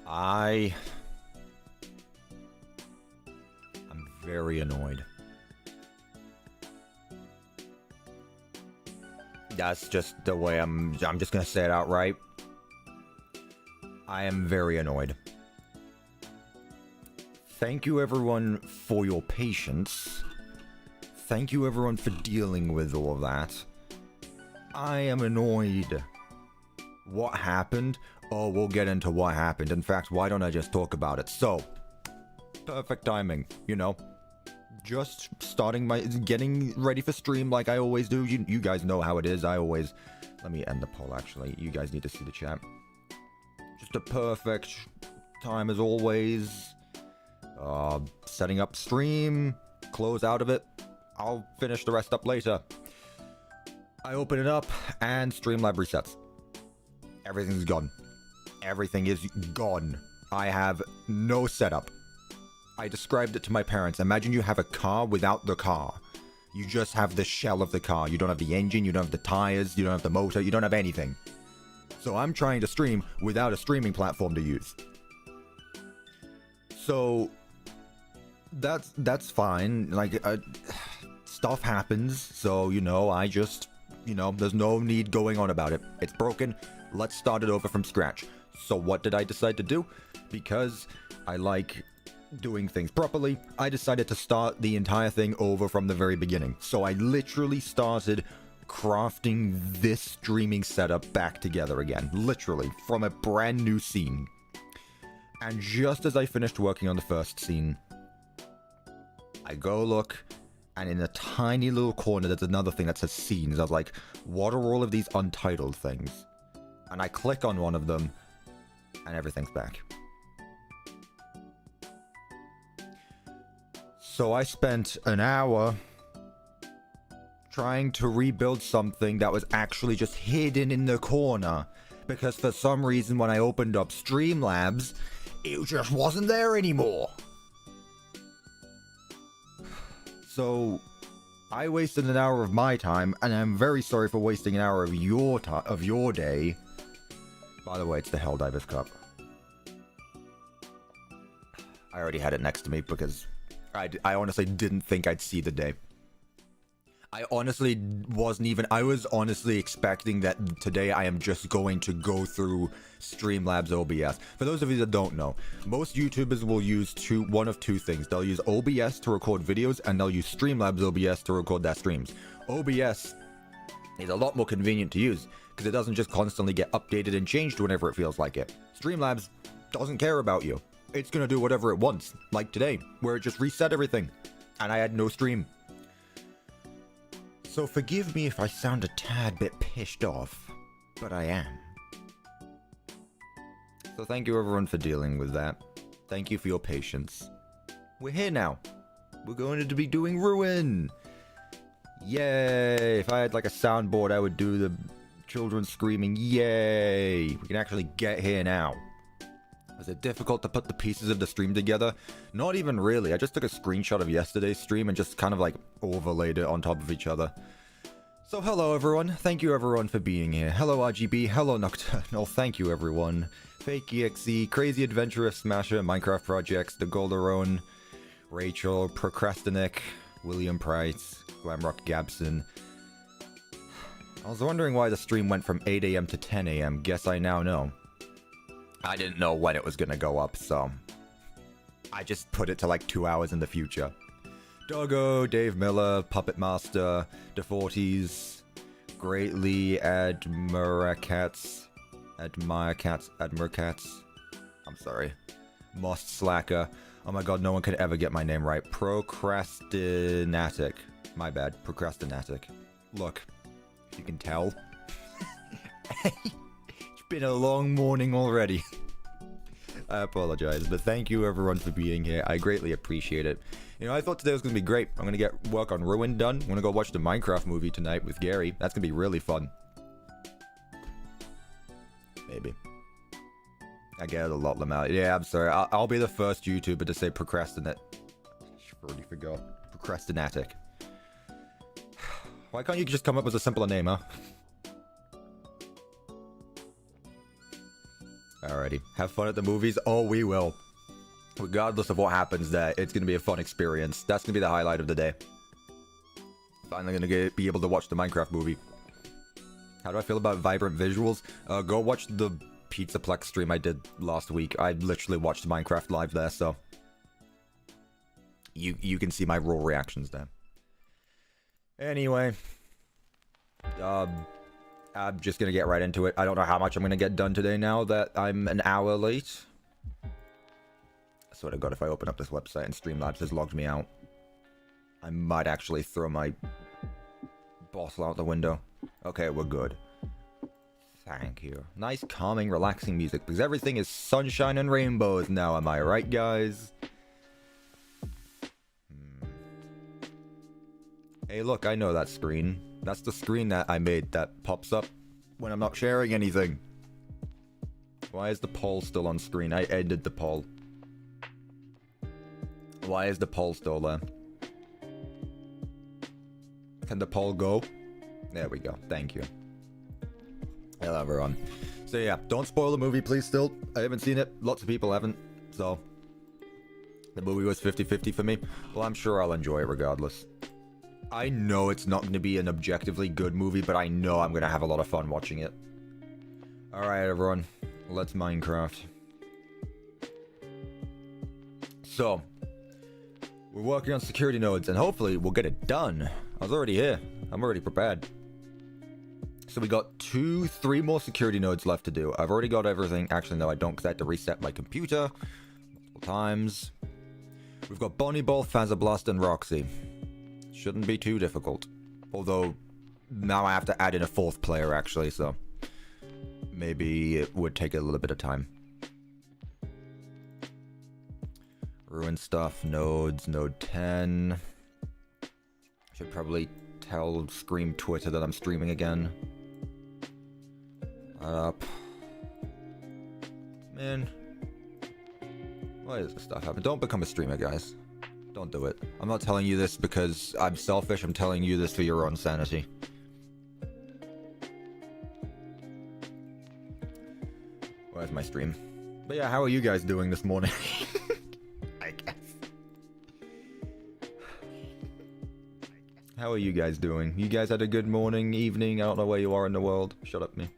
I'm very annoyed. That's just the way I'm just gonna say it outright. I am very annoyed. Thank you everyone for your patience. Thank you everyone for dealing with all of that. I am annoyed. What happened? Oh, we'll get into what happened. In fact, why don't I just talk about it? So, perfect timing, you know. Just getting ready for stream like I always do. You guys know how it is. Let me end the poll actually. You guys need to see the chat. Just a perfect time as always. Setting up stream, close out of it. I'll finish the rest up later. I open it up and Streamlab resets. Everything's gone. Everything is gone. I have no setup. I described it to my parents. Imagine you have a car without the car. You just have the shell of the car. You don't have the engine, you don't have the tires, you don't have the motor, you don't have anything. So I'm trying to stream without a streaming platform to use. So that's fine. Like, stuff happens. So, you know, I just, you know, there's no need going on about it. It's broken. Let's start it over from scratch. So what did I decide to do? Because I like doing things properly, I decided to start the entire thing over from the very beginning. So I literally started crafting this streaming setup back together again. Literally, from a brand new scene. And just as I finished working on the first scene, I go look, and in a tiny little corner there's another thing that says scenes. I was like, what are all of these untitled things? And I click on one of them, and everything's back. So I spent an hour trying to rebuild something that was actually just hidden in the corner. Because for some reason when I opened up Streamlabs, it just wasn't there anymore. So I wasted an hour of my time, and I'm very sorry for wasting an hour of your day. By the way, it's the Helldivers Cup. I already had it next to me because I honestly didn't think I'd see the day. I honestly wasn't even... I was honestly expecting that today I am just going to go through Streamlabs OBS. For those of you that don't know, most YouTubers will use one of two things. They'll use OBS to record videos, and they'll use Streamlabs OBS to record their streams. OBS is a lot more convenient to use, because it doesn't just constantly get updated and changed whenever it feels like it. Streamlabs doesn't care about you. It's gonna do whatever it wants, like today, where it just reset everything, and I had no stream. So forgive me if I sound a tad bit pissed off, but I am. So thank you everyone for dealing with that. Thank you for your patience. We're here now. We're going to be doing Ruin! Yay! If I had like a soundboard, I would do the children screaming, yay! We can actually get here now. Was it difficult to put the pieces of the stream together? Not even really. I just took a screenshot of yesterday's stream and just kind of like overlaid it on top of each other. So hello everyone. Thank you everyone for being here. Hello RGB. Hello Nocturnal. Thank you everyone. FakeExe, Crazy Adventurous Smasher, Minecraft Projects, The Golderone, Rachel, Procrastinic, William Price, Glamrock Gabson. I was wondering why the stream went from 8 AM to 10 AM. Guess I now know. I didn't know when it was gonna go up, so I just put it to like 2 hours in the future. Doggo, Dave Miller, Puppet Master, DeForties, Greatly, Admiracats, I'm sorry. Most Slacker. Oh my god, no one could ever get my name right. Procrastinatic. My bad, Procrastinatic. Look, if you can tell. Been a long morning already. I apologize, but thank you everyone for being here. I greatly appreciate it. You know, I thought today was gonna be great. I'm gonna get work on Ruin done. I'm gonna go watch the Minecraft movie tonight with Gary. That's gonna be really fun. Maybe. I get it a lot, Lamau. Yeah, I'm sorry. I'll be the first YouTuber to say procrastinate. I already forgot. Procrastinatic. Why can't you just come up with a simpler name, huh? Alrighty. Have fun at the movies? Oh, we will. Regardless of what happens there, it's going to be a fun experience. That's going to be the highlight of the day. Finally going to be able to watch the Minecraft movie. How do I feel about vibrant visuals? Go watch the Pizzaplex stream I did last week. I literally watched Minecraft live there, so... You can see my raw reactions there. Anyway. I'm just gonna get right into it. I don't know how much I'm gonna get done today now that I'm an hour late. I swear to God, if I open up this website and Streamlabs has logged me out, I might actually throw my bottle out the window. Okay, we're good. Thank you. Nice, calming, relaxing music, because everything is sunshine and rainbows now, am I right, guys? Hey, look, I know that screen. That's the screen that I made that pops up when I'm not sharing anything. Why is the poll still on screen? I ended the poll. Why is the poll still there? Can the poll go? There we go. Thank you. Hello, everyone. So yeah, don't spoil the movie, please, still. I haven't seen it. Lots of people haven't. So, the movie was 50-50 for me. Well, I'm sure I'll enjoy it regardless. I know it's not going to be an objectively good movie, but I know I'm going to have a lot of fun watching it. Alright, everyone. Let's Minecraft. So, we're working on security nodes, and hopefully we'll get it done. I was already here. I'm already prepared. So we got 3 more security nodes left to do. I've already got everything. Actually, no, I don't, because I had to reset my computer multiple times. We've got Bonnie Ball, Fazer Blast, and Roxy. Shouldn't be too difficult. Although, now I have to add in a 4th player, actually, so... maybe it would take a little bit of time. Ruin stuff, nodes, node 10. Should probably tell Scream Twitter that I'm streaming again. Up. Man. Why does this stuff happen? Don't become a streamer, guys. Don't do it. I'm not telling you this because I'm selfish. I'm telling you this for your own sanity. Where's my stream? But yeah, how are you guys doing this morning? I guess. How are you guys doing? You guys had a good morning, evening? I don't know where you are in the world. Shut up, me.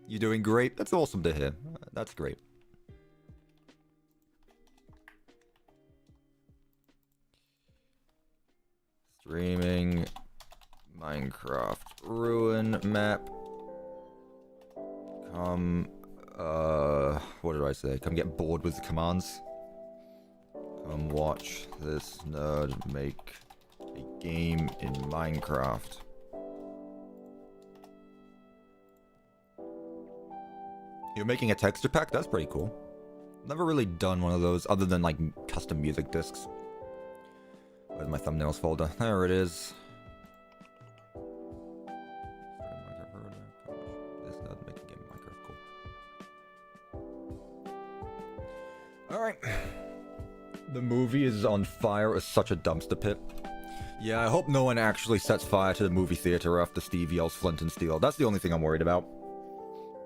You doing great? That's awesome to hear. That's great. Streaming Minecraft Ruin map. Come, what did I say? Come get bored with the commands. Come watch this nerd make a game in Minecraft. You're making a texture pack? That's pretty cool. Never really done one of those other than like custom music discs. Where's my thumbnails folder? There it is. This nerd make a game in Minecraft. Cool. Alright. The movie is on fire as such a dumpster pit. Yeah, I hope no one actually sets fire to the movie theater after Steve yells Flint and Steel. That's the only thing I'm worried about.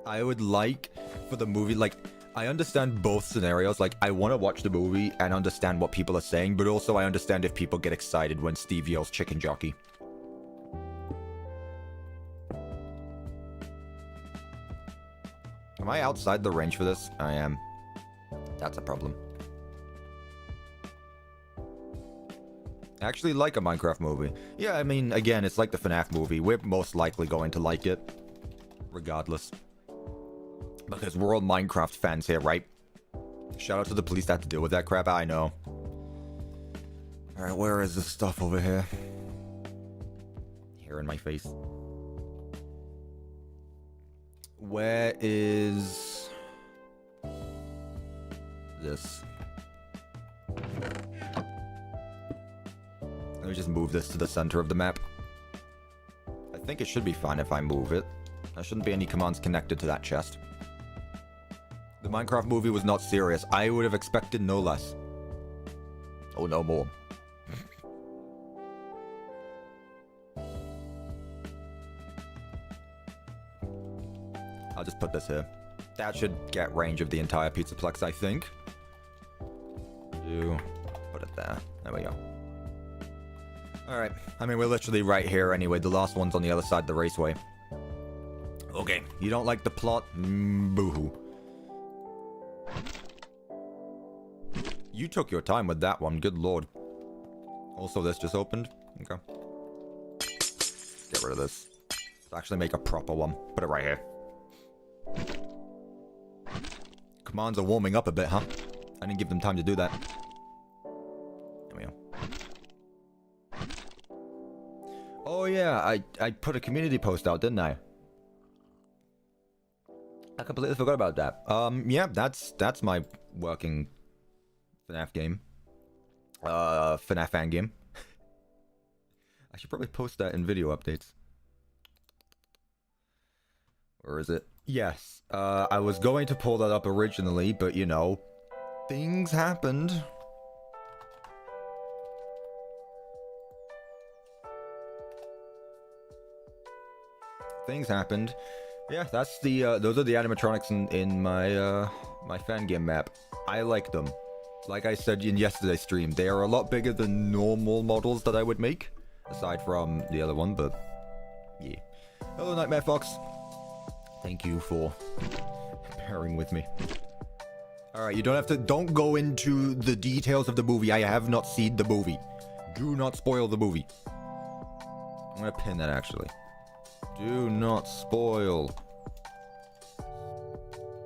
I would like for the movie, like, I understand both scenarios. Like, I want to watch the movie and understand what people are saying, but also I understand if people get excited when Steve yells chicken jockey. Am I outside the range for this? I am. That's a problem. I actually like a Minecraft movie. Yeah, I mean, again, it's like the FNAF movie. We're most likely going to like it. Regardless. Because we're all Minecraft fans here, right? Shout out to the police that have to deal with that crap. I know. Alright, where is this stuff over here? Here in my face. Where is this? Let me just move this to the center of the map. I think it should be fine if I move it. There shouldn't be any commands connected to that chest. The Minecraft movie was not serious. I would have expected no less. Oh, no more. I'll just put this here. That should get range of the entire Pizzaplex, I think. Put it there. There we go. Alright. I mean, we're literally right here anyway. The last one's on the other side of the raceway. Okay. You don't like the plot? Boo-hoo. You took your time with that one. Good lord. Also, this just opened. Okay. Get rid of this. Let's actually make a proper one. Put it right here. Commands are warming up a bit, huh? I didn't give them time to do that. There we go. Oh yeah, I put a community post out, didn't I? I completely forgot about that. Yeah, that's my working FNAF game. FNAF fan game. I should probably post that in video updates. Or is it? Yes. I was going to pull that up originally, but you know, things happened. Things happened. Yeah, that's the those are the animatronics in my my fan game map. I like them. Like I said in yesterday's stream, they are a lot bigger than normal models that I would make, aside from the other one, but yeah. Hello, Nightmare Fox. Thank you for pairing with me. Alright, you don't go into the details of the movie. I have not seen the movie. Do not spoil the movie. I'm gonna pin that actually. Do not spoil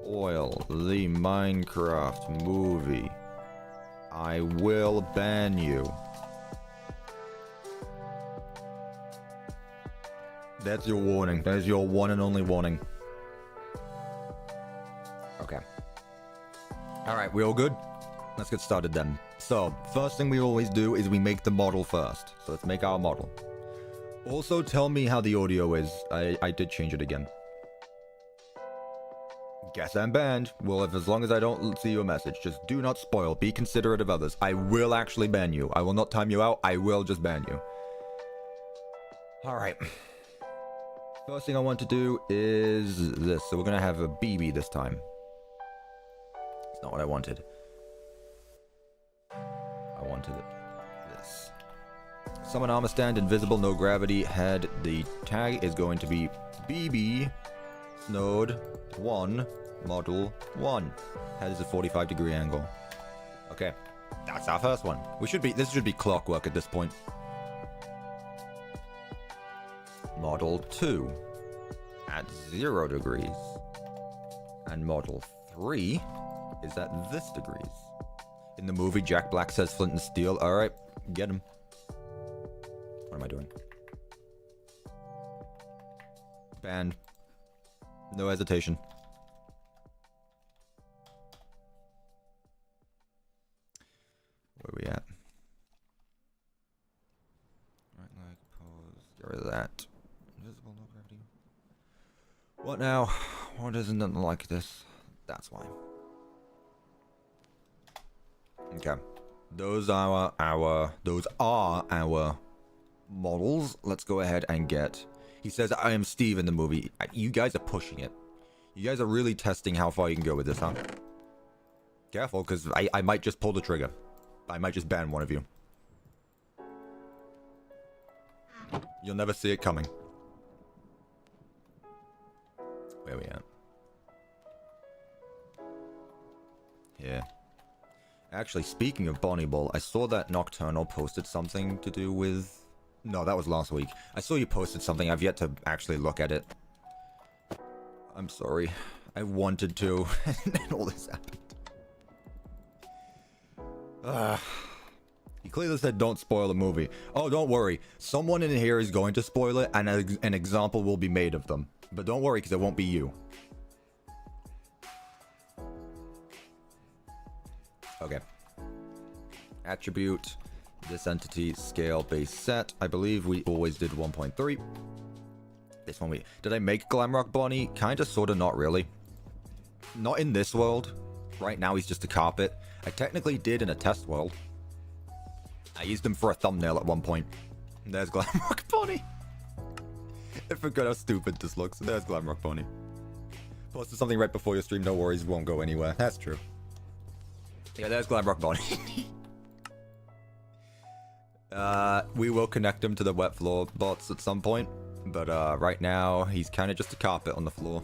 the Minecraft movie. I will ban you. That's your warning. That is your one and only warning. Okay. Alright, we all good? Let's get started then. So, first thing we always do is we make the model first. So let's make our model. Also, tell me how the audio is. I did change it again. Guess I'm banned. Well, as long as I don't see your message, just do not spoil. Be considerate of others. I will actually ban you. I will not time you out. I will just ban you. Alright. First thing I want to do is this. So we're going to have a BB this time. It's not what I wanted. I wanted this. Summon armor stand, invisible, no gravity, head. The tag is going to be BB Snowed 1 Model 1. Head is a 45-degree angle. Okay, that's our first one. This should be clockwork at this point. Model 2 at 0 degrees. And Model 3 is at this degrees. In the movie, Jack Black says flint and steel. Alright, get him. What am I doing? Banned. No hesitation. Where are we at? Right leg, pose. Get rid of that. Invisible, no gravity. What now? What isn't like this? That's why. Okay. Those are our models. Let's go ahead and get... He says, I am Steve in the movie. You guys are pushing it. You guys are really testing how far you can go with this, huh? Careful, because I might just pull the trigger. I might just ban one of you. You'll never see it coming. Where are we at? Here. Actually, speaking of Bonnie Bull, I saw that Nocturnal posted something to do with... No, that was last week. I saw you posted something. I've yet to actually look at it. I'm sorry. I wanted to, and then all this happened. You clearly said don't spoil the movie. Oh, don't worry. Someone in here is going to spoil it, and an example will be made of them. But don't worry, because it won't be you. Okay. Attribute. This entity, scale, base set. I believe we always did 1.3. This one we... Did I make Glamrock Bonnie? Kinda, sorta, not really. Not in this world. Right now he's just a carpet. I technically did in a test world. I used him for a thumbnail at one point. There's Glamrock Bonnie. I forgot how stupid this looks. There's Glamrock Bonnie. Posted something right before your stream, no worries, won't go anywhere. That's true. Yeah, there's Glamrock Bonnie. We will connect him to the wet floor bots at some point, but right now he's kind of just a carpet on the floor.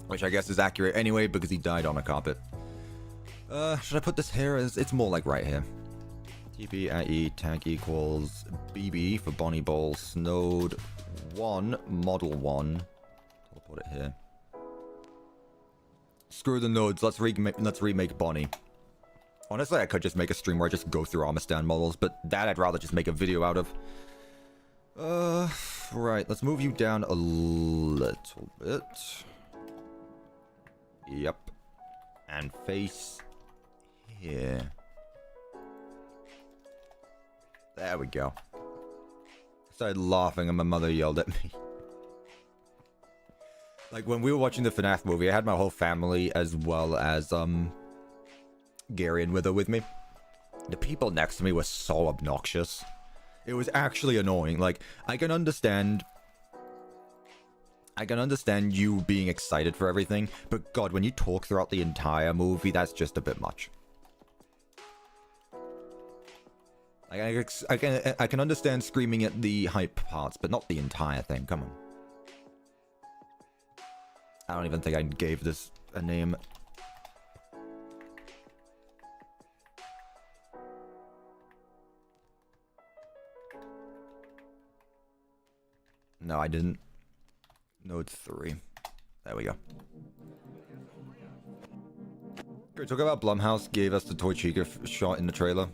Which I guess is accurate anyway, because he died on a carpet. Should I put this here? It's more like right here. TP at E tag equals BB for Bonnie Ball Snowed 1 Model 1. I'll put it here. Screw the nodes. Let's remake Bonnie. Honestly, I could just make a stream where I just go through armor stand models, but that I'd rather just make a video out of. Right. Let's move you down a little bit. Yep. And face here. There we go. I started laughing and my mother yelled at me. Like, when we were watching the FNAF movie, I had my whole family as well as, Gary and Wither with me. The people next to me were so obnoxious. It was actually annoying. Like, I can understand you being excited for everything, but God, when you talk throughout the entire movie, that's just a bit much. Like, I can understand screaming at the hype parts, but not the entire thing. Come on. I don't even think I gave this a name. No, I didn't. Node 3. There we go. Great, talk about Blumhouse gave us the Toy Chica shot in the trailer.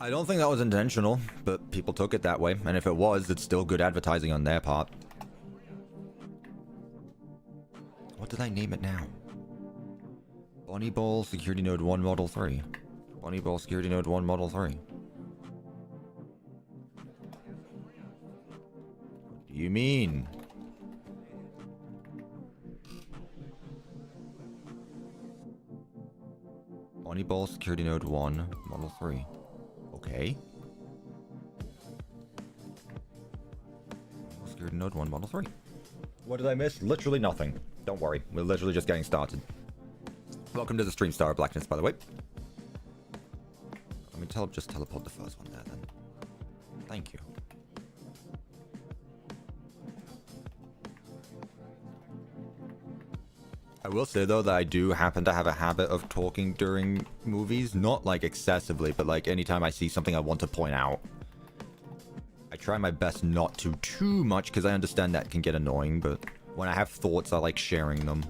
I don't think that was intentional, but people took it that way. And if it was, it's still good advertising on their part. What did I name it now? Bonnie Ball Security Node 1 Model 3. Bonnie Ball Security Node 1 Model 3. What do you mean? Bonnie Ball Security Node 1 Model 3. Okay. Security Node 1 Model 3. What did I miss? Literally nothing. Don't worry. We're literally just getting started. Welcome to the stream, Star of Blackness, by the way. Let me just teleport the first one there, then. Thank you. I will say, though, that I do happen to have a habit of talking during movies. Not, like, excessively, but, like, anytime I see something I want to point out. I try my best not to too much, because I understand that can get annoying, but when I have thoughts, I like sharing them.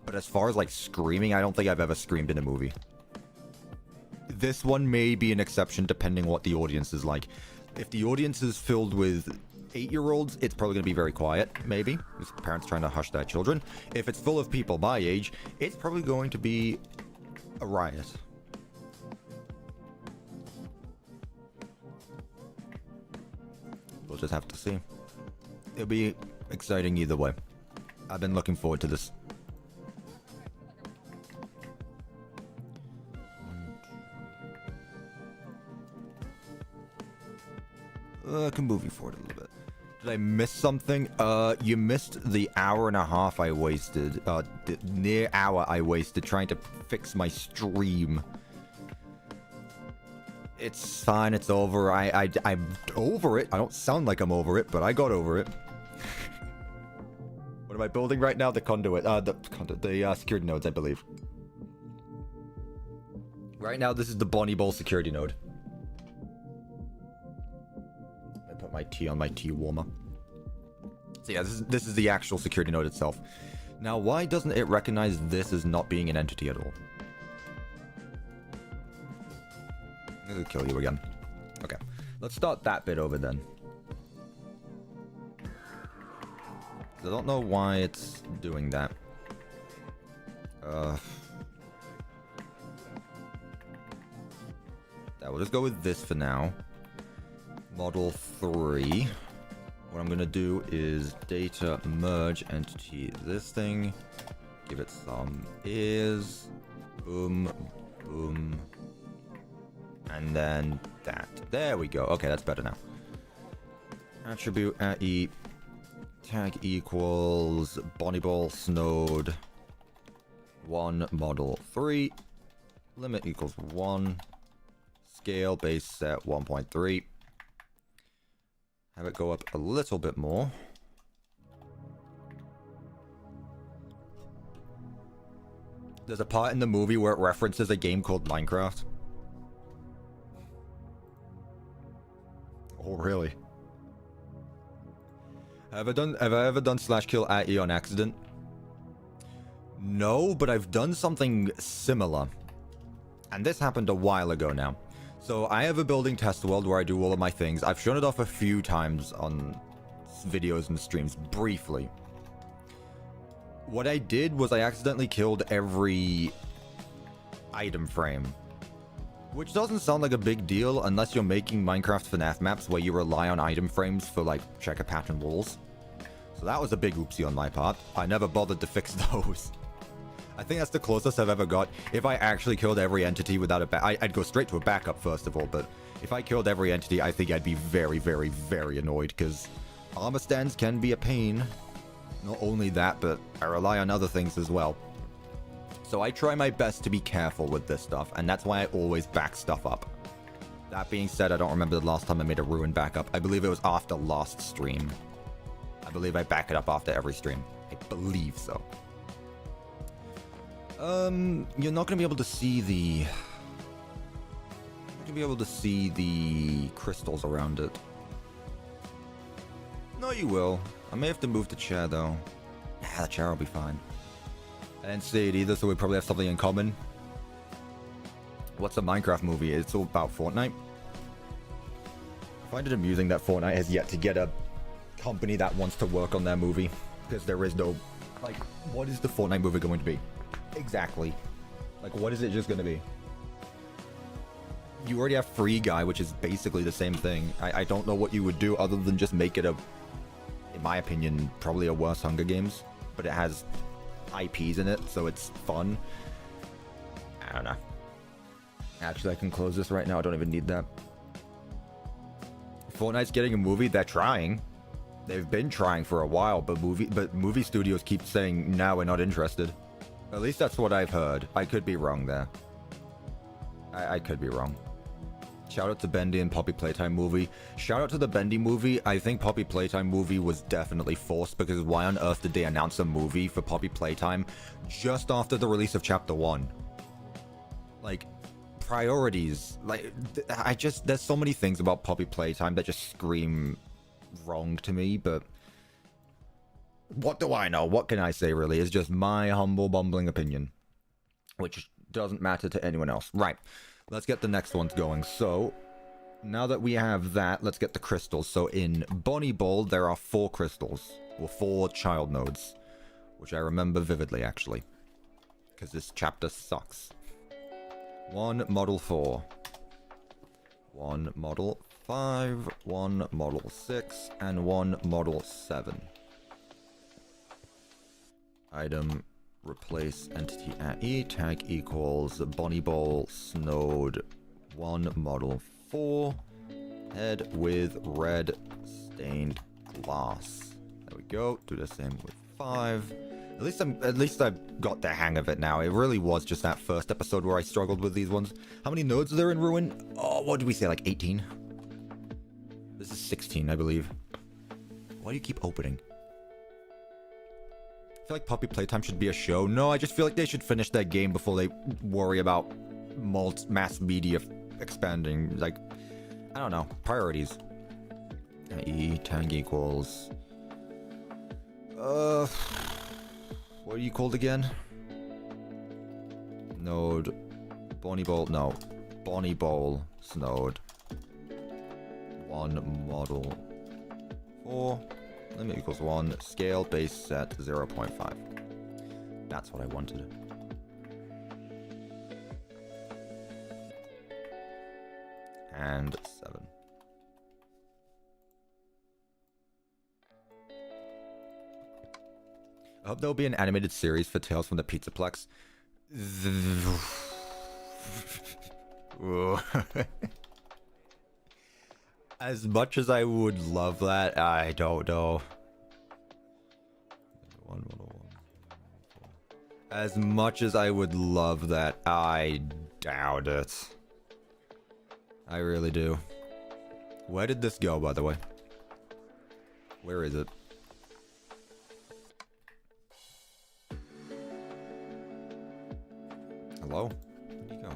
But as far as, like, screaming, I don't think I've ever screamed in a movie. This one may be an exception, depending what the audience is like. If the audience is filled with 8-year-olds, it's probably going to be very quiet, maybe. With parents trying to hush their children. If it's full of people my age, it's probably going to be a riot. We'll just have to see. It'll be exciting either way. I've been looking forward to this. I can move you forward a little bit. Did I miss something? You missed the hour and a half I wasted. The near hour I wasted trying to fix my stream. It's fine, it's over. I'm over it. I don't sound like I'm over it, but I got over it. What am I building right now? The conduit. The security nodes, I believe. Right now, this is the Bonnie Ball security node. I put my tea on my tea warmer. So yeah, this is the actual security node itself. Now, why doesn't it recognize this as not being an entity at all? I'm gonna kill you again. Okay, let's start that bit over then. I don't know why it's doing that. We'll just go with this for now. Model 3. What I'm gonna do is data merge entity this thing. Give it some ears. Boom, boom. And then that. There we go. Okay, that's better now. Attribute at E Tag equals Bonnie Ball Snowed 1 model 3. Limit equals 1. Scale base set 1.3. Have it go up a little bit more. There's a part in the movie where it references a game called Minecraft. Oh, really? Have I ever done slash kill at E on accident? No, but I've done something similar. And this happened a while ago now. So I have a building test world where I do all of my things. I've shown it off a few times on videos and streams, briefly. What I did was I accidentally killed every item frame. Which doesn't sound like a big deal unless you're making Minecraft FNAF maps where you rely on item frames for, like, checker pattern walls. So that was a big oopsie on my part. I never bothered to fix those. I think that's the closest I've ever got. If I actually killed every entity without a I'd go straight to a backup first of all, but if I killed every entity, I think I'd be very, very, very annoyed, because armor stands can be a pain. Not only that, but I rely on other things as well. So I try my best to be careful with this stuff, and that's why I always back stuff up. That being said, I don't remember the last time I made a Ruin backup. I believe it was after last stream. I believe I back it up after every stream. I believe so. You're not gonna be able to see the... You're gonna be able to see the crystals around it. No, you will. I may have to move the chair, though. Nah, the chair will be fine. I didn't see it either, so we probably have something in common. What's a Minecraft movie? It's all about Fortnite. I find it amusing that Fortnite has yet to get a company that wants to work on their movie. Because there is no... Like, what is the Fortnite movie going to be? Exactly. Like, what is it just going to be? You already have Free Guy, which is basically the same thing. I don't know what you would do other than just make it a... In my opinion, probably a worse Hunger Games. But it has... IPs in it, so it's fun. I don't know. Actually, I can close this right now. I don't even need that. Fortnite's getting a movie. They're trying. They've been trying for a while, but movie studios keep saying, no, we're not interested. At least that's what I've heard. I could be wrong there. I could be wrong. Shout out to Bendy and Poppy Playtime movie. Shout out to the Bendy movie. I think Poppy Playtime movie was definitely forced, because why on earth did they announce a movie for Poppy Playtime just after the release of Chapter 1? Like, priorities. Like, there's so many things about Poppy Playtime that just scream wrong to me, but what do I know? What can I say, really? It's just my humble, bumbling opinion, which doesn't matter to anyone else. Right. Let's get the next ones going. So, now that we have that, let's get the crystals. So in Bonnie Ball, there are 4 crystals. Or 4 child nodes. Which I remember vividly, actually. Because this chapter sucks. 1 model 4. 1 model 5. 1 model 6. And 1 model 7. Item... Replace entity at E, tag equals Bonnie Ball Snowed 1 model 4, head with red stained glass. There we go. Do the same with 5. At least I've got the hang of it now. It really was just that first episode where I struggled with these ones. How many nodes are there in Ruin? Oh, what did we say, like 18? This is 16, I believe. Why do you keep opening? I feel like Poppy Playtime should be a show. No, I just feel like they should finish their game before they worry about mass media expanding. Like, I don't know. Priorities. E tag equals... what are you called again? Node... Bonnie Ball... No. Bonnie Ball Snowed. 1 model... 4... Limit equals 1. Scale base set 0.5. That's what I wanted. And 7. I hope there'll be an animated series for Tales from the Pizzaplex. As much as I would love that, I don't know. As much as I would love that, I doubt it. I really do. Where did this go, by the way? Where is it? Hello? Where'd you go?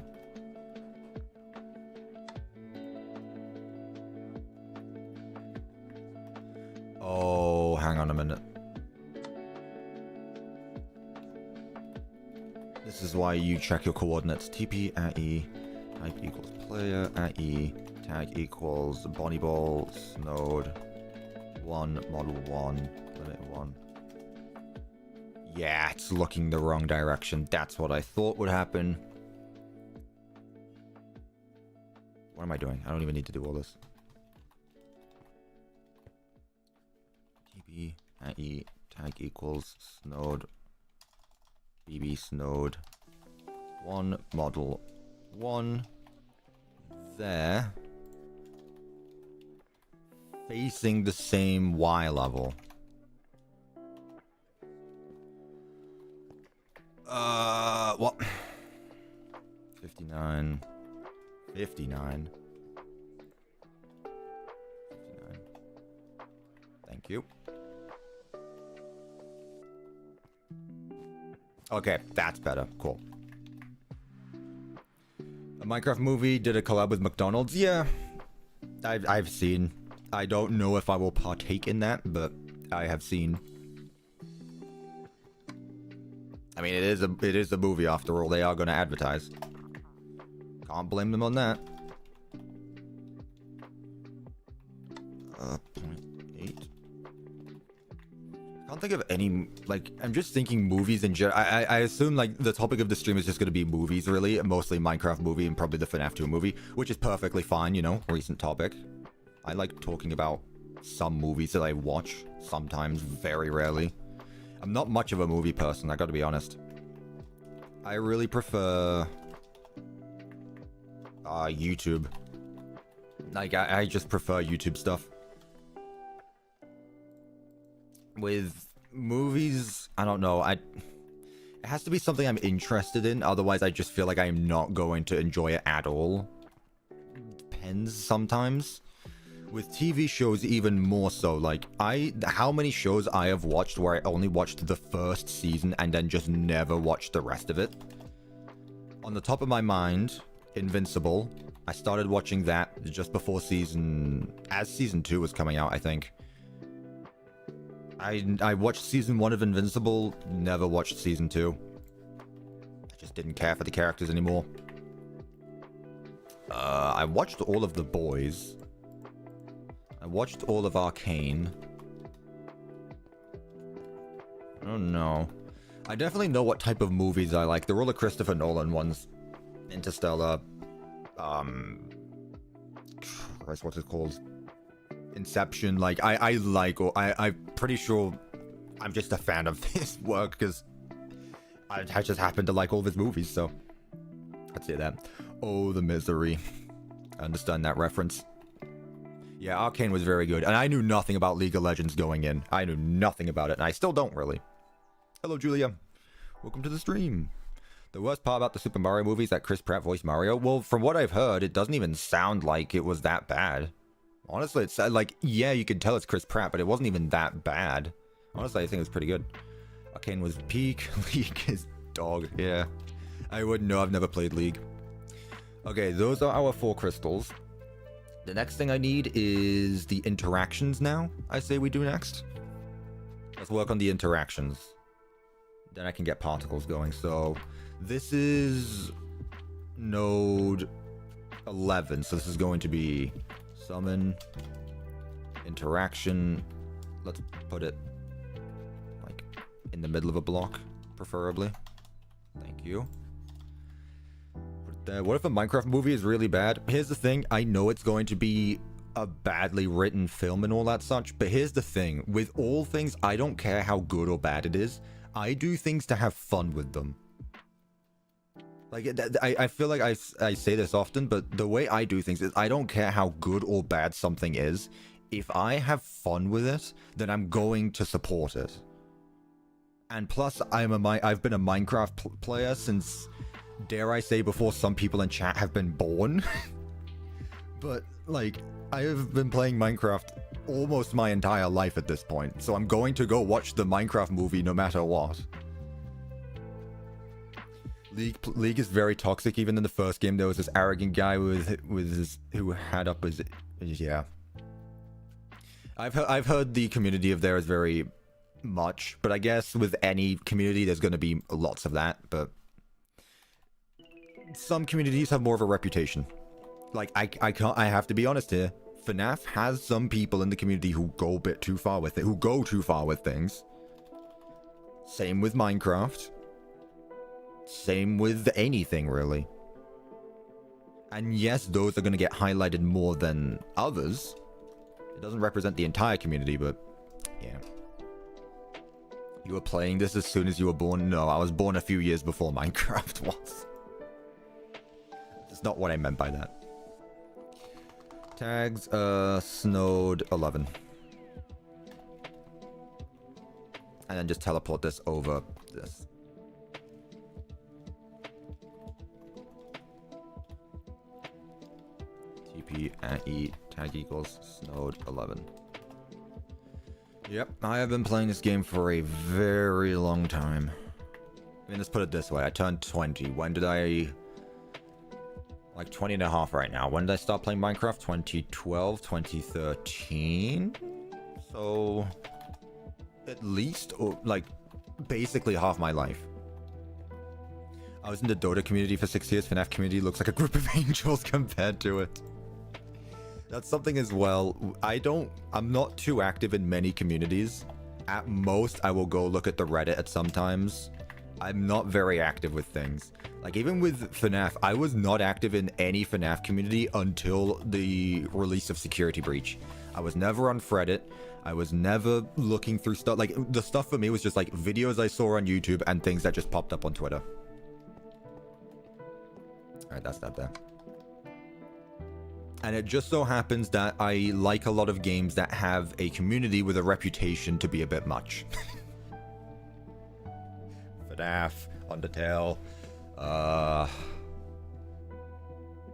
Oh, hang on a minute. This is why you check your coordinates. TP at E, type equals player at E, tag equals Bonnie Ball, Snowed, 1, model 1, limit 1. Yeah, it's looking the wrong direction. That's what I thought would happen. What am I doing? I don't even need to do all this. TP at E, tag equals Snowed, BB Snowed, 1, model 1, there, facing the same Y level. What? 59. 59. 59. Thank you. Okay, that's better. Cool. A Minecraft movie did a collab with McDonald's. Yeah, I've seen. I don't know if I will partake in that, but I have seen. I mean, it is a movie after all. They are going to advertise. Can't blame them on that. 0.8. Can't think of any, like, I'm just thinking movies in general. I assume, like, the topic of the stream is just going to be movies, really. Mostly Minecraft movie and probably the FNAF 2 movie, which is perfectly fine, you know, recent topic. I like talking about some movies that I watch, sometimes, very rarely. I'm not much of a movie person, I gotta be honest. I really prefer YouTube. Like, I just prefer YouTube stuff. With movies, I don't know, it has to be something I'm interested in, otherwise I just feel like I'm not going to enjoy it at all. Depends sometimes. With TV shows, even more so. Like, how many shows I have watched where I only watched the first season and then just never watched the rest of it. On the top of my mind, Invincible. I started watching that just before season 2 was coming out, I think. I watched season 1 of Invincible, never watched season 2. I just didn't care for the characters anymore. I watched all of The Boys. I watched all of Arcane. I don't know. I definitely know what type of movies I like. They're all the Christopher Nolan ones. Interstellar. Christ, what's it called? Inception. Like, I'm pretty sure I'm just a fan of his work because I just happen to like all of his movies, so I'd say that. Oh, The Misery. I understand that reference. Yeah, Arcane was very good, and I knew nothing about League of Legends going in. I knew nothing about it, and I still don't really. Hello, Julia. Welcome to the stream. The worst part about the Super Mario movie is that Chris Pratt voiced Mario. Well, from what I've heard, it doesn't even sound like it was that bad. Honestly, it's like, yeah, you could tell it's Chris Pratt, but it wasn't even that bad. Honestly, I think it was pretty good. Arcane was peak. League is dog. Yeah. I wouldn't know. I've never played League. Okay, those are our 4 crystals. The next thing I need is the interactions now. I say we do next. Let's work on the interactions. Then I can get particles going. So this is node 11. So this is going to be summon, interaction. Let's put it like in the middle of a block, preferably. Thank you. What if a Minecraft movie is really bad? Here's the thing. I know it's going to be a badly written film and all that such, but here's the thing. With all things, I don't care how good or bad it is. I do things to have fun with them. Like, I feel like I say this often, but the way I do things is I don't care how good or bad something is. If I have fun with it, then I'm going to support it. And plus, I've been a Minecraft player since, dare I say, before some people in chat have been born. But, like, I have been playing Minecraft almost my entire life at this point, so I'm going to go watch the Minecraft movie no matter what. League is very toxic. Even in the first game, there was this arrogant guy who had up his... Yeah. I've heard the community of there is very much, but I guess with any community, there's going to be lots of that, but... Some communities have more of a reputation. Like, I have to be honest here. FNAF has some people in the community who go a bit too far with it, who go too far with things. Same with Minecraft. Same with anything, really. And yes, those are going to get highlighted more than others. It doesn't represent the entire community, but yeah. You were playing this as soon as you were born? No, I was born a few years before Minecraft was. That's not what I meant by that. Tags, snowed 11. And then just teleport this over this. TP and E tag equals snowed 11. Yep, I have been playing this game for a very long time. I mean, let's put it this way. I turned 20. When did I... Like 20 and a half right now. When did I start playing Minecraft? 2012, 2013? So... At least, or like, basically half my life. I was in the Dota community for 6 years. FNAF community looks like a group of angels compared to it. That's something as well. I'm not too active in many communities. At most, I will go look at the Reddit at sometimes. I'm not very active with things. Like, even with FNAF, I was not active in any FNAF community until the release of Security Breach. I was never on Reddit. I was never looking through stuff. Like, the stuff for me was just, like, videos I saw on YouTube and things that just popped up on Twitter. Alright, that's that there. And it just so happens that I like a lot of games that have a community with a reputation to be a bit much. FNAF, Undertale,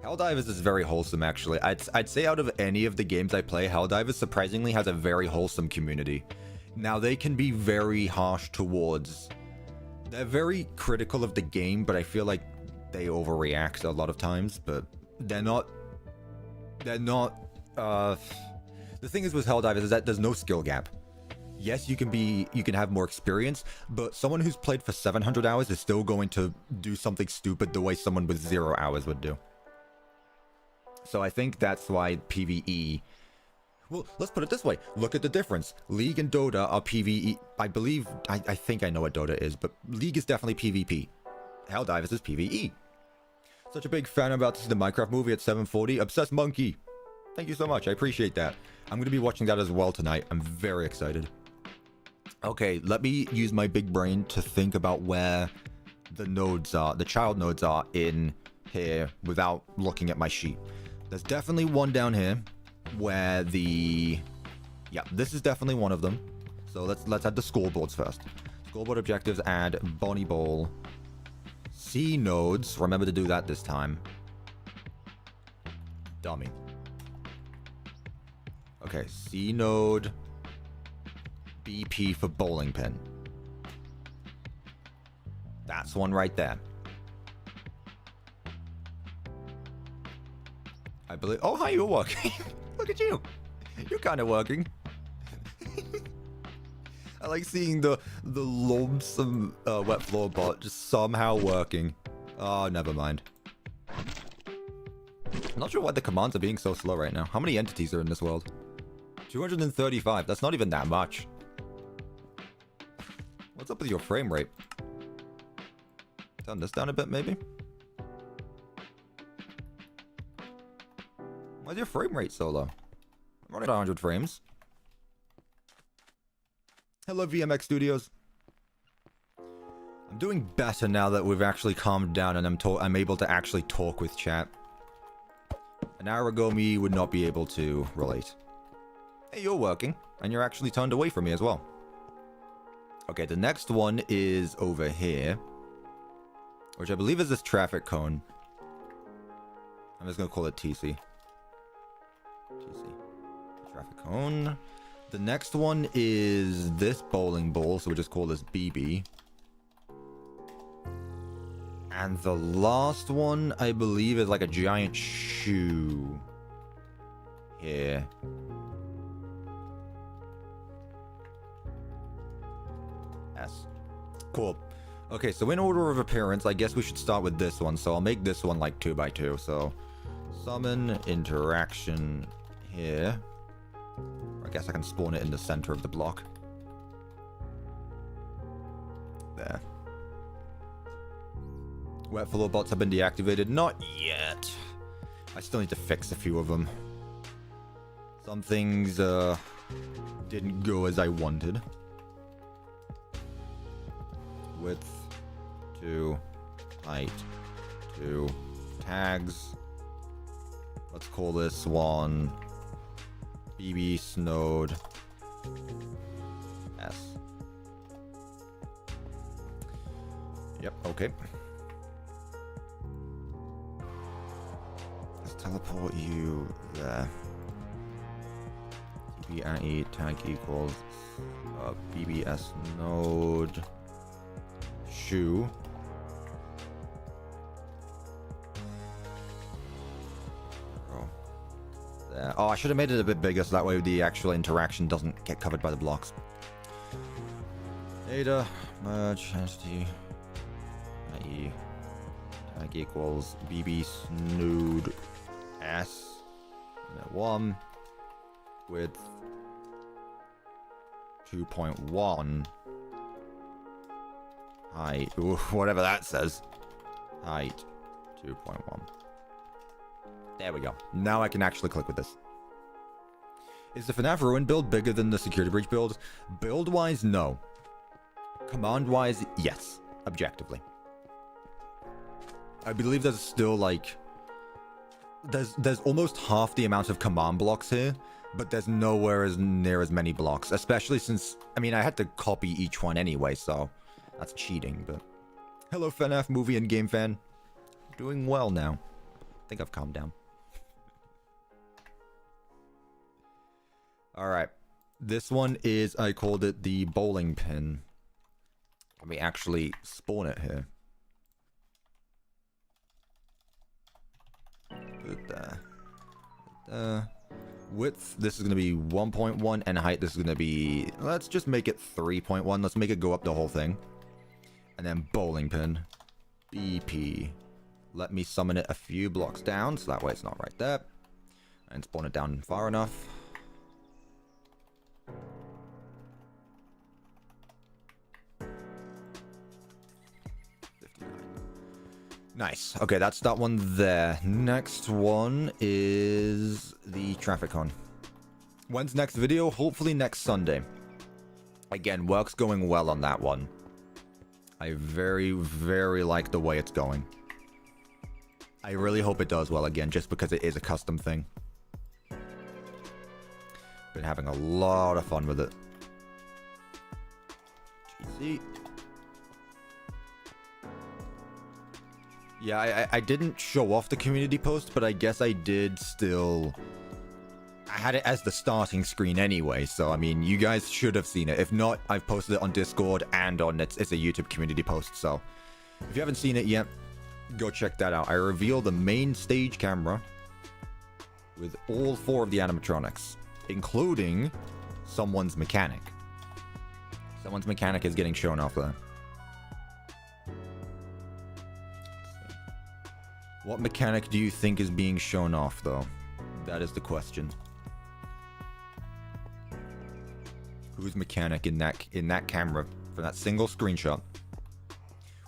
Helldivers is very wholesome, actually. I'd say out of any of the games I play, Helldivers surprisingly has a very wholesome community. Now, they can be very harsh towards... They're very critical of the game, but I feel like they overreact a lot of times, but they're not... The thing is with Helldivers is that there's no skill gap. Yes, you can have more experience, but someone who's played for 700 hours is still going to do something stupid the way someone with 0 hours would do. So I think that's why PvE... Well, let's put it this way. Look at the difference. League and Dota are PvE... I think I know what Dota is, but League is definitely PvP. Helldivers is PvE. Such a big fan about to see the Minecraft movie at 7:40. Obsessed Monkey. Thank you so much. I appreciate that. I'm going to be watching that as well tonight. I'm very excited. Okay, let me use my big brain to think about where the nodes are, the child nodes are in here without looking at my sheet. There's definitely one down here where the... Yeah, this is definitely one of them. So let's add the scoreboards first. Scoreboard objectives, add Bonnie Bowl. C nodes, remember to do that this time. Dummy. Okay, C node, BP for bowling pin. That's one right there. I believe... Oh, hi, you're working. Look at you. You're kind of working. I like seeing the lonesome wet floor bot just somehow working. Oh, never mind. I'm not sure why the commands are being so slow right now. How many entities are in this world? 235. That's not even that much. What's up with your frame rate? Turn this down a bit, maybe? Why's your frame rate so low? I'm running at 100 frames. Hello, VMX Studios. I'm doing better now that we've actually calmed down and I'm able to actually talk with chat. An hour ago, me would not be able to relate. Hey, you're working, and you're actually turned away from me as well. Okay, the next one is over here, which I believe is this traffic cone. I'm just gonna call it TC. Traffic cone. The next one is this bowling ball, so we'll just call this BB. And the last one, I believe, is like a giant shoe. Here. S. Cool. Okay, so in order of appearance, I guess we should start with this one. So I'll make this one like 2x2. So summon interaction here. I guess I can spawn it in the center of the block. There. Wet floor bots have been deactivated. Not yet. I still need to fix a few of them. Some things didn't go as I wanted. Width to height to tags. Let's call this one BB Snowed S. Yep, okay. Let's teleport you there. BBE tag equals BBS node shoe. There. Oh, I should have made it a bit bigger so that way the actual interaction doesn't get covered by the blocks. Data merge entity IE tag equals BB snood S 1 with 2.1 height, whatever that says. Height 2.1. There we go. Now I can actually click with this. Is the FNAF Ruin build bigger than the security breach build? Build-wise, no. Command-wise, yes. Objectively. I believe there's still like... There's almost half the amount of command blocks here, but there's nowhere as near as many blocks. Especially since, I mean, I had to copy each one anyway, so that's cheating, but... Hello, FNAF movie and game fan. Doing well now. I think I've calmed down. Alright. This one is, I called it the bowling pin. Let me actually spawn it here. Put it there. Width, this is going to be 1.1, and height, this is going to be... Let's just make it 3.1. Let's make it go up the whole thing. And then bowling pin. BP. Let me summon it a few blocks down, so that way it's not right there. And spawn it down far enough. Nice. Okay, that's that one there. Next one is the traffic cone. When's next video? Hopefully next Sunday. Again, work's going well on that one. I very, very like the way it's going. I really hope it does well again, just because it is a custom thing. Been having a lot of fun with it. GC. Yeah, I didn't show off the community post, but I guess I did still... I had it as the starting screen anyway, so I mean, you guys should have seen it. If not, I've posted it on Discord and on it's a YouTube community post, so... If you haven't seen it yet, go check that out. I reveal the main stage camera with all 4 of the animatronics, including someone's mechanic. Someone's mechanic is getting shown off there. What mechanic do you think is being shown off, though? That is the question. Who's mechanic in that camera for that single screenshot?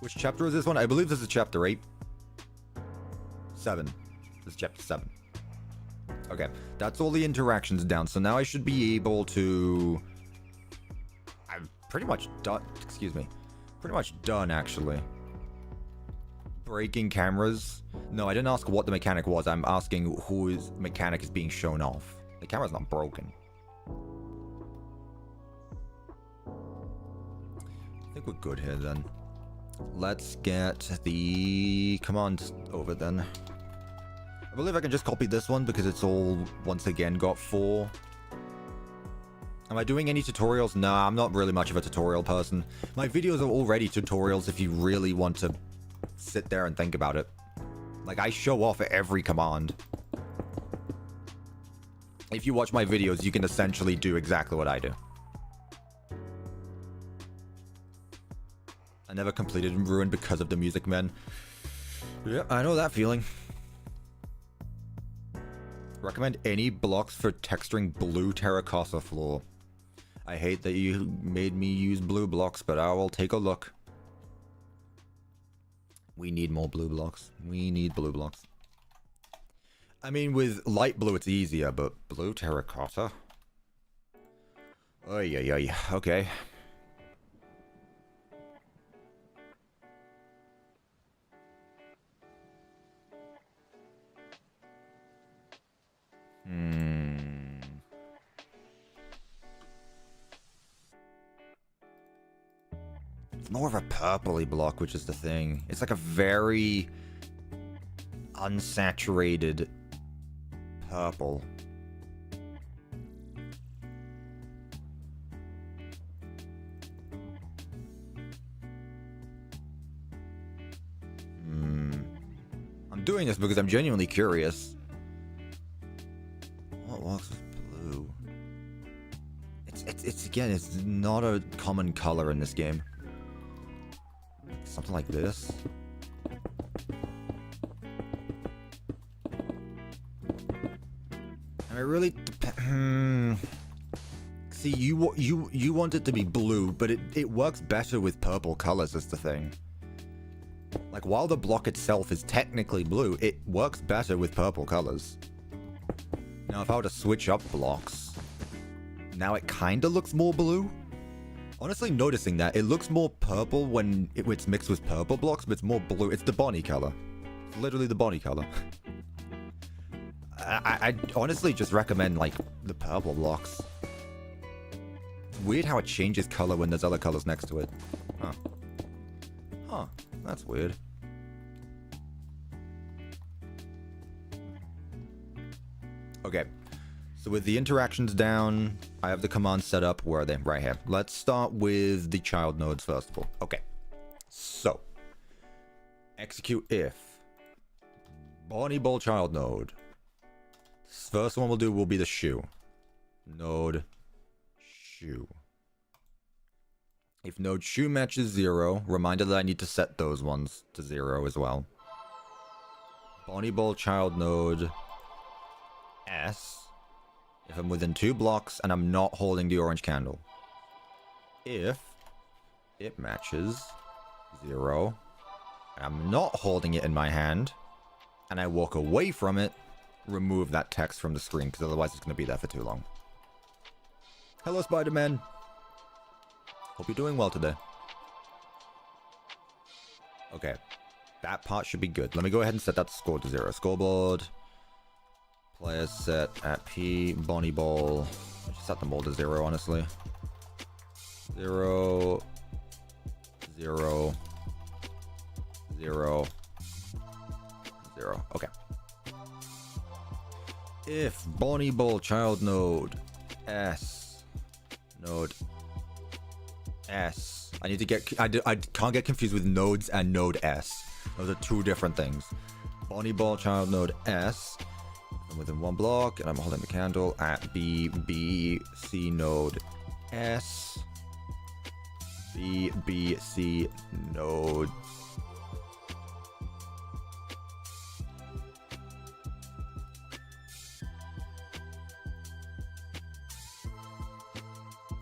Which chapter is this one? I believe this is chapter 8. 7. This is chapter 7. Okay, that's all the interactions down. So now I should be able to... I'm pretty much done. Excuse me. Pretty much done, actually. Breaking cameras. No, I didn't ask what the mechanic was. I'm asking whose mechanic is being shown off. The camera's not broken. think we're good here then. Let's get the commands over then. I believe I can just copy this one because it's all, once again, got 4. Am I doing any tutorials? Nah, I'm not really much of a tutorial person. My videos are already tutorials if you really want to sit there and think about it. Like, I show off every command. If you watch my videos, you can essentially do exactly what I do. I never completed Ruin because of the music men. Yeah, I know that feeling. Recommend any blocks for texturing blue terracotta floor. I hate that you made me use blue blocks, but I will take a look. We need more blue blocks. We need blue blocks. I mean, with light blue, it's easier, but blue terracotta? Oy, oy, oy. Okay. It's more of a purpley block, which is the thing. It's like a very unsaturated purple. I'm doing this because I'm genuinely curious. What looks blue? It's again, it's not a common color in this game. Something like this. And it really see, you want it to be blue, but it works better with purple colors is the thing. Like, while the block itself is technically blue, it works better with purple colors. Now, if I were to switch up blocks, now it kind of looks more blue. Honestly, noticing that, it looks more purple when it's mixed with purple blocks, but it's more blue. It's the Bonnie color. It's literally the Bonnie color. I honestly just recommend, like, the purple blocks. Weird how it changes color when there's other colors next to it. Huh. Huh. That's weird. Okay. So with the interactions down, I have the commands set up. Where are they? Right here. Let's start with the child nodes first of all. Okay. So, execute if Bonnie Ball child node. First one we'll do will be the shoe. Node shoe. If node shoe matches 0, reminder that I need to set those ones to 0 as well. Bonnie Ball child node S. If I'm within 2 blocks and I'm not holding the orange candle. If it matches 0, and I'm not holding it in my hand, and I walk away from it, remove that text from the screen, because otherwise it's going to be there for too long. Hello, Spider-Man. Hope you're doing well today. Okay. That part should be good. Let me go ahead and set that score to 0. Scoreboard. Players set at P. Bonnie Ball. I should set them all to 0, honestly. 0. 0. 0. 0. Okay. If Bonnie Ball child node S. Node S. I need to get... I can't get confused with nodes and node S. Those are 2 different things. Bonnie Ball child node S. I'm within 1 block, and I'm holding the candle at B, B, C node S. B, B, C node.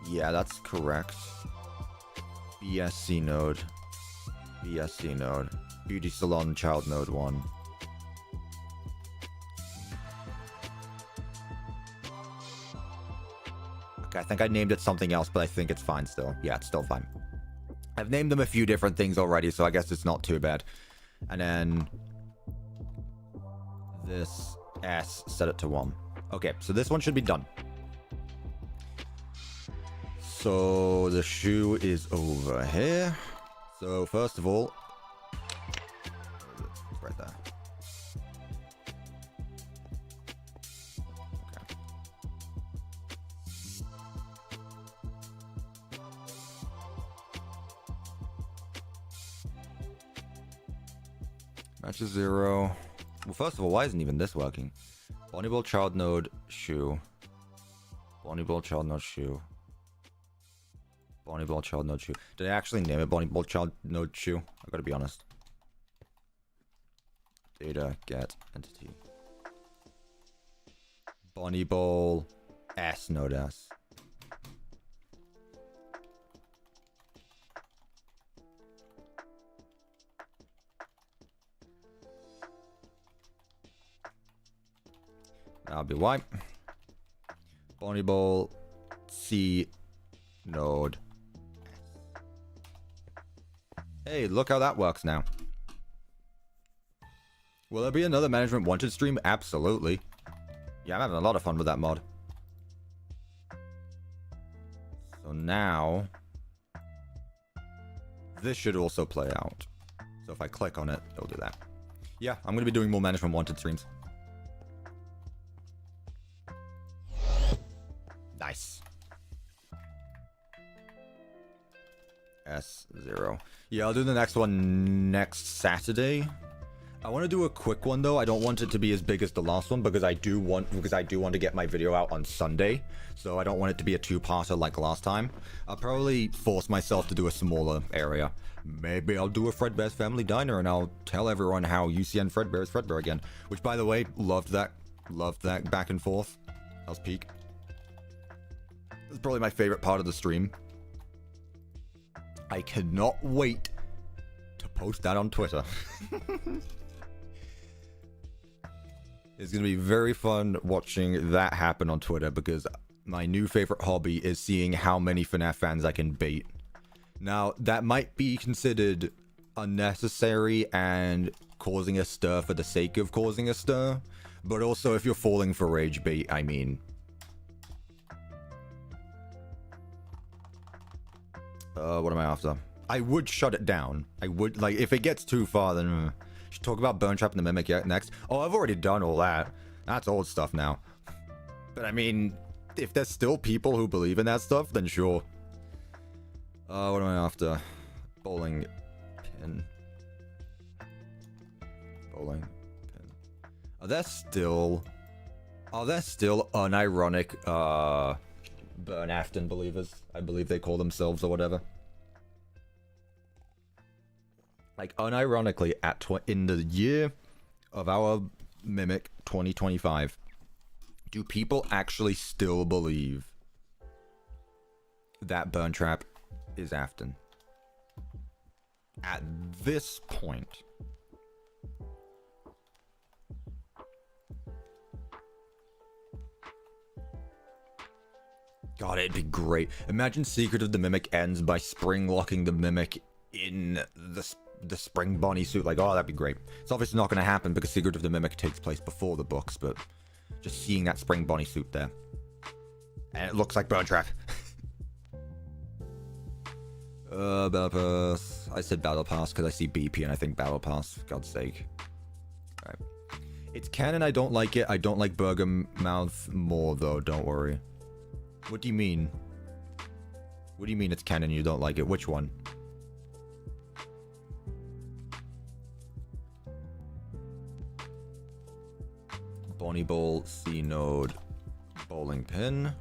Yeah, that's correct. BSC node. BSC node. Beauty Salon child node 1. Okay, I think I named it something else, but I think it's fine still. Yeah, it's still fine. I've named them a few different things already, so I guess it's not too bad. And then this S, set it to 1. Okay, so this one should be done. So the shoe is over here. So first of all, it's right there. Okay. Match is 0. Well, first of all, why isn't even this working? Bonnie Ball Child Node Shoe. Bonnie Ball Child Node Shoe. Bonnie Ball Child Node Shoe. Did I actually name it Bonnie Ball Child Node Shoe? I gotta be honest. Data get entity. Bonnie Ball S Node S. That'll be Y. Bonnie Ball C Node. Hey, look how that works now. Will there be another Management Wanted stream? Absolutely. Yeah, I'm having a lot of fun with that mod. So now, this should also play out. So if I click on it, it'll do that. Yeah, I'm going to be doing more Management Wanted streams. Nice. S0. Yeah, I'll do the next one next Saturday. I want to do a quick one though. I don't want it to be as big as the last one because I do want to get my video out on Sunday. So I don't want it to be a two-parter like last time. I'll probably force myself to do a smaller area. Maybe I'll do a Fredbear's Family Diner and I'll tell everyone how UCN Fredbear is Fredbear again. Which, by the way, loved that back and forth. That was peak. This is probably my favorite part of the stream. I cannot wait to post that on Twitter. It's going to be very fun watching that happen on Twitter because my new favorite hobby is seeing how many FNAF fans I can bait. Now, that might be considered unnecessary and causing a stir for the sake of causing a stir, but also if you're falling for rage bait, I mean. What am I after? I would shut it down. I would, like, if it gets too far, then should talk about Burn Trap and the Mimic yet next. Oh, I've already done all that. That's old stuff now. But I mean, if there's still people who believe in that stuff, then sure. What am I after? Bowling pin. Bowling pin. Are there still unironic, Burn Afton believers? I believe they call themselves or whatever. Like, unironically, in the year of our Mimic 2025, do people actually still believe that Burn Trap is Afton? At this point. God, it'd be great. Imagine Secret of the Mimic ends by spring locking the Mimic in the spring Bonnie suit. Like, oh, that'd be great. It's obviously not going to happen because Secret of the Mimic takes place before the books, but just seeing that spring Bonnie suit there. And it looks like Burn Trap. Battle Pass. I said Battle Pass because I see BP and I think Battle Pass, for God's sake. Alright. It's canon, I don't like it. I don't like Burger Mouth more, though, don't worry. What do you mean? What do you mean it's canon you don't like it? Which one? Bonnie Bowl C Node Bowling Pin.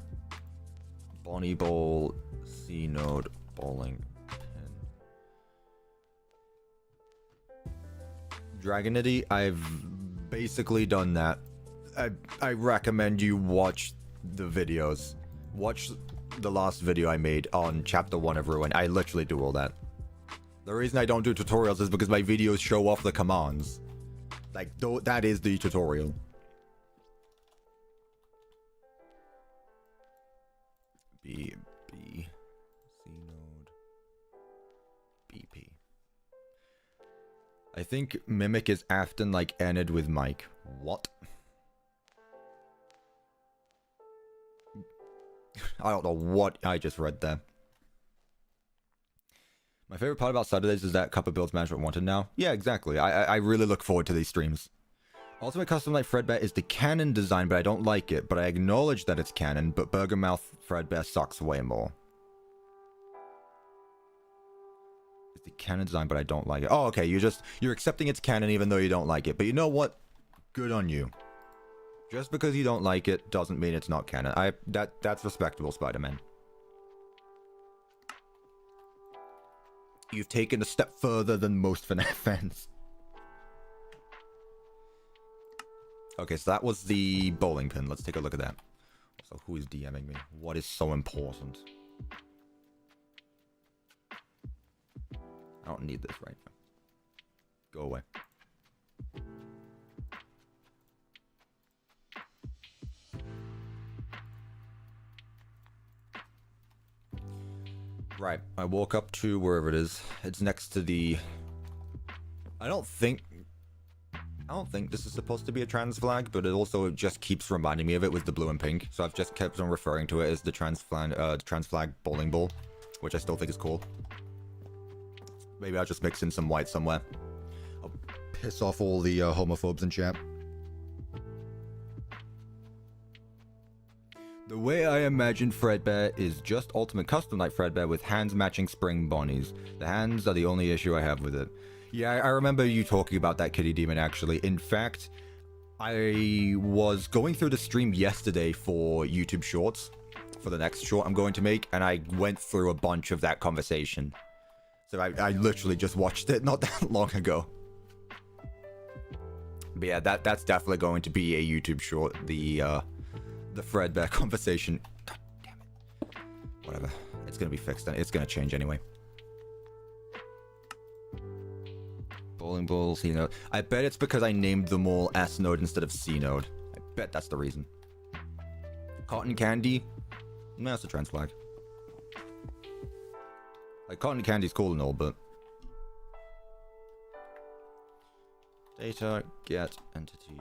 Bonnie Bowl C Node Bowling Pin. Dragonity, I've basically done that. I recommend you watch the videos. Watch the last video I made on Chapter 1 of Ruin. I literally do all that. The reason I don't do tutorials is because my videos show off the commands. Like, that is the tutorial. B, C node, BP. I think Mimic is Afton like Enid with Mike. What? I don't know what I just read there. My favorite part about Saturdays is that Cuppa builds management wanted now. Yeah, exactly. I really look forward to these streams. Ultimate Custom Night Fredbear is the canon design, but I don't like it. But I acknowledge that it's canon, but Burgermouth Fredbear sucks way more. It's the canon design, but I don't like it. Oh, okay, you're accepting it's canon even though you don't like it. But you know what? Good on you. Just because you don't like it doesn't mean it's not canon. That's respectable, Spider-Man. You've taken a step further than most FNAF fans. Okay, so that was the bowling pin. Let's take a look at that. So who is DMing me? What is so important? I don't need this right now. Go away. Right, I woke up to wherever it is. It's next to the... I don't think this is supposed to be a trans flag, but it also just keeps reminding me of it with the blue and pink. So I've just kept on referring to it as the trans flag bowling ball, which I still think is cool. Maybe I'll just mix in some white somewhere. I'll piss off all the homophobes in chat. The way I imagine Fredbear is just Ultimate Custom Night Fredbear with hands matching Spring Bonnies. The hands are the only issue I have with it. Yeah, I remember you talking about that, Kitty Demon, actually. In fact, I was going through the stream yesterday for YouTube Shorts, for the next short I'm going to make, and I went through a bunch of that conversation. So I literally just watched it not that long ago. But yeah, that's definitely going to be a YouTube short, the Fredbear conversation. God damn it. Whatever. It's gonna be fixed, and it's gonna change anyway. Bowling ball, C node. I bet it's because I named them all S node instead of C node. I bet that's the reason. Cotton candy? No, it's a trans flag. Like, cotton candy's cool and all, but... Data, get, entity.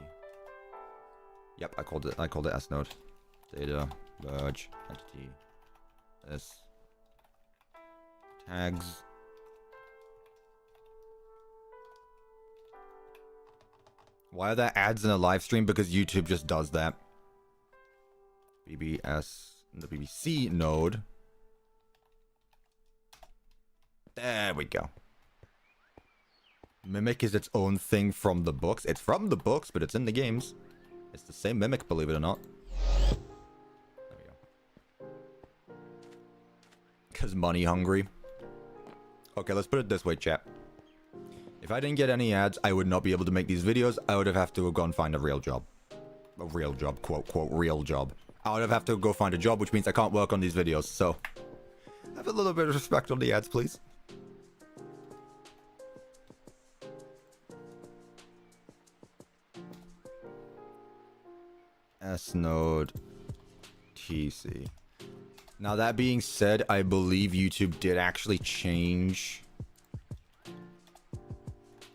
Yep, I called it S node. Data, merge, entity, S. Tags. Why are there ads in a live stream? Because YouTube just does that. BBS, the BBC node. There we go. Mimic is its own thing from the books. It's from the books, but it's in the games. It's the same Mimic, believe it or not. There we go. Because money hungry. Okay, let's put it this way, chat. If I didn't get any ads, I would not be able to make these videos. I would have to go and find a real job. A real job, quote, quote, real job. I would have to go find a job, which means I can't work on these videos, so... have a little bit of respect on the ads, please. S node TC. Now that being said, I believe YouTube did actually change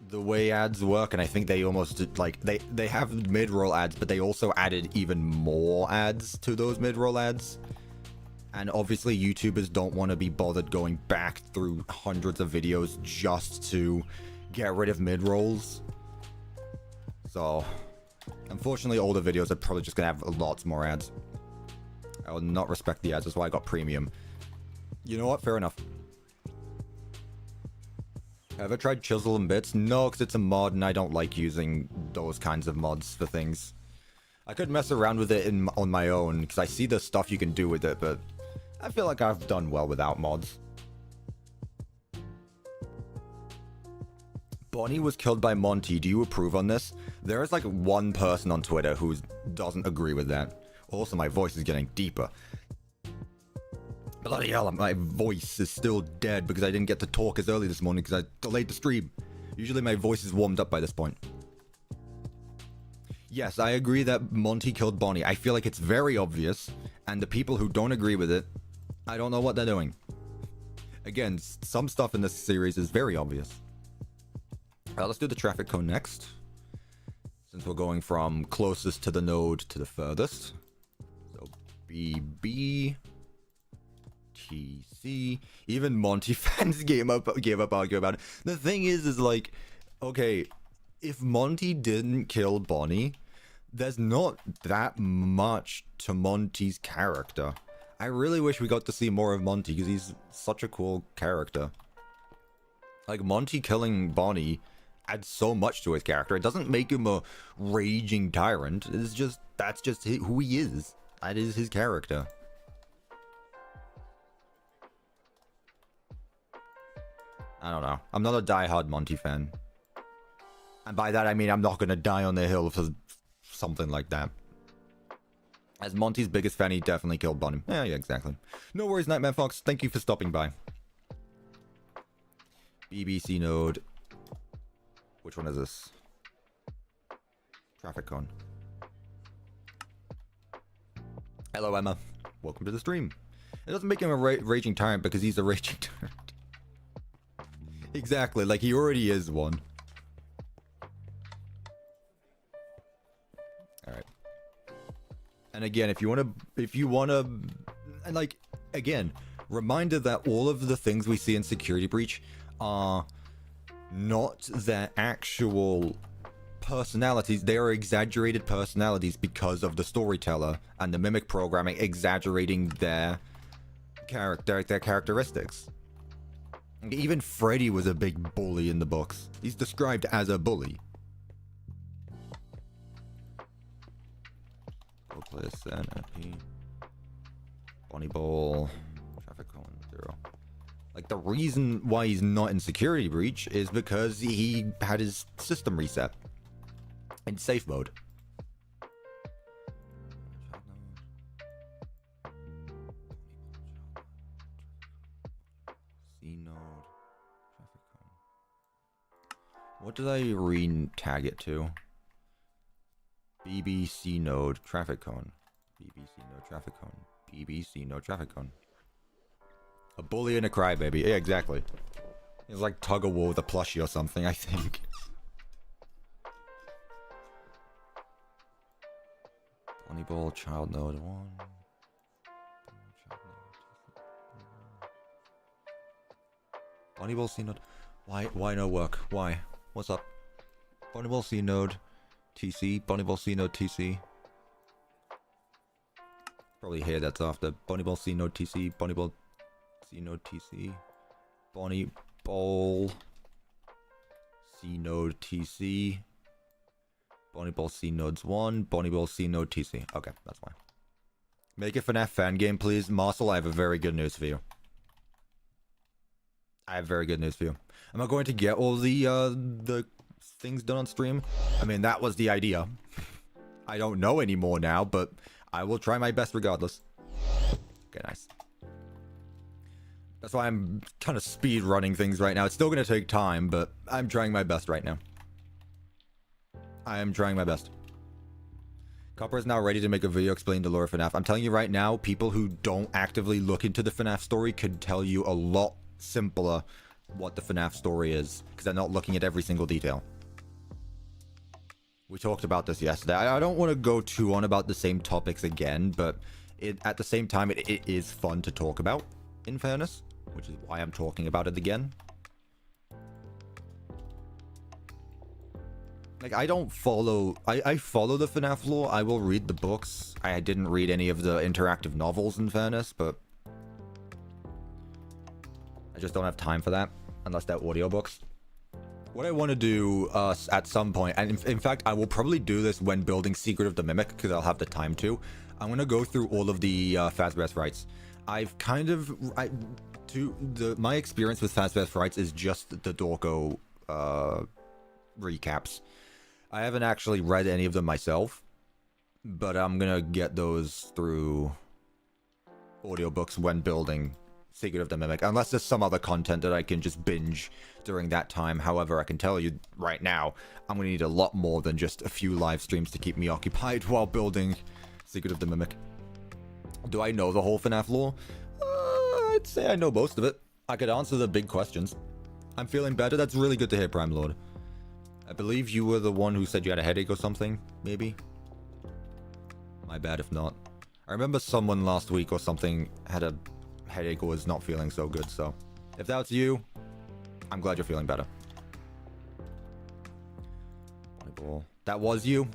the way ads work, and I think they almost did, like, they have mid-roll ads, but they also added even more ads to those mid-roll ads. And obviously YouTubers don't want to be bothered going back through hundreds of videos just to get rid of mid-rolls. So unfortunately older videos are probably just gonna have lots more ads. I will not respect the ads, that's why I got premium. You know what, fair enough. Ever tried Chisel and Bits? No, because it's a mod and I don't like using those kinds of mods for things. I could mess around with it on my own, because I see the stuff you can do with it, but I feel like I've done well without mods. Bonnie was killed by Monty. Do you approve on this? There is like one person on Twitter who doesn't agree with that. Also, my voice is getting deeper. Bloody hell, my voice is still dead because I didn't get to talk as early this morning because I delayed the stream. Usually my voice is warmed up by this point. Yes, I agree that Monty killed Bonnie. I feel like it's very obvious, and the people who don't agree with it, I don't know what they're doing. Again, some stuff in this series is very obvious. Let's do the traffic cone next, since we're going from closest to the node to the furthest. So BB TC. Even Monty fans gave up arguing about it. The thing is like, okay, if Monty didn't kill Bonnie, there's not that much to Monty's character. I really wish we got to see more of Monty, because he's such a cool character. Like, Monty killing Bonnie adds so much to his character. It doesn't make him a raging tyrant. It's just, that's just who he is. That is his character. I don't know. I'm not a die-hard Monty fan. And by that I mean I'm not gonna die on the hill for something like that. As Monty's biggest fan, he definitely killed Bonnie. Yeah, exactly. No worries, Nightmare Fox. Thank you for stopping by. BBC node. Which one is this? Traffic cone. Hello, Emma. Welcome to the stream. It doesn't make him a raging tyrant because he's a raging tyrant. Exactly, like he already is one. Alright. And again, if you wanna, and like, again, reminder that all of the things we see in Security Breach are not their actual personalities. They are exaggerated personalities because of the storyteller and the mimic programming exaggerating their characteristics. Even Freddy was a big bully in the books. He's described as a bully. Bonnie Ball. Traffic cone 0. Like, the reason why he's not in Security Breach is because he had his system reset. In safe mode. What did I re-tag it to? BBC node traffic cone. BBC node traffic cone. BBC node traffic cone. A bully and a crybaby. Yeah, exactly. It's like tug of war with a plushie or something, I think. Bonnie Ball, child node 1. Bonnie Ball C node. Why no work? Why? What's up? Bonnie Ball C node TC. Bonnie Ball C node TC. Probably here that's after. Bonnie Ball C node TC. Bonnie Ball C node TC. Bonnie Ball C node TC. Bonnie Ball C nodes 1. Bonnie Ball C node TC. Okay, that's fine. Make a FNAF fan game, please. Marcel, I have a very good news for you. I have very good news for you. Am I going to get all the things done on stream? I mean, that was the idea. I don't know anymore now, but I will try my best regardless. Okay, nice. That's why I'm kind of speed running things right now. It's still going to take time, but I'm trying my best right now. I am trying my best. Copper is now ready to make a video explaining the lore of FNAF. I'm telling you right now, people who don't actively look into the FNAF story could tell you a lot simpler what the FNAF story is, because they're not looking at every single detail. We talked about this yesterday. I don't want to go too on about the same topics again, but at the same time, it is fun to talk about, in fairness, which is why I'm talking about it again. Like, I don't follow... I follow the FNAF lore. I will read the books. I didn't read any of the interactive novels, in fairness, but... I just don't have time for that, unless they're audiobooks. What I want to do at some point, and in fact, I will probably do this when building Secret of the Mimic, because I'll have the time to. I'm going to go through all of the Fazbear's rights. I've kind of... my experience with Fazbear's rights is just the Dorko recaps. I haven't actually read any of them myself, but I'm going to get those through audiobooks when building Secret of the Mimic, unless there's some other content that I can just binge during that time. However, I can tell you right now, I'm going to need a lot more than just a few live streams to keep me occupied while building Secret of the Mimic. Do I know the whole FNAF lore? I'd say I know most of it. I could answer the big questions. I'm feeling better. That's really good to hear, Prime Lord. I believe you were the one who said you had a headache or something, maybe? My bad if not. I remember someone last week or something had a headache was not feeling so good, so if that's you, I'm glad you're feeling better. That was you?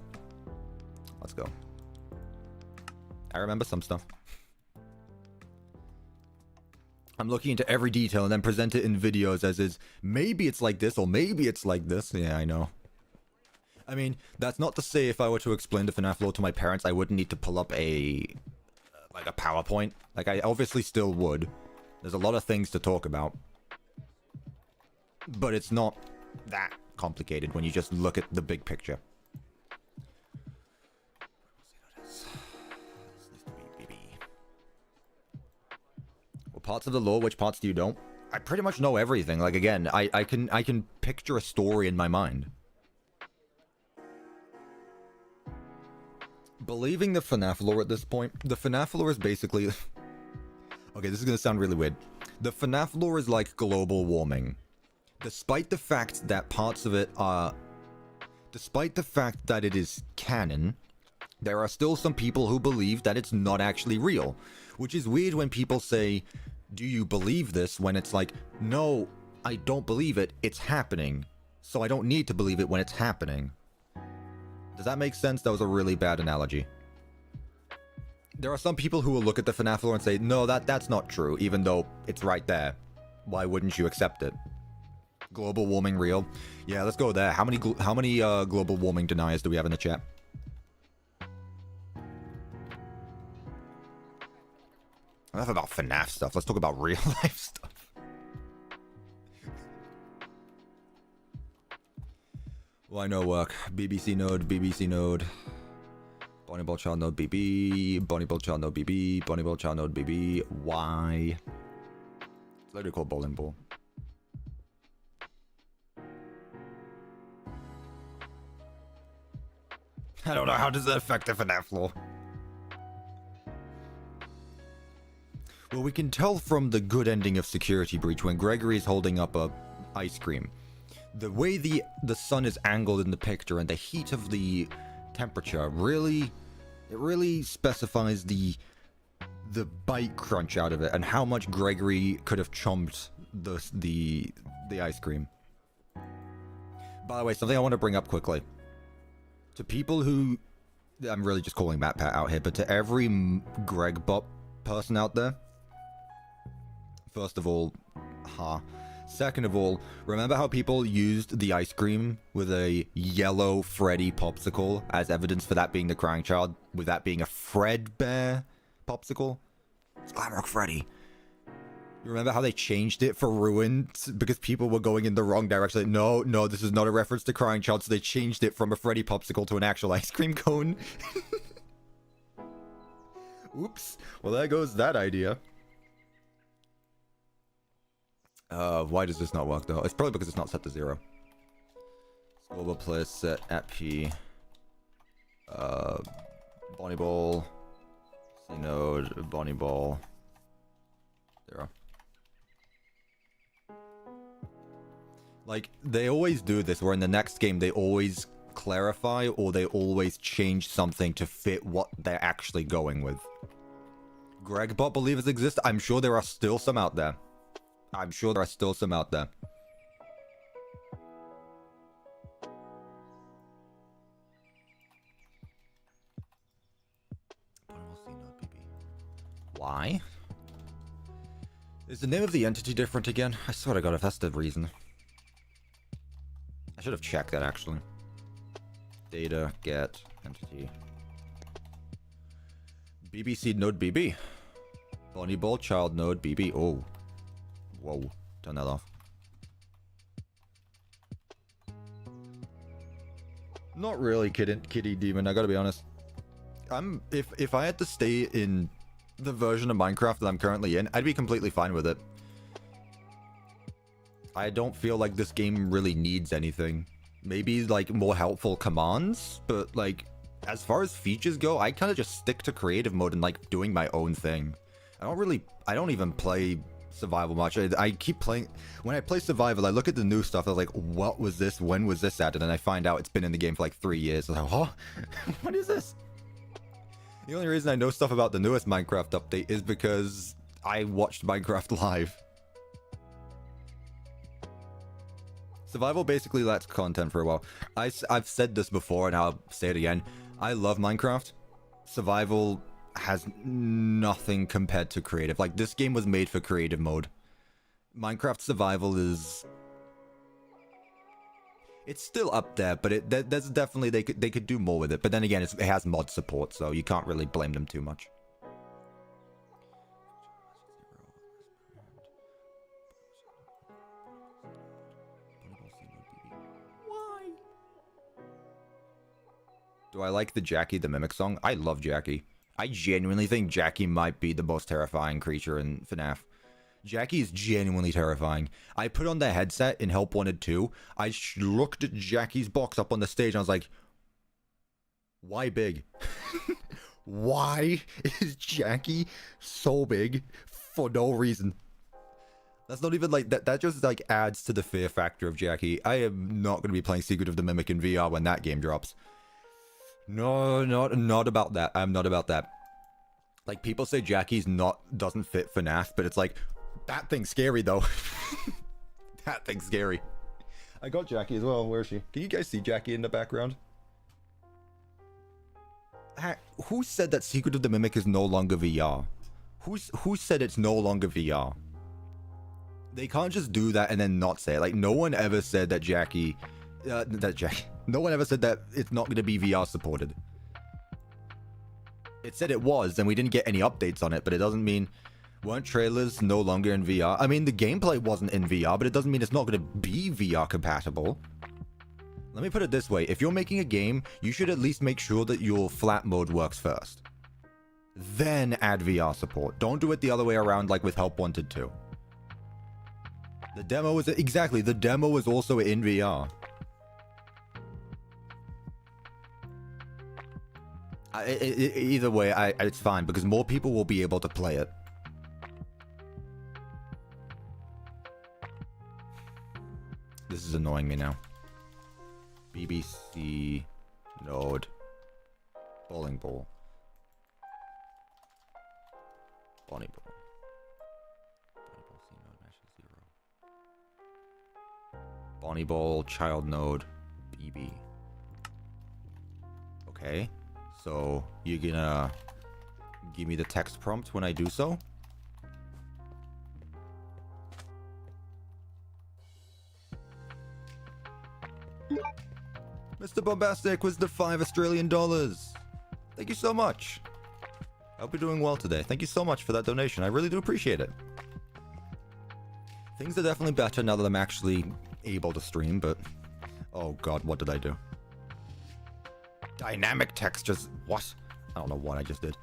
Let's go. I remember some stuff. I'm looking into every detail and then present it in videos as is, maybe it's like this or maybe it's like this. Yeah, I know. I mean, that's not to say if I were to explain the FNAF lore to my parents, I wouldn't need to pull up a PowerPoint. Like, I obviously still would. There's a lot of things to talk about. But it's not that complicated when you just look at the big picture. What parts of the lore, which parts do you don't? I pretty much know everything. Like, again, I can picture a story in my mind. Believing the FNAF lore at this point, the FNAF lore is basically... Okay, this is gonna sound really weird. The FNAF lore is like global warming. Despite the fact that parts of it are... Despite the fact that it is canon, there are still some people who believe that it's not actually real. Which is weird when people say, do you believe this? When it's like, no, I don't believe it, it's happening. So I don't need to believe it when it's happening. Does that make sense? That was a really bad analogy. There are some people who will look at the FNAF lore and say, no, that's not true, even though it's right there. Why wouldn't you accept it? Global warming real? Yeah, let's go there. How many global warming deniers do we have in the chat? Enough about FNAF stuff. Let's talk about real life stuff. Why no work? BBC node, BBC node. Bonnie Ball Child node BB. Bonnie Ball Child node BB. Bonnie Ball Child node BB. Why? It's literally called bowling ball. I don't know. How does that affect the FNAF lore? Well, we can tell from the good ending of Security Breach when Gregory is holding up a ice cream. The way the sun is angled in the picture and the heat of the temperature really specifies the bite crunch out of it and how much Gregory could have chomped the ice cream. By the way, something I want to bring up quickly. To people who... I'm really just calling Matt Pat out here, but to every Greg Bot person out there, first of all, second of all, remember how people used the ice cream with a yellow Freddy popsicle as evidence for that being the crying child, with that being a Fredbear popsicle? It's Glamrock Freddy. You remember how they changed it for Ruin because people were going in the wrong direction? Like, no, this is not a reference to crying child, so they changed it from a Freddy popsicle to an actual ice cream cone. Oops. Well, there goes that idea. Why does this not work though? It's probably because it's not set to 0. Global player set at P. Bonnie Ball. C node. Bonnie Ball. 0. Like, they always do this, where in the next game they always clarify or they always change something to fit what they're actually going with. Gregbot believers exist? I'm sure there are still some out there. I'm sure there are still some out there. Why? Is the name of the entity different again? I swear to God, if that's the reason. I should have checked that, actually. Data, get, entity. BBC node BB. Bonnie Ball Child node BB. Oh. Whoa. Turn that off. Not really, Kitty Demon, I gotta be honest. If I had to stay in the version of Minecraft that I'm currently in, I'd be completely fine with it. I don't feel like this game really needs anything. Maybe, like, more helpful commands, but, like, as far as features go, I kind of just stick to creative mode and, like, doing my own thing. I don't even play survival much. I keep playing... When I play survival, I look at the new stuff, I was like, what was this? When was this added? And I find out it's been in the game for, like, 3 years. I was like, huh? What is this? The only reason I know stuff about the newest Minecraft update is because I watched Minecraft live. Survival basically lacks content for a while. I've said this before and I'll say it again. I love Minecraft. Survival has nothing compared to creative. Like, this game was made for creative mode. Minecraft survival is... It's still up there, but there's definitely... They could do more with it. But then again, it has mod support, so you can't really blame them too much. Do I like the Jackie the Mimic song? I love Jackie. I genuinely think Jackie might be the most terrifying creature in FNAF. Jackie is genuinely terrifying. I put on the headset in Help Wanted 2. I looked at Jackie's box up on the stage and I was like, why big? Why is Jackie so big for no reason? That's not even like, that just like adds to the fear factor of Jackie. I am not going to be playing Secret of the Mimic in VR when that game drops. No, not about that. I'm not about that. Like, people say Jackie's doesn't fit FNAF, but it's like, that thing's scary though. That thing's scary. I got Jackie as well. Where is she? Can you guys see Jackie in the background? Who said that Secret of the Mimic is no longer VR? Who said it's no longer VR? They can't just do that and then not say it. Like, no one ever said that no one ever said that it's not going to be VR supported. It said it was, and we didn't get any updates on it, but it doesn't mean... Weren't trailers no longer in VR? I mean, the gameplay wasn't in VR, but it doesn't mean it's not going to be VR compatible. Let me put it this way. If you're making a game, you should at least make sure that your flat mode works first. Then add VR support. Don't do it the other way around like with Help Wanted 2. The demo is... Exactly, the demo is also in VR. Either way, it's fine, because more people will be able to play it. This is annoying me now. BBC node bowling ball. Bonnie ball. Bonnie ball child node BB. Okay. So, you're gonna give me the text prompt when I do so? Mr. Bombastic was the $5 Australian. Thank you so much. I hope you're doing well today. Thank you so much for that donation. I really do appreciate it. Things are definitely better now that I'm actually able to stream, but... Oh god, what did I do? Dynamic textures. What? I don't know what I just did.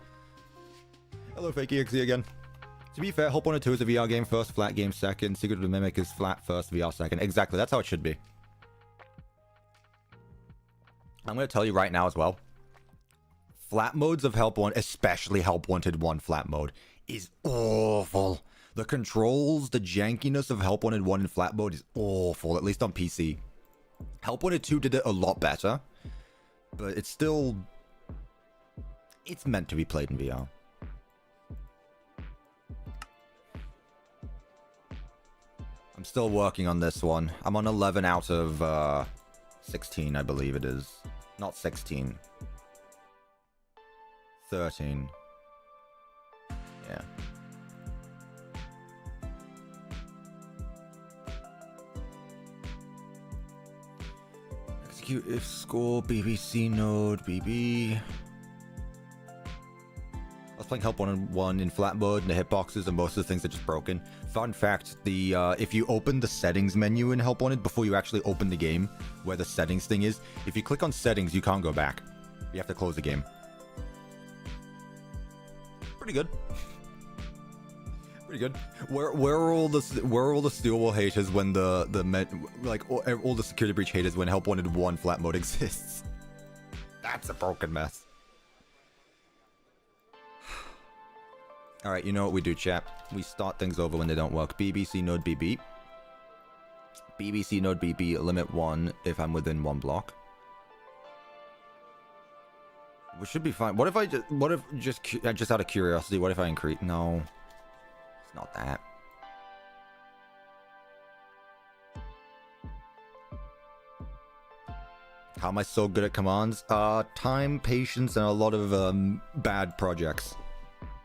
Hello, FNAF again. To be fair, Hope 102 is a VR game first, flat game second. Secret of the Mimic is flat first, VR second. Exactly, that's how it should be. I'm going to tell you right now as well. Flat modes of Help 1, especially Help Wanted 1 flat mode, is awful. The controls, the jankiness of Help Wanted 1 in flat mode is awful, at least on PC. Help Wanted 2 did it a lot better, but it's still... It's meant to be played in VR. I'm still working on this one. I'm on 11 out of 16, I believe it is. Not 16. 13. Yeah. Execute if score, BBC node, BB. I was playing Help 1 in flat mode, and the hitboxes and most of the things are just broken. Fun fact, if you open the settings menu in Help Wanted before you actually open the game, where the settings thing is, if you click on settings, you can't go back. You have to close the game. Pretty good. Pretty good. Where are all the Steelwall haters when all the security breach haters when Help Wanted 1 flat mode exists? That's a broken mess. Alright, you know what we do, chat. We start things over when they don't work. BBC node BB. BBC node BB, limit 1 if I'm within 1 block. We should be fine. What if just out of curiosity, what if I increase? No. not that. How am I so good at commands? Time, patience, and a lot of bad projects.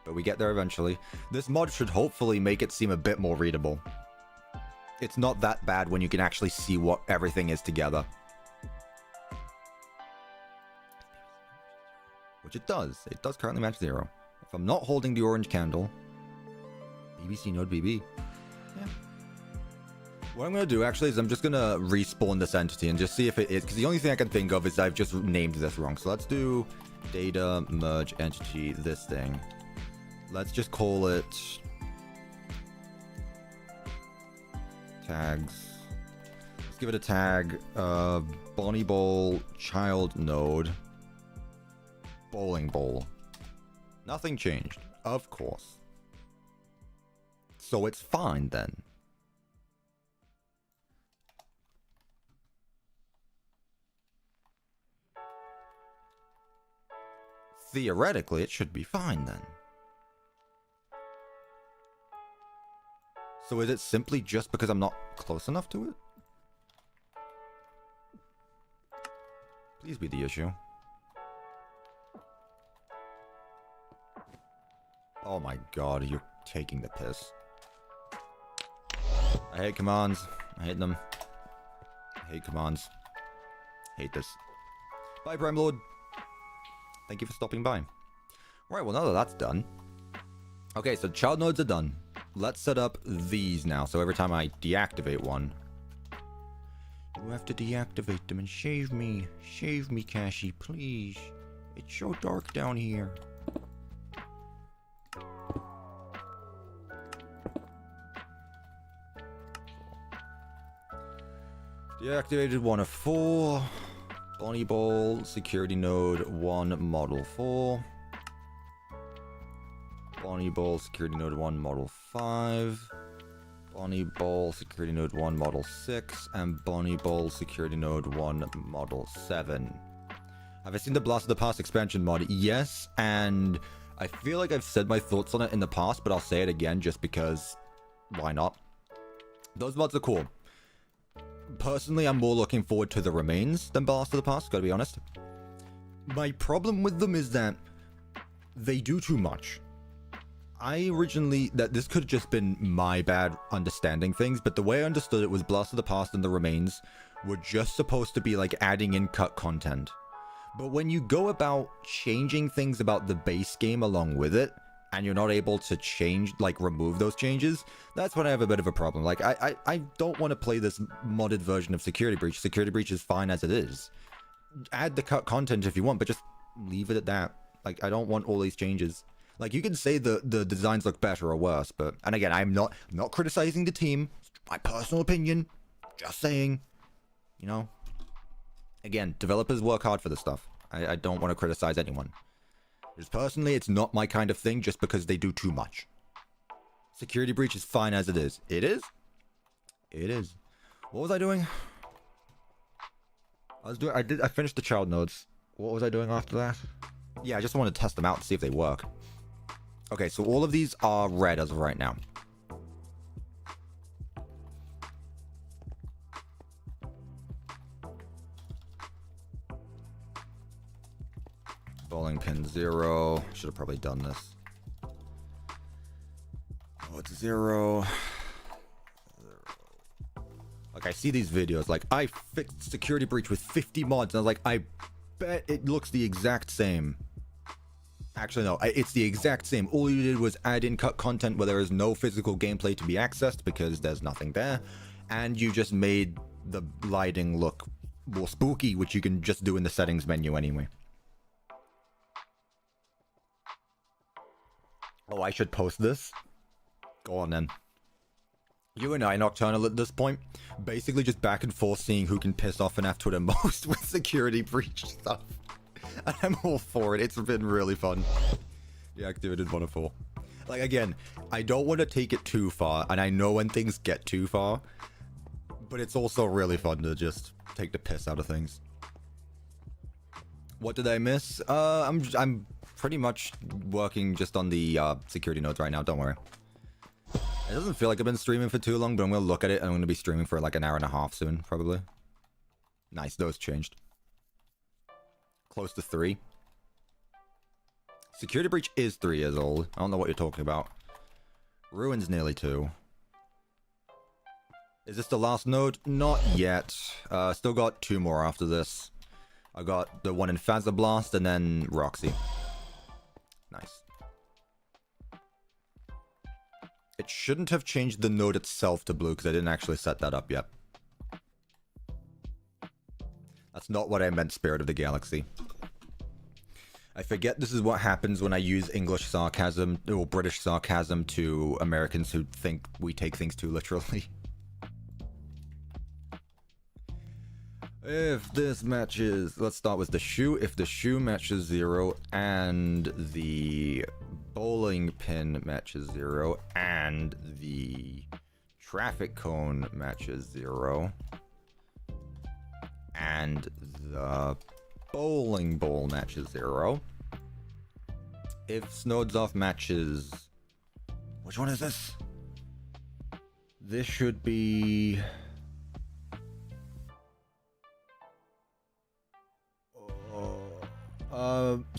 But we get there eventually. This mod should hopefully make it seem a bit more readable. It's not that bad when you can actually see what everything is together. Which it does. It does currently match 0. If I'm not holding the orange candle... BBC node BB. Yeah. What I'm going to do actually is I'm just going to respawn this entity and just see if it is, because the only thing I can think of is I've just named this wrong. So let's do data merge entity this thing. Let's just call it tags. Let's give it a tag. Bonnie Bowl child node bowling bowl. Nothing changed, of course. So it's fine then. Theoretically, it should be fine then. So is it simply just because I'm not close enough to it? Please be the issue. Oh my god, you're taking the piss. I hate commands. I hate them. I hate commands. Hate this. Bye, Prime Lord. Thank you for stopping by. Right, well, now that that's done. Okay, so child nodes are done. Let's set up these now. So every time I deactivate one, you have to deactivate them and shave me. Shave me, Cashy, please. It's so dark down here. Deactivated 1 of 4. Bonnie Bowl, security node 1, model 4. Bonnie Bowl, security node 1, model 5. Bonnie Bowl, security node 1, model 6. And Bonnie Bowl, security node 1, model 7. Have I seen the Blast of the Past expansion mod? Yes, and I feel like I've said my thoughts on it in the past, but I'll say it again just because why not? Those mods are cool. Personally, I'm more looking forward to the remains than Blast of the Past, gotta be honest. My problem with them is that they do too much. This could have just been my bad understanding things, but the way I understood it was Blast of the Past and the remains were just supposed to be like adding in cut content. But when you go about changing things about the base game along with it, and you're not able to change, like, remove those changes, that's when I have a bit of a problem. Like, I don't want to play this modded version of Security Breach. Security Breach is fine as it is. Add the cut content if you want, but just leave it at that. Like, I don't want all these changes. Like, you can say the designs look better or worse, but... And again, I'm not criticizing the team. It's my personal opinion. Just saying. You know? Again, developers work hard for this stuff. I don't want to criticize anyone. Just personally, it's not my kind of thing just because they do too much. Security Breach is fine as it is. It is? It is. What was I doing? I finished the child nodes. What was I doing after that? Yeah, I just want to test them out to see if they work. Okay, so all of these are red as of right now. Bowling pin 0. Should have probably done this. Oh, it's 0. Like, I see these videos, like, I fixed Security Breach with 50 mods, and I was like, I bet it looks the exact same. Actually, no, it's the exact same. All you did was add in cut content where there is no physical gameplay to be accessed because there's nothing there, and you just made the lighting look more spooky, which you can just do in the settings menu anyway. Oh, I should post this? Go on then. You and I, Nocturnal, at this point, basically just back and forth seeing who can piss off FNAF Twitter most with Security Breach stuff. And I'm all for it. It's been really fun. Deactivated 1 of 4. Like, again, I don't want to take it too far, and I know when things get too far, but it's also really fun to just take the piss out of things. What did I miss? I'm pretty much working just on the security nodes right now, don't worry. It doesn't feel like I've been streaming for too long, but I'm going to look at it and I'm going to be streaming for like an hour and a half soon, probably. Nice, those changed. Close to 3. Security Breach is 3 years old. I don't know what you're talking about. Ruin's nearly 2. Is this the last node? Not yet. Still got 2 more after this. I got the one in Fazer Blast and then Roxy. Nice. It shouldn't have changed the node itself to blue because I didn't actually set that up yet. That's not what I meant, Spirit of the Galaxy. I forget this is what happens when I use English sarcasm or British sarcasm to Americans who think we take things too literally. If this matches, let's start with the shoe. If the shoe matches 0 and the bowling pin matches 0 and the traffic cone matches 0 and the bowling ball matches 0. If Snow's Off matches... Which one is this? This should be...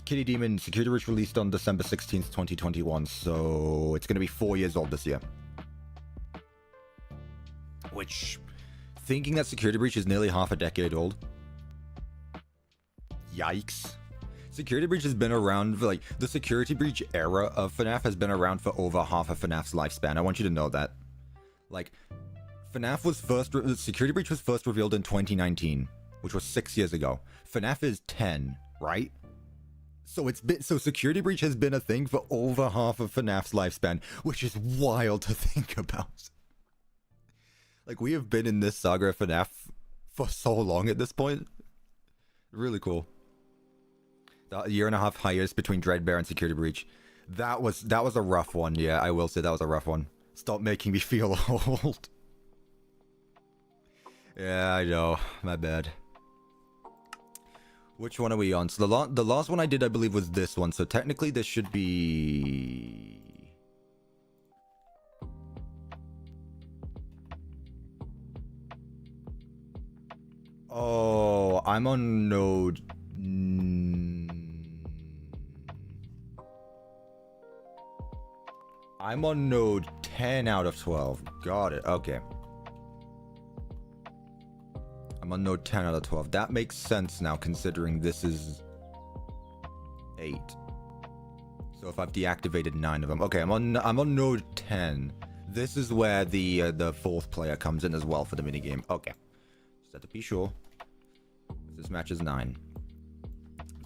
Kitty Demon Security Breach released on December 16th, 2021, so it's going to be 4 years old this year. Which, thinking that Security Breach is nearly half a decade old. Yikes. Security Breach has been around for, like, the Security Breach era of FNAF has been around for over half of FNAF's lifespan. I want you to know that. Like, FNAF was first, Security Breach was first revealed in 2019, which was 6 years ago. FNAF is 10, right? So so Security Breach has been a thing for over half of FNAF's lifespan, which is wild to think about. Like, we have been in this saga of FNAF for so long at this point. Really cool. The year and a half hiatus between Dreadbear and Security Breach. That was a rough one, yeah, I will say that was a rough one. Stop making me feel old. Yeah, I know. My bad. Which one are we on? So the last one I did, I believe, was this one. So technically this should be... Oh, I'm on node... I'm on node 10 out of 12. Got it. Okay. I'm on node 10 out of 12. That makes sense now, considering this is 8. So if I've deactivated 9 of them. Okay, I'm on node 10. This is where the fourth player comes in as well for the minigame. Okay. Just have to be sure. This match is 9.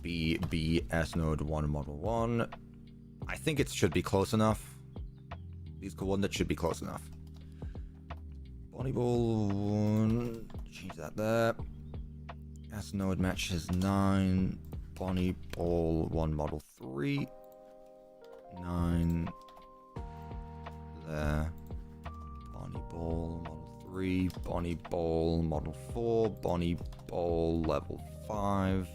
B, S node 1, model 1. I think it should be close enough. These coordinates should be close enough. Bonnie Ball 1. Change that there. S node matches 9. Bonnie Ball 1, model 3. 9. There. Bonnie Ball, model 3. Bonnie Ball, model 4. Bonnie Ball, level 5.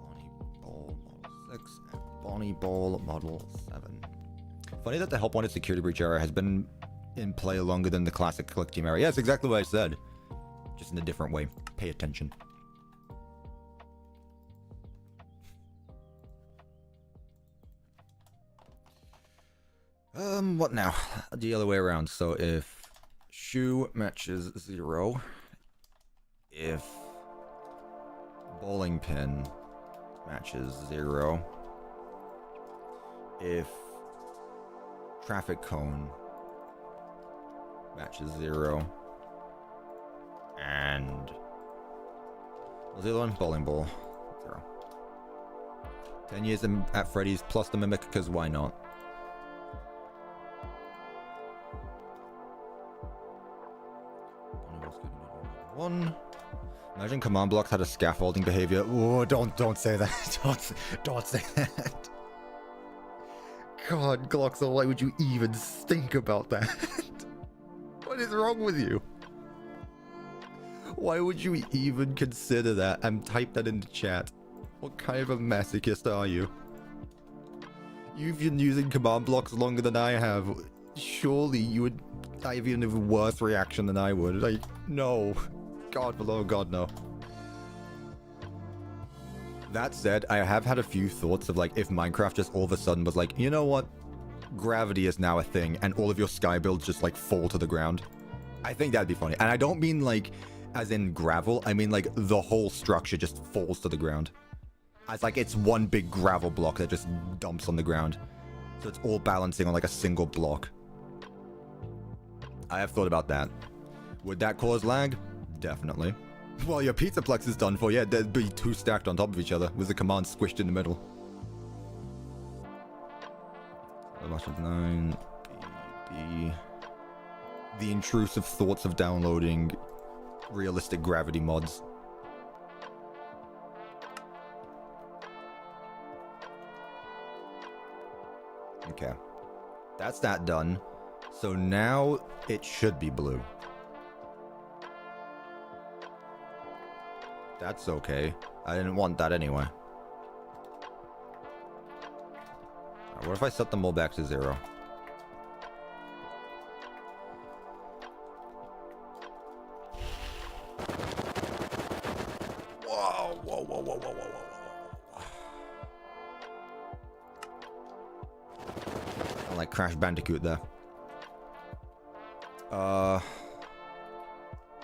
Bonnie Ball, model 6. And Bonnie Ball, model 7. Funny that the Help Wanted Security Breach era has been in play longer than the classic Click Team era. Yeah, that's exactly what I said. Just in a different way. Pay attention. What now? The other way around. So if shoe matches 0, if bowling pin matches 0, if traffic cone matches 0, and what's the other one? Bowling ball 0. 10 years at Freddy's plus the Mimic, because why not? One. Imagine command blocks had a scaffolding behavior. Oh, don't say that. Don't say that. God, Gloxel, why would you even think about that? What is wrong with you? Why would you even consider that? And type that in the chat. What kind of a masochist are you? You've been using command blocks longer than I have. Surely you would have even a worse reaction than I would. Like, no. God below, God no. That said, I have had a few thoughts of like, if Minecraft just all of a sudden was like, you know what? Gravity is now a thing, and all of your sky builds just like fall to the ground. I think that'd be funny. And I don't mean like, as in gravel, I mean like the whole structure just falls to the ground. It's like it's one big gravel block that just dumps on the ground. So it's all balancing on like a single block. I have thought about that. Would that cause lag? Definitely. Well, your pizzaplex is done for. Yeah, there'd be two stacked on top of each other with the command squished in the middle. The intrusive thoughts of downloading realistic gravity mods. Okay. That's that done. So now it should be blue. That's okay. I didn't want that anyway. What if I set them all back to 0? Whoa, whoa, whoa, whoa, whoa, whoa, whoa. I like Crash Bandicoot there.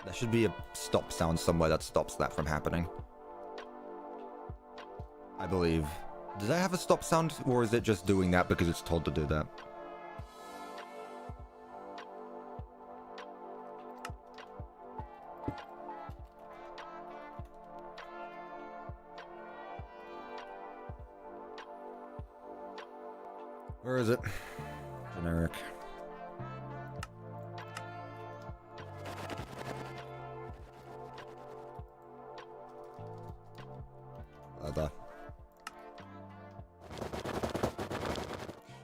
There should be a stop sound somewhere that stops that from happening. I believe. Does that have a stop sound, or is it just doing that because it's told to do that? Where is it? Generic.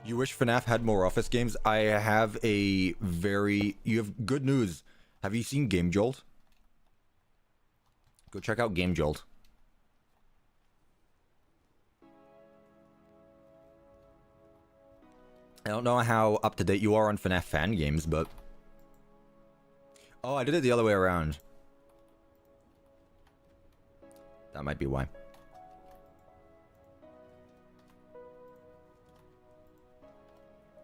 You wish FNAF had more Office games? I have a very... You have good news. Have you seen Game Jolt? Go check out Game Jolt. I don't know how up-to-date you are on FNAF fan games, but... Oh, I did it the other way around. That might be why.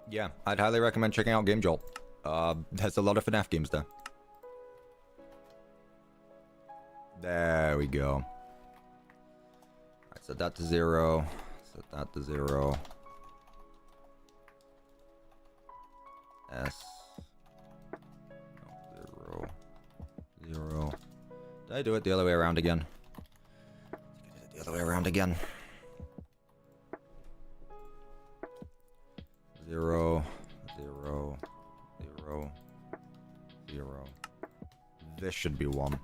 Yeah, I'd highly recommend checking out Game Jolt. There's a lot of FNAF games there. There we go. Alright, set that to 0. Set that to 0. S. No, 0. 0. Did I do it the other way around again? I did it the other way around again. 0, 0, 0, 0. This should be 1.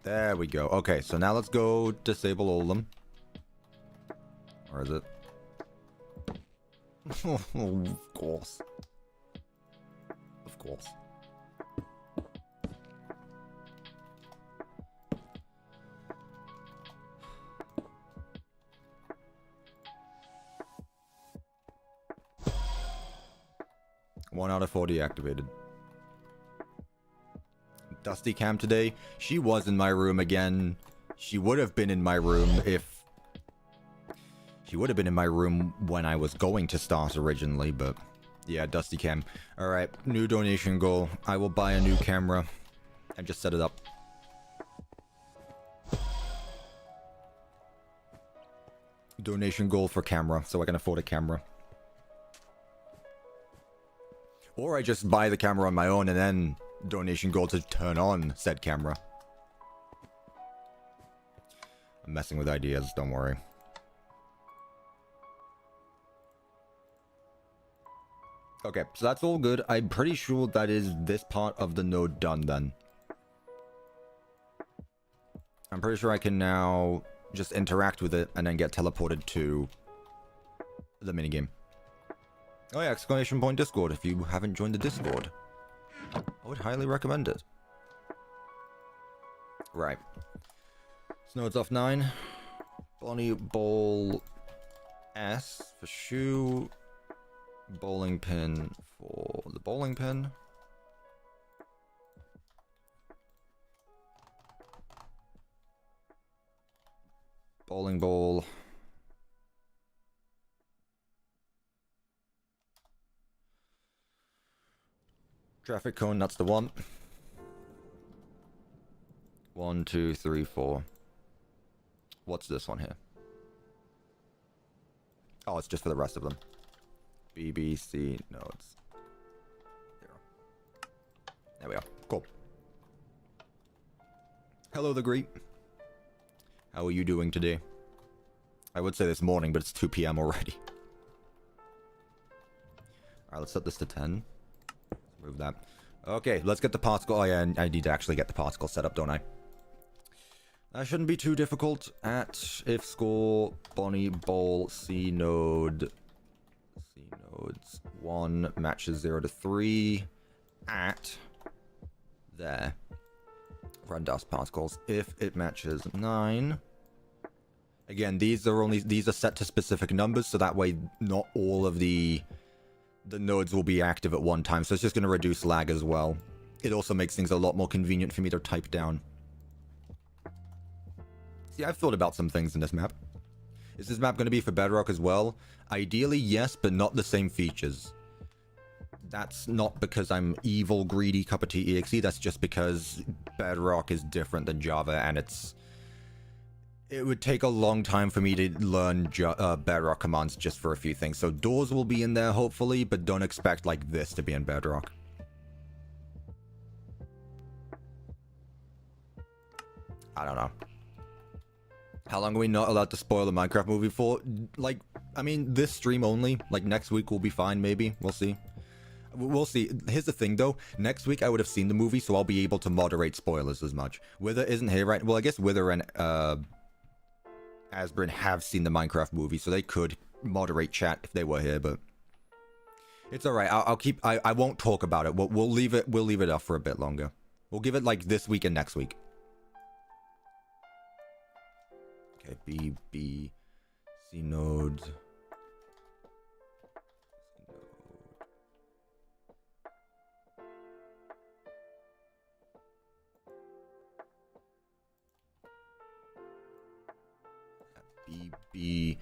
There we go. Okay, so now let's go disable all of them. Or is it? Of course. Of course. One out of 4 deactivated. Dusty Cam today. She was in my room again. She would have been in my room if... She would have been in my room when I was going to start originally, but... Yeah, Dusty Cam. Alright, new donation goal. I will buy a new camera and just set it up. Donation goal for camera, so I can afford a camera. Or I just buy the camera on my own and then donation goal to turn on said camera. I'm messing with ideas, don't worry. Okay, so that's all good. I'm pretty sure that is this part of the node done then. I'm pretty sure I can now just interact with it and then get teleported to the minigame. Oh yeah, exclamation point Discord if you haven't joined the Discord. I would highly recommend it. Right. Snow's off 9. Bonnie Ball S for shoe. Bowling pin for the bowling pin. Bowling ball. Traffic cone, that's the one. 1, 2, 3, 4. What's this one here? Oh, it's just for the rest of them. BBC nodes. 0. There we go. Cool. Hello, the Great. How are you doing today? I would say this morning, but it's 2 p.m. already. Alright, let's set this to 10. Move that. Okay, let's get the particle. Oh yeah, I need to actually get the particle set up, don't I? That shouldn't be too difficult. At if score Bonnie Bowl C node. C nodes 1 matches 0 to 3. At there. Run dust particles. If it matches 9. Again, these are set to specific numbers, so that way not all of the nodes will be active at one time. So it's just going to reduce lag as well. It also makes things a lot more convenient for me to type down. See, I've thought about some things in this map. Is this map going to be for Bedrock as well? Ideally, yes, but not the same features. That's not because I'm evil, greedy CuppaTeaExe. That's just because Bedrock is different than Java, and it would take a long time for me to learn Bedrock commands just for a few things. So doors will be in there, hopefully, but don't expect like this to be in Bedrock. I don't know. How long are we not allowed to spoil the Minecraft movie for? Like, I mean, this stream only. Like, next week will be fine, maybe. We'll see. We'll see. Here's the thing, though. Next week, I would have seen the movie, so I'll be able to moderate spoilers as much. Wither isn't here, right? Well, I guess Wither and Asbrin have seen the Minecraft movie, so they could moderate chat if they were here, but it's alright. I'll keep... I won't talk about it. We'll leave it up for a bit longer. We'll give it, like, this week and next week. Okay, B, C nodes. B,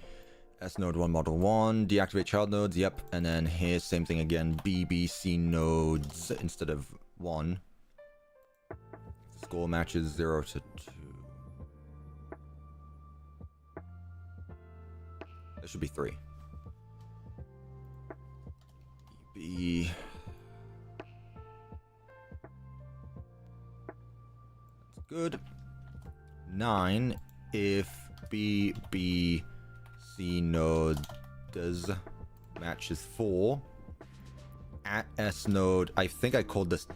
S node 1 model 1, deactivate child nodes, yep, and then here's same thing again, B, C nodes instead of 1. Score matches 0 to 2. There should be 3. B. That's good. 9 if B, C node does matches 4. At S node, I think I called this...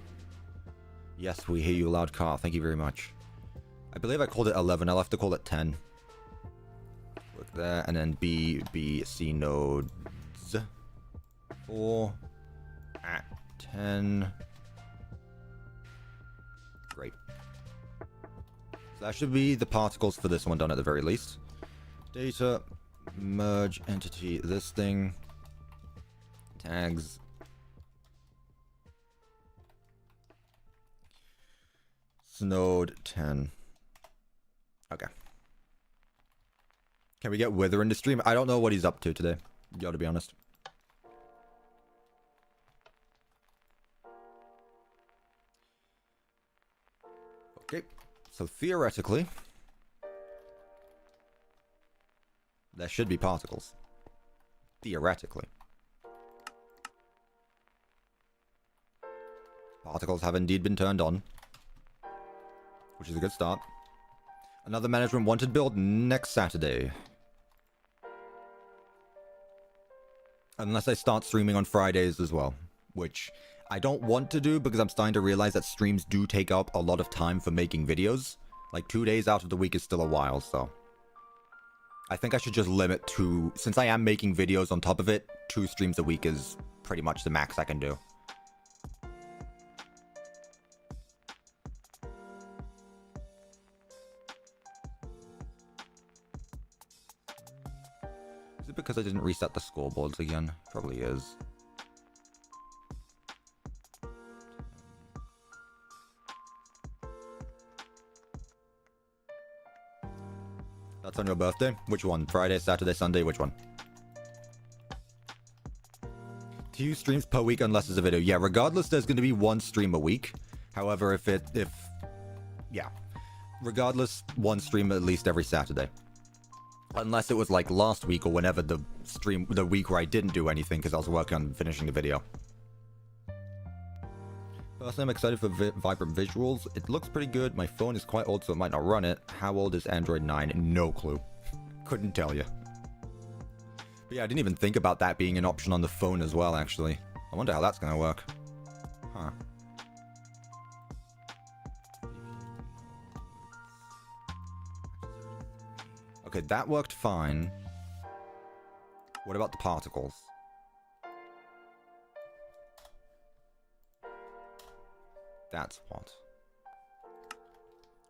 Yes, we hear you loud, Carl. Thank you very much. I believe I called it 11. I'll have to call it 10. Work there, and then B, C nodes 4 at 10. Great. So that should be the particles for this one done at the very least. Data, merge entity, this thing, tags. Snode 10. Okay. Can we get Wither in the stream? I don't know what he's up to today. Gotta be honest. Okay. So theoretically, there should be particles. Theoretically. Particles have indeed been turned on, which is a good start. Another management wanted build next Saturday. Unless I start streaming on Fridays as well, which I don't want to do because I'm starting to realize that streams do take up a lot of time for making videos. Like 2 days out of the week is still a while, so I think I should just limit to, since I am making videos on top of it, 2 streams a week is pretty much the max I can do. Is it because I didn't reset the scoreboards again? Probably is. That's on your birthday? Which one? Friday, Saturday, Sunday? Which one? 2 streams per week unless there's a video. Yeah, regardless, there's going to be 1 stream a week. However, yeah. Regardless, 1 stream at least every Saturday. Unless it was like last week or whenever the week where I didn't do anything because I was working on finishing the video. Personally, I'm excited for vibrant visuals. It looks pretty good. My phone is quite old, so it might not run it. How old is Android 9? No clue. Couldn't tell you. But yeah, I didn't even think about that being an option on the phone as well, actually. I wonder how that's going to work. Huh. Okay, that worked fine. What about the particles? That's what.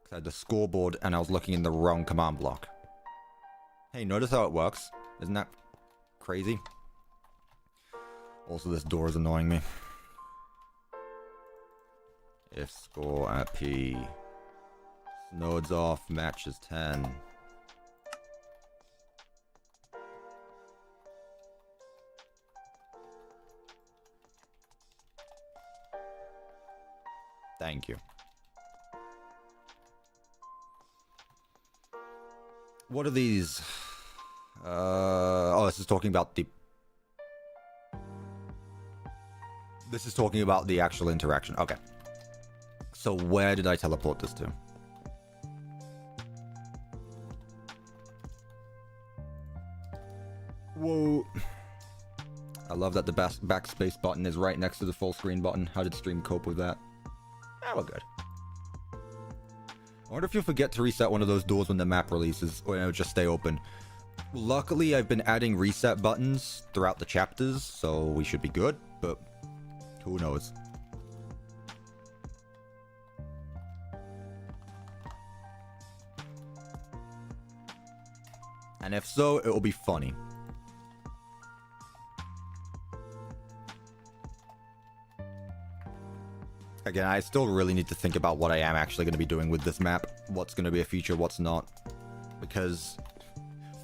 'Cause I had the scoreboard and I was looking in the wrong command block. Hey, notice how it works? Isn't that crazy? Also, this door is annoying me. If score at P. Nodes off, match is 10. Thank you. What are these? Oh, this is talking about the... This is talking about the actual interaction. Okay. So where did I teleport this to? Whoa. I love that the backspace button is right next to the full screen button. How did stream cope with that? We're good. I wonder if you'll forget to reset one of those doors when the map releases, or it'll just stay open. Luckily, I've been adding reset buttons throughout the chapters, so we should be good, but who knows? And if so, it will be funny. Again, I still really need to think about what I am actually going to be doing with this map. What's going to be a feature, what's not. Because,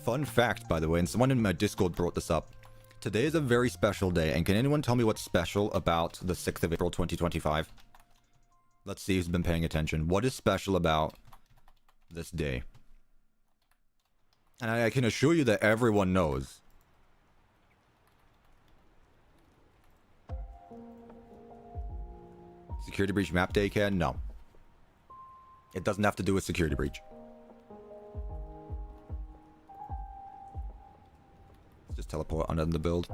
fun fact, by the way, and someone in my Discord brought this up. Today is a very special day, and can anyone tell me what's special about the 6th of April 2025? Let's see who's been paying attention. What is special about this day? And I can assure you that everyone knows. Security breach map day, Ken? No. It doesn't have to do with security breach. Let's just teleport under the build.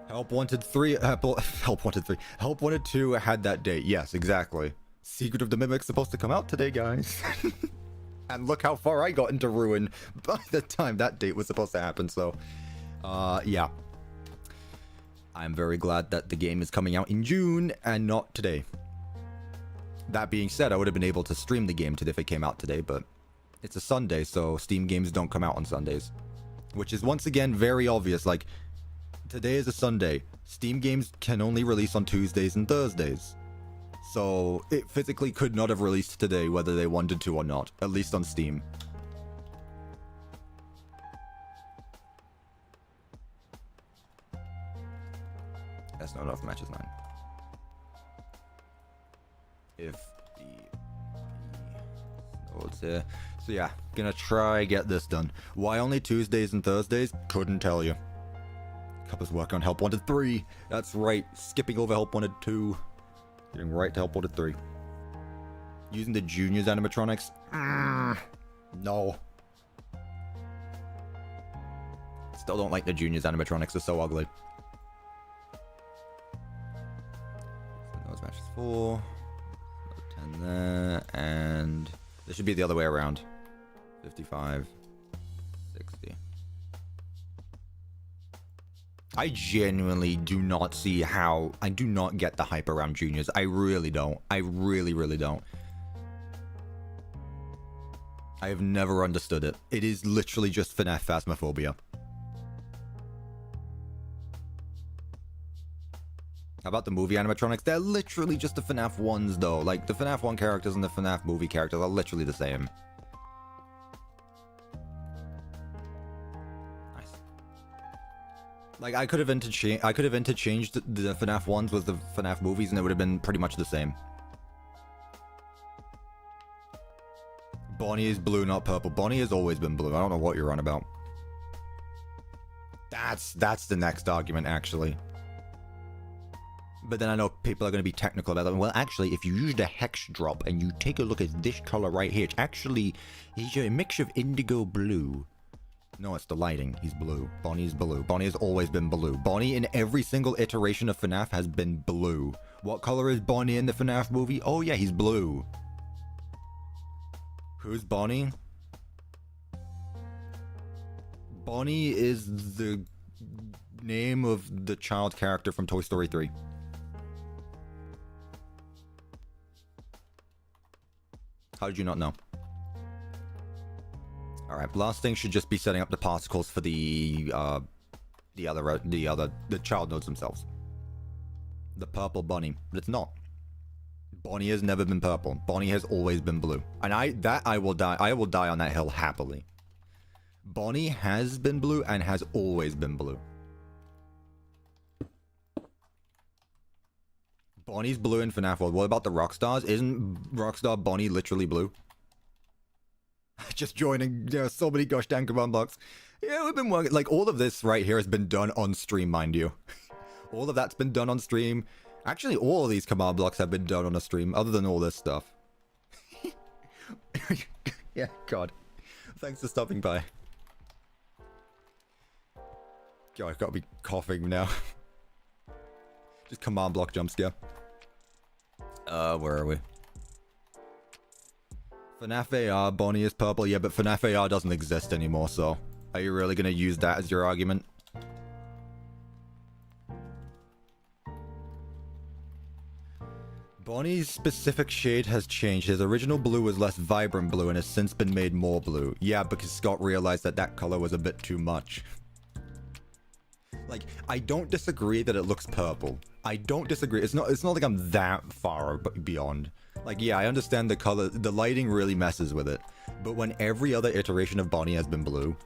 Help Wanted 3, Help Wanted 3. Help Wanted 2 had that date. Yes, exactly. Secret of the Mimic's supposed to come out today, guys. And look how far I got into Ruin by the time that date was supposed to happen, so... yeah. I'm very glad that the game is coming out in June and not today. That being said, I would have been able to stream the game today if it came out today, but it's a Sunday, so Steam games don't come out on Sundays. Which is once again very obvious, like, today is a Sunday. Steam games can only release on Tuesdays and Thursdays. So, it physically could not have released today whether they wanted to or not, at least on Steam. That's not enough matches 9. If the nodes here. So yeah, gonna try get this done. Why only Tuesdays and Thursdays? Couldn't tell you. Cuppa's work on Help Wanted 3. That's right, skipping over Help Wanted 2. Getting right to Help Wanted 3. Using the Juniors animatronics? No. Still don't like the Juniors animatronics, they're so ugly. Matches 4, 10 there, and this should be the other way around. 55, 60. I genuinely do not see how... I do not get the hype around Juniors. I really don't. I really, really don't. I have never understood it. It is literally just FNAF Phasmophobia. How about the movie animatronics? They're literally just the FNAF ones, though. Like, the FNAF 1 characters and the FNAF movie characters are literally the same. Nice. Like, I could have interchanged the FNAF ones with the FNAF movies, and it would have been pretty much the same. Bonnie is blue, not purple. Bonnie has always been blue. I don't know what you're on about. That's the next argument, actually. But then I know people are going to be technical about that. Well, actually, if you used a hex drop and you take a look at this color right here, it's a mix of indigo blue. No, it's the lighting. He's blue. Bonnie's blue. Bonnie has always been blue. Bonnie in every single iteration of FNAF has been blue. What color is Bonnie in the FNAF movie? Oh yeah, he's blue. Who's Bonnie? Bonnie is the name of the child character from Toy Story 3. How did you not know? Alright, last thing should just be setting up the particles for the child nodes themselves. The purple bunny, but it's not. Bonnie has never been purple. Bonnie has always been blue. And I will die on that hill happily. Bonnie has been blue and has always been blue. Bonnie's blue in FNAF World. What about the Rockstars? Isn't Rockstar Bonnie literally blue? Just joining, so many gosh dang command blocks. Yeah, we've been working, like, all of this right here has been done on stream, mind you. All of that's been done on stream. Actually, all of these command blocks have been done on a stream, other than all this stuff. Yeah, God. Thanks for stopping by. God, I've got to be coughing now. Just command block jump scare. Where are we? FNAF AR, Bonnie is purple. Yeah, but FNAF AR doesn't exist anymore, so... Are you really gonna use that as your argument? Bonnie's specific shade has changed. His original blue was less vibrant blue and has since been made more blue. Yeah, because Scott realized that that color was a bit too much. Like, I don't disagree that it looks purple. I don't disagree. It's not like I'm that far beyond. Like, yeah, I understand the color. The lighting really messes with it. But when every other iteration of Bonnie has been blue...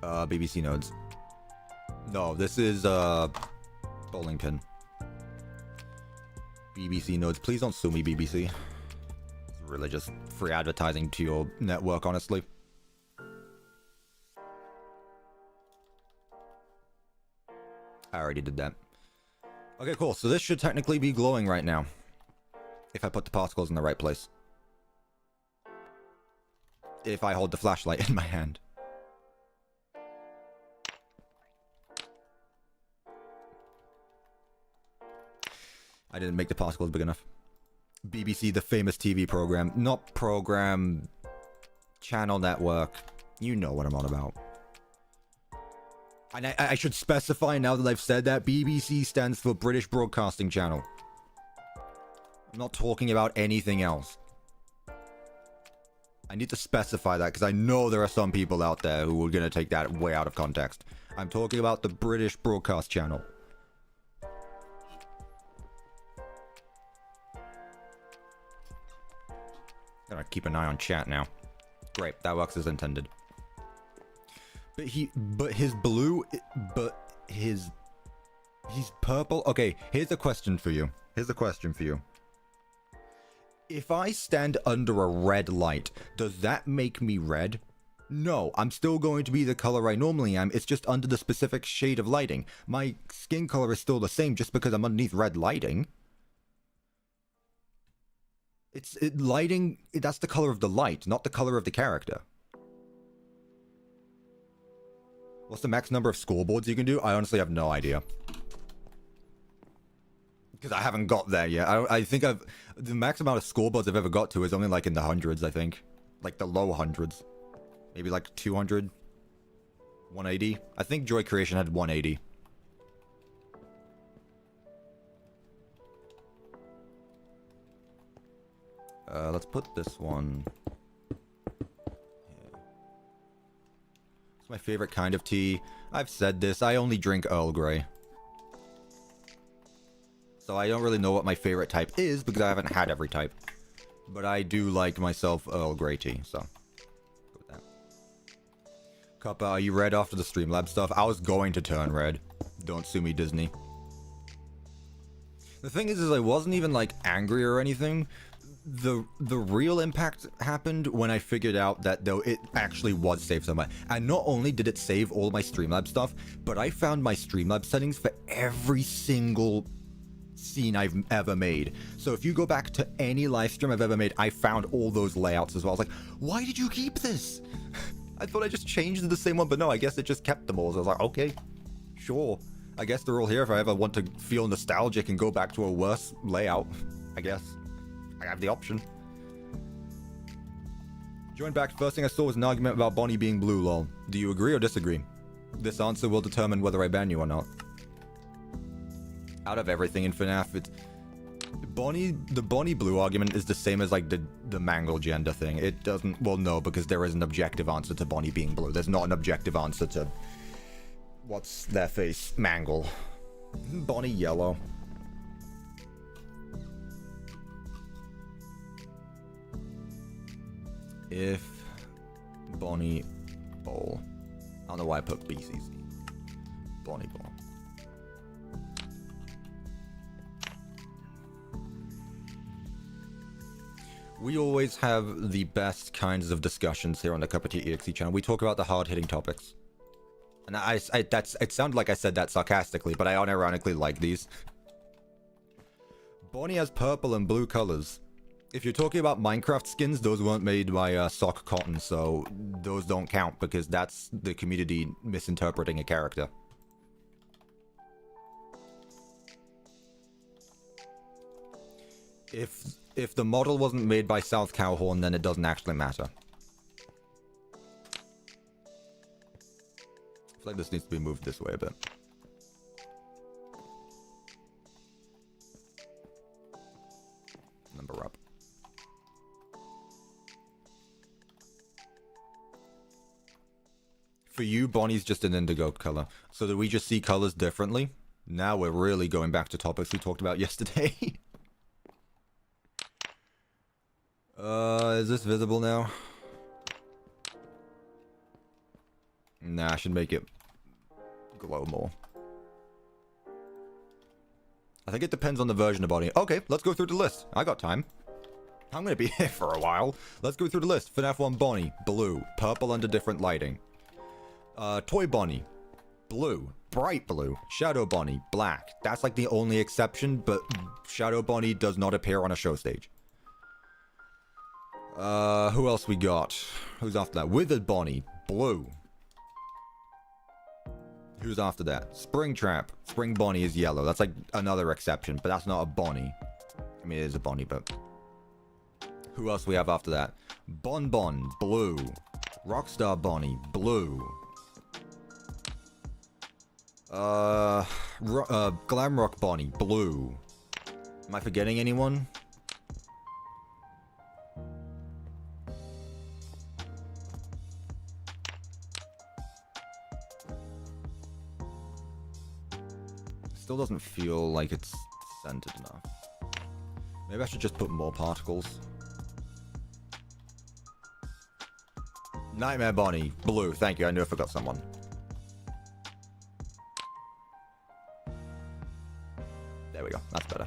BBC nodes. No, this is, bowling pin. BBC nodes. Please don't sue me, BBC. It's really just free advertising to your network, honestly. I already did that. Okay, cool. So this should technically be glowing right now. If I put the particles in the right place. If I hold the flashlight in my hand. I didn't make the particles big enough. BBC, the famous TV program. Not program... Channel network. You know what I'm on about. And I should specify now that I've said that, BBC stands for British Broadcasting Channel. I'm not talking about anything else. I need to specify that because I know there are some people out there who are going to take that way out of context. I'm talking about the British Broadcast Channel. Gotta keep an eye on chat now. Great, that works as intended. But he's purple. Okay, here's a question for you. If I stand under a red light, does that make me red? No, I'm still going to be the color I normally am. It's just under the specific shade of lighting. My skin color is still the same just because I'm underneath red lighting. Lighting, that's the color of the light, not the color of the character. What's the max number of scoreboards you can do? I honestly have no idea. Because I haven't got there yet. I think the max amount of scoreboards I've ever got to is only like in the hundreds, I think. Like the low hundreds. Maybe like 200. 180. I think Joy Creation had 180. Let's put this one. Yeah. It's my favorite kind of tea. I've said this, I only drink Earl Grey. So I don't really know what my favorite type is because I haven't had every type. But I do like myself Earl Grey tea, so. Go with that. Cuppa, are you red after the Streamlabs stuff? I was going to turn red. Don't sue me, Disney. The thing is I wasn't even, like, angry or anything. The real impact happened when I figured out that, though, it actually was saved somewhere. And not only did it save all my Streamlabs stuff, but I found my Streamlabs settings for every single scene I've ever made. So if you go back to any live stream I've ever made, I found all those layouts as well. I was like, why did you keep this? I thought I just changed the same one, but no, I guess it just kept them all. So I was like, okay, sure. I guess they're all here if I ever want to feel nostalgic and go back to a worse layout. I guess. I have the option. Join back. First thing I saw was an argument about Bonnie being blue, lol. Do you agree or disagree? This answer will determine whether I ban you or not. Out of everything in FNAF, it's... the Bonnie blue argument is the same as, like, the Mangle gender thing. It doesn't... Well, no, because there is an objective answer to Bonnie being blue. There's not an objective answer to... What's their face? Mangle. Bonnie yellow. If... Bonnie bowl. I don't know why I put BCC. Bonnie bowl. We always have the best kinds of discussions here on the CuppaTeaExe channel. We talk about the hard-hitting topics. And it sounded like I said that sarcastically, but I unironically like these. Bonnie has purple and blue colors. If you're talking about Minecraft skins, those weren't made by Sock Cotton, so those don't count because that's the community misinterpreting a character. If the model wasn't made by South Cowhorn, then it doesn't actually matter. I feel like this needs to be moved this way a bit. Number up. For you, Bonnie's just an indigo color. So that we just see colors differently. Now we're really going back to topics we talked about yesterday. Is this visible now? Nah, I should make it glow more. I think it depends on the version of Bonnie. Okay, let's go through the list. I got time. I'm gonna be here for a while. Let's go through the list. FNAF 1 Bonnie, blue. Purple under different lighting. Toy Bonnie, blue. Bright blue. Shadow Bonnie, black. That's like the only exception, but Shadow Bonnie does not appear on a show stage. Who else we got? Who's after that? Withered Bonnie, blue. Who's after that? Springtrap. Spring Bonnie is yellow. That's like another exception, but that's not a Bonnie. I mean, it is a Bonnie, but... Who else we have after that? Bonbon, blue. Rockstar Bonnie, blue. Glamrock Bonnie, blue. Am I forgetting anyone? Still doesn't feel like it's centered enough. Maybe I should just put more particles. Nightmare Bonnie, blue. Thank you. I knew I forgot someone. There we go. That's better.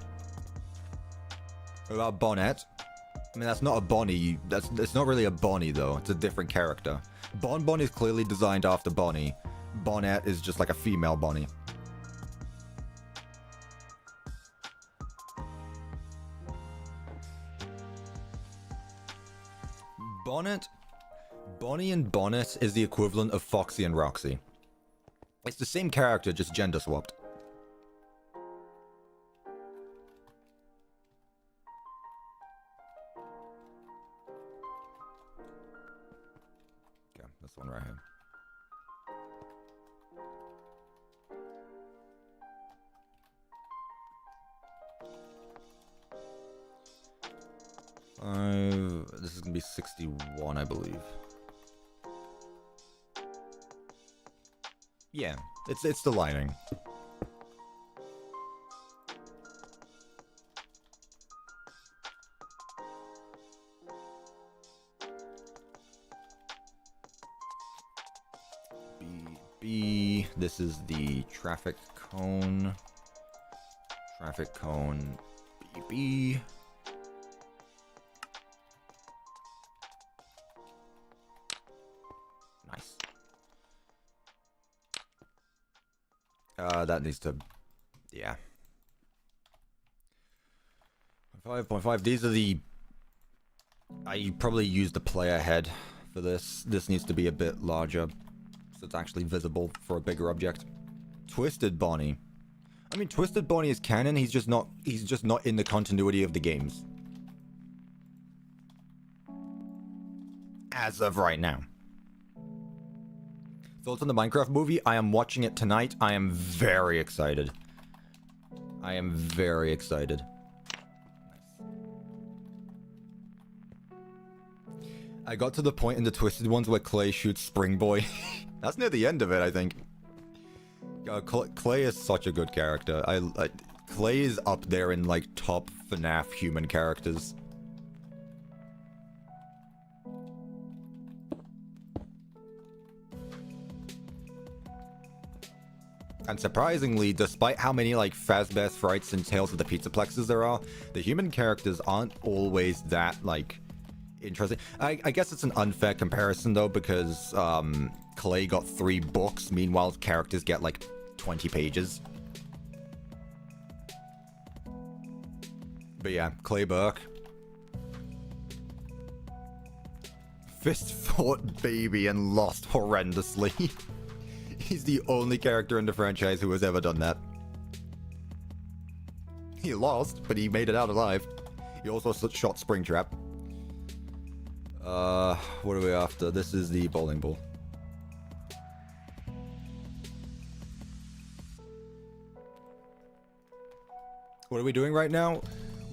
What about Bonnet? I mean, that's not a Bonnie. It's not really a Bonnie, though. It's a different character. Bonbon is clearly designed after Bonnie. Bonnet is just like a female Bonnie. Bonnet? Bonnie and Bonnet is the equivalent of Foxy and Roxy. It's the same character, just gender swapped. Okay, this one right here. This is gonna be 61, I believe. Yeah, it's the lighting. B. This is the traffic cone. Traffic cone. B. Nice. That needs to, yeah. 5.5. These are the. I probably used the player head for this. This needs to be a bit larger, so it's actually visible for a bigger object. Twisted Bonnie. I mean, Twisted Bonnie is canon. He's just not in the continuity of the games. As of right now. Thoughts on the Minecraft movie? I am watching it tonight. I am very excited. I am very excited. I got to the point in the Twisted ones where Clay shoots Spring Boy. That's near the end of it, I think. Clay is such a good character. Clay is up there in, like, top FNAF human characters. And surprisingly, despite how many, like, Fazbear Frights and Tales of the Pizzaplexes there are, the human characters aren't always that, like, interesting. I guess it's an unfair comparison, though, because, Clay got 3 books, meanwhile characters get, like, 20 pages. But yeah, Clay Burke. Fist fought baby and lost horrendously. He's the only character in the franchise who has ever done that. He lost, but he made it out alive. He also shot Springtrap. What are we after? This is the bowling ball. What are we doing right now?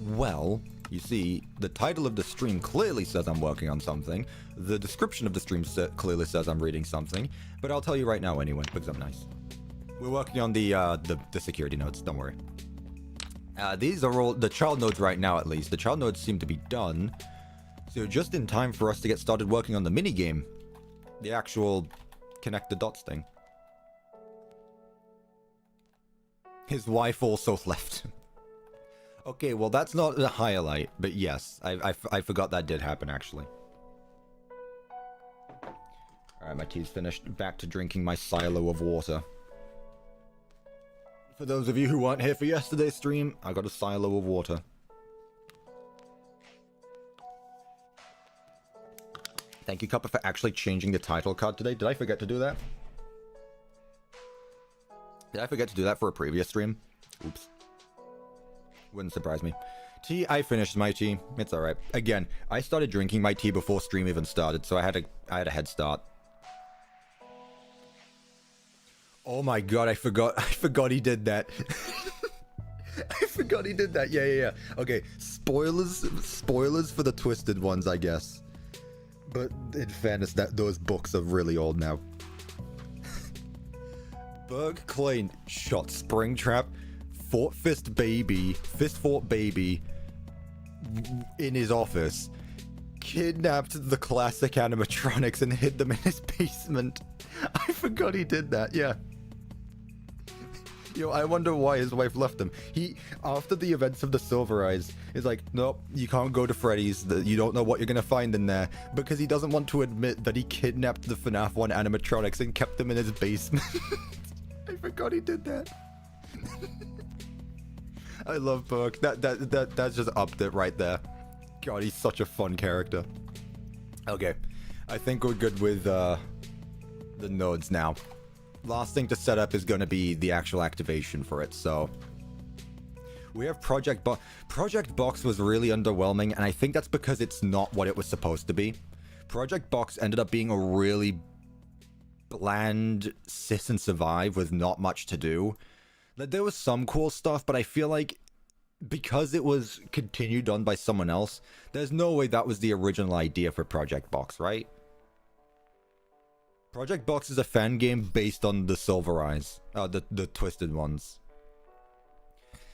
Well, you see, the title of the stream clearly says I'm working on something. The description of the stream clearly says I'm reading something. But I'll tell you right now anyway, because I'm nice. We're working on the security nodes, don't worry. These are all the child nodes right now, at least. The child nodes seem to be done. So just in time for us to get started working on the minigame. The actual connect the dots thing. His wife also left him. Okay, well that's not the highlight, but yes, I forgot that did happen actually. Alright, my tea's finished. Back to drinking my silo of water. For those of you who weren't here for yesterday's stream, I got a silo of water. Thank you, Cuppa, for actually changing the title card today. Did I forget to do that? Did I forget to do that for a previous stream? Oops. Wouldn't surprise me. Tea, I finished my tea. It's alright. Again, I started drinking my tea before stream even started, so I had a head start. Oh my god, I forgot he did that. I forgot he did that. Yeah. Okay, spoilers for the Twisted ones, I guess. But in fairness, those books are really old now. Berg Klein shot Springtrap, fought Fist fought baby in his office, kidnapped the classic animatronics and hid them in his basement. I forgot he did that, yeah. Yo, I wonder why his wife left him. He, after the events of the Silver Eyes, is like, nope, you can't go to Freddy's. You don't know what you're gonna find in there. Because he doesn't want to admit that he kidnapped the FNAF 1 animatronics and kept them in his basement. I forgot he did that. I love Burke. That's just upped it right there. God, he's such a fun character. Okay, I think we're good with the nodes now. Last thing to set up is going to be the actual activation for it, so... We have Project Box. Project Box was really underwhelming, and I think that's because it's not what it was supposed to be. Project Box ended up being a really bland sit and survive with not much to do. There was some cool stuff, but I feel like because it was continued on by someone else, there's no way that was the original idea for Project Box, right? Project Box is a fan game based on the Silver Eyes, the Twisted Ones.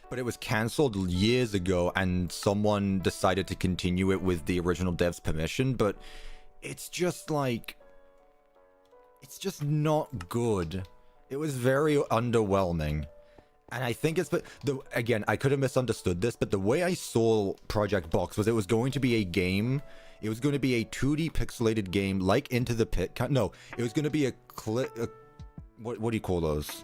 But it was cancelled years ago, and someone decided to continue it with the original dev's permission, but it's just like... it's just not good. It was very underwhelming. And I think it's... again, I could have misunderstood this, but the way I saw Project Box was it was going to be a game... it was going to be a 2D pixelated game like Into the Pit. No, it was going to be a what do you call those?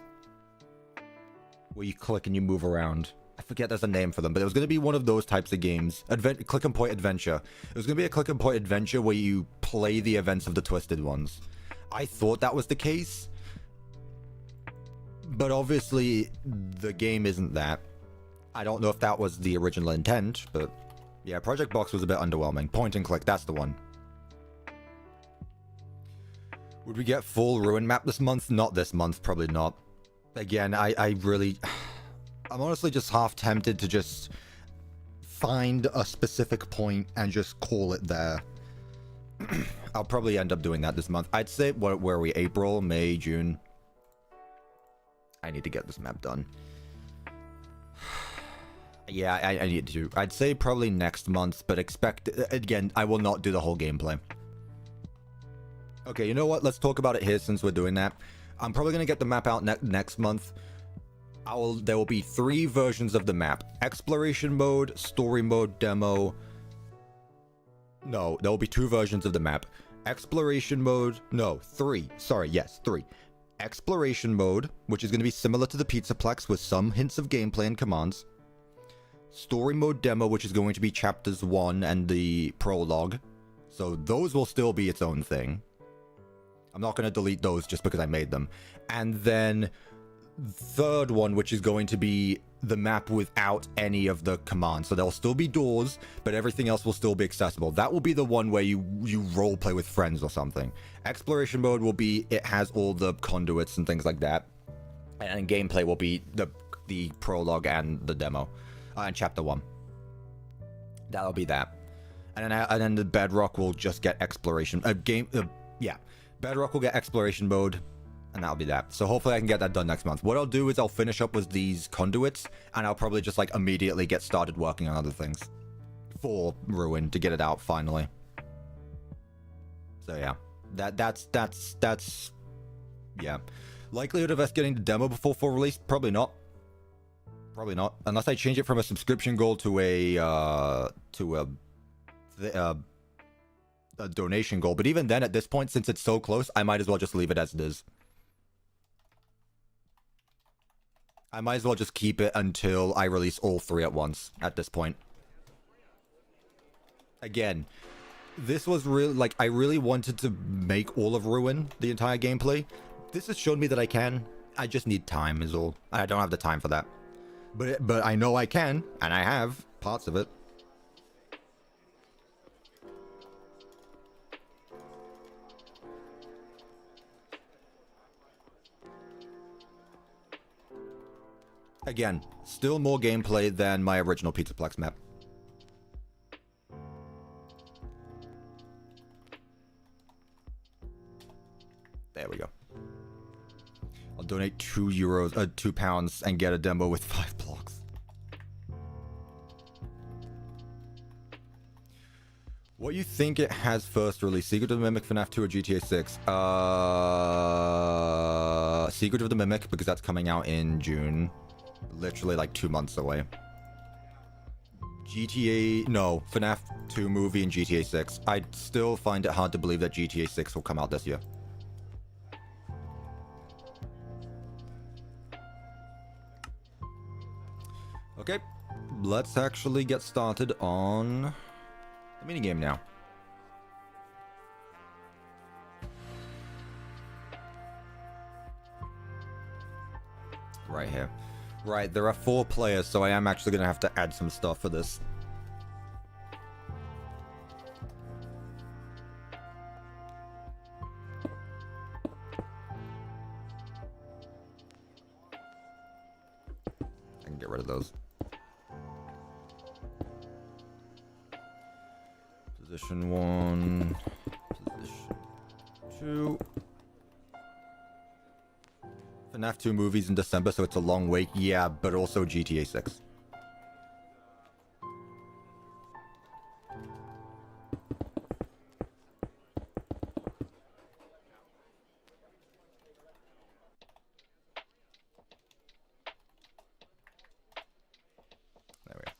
Where you click and you move around. I forget there's a name for them, but it was going to be one of those types of games. Click and point adventure. It was going to be a click and point adventure where you play the events of the Twisted Ones. I thought that was the case. But obviously, the game isn't that. I don't know if that was the original intent, but... yeah, Project Box was a bit underwhelming. Point and click, that's the one. Would we get full Ruin map this month? Not this month, probably not. Again, I really... I'm honestly just half tempted to just find a specific point and just call it there. I'll probably end up doing that this month. I'd say, where are we? April, May, June? I need to get this map done. Yeah, I need to. I'd say probably next month, but expect... again, I will not do the whole gameplay. Okay, you know what? Let's talk about it here since we're doing that. I'm probably going to get the map out next month. There will be 3 versions of the map. Exploration mode, story mode, demo. No, there will be 2 versions of the map. Exploration mode... no, 3. Sorry, yes, 3. Exploration mode, which is going to be similar to the Pizzaplex with some hints of gameplay and commands. Story mode demo, which is going to be chapters 1 and the prologue. So those will still be its own thing. I'm not going to delete those just because I made them. And then third one, which is going to be the map without any of the commands. So there'll still be doors, but everything else will still be accessible. That will be the one where you role play with friends or something. Exploration mode will be, it has all the conduits and things like that. And gameplay will be the prologue and the demo. And chapter 1. That'll be that. And then the Bedrock will just get exploration. Yeah. Bedrock will get exploration mode. And that'll be that. So hopefully I can get that done next month. What I'll do is I'll finish up with these conduits. And I'll probably just like immediately get started working on other things. For Ruin to get it out finally. So yeah. That's yeah. Likelihood of us getting the demo before full release? Probably not. Probably not, unless I change it from a subscription goal to a donation goal. But even then, at this point, since it's so close, I might as well just leave it as it is. I might as well just keep it until I release all 3 at once. At this point, again, this was really like I really wanted to make all of Ruin the entire gameplay. This has shown me that I can. I just need time, is all. I don't have the time for that. But I know I can, and I have parts of it. Again, still more gameplay than my original Pizzaplex map. There we go. I'll donate £2, and get a demo with 5 blocks. What you think it has first release? Secret of the Mimic, FNAF 2, or GTA 6? Secret of the Mimic, because that's coming out in June. Literally like 2 months away. No, FNAF 2 movie and GTA 6. I still find it hard to believe that GTA 6 will come out this year. Okay, let's actually get started on the minigame now. Right here. Right, there are 4 players, so I am actually going to have to add some stuff for this. I can get rid of those. Position 1. Position 2. FNAF 2 movies in December, so it's a long wait. Yeah, but also GTA 6. There we go.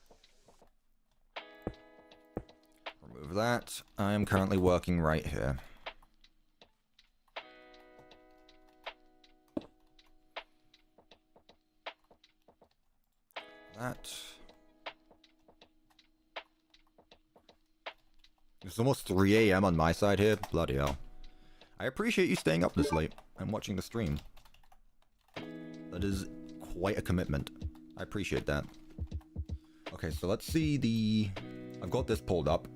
Remove that. I am currently working right here. That. It's almost 3 a.m. on my side here. Bloody hell. I appreciate you staying up this late and watching the stream. That is quite a commitment. I appreciate that. Okay, so let's see the... I've got this pulled up.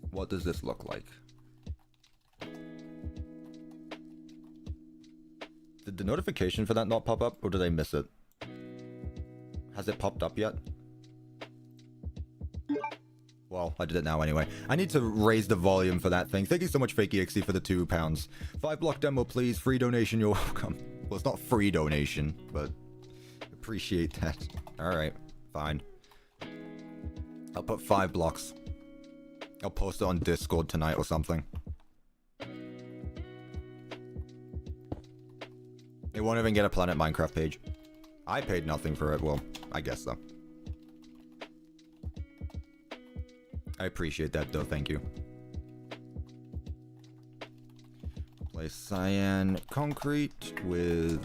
What does this look like? Did the notification for that not pop up, or did I miss it? Has it popped up yet? Well, I did it now anyway. I need to raise the volume for that thing. Thank you so much, FakeyXE, for the £2. 5-block demo, please. Free donation, you're welcome. Well, it's not free donation, but appreciate that. Alright, fine. I'll put 5 blocks. I'll post it on Discord tonight or something. It won't even get a Planet Minecraft page. I paid nothing for it. Well, I guess so. I appreciate that though, thank you. Replace cyan concrete with...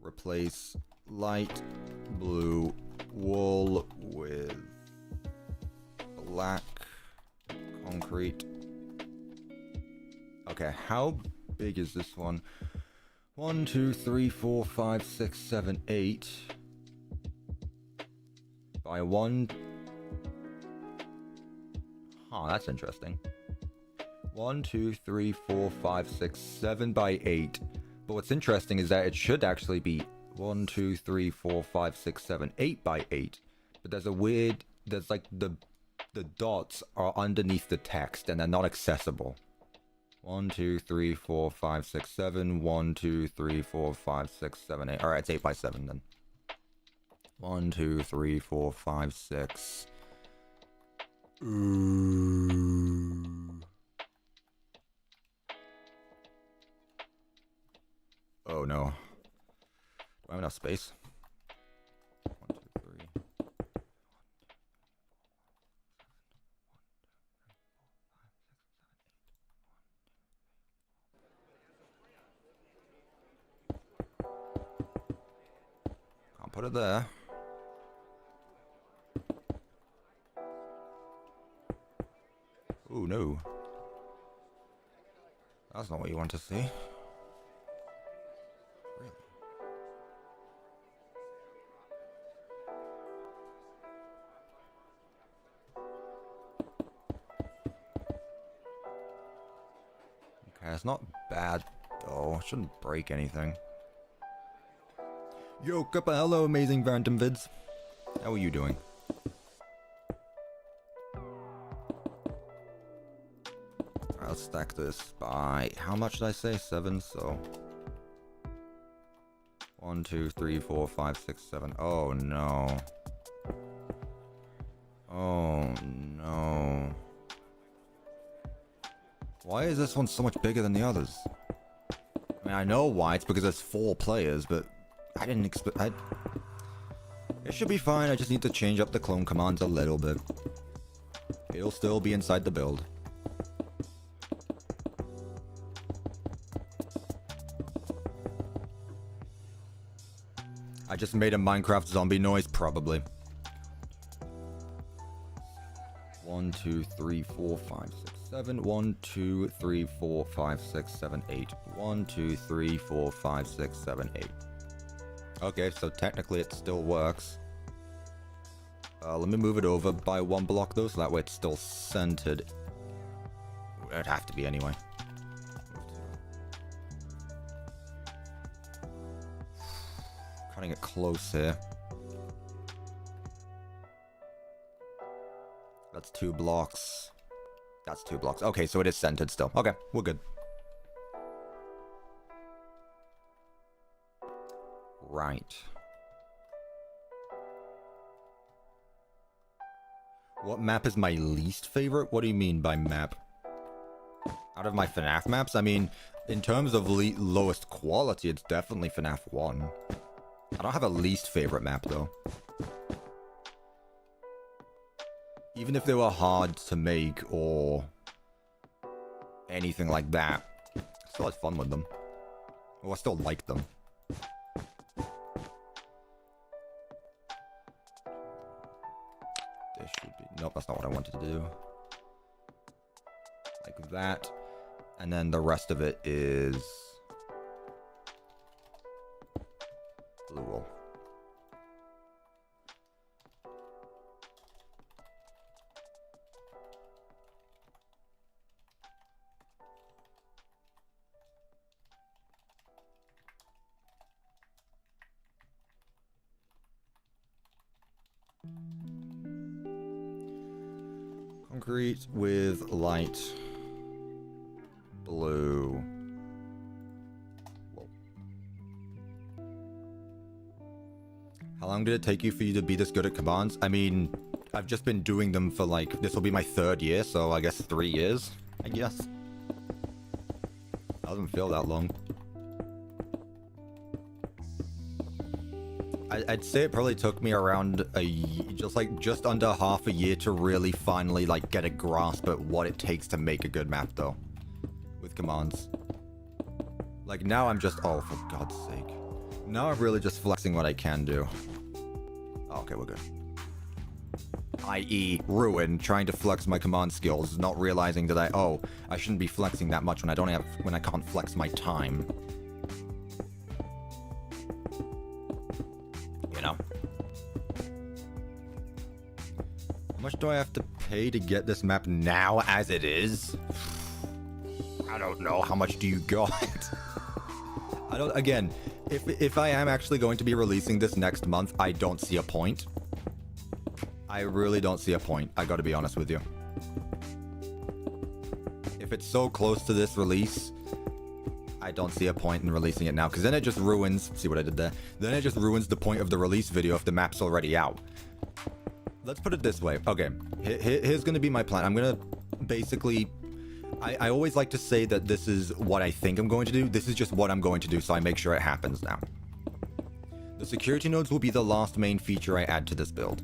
replace light blue wool with black concrete. Okay, how big is this one? 1, 2, 3, 4, 5, 6, 7, 8. By 1. Huh, that's interesting. 1, 2, 3, 4, 5, 6, 7 by 8. But what's interesting is that it should actually be 1, 2, 3, 4, 5, 6, 7, 8 by 8. But there's a weird... There's like the dots are underneath the text and they're not accessible. 1, 2, 3, 4, 5, 6, 7. 1, 2, 3, 4, 5, 6, 7, 8. Alright, it's 8 by 7 then. 1, 2, 3, 4, 5, 6. Ooh. Oh no. Do I have enough space? 1, 2, 3. Can't put it there. Oh no. That's not what you want to see. Really? Okay, it's not bad though. It shouldn't break anything. Yo, Cuppa, hello, amazing random vids. How are you doing? I'll stack this by... How much did I say? 7, so... 1, 2, 3, 4, 5, 6, 7. Oh, no. Oh, no. Why is this one so much bigger than the others? I mean, I know why. It's because there's 4 players, but... I didn't expect... It should be fine. I just need to change up the clone commands a little bit. It'll still be inside the build. I just made a Minecraft zombie noise, probably. 1, 2, 3, 4, 5, 6, 7. 1, 2, 3, 4, 5, 6, 7, 8. 1, 2, 3, 4, 5, 6, 7, 8. Okay, so technically it still works. Let me move it over by 1 block though, so that way it's still centered. It'd have to be anyway. Cutting it close here. That's 2 blocks. That's 2 blocks. Okay, so it is centered still. Okay, we're good. Right. What map is my least favorite? What do you mean by map? Out of my FNAF maps? I mean, in terms of lowest quality, it's definitely FNAF 1. I don't have a least favorite map, though. Even if they were hard to make or anything like that, I still had fun with them. Well, I still like them. This should be... Nope, that's not what I wanted to do. Like that. And then the rest of it is... blue wool. Concrete with light blue. Whoa. How long did it take you for you to be this good at commands? I mean, I've just been doing them for like, this will be my 3rd year, so I guess 3 years, I guess. Doesn't feel that long. I'd say it probably took me around just under half a year to really finally like get a grasp at what it takes to make a good map though, with commands. Like now I'm just, oh for God's sake. Now I'm really just flexing what I can do. Oh, okay, we're good. I.e. Ruin, trying to flex my command skills, not realizing that I shouldn't be flexing that much when I can't flex my time. You know. How much do I have to pay to get this map now as it is? I don't know. How much do you got? Again, if I am actually going to be releasing this next month, I don't see a point. I really don't see a point. I gotta be honest with you. If it's so close to this release, I don't see a point in releasing it now, because then it just ruins... See what I did there? Then it just ruins the point of the release video if the map's already out. Let's put it this way. Okay, here's gonna be my plan. I'm gonna basically... I always like to say that this is what I think I'm going to do. This is just what I'm going to do, so I make sure it happens now. The security nodes will be the last main feature I add to this build.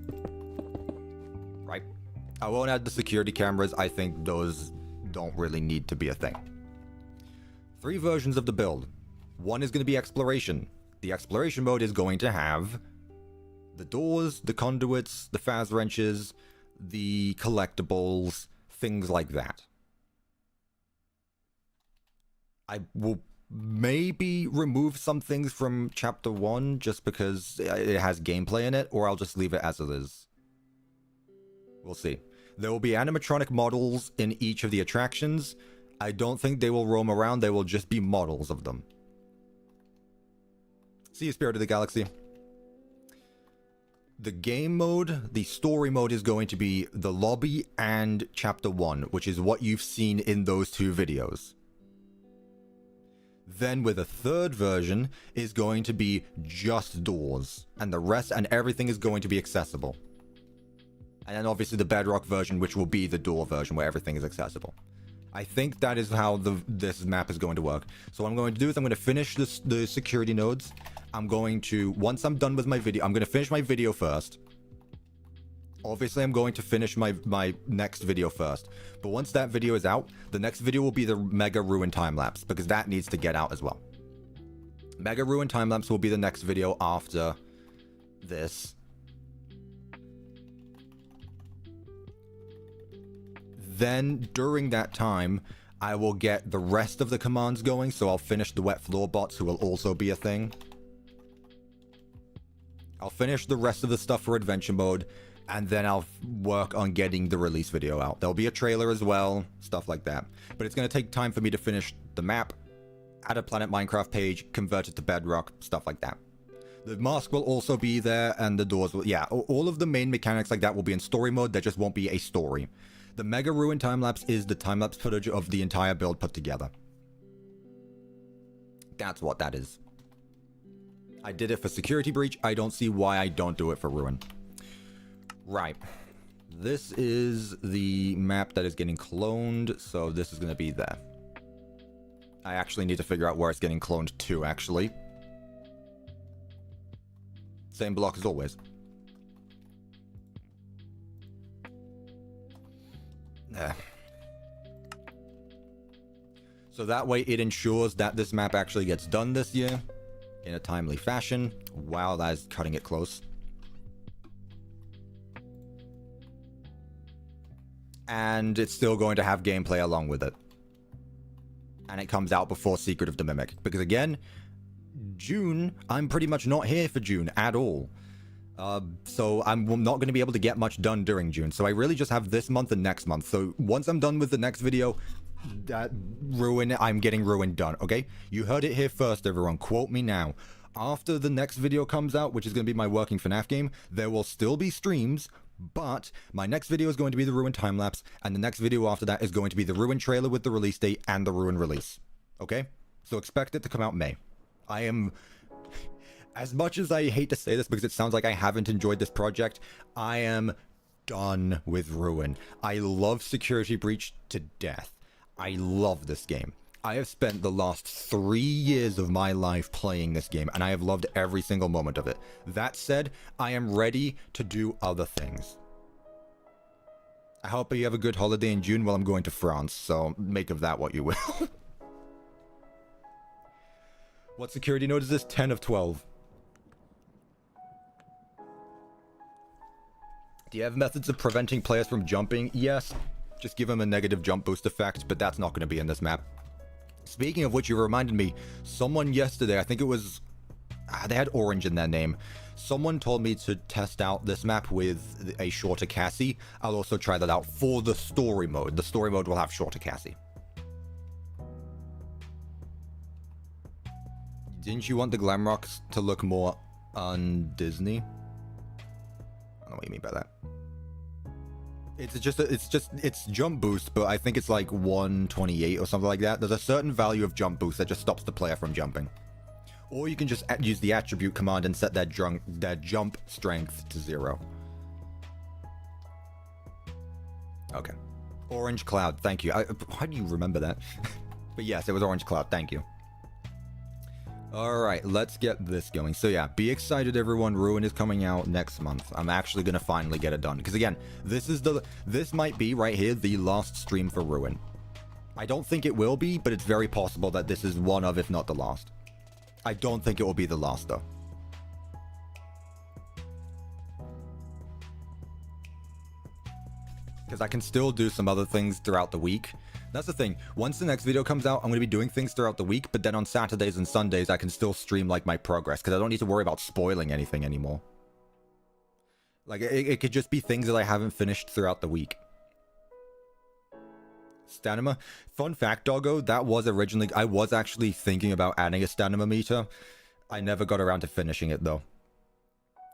Right? I won't add the security cameras. I think those don't really need to be a thing. 3 versions of the build. One is going to be exploration. The exploration mode is going to have the doors, the conduits, the Faz wrenches, the collectibles, things like that. I will maybe remove some things from Chapter 1 just because it has gameplay in it, or I'll just leave it as it is. We'll see. There will be animatronic models in each of the attractions. I don't think they will roam around, they will just be models of them. See you, Spirit of the Galaxy. The game mode, the story mode is going to be the lobby and Chapter 1, which is what you've seen in those 2 videos. Then with a 3rd version is going to be just doors, and the rest and everything is going to be accessible. And then obviously the Bedrock version, which will be the door version where everything is accessible. I think that is how this map is going to work. So what I'm going to do is I'm going to finish the security nodes. I'm going to, once I'm done with my video, I'm going to finish my video first. Obviously, I'm going to finish my next video first. But once that video is out, the next video will be the Mega Ruin time-lapse, because that needs to get out as well. Mega Ruin time-lapse will be the next video after this. Then, during that time, I will get the rest of the commands going, so I'll finish the wet floor bots, who will also be a thing. I'll finish the rest of the stuff for adventure mode, and then I'll work on getting the release video out. There'll be a trailer as well, stuff like that. But it's going to take time for me to finish the map, add a Planet Minecraft page, convert it to Bedrock, stuff like that. The mask will also be there, and the doors will... Yeah, all of the main mechanics like that will be in story mode. There just won't be a story. The Mega Ruin time-lapse is the time-lapse footage of the entire build put together. That's what that is. I did it for Security Breach. I don't see why I don't do it for Ruin. Right. This is the map that is getting cloned, so this is going to be there. I actually need to figure out where it's getting cloned to, actually. Same block as always. So that way it ensures that this map actually gets done this year in a timely fashion. Wow, that is cutting it close. And it's still going to have gameplay along with it. And it comes out before Secret of the Mimic. Because again, June, I'm pretty much not here for June at all. So I'm not going to be able to get much done during June. So I really just have this month and next month. So once I'm done with the next video, Ruin, I'm getting Ruin done, okay? You heard it here first, everyone. Quote me now. After the next video comes out, which is going to be my working FNAF game, there will still be streams, but my next video is going to be the Ruin time-lapse, and the next video after that is going to be the Ruin trailer with the release date and the Ruin release. Okay? So expect it to come out May. I am... As much as I hate to say this because it sounds like I haven't enjoyed this project, I am done with Ruin. I love Security Breach to death. I love this game. I have spent the last 3 years of my life playing this game, and I have loved every single moment of it. That said, I am ready to do other things. I hope you have a good holiday in June while I'm going to France, so make of that what you will. What security node is this? 10 of 12. Do you have methods of preventing players from jumping? Yes. Just give them a negative jump boost effect, but that's not going to be in this map. Speaking of which, you reminded me, someone yesterday, I think it was... they had orange in their name. Someone told me to test out this map with a shorter Cassie. I'll also try that out for the story mode. The story mode will have shorter Cassie. Didn't you want the glam rocks to look more un-Disney? I don't know what you mean by that. It's jump boost, but I think it's like 128 or something like that. There's a certain value of jump boost that just stops the player from jumping. Or you can just use the attribute command and set their jump strength to 0. Okay. Orange cloud, thank you. How do you remember that? But yes, it was orange cloud, thank you. Alright, let's get this going. So yeah, be excited everyone, Ruin is coming out next month. I'm actually gonna finally get it done. Because again, this might be right here the last stream for Ruin. I don't think it will be, but it's very possible that this is one of, if not the last. I don't think it will be the last though. Because I can still do some other things throughout the week. That's the thing. Once the next video comes out, I'm going to be doing things throughout the week, but then on Saturdays and Sundays, I can still stream like my progress because I don't need to worry about spoiling anything anymore. Like, it could just be things that I haven't finished throughout the week. Stamina. Fun fact, doggo, that was originally... I was actually thinking about adding a stamina meter. I never got around to finishing it, though.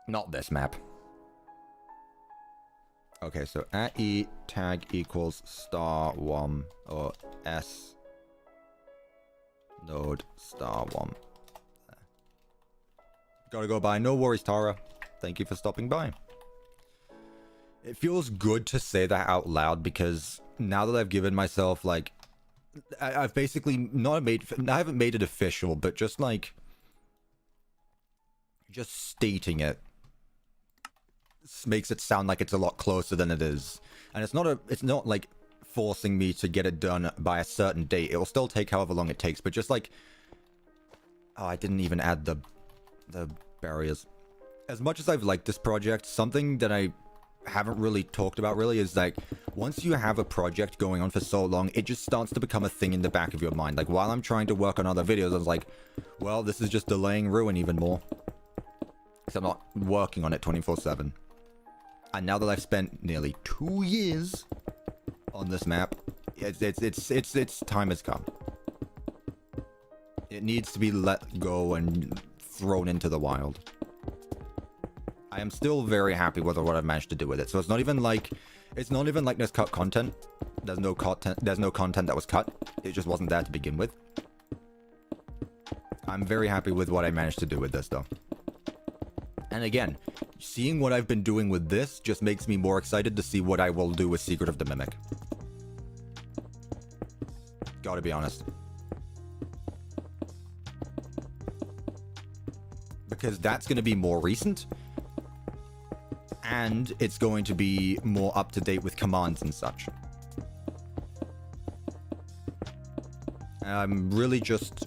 Not this map. Okay, so at E tag equals *1 or S node *1. Gotta go by. No worries, Tara. Thank you for stopping by. It feels good to say that out loud because now that I've given myself like, I've basically I haven't made it official, but just like, just stating it makes it sound like it's a lot closer than it is. And it's not like forcing me to get it done by a certain date. It will still take however long it takes, but just like, oh, I didn't even add the barriers. As much as I've liked this project, something that I haven't really talked about really is like, once you have a project going on for so long, it just starts to become a thing in the back of your mind. Like, while I'm trying to work on other videos, I was like, well, this is just delaying Ruin even more, because I'm not working on it 24/7. And now that I've spent nearly 2 years on this map, its time has come. It needs to be let go and thrown into the wild. I am still very happy with what I've managed to do with it. So it's not even like there's cut content. There's no content that was cut. It just wasn't there to begin with. I'm very happy with what I managed to do with this, though. And again, seeing what I've been doing with this just makes me more excited to see what I will do with Secret of the Mimic. Gotta be honest. Because that's going to be more recent. And it's going to be more up to date with commands and such. I'm really just...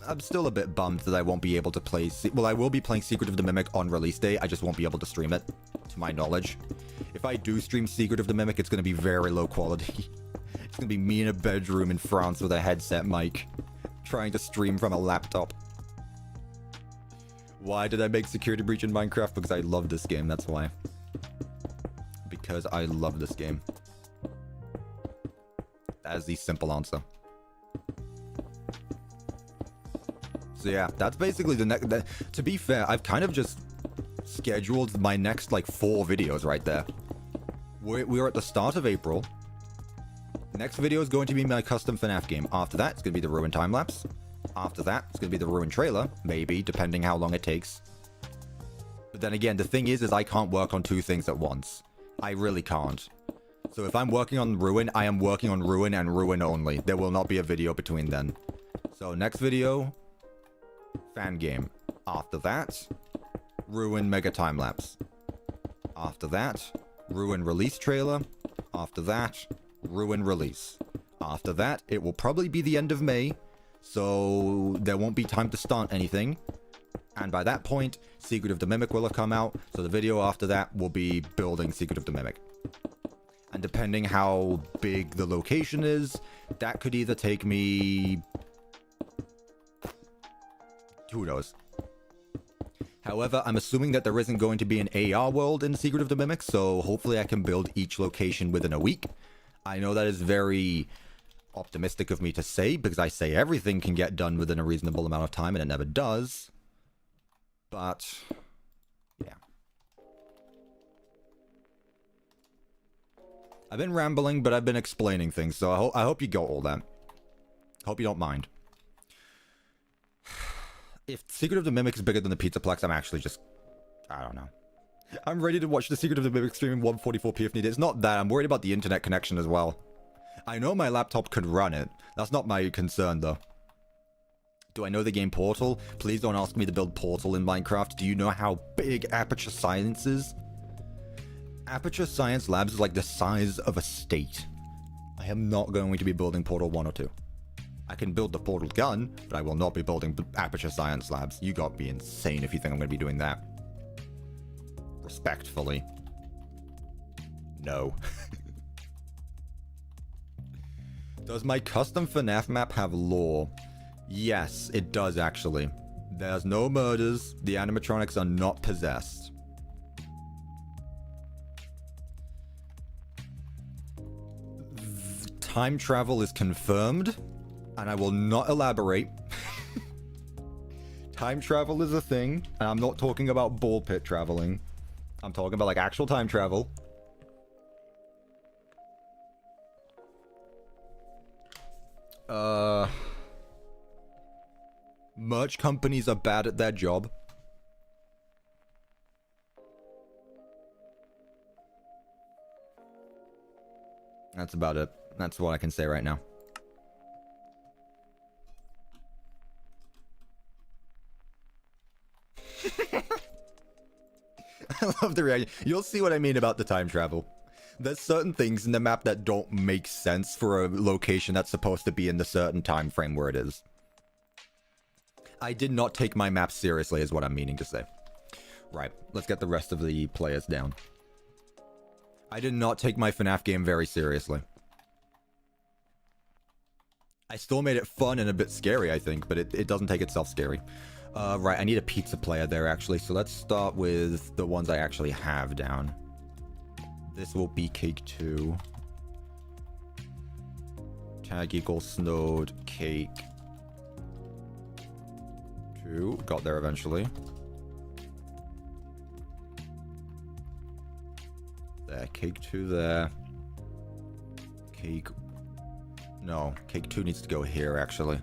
I'm still a bit bummed that I won't be able to play... Well, I will be playing Secret of the Mimic on release day. I just won't be able to stream it, to my knowledge. If I do stream Secret of the Mimic, it's going to be very low quality. It's going to be me in a bedroom in France with a headset mic, trying to stream from a laptop. Why did I make Security Breach in Minecraft? Because I love this game, that's why. Because I love this game. That is the simple answer. So yeah, that's basically the next... To be fair, I've kind of just scheduled my next, like, 4 videos right there. We're at the start of April. Next video is going to be my custom FNAF game. After that, it's going to be the Ruin time-lapse. After that, it's going to be the Ruin trailer. Maybe, depending how long it takes. But then again, the thing is I can't work on 2 things at once. I really can't. So if I'm working on Ruin, I am working on Ruin and Ruin only. There will not be a video between then. So next video... fan game. After that, Ruin mega time-lapse. After that, Ruin release trailer. After that, Ruin release. After that, it will probably be the end of May, so there won't be time to start anything. And by that point, Secret of the Mimic will have come out, so the video after that will be building Secret of the Mimic. And depending how big the location is, that could either take me... who knows? However, I'm assuming that there isn't going to be an AR world in Secret of the Mimic, so hopefully I can build each location within a week. I know that is very optimistic of me to say, because I say everything can get done within a reasonable amount of time, and it never does. But, yeah. I've been rambling, but I've been explaining things, so I hope you got all that. Hope you don't mind. If Secret of the Mimic is bigger than the Pizzaplex, I'm actually just... I don't know. I'm ready to watch the Secret of the Mimic stream in 144p if needed. It's not that. I'm worried about the internet connection as well. I know my laptop could run it. That's not my concern, though. Do I know the game Portal? Please don't ask me to build Portal in Minecraft. Do you know how big Aperture Science is? Aperture Science Labs is like the size of a state. I am not going to be building Portal 1 or 2. I can build the Portal gun, but I will not be building Aperture Science Labs. You got me insane if you think I'm going to be doing that. Respectfully. No. Does my custom FNAF map have lore? Yes, it does actually. There's no murders. The animatronics are not possessed. Time travel is confirmed. And I will not elaborate. Time travel is a thing. And I'm not talking about ball pit traveling. I'm talking about like actual time travel. Merch companies are bad at their job. That's about it. That's what I can say right now. I love the reaction. You'll see what I mean about the time travel. There's certain things in the map that don't make sense for a location that's supposed to be in the certain time frame where it is. I did not take my map seriously is what I'm meaning to say. Right, let's get the rest of the players down. I did not take my FNAF game very seriously. I still made it fun and a bit scary, I think, but it doesn't take itself scary. Right, I need a pizza player there, actually, so let's start with the ones I actually have down. This will be Cake 2. Tag equals Snowed Cake 2. Got there eventually. cake 2 there. Cake... No, cake 2 needs to go here, actually.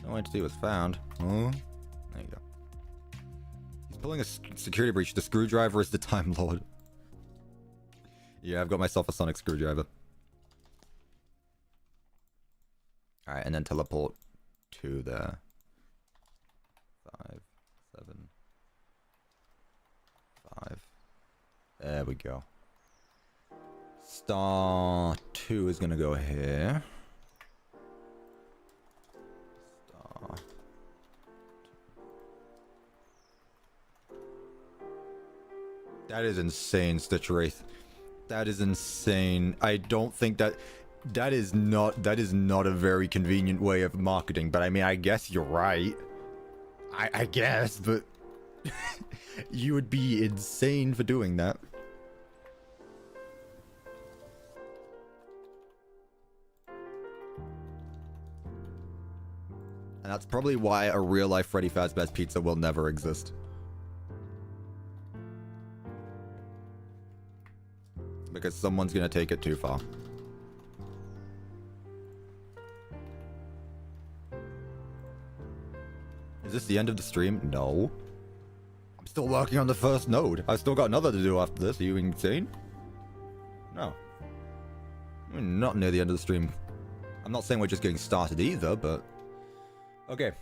No entity was found. Huh? There you go. He's pulling a security breach. The screwdriver is the Time Lord. Yeah, I've got myself a sonic screwdriver. Alright, and then teleport to there. 5, 7, 5. There we go. Star 2 is gonna go here. Star 2. That is insane, Stitch Wraith. That is insane. I don't think that... That is not a very convenient way of marketing, but I mean, I guess you're right. I guess, but... you would be insane for doing that. And that's probably why a real-life Freddy Fazbear's Pizza will never exist. Because someone's gonna take it too far. Is this the end of the stream? No. I'm still working on the first node. I've still got another to do after this. Are you insane? No. We're not near the end of the stream. I'm not saying we're just getting started either, but... Okay.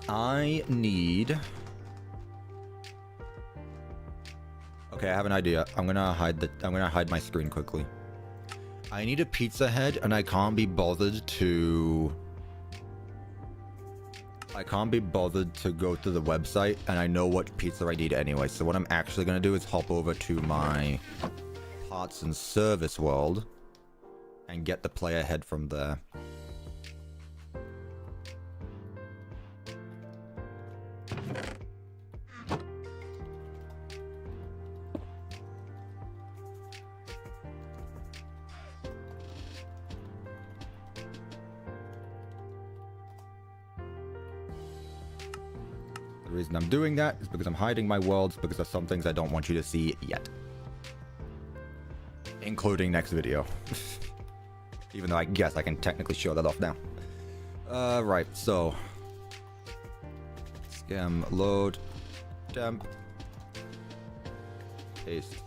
I need... Okay, I have an idea. I'm gonna hide my screen quickly. I need a pizza head, and I can't be bothered to go to the website, and I know what pizza I need anyway. So what I'm actually gonna do is hop over to my parts and service world and get the player head from there. The reason I'm doing that is because I'm hiding my worlds because there's some things I don't want you to see yet. Including next video. Even though I guess I can technically show that off now. Right, so... Scam, load, temp, paste.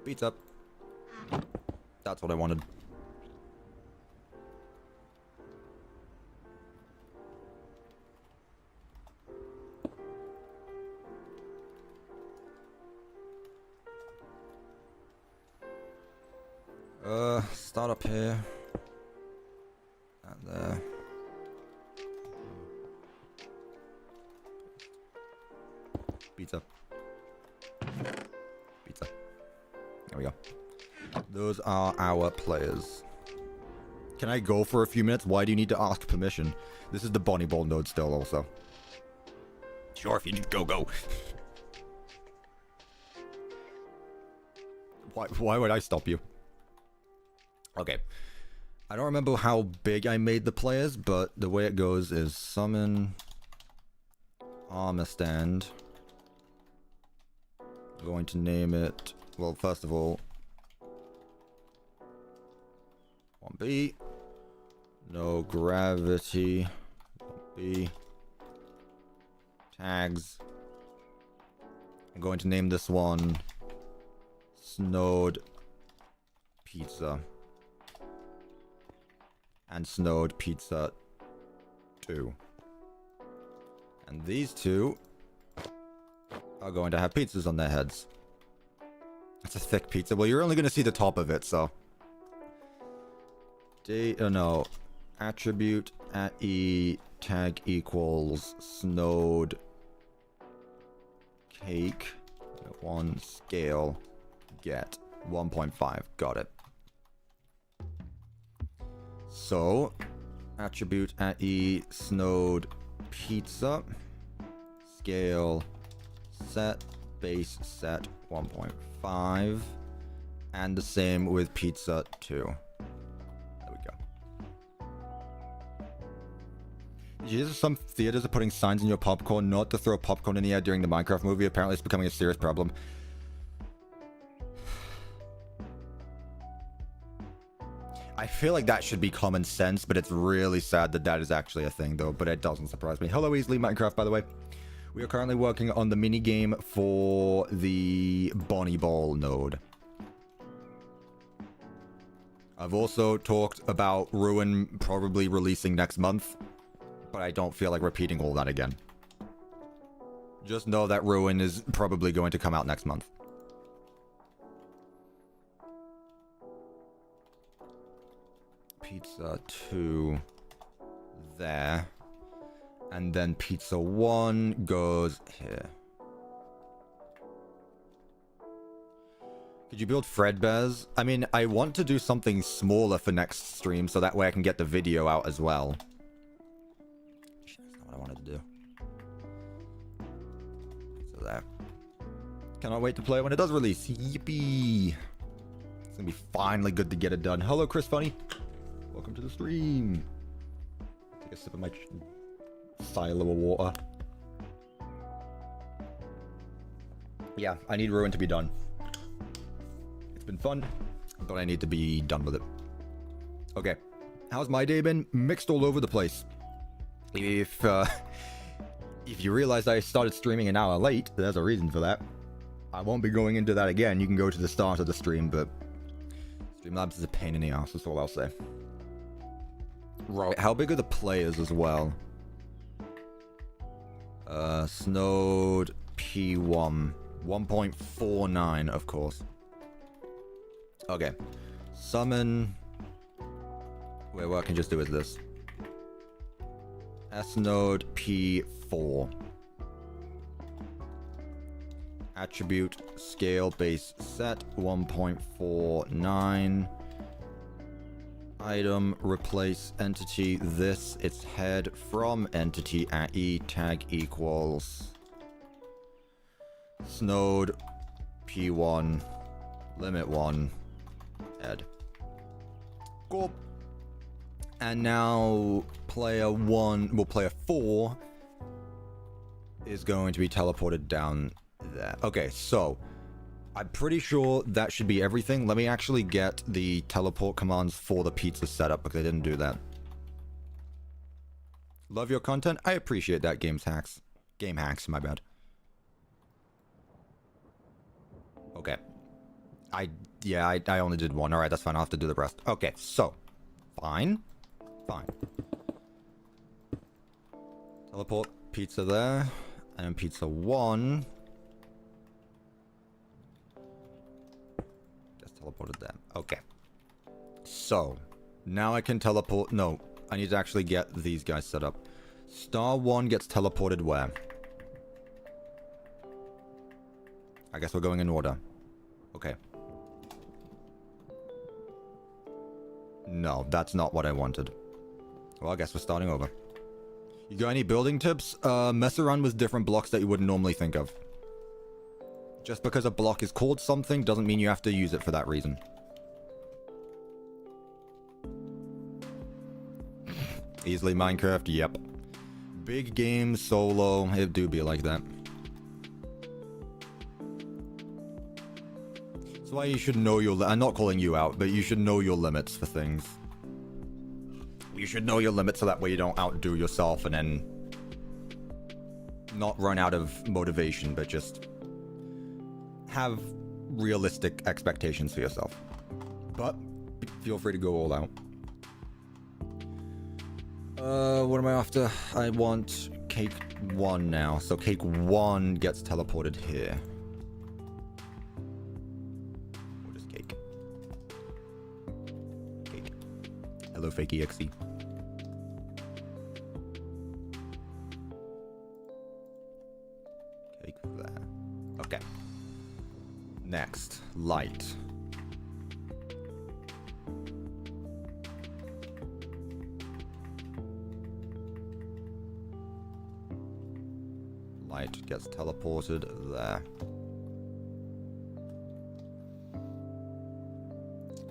Beats up. That's what I wanted. Start up here. And there. Pizza. Pizza. There we go. Those are our players. Can I go for a few minutes? Why do you need to ask permission? This is the Bonnie Ball node still also. Sure, if you need to go, go. Why would I stop you? Okay. I don't remember how big I made the players, but the way it goes is summon armor stand. I'm going to name it, well, first of all, 1B. No gravity. 1B. Tags. I'm going to name this one Snowed Pizza. And Snowed Pizza 2. And these two are going to have pizzas on their heads. It's a thick pizza. Well, you're only going to see the top of it, so. No. Attribute at E tag equals Snowed Cake. 1 scale get 1.5. Got it. So, attribute at E Snowed Pizza, scale set, base set 1.5, and the same with Pizza 2. There we go. Some theaters are putting signs in your popcorn not to throw popcorn in the air during the Minecraft movie. Apparently it's becoming a serious problem. I feel like that should be common sense, but it's really sad that that is actually a thing, though. But it doesn't surprise me. Hello, Easily Minecraft, by the way. We are currently working on the minigame for the Bonnie Ball node. I've also talked about Ruin probably releasing next month, but I don't feel like repeating all that again. Just know that Ruin is probably going to come out next month. Pizza 2 there. And then pizza 1 goes here. Could you build Fredbears? I mean, I want to do something smaller for next stream so that way I can get the video out as well. That's not what I wanted to do. So there. Cannot wait to play it when it does release. Yippee! It's gonna be finally good to get it done. Hello, Chris Funny. Welcome to the stream. Take a sip of my silo of water. Yeah, I need Ruin to be done. It's been fun, but I need to be done with it. Okay, how's my day been? Mixed all over the place. If you realize I started streaming an hour late, there's a reason for that. I won't be going into that again. You can go to the start of the stream, but Streamlabs is a pain in the ass, that's all I'll say. Right, how big are the players as well? Snowed P1. 1.49, of course. Okay. Summon. Wait, what I can just do is this. Snode P4. Attribute scale base set 1.49. Item replace entity this its head from entity at E tag equals Snode P1 limit 1 head. Cool. And now player 1, well, player 4 is going to be teleported down there. Okay, so I'm pretty sure that should be everything. Let me actually get the teleport commands for the pizza setup because I didn't do that. Love your content. I appreciate that, Game Hacks, my bad. Okay. I only did one. Alright, that's fine. I'll have to do the rest. Okay, so. Fine. Teleport pizza there. And then pizza 1. Just teleported there. Okay. So. Now I can teleport. No. I need to actually get these guys set up. Star 1 gets teleported where? I guess we're going in order. Okay. No, that's not what I wanted. Well, I guess we're starting over. You got any building tips? Mess around with different blocks that you wouldn't normally think of. Just because a block is called something doesn't mean you have to use it for that reason. Easily Minecraft, yep. Big game, solo, it do be like that. That's why you should know your... I'm not calling you out, but you should know your limits for things. You should know your limits so that way you don't outdo yourself and then... not run out of motivation, but just... have realistic expectations for yourself. But, feel free to go all out. What am I after? I want cake 1 now. So cake 1 gets teleported here. What is cake? Cake. Hello, FNAF. Cake there. Okay. Next, light. Light gets teleported there.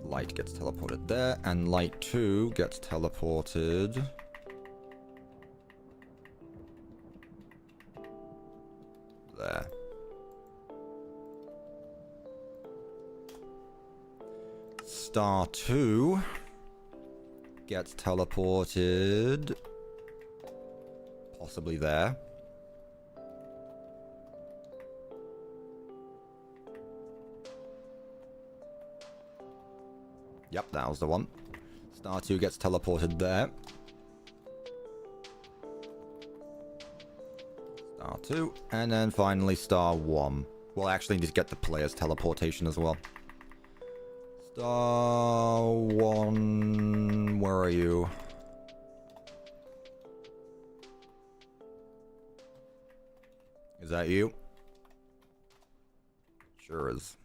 Light gets teleported there, and light 2 gets teleported Star 2 gets teleported possibly there. Yep, that was the one. Star 2 gets teleported there. Star 2. And then finally Star 1. We'll actually need to get the player's teleportation as well. Star 1... Where are you? Is that you? Sure is.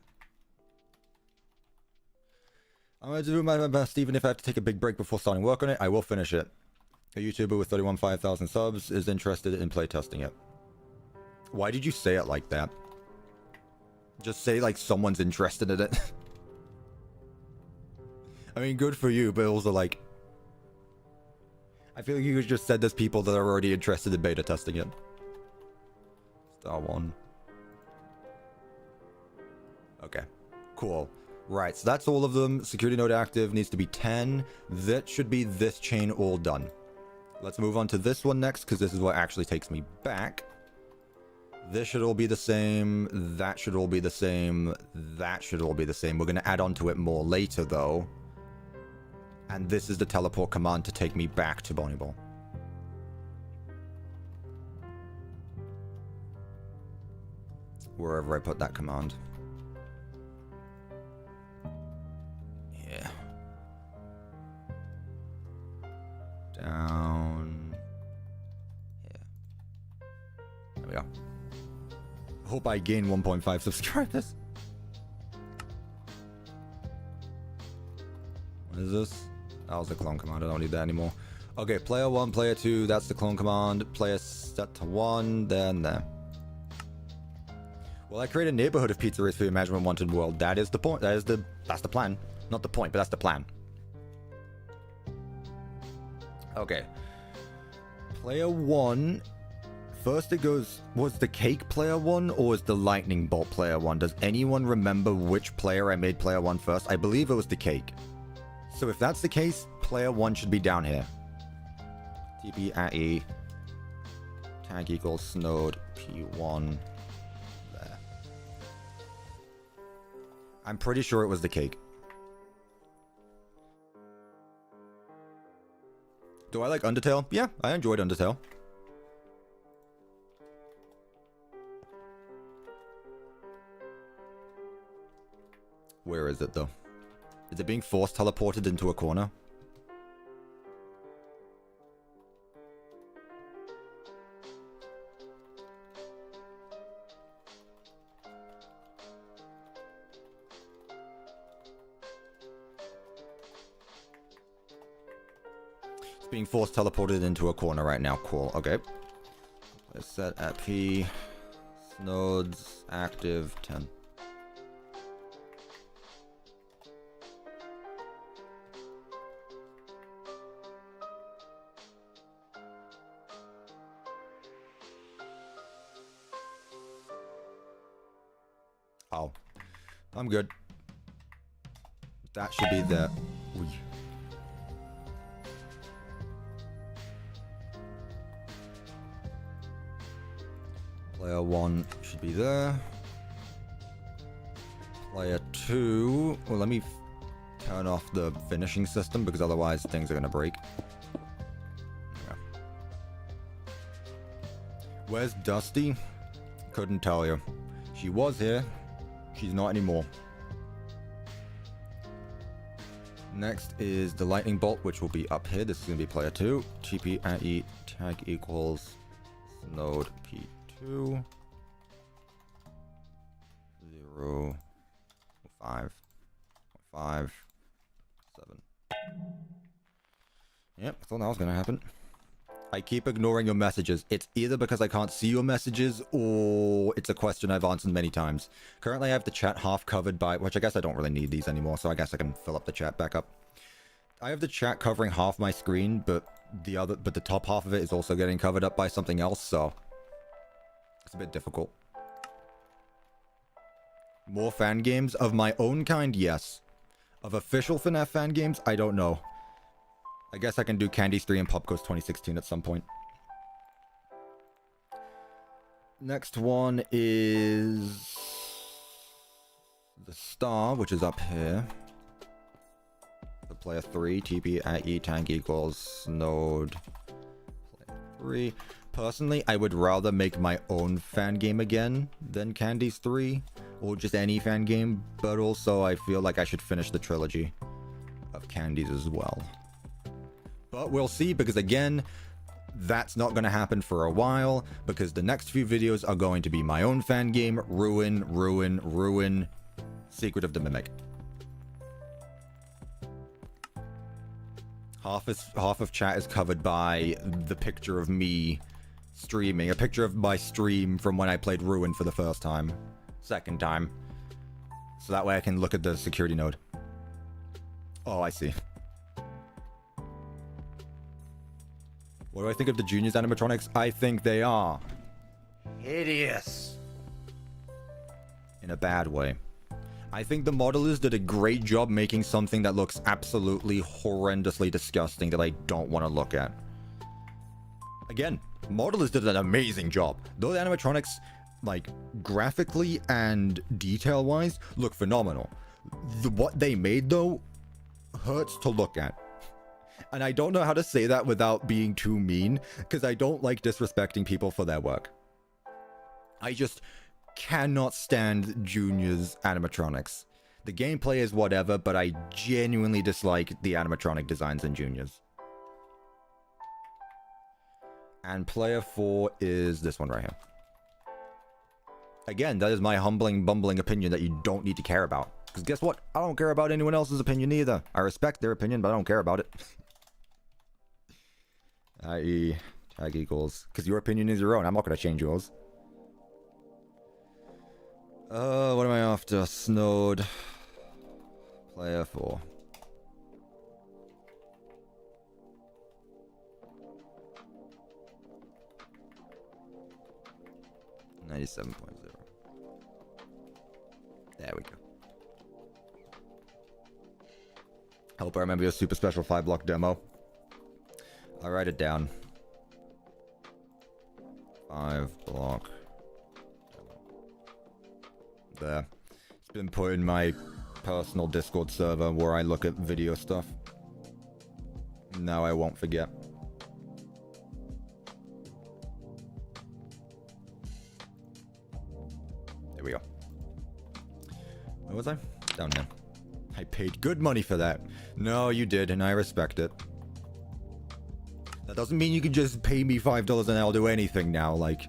I'm going to do my best, even if I have to take a big break before starting work on it. I will finish it. A YouTuber with 5,000 subs is interested in playtesting it. Why did you say it like that? Just say like someone's interested in it. I mean, good for you, but also like... I feel like you just said there's people that are already interested in beta testing it. Star 1. Okay. Cool. Right, so that's all of them. Security node active needs to be 10. That should be this chain all done. Let's move on to this one next, because this is what actually takes me back. This should all be the same. That should all be the same. That should all be the same. We're going to add on to it more later, though. And this is the teleport command to take me back to Bonnie Ball. Wherever I put that command. Yeah. Down. Yeah. There we go. Hope I gain 1.5 subscribers. What is this? That was the clone command. I don't need that anymore. Okay, player 1, player 2. That's the clone command. Player set to 1. Then there. Well, I create a neighborhood of pizzerias for your Imaginary Wanted World. That is the point. That's the plan. Not the point, but that's the plan. Okay. Player 1. First it goes, was the cake player 1 or was the lightning bolt player 1? Does anyone remember which player I made player 1 first? I believe it was the cake. So if that's the case, player 1 should be down here. TP@E. Tag equals snowed P1. There. I'm pretty sure it was the cake. Do I like Undertale? Yeah, I enjoyed Undertale. Where is it, though? Is it being force teleported into a corner? It's being force teleported into a corner right now. Cool. Okay. Let's set at P. Nodes active 10. Oh, I'm good. That should be there. Ooh. Player 1 should be there. Player 2. Well, let me turn off the finishing system because otherwise things are going to break. Yeah. Where's Dusty? Couldn't tell you. She was here. She's not anymore. Next is the lightning bolt, which will be up here. This is going to be player 2. TP@E tag equals node P2 0 5 5 7. Yep, I thought that was going to happen. I keep ignoring your messages. It's either because I can't see your messages or it's a question I've answered many times. Currently, I have the chat half covered by, which I guess I don't really need these anymore, so I guess I can fill up the chat back up. I have the chat covering half my screen, but the top half of it is also getting covered up by something else, so it's a bit difficult. More fan games of my own kind, yes. Of official FNAF fan games, I don't know. I guess I can do Candy's 3 and Pop Goes 2016 at some point. Next one is the star, which is up here. The player 3, TP at E tank equals node player 3. Personally, I would rather make my own fan game again than Candy's 3, or just any fan game, but also I feel like I should finish the trilogy of Candy's as well. But we'll see, because again, that's not going to happen for a while, because the next few videos are going to be my own fan game, Ruin, Ruin, Ruin, Secret of the Mimic. Half of chat is covered by the picture of me streaming, a picture of my stream from when I played Ruin for the first time, second time. So that way I can look at the security node. Oh, I see. What do I think of the Juniors animatronics? I think they are hideous. In a bad way. I think the modelers did a great job making something that looks absolutely horrendously disgusting that I don't want to look at. Again, modelers did an amazing job. Those animatronics, like, graphically and detail-wise, look phenomenal. What they made, though, hurts to look at. And I don't know how to say that without being too mean, because I don't like disrespecting people for their work. I just cannot stand Junior's animatronics. The gameplay is whatever, but I genuinely dislike the animatronic designs in Junior's. And player 4 is this one right here. Again, that is my humbling, bumbling opinion that you don't need to care about. Because guess what? I don't care about anyone else's opinion either. I respect their opinion, but I don't care about it. I.e. tag equals. Because your opinion is your own. I'm not going to change yours. What am I after? Snowed. Player 4. $97.0. There we go. I hope I remember your super special 5-block demo. I'll write it down. 5-block. There. It's been put in my personal Discord server where I look at video stuff. Now I won't forget. There we go. Where was I? Down here. I paid good money for that. No, you did, and I respect it. That doesn't mean you can just pay me $5 and I'll do anything now, like...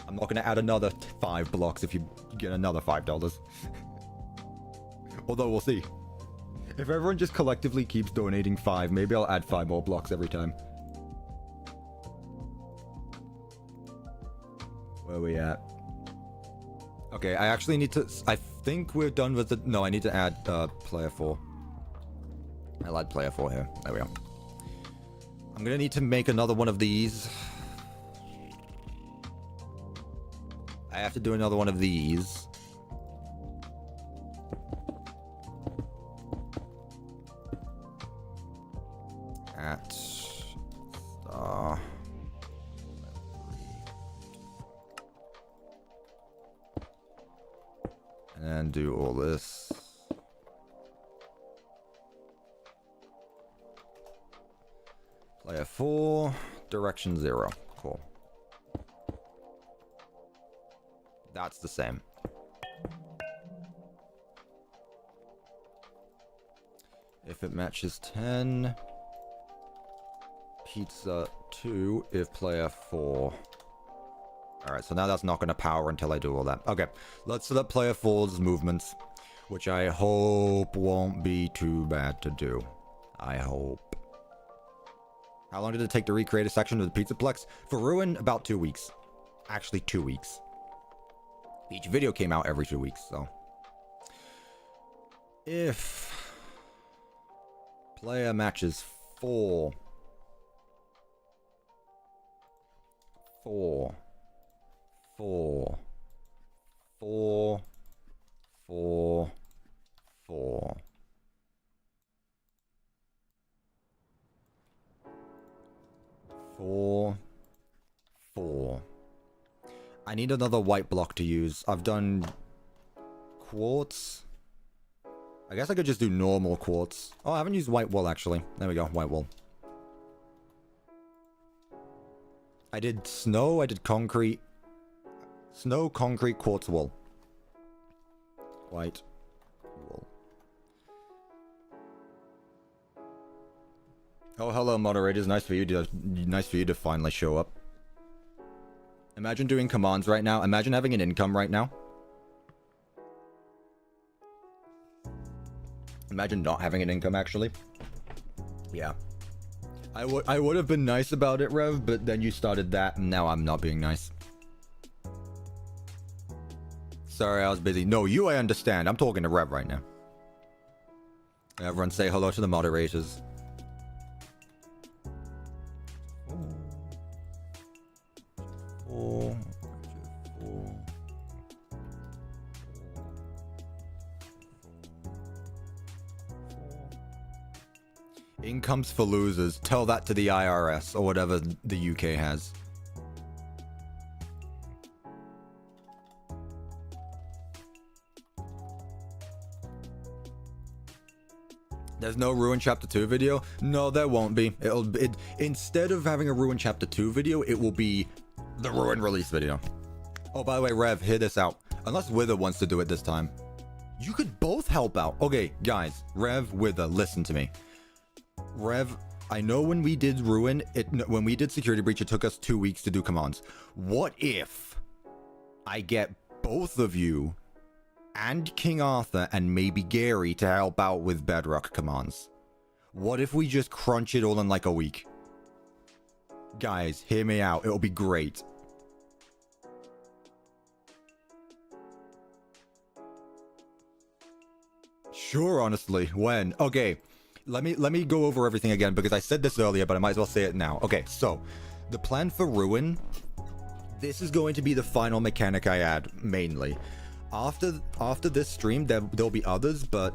I'm not going to add another 5 blocks if you get another $5. Although, we'll see. If everyone just collectively keeps donating 5, maybe I'll add 5 more blocks every time. Where are we at? Okay, I actually need to... I think we're done with the... No, I need to add player 4. I'll add player 4 here. There we go. I'm going to need to make another one of these. I have to do another one of these. At star. And then do all this. Player 4, direction 0. Cool. That's the same. If it matches 10. Pizza 2 if player 4. Alright, so now that's not going to power until I do all that. Okay, let's set up player 4's movements, which I hope won't be too bad to do. I hope. How long did it take to recreate a section of the Pizzaplex? For Ruin, about 2 weeks. Actually, 2 weeks. Each video came out every 2 weeks, so... If... player matches 4... 4... 4... 4... 4... 4... I need another white block to use. I've done quartz. I guess I could just do normal quartz. Oh, I haven't used white wool, actually. There we go, white wool. I did snow, I did concrete. Snow, concrete, quartz, wool. White wool. Oh, hello, moderators. Nice for you to finally show up. Imagine doing commands right now. Imagine having an income right now. Imagine not having an income, actually. Yeah. I would have been nice about it, Rev, but then you started that, and now I'm not being nice. Sorry, I was busy. No, you, I understand. I'm talking to Rev right now. Everyone say hello to the moderators. Incomes for losers. Tell that to the IRS or whatever the UK has. There's no Ruin Chapter 2 video? No, there won't be. Instead of having a Ruin Chapter 2 video, it will be the Ruin release video. Oh, by the way, Rev, hear this out. Unless Wither wants to do it this time. You could both help out. Okay, guys, Rev, Wither, listen to me. Rev, I know when we did Ruin, when we did Security Breach, it took us 2 weeks to do commands. What if I get both of you and King Arthur and maybe Gary to help out with Bedrock commands? What if we just crunch it all in like a week? Guys, hear me out. It'll be great. Sure, honestly. When? Okay. Let me go over everything again because I said this earlier, but I might as well say it now. Okay, so the plan for Ruin, this is going to be the final mechanic I add mainly. After this stream, there'll be others, but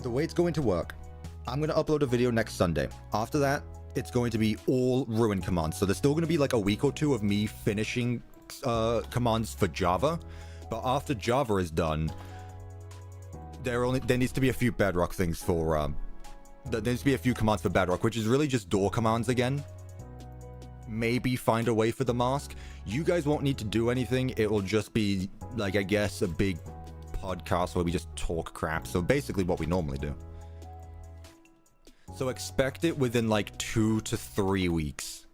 the way it's going to work, I'm going to upload a video next Sunday. After that, it's going to be all Ruin commands. So there's still going to be like a week or two of me finishing commands for Java, but after Java is done, there needs to be a few Bedrock things for there needs to be a few commands for Bedrock, which is really just door commands again. Maybe find a way for the mask. You guys won't need to do anything. It will just be like, I guess, a big podcast where we just talk crap. So basically what we normally do. So expect it within like 2 to 3 weeks.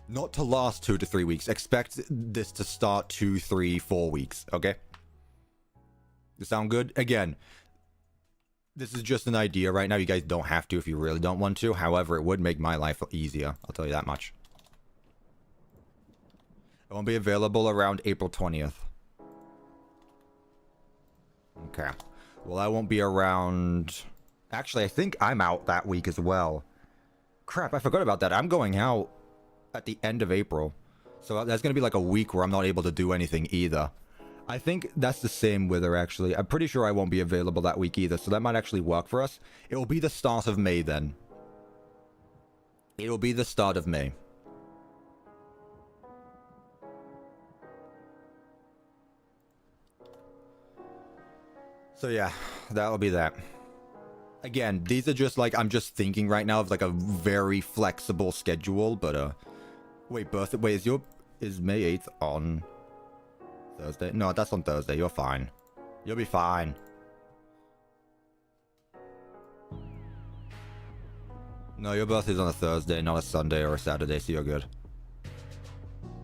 Not to last 2 to 3 weeks. Expect this to start 2, 3, 4 weeks. Okay? Does sound good? Again, this is just an idea right now. You guys don't have to if you really don't want to. However, it would make my life easier. I'll tell you that much. It won't be available around April 20th. Okay. Well, I won't be around... Actually, I think I'm out that week as well. Crap, I forgot about that. I'm going out at the end of April. So that's going to be like a week where I'm not able to do anything either. I think that's the same with her, actually. I'm pretty sure I won't be available that week either, so that might actually work for us. It will be the start of May, then. It will be the start of May. So yeah, that'll be that. Again, these are just like, I'm just thinking right now of like a very flexible schedule, but wait, is May 8th on Thursday? No, that's on Thursday. You're fine. You'll be fine. No, your birthday's on a Thursday, not a Sunday or a Saturday, so you're good.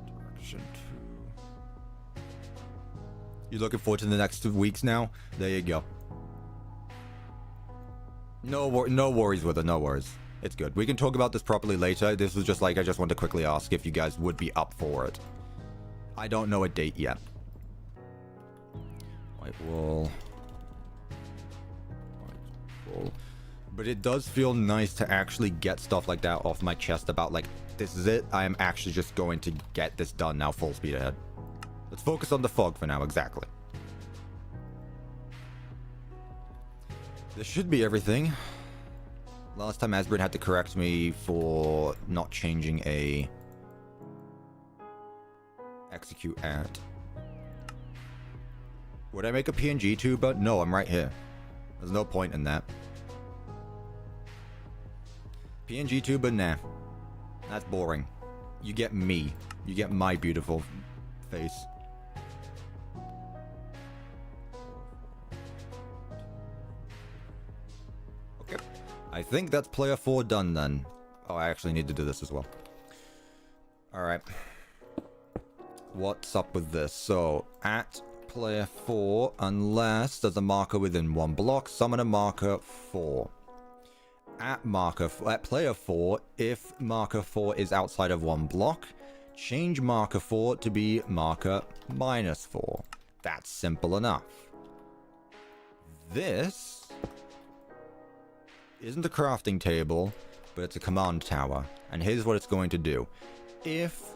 Direction 2. You looking forward to the next 2 weeks now? There you go. No worries with it, no worries. It's good. We can talk about this properly later. This was just like, I just wanted to quickly ask if you guys would be up for it. I don't know a date yet. White wool. White wool. But it does feel nice to actually get stuff like that off my chest about like, this is it. I am actually just going to get this done now, full speed ahead. Let's focus on the fog for now, exactly. This should be everything. Last time Asbrin had to correct me for not changing a make you at... Would I make a PNG tuber? No, I'm right here. There's no point in that. PNG tuber? Nah. That's boring. You get me. You get my beautiful face. Okay. I think that's player 4 done then. Oh, I actually need to do this as well. Alright. What's up with this? So, at player 4, unless there's a marker within one block, summon a marker 4. At player 4, if marker 4 is outside of one block, change marker 4 to be marker -4. That's simple enough. This isn't a crafting table, but it's a command tower. And here's what it's going to do. If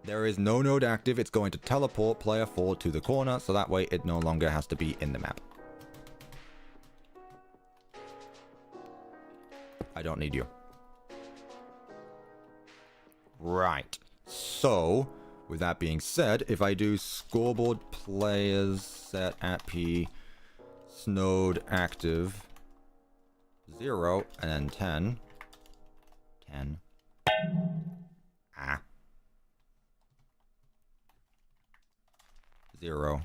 there is no node active, it's going to teleport player 4 to the corner, so that way it no longer has to be in the map. I don't need you. Right. So, with that being said, if I do scoreboard players set at P, snode active, 0, and then 10. 10. Ah. 0.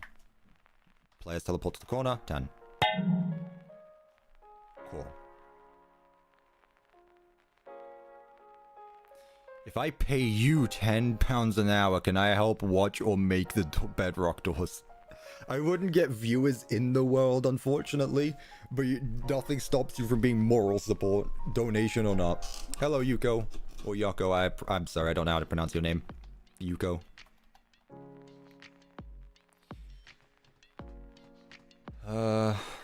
Players teleport to the corner, 10. Cool. If I pay you £10 an hour, can I help watch or make the bedrock doors? I wouldn't get viewers in the world, unfortunately, but nothing stops you from being moral support, donation or not. Hello, Yuko. Or Yoko, I'm sorry, I don't know how to pronounce your name. Yuko.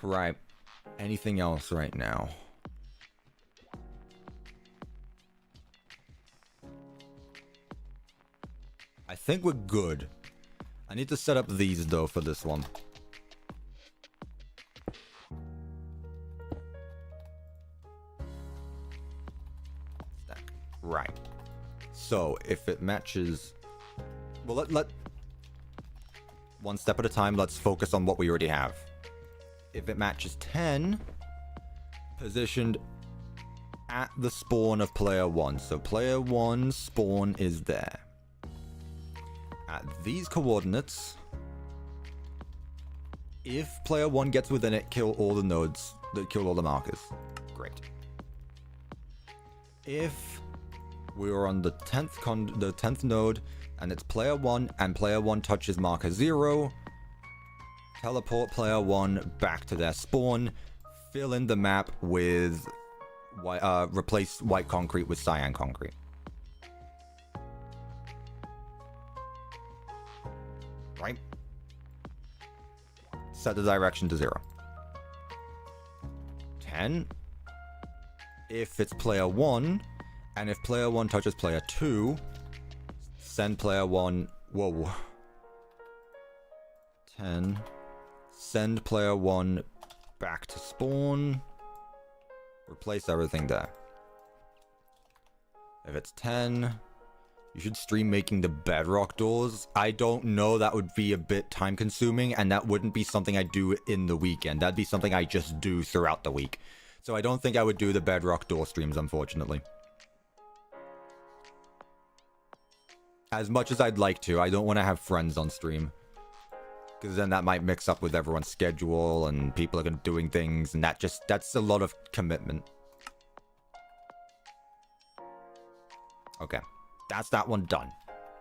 Right. Anything else right now? I think we're good. I need to set up these, though, for this one. Stack. Right. So, if it matches... Well, let... One step at a time, let's focus on what we already have. If it matches 10, positioned at the spawn of player 1. So, player 1 spawn is there. At these coordinates, if player 1 gets within it, kill all the nodes, kill all the markers. Great. If we are on the 10th node, and it's player 1, and player 1 touches marker 0, teleport player 1 back to their spawn, fill in the map with, replace white concrete with cyan concrete. Right? Set the direction to 0. 10. If it's player 1, and if player 1 touches player 2, send player 1... Whoa. 10. Send player 1 back to spawn. Replace everything there. If it's 10... You should stream making the bedrock doors. I don't know, that would be a bit time consuming, and that wouldn't be something I do in the weekend. That'd be something I just do throughout the week. So I don't think I would do the bedrock door streams, unfortunately. As much as I'd like to, I don't want to have friends on stream. Because then that might mix up with everyone's schedule, and people are going to be doing things, and that's a lot of commitment. Okay. That's that one done.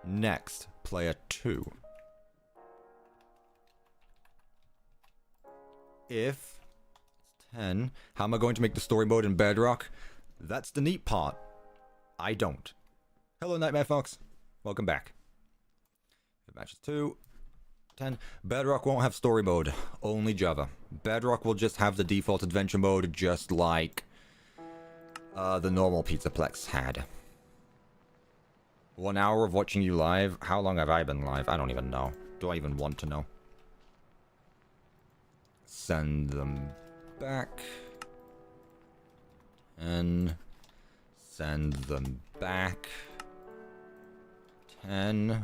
Next, player 2. If it's 10, how am I going to make the story mode in Bedrock? That's the neat part. I don't. Hello, Nightmare Fox. Welcome back. If it matches 2, 10. Bedrock won't have story mode. Only Java. Bedrock will just have the default adventure mode, just like the normal Pizzaplex had. 1 hour of watching you live? How long have I been live? I don't even know. Do I even want to know? Send them back. And send them back. 10.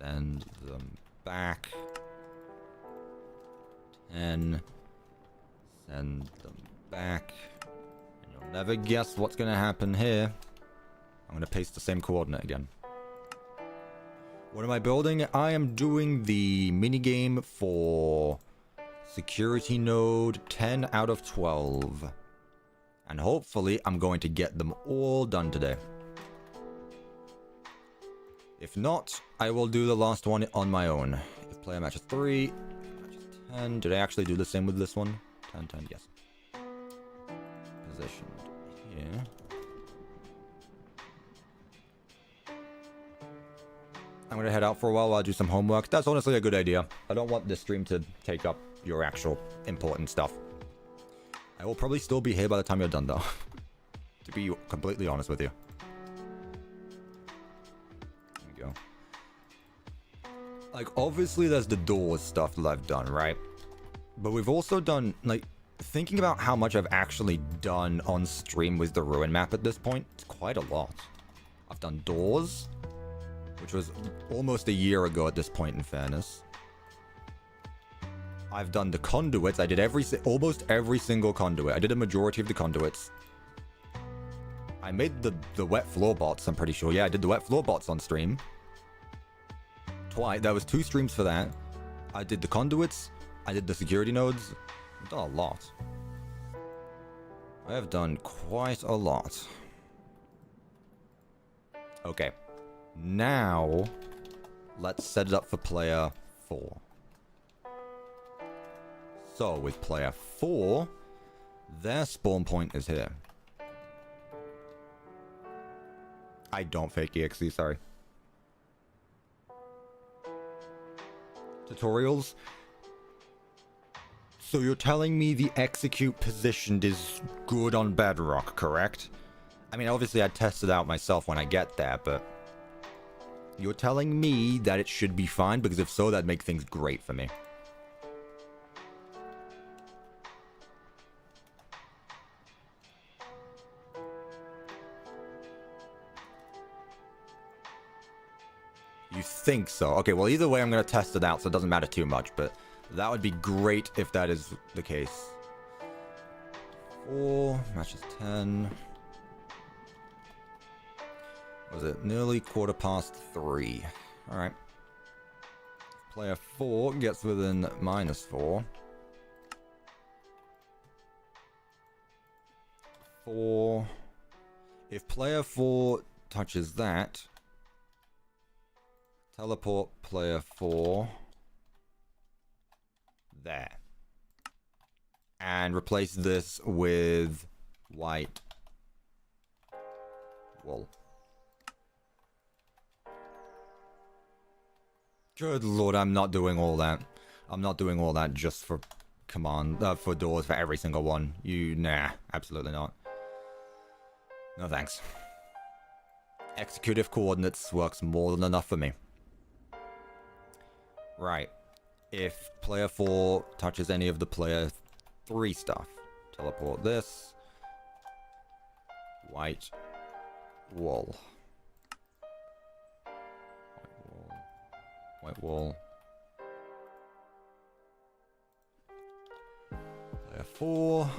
Send them back. 10. Send them back. And you'll never guess what's going to happen here. I'm going to paste the same coordinate again. What am I building? I am doing the minigame for security node 10 out of 12. And hopefully I'm going to get them all done today. If not, I will do the last one on my own. If player matches 3, matches 10. Did I actually do the same with this one? 10, 10, yes. Positioned here. I'm going to head out for a while I do some homework. That's honestly a good idea. I don't want this stream to take up your actual important stuff. I will probably still be here by the time you're done, though. To be completely honest with you. There we go. Like, obviously there's the doors stuff that I've done, right? But we've also done, like, thinking about how much I've actually done on stream with the Ruin map at this point, it's quite a lot. I've done doors, which was almost a year ago at this point, in fairness. I've done the conduits. I did almost every single conduit. I did a majority of the conduits. I made the wet floor bots, I'm pretty sure. Yeah, I did the wet floor bots on stream. Twice. There was 2 streams for that. I did the conduits. I did the security nodes. I've done a lot. I have done quite a lot. Okay. Now, let's set it up for player 4. So, with player 4, their spawn point is here. I don't fake EXE, sorry. Tutorials. So you're telling me the execute positioned is good on Bedrock, correct? I mean, obviously I'd test it out myself when I get there, but... You're telling me that it should be fine, because if so, that'd make things great for me. You think so? Okay, well, either way, I'm going to test it out, so it doesn't matter too much, but that would be great if that is the case. 4, matches 10. Was it nearly 3:15? Alright. Player 4 gets within -4. 4. If player 4 touches that, teleport player 4 there. And replace this with white wool. Good lord, I'm not doing all that. I'm not doing all that just for for doors for every single one. Nah, absolutely not. No thanks. Executive coordinates works more than enough for me. Right. If player 4 touches any of the player 3 stuff, teleport this. White wool. White wall. Player 4.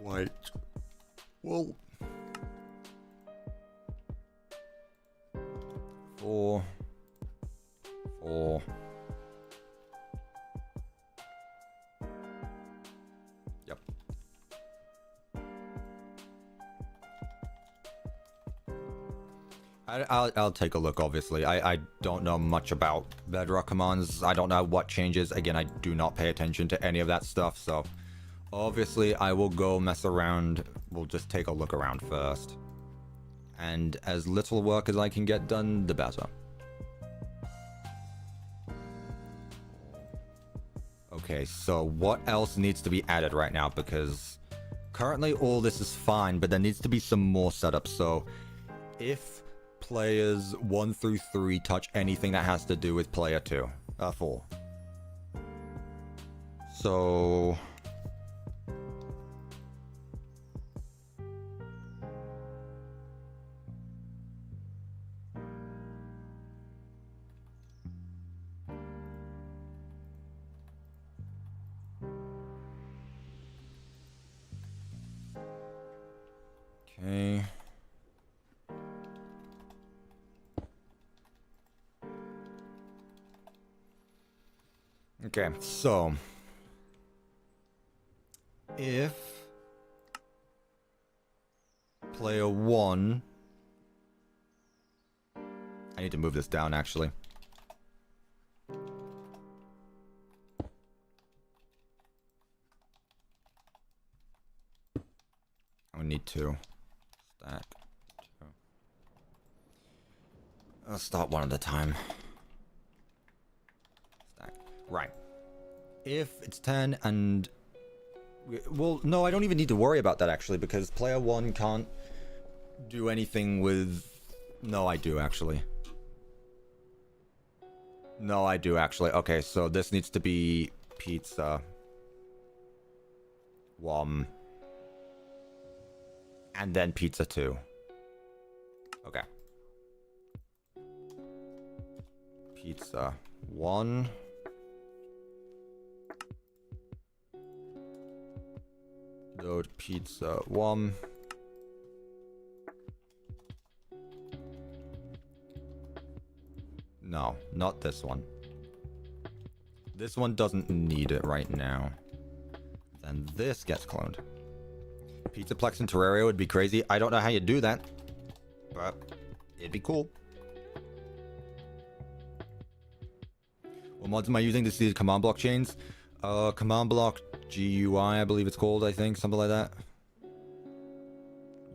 White wool. 4. 4. Yep. I'll take a look, obviously. I don't know much about Bedrock commands. I don't know what changes. Again, I do not pay attention to any of that stuff, so... Obviously, I will go mess around. We'll just take a look around first. And as little work as I can get done, the better. Okay, so what else needs to be added right now? Because currently all this is fine, but there needs to be some more setup. So if players 1 through 3 touch anything that has to do with player 4. So... Okay, so if player 1, I need to move this down actually. I need 2. Stack 2. I'll start one at a time. Stack. Right. If it's 10 and... Well, no, I don't even need to worry about that actually, because player 1 can't do anything with... No, I do actually. No, I do actually. Okay, so this needs to be pizza. And then pizza 2. Okay. Pizza 1. Load pizza 1. No, not this one. This one doesn't need it right now. Then this gets cloned. Pizzaplex and Terraria would be crazy. I don't know how you do that, but it'd be cool. What mods am I using to see the command block chains? Command block GUI, I believe it's called, I think. Something like that.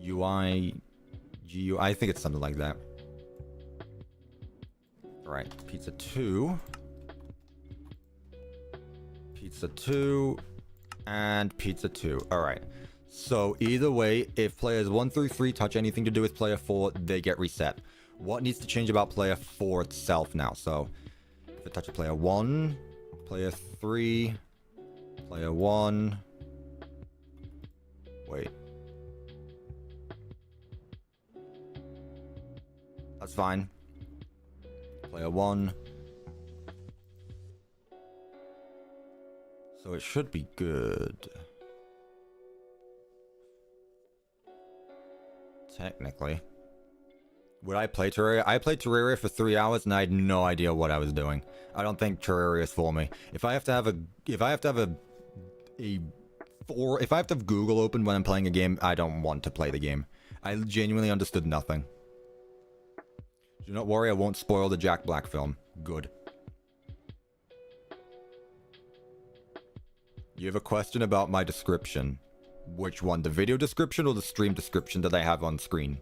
UI, GUI, I think it's something like that. Alright, pizza 2. Pizza 2. And pizza 2. Alright. So either way, if players 1 through 3 touch anything to do with player 4, they get reset. What needs to change about player 4 itself now? So if it touches player 1, player 3, player 1. Wait. That's fine. Player 1. So it should be good. Technically. Would I play Terraria? I played Terraria for 3 hours and I had no idea what I was doing. I don't think Terraria is for me. If I have to have Google open when I'm playing a game, I don't want to play the game. I genuinely understood nothing. Do not worry, I won't spoil the Jack Black film. Good. You have a question about my description. Which one? The video description or the stream description that I have on screen?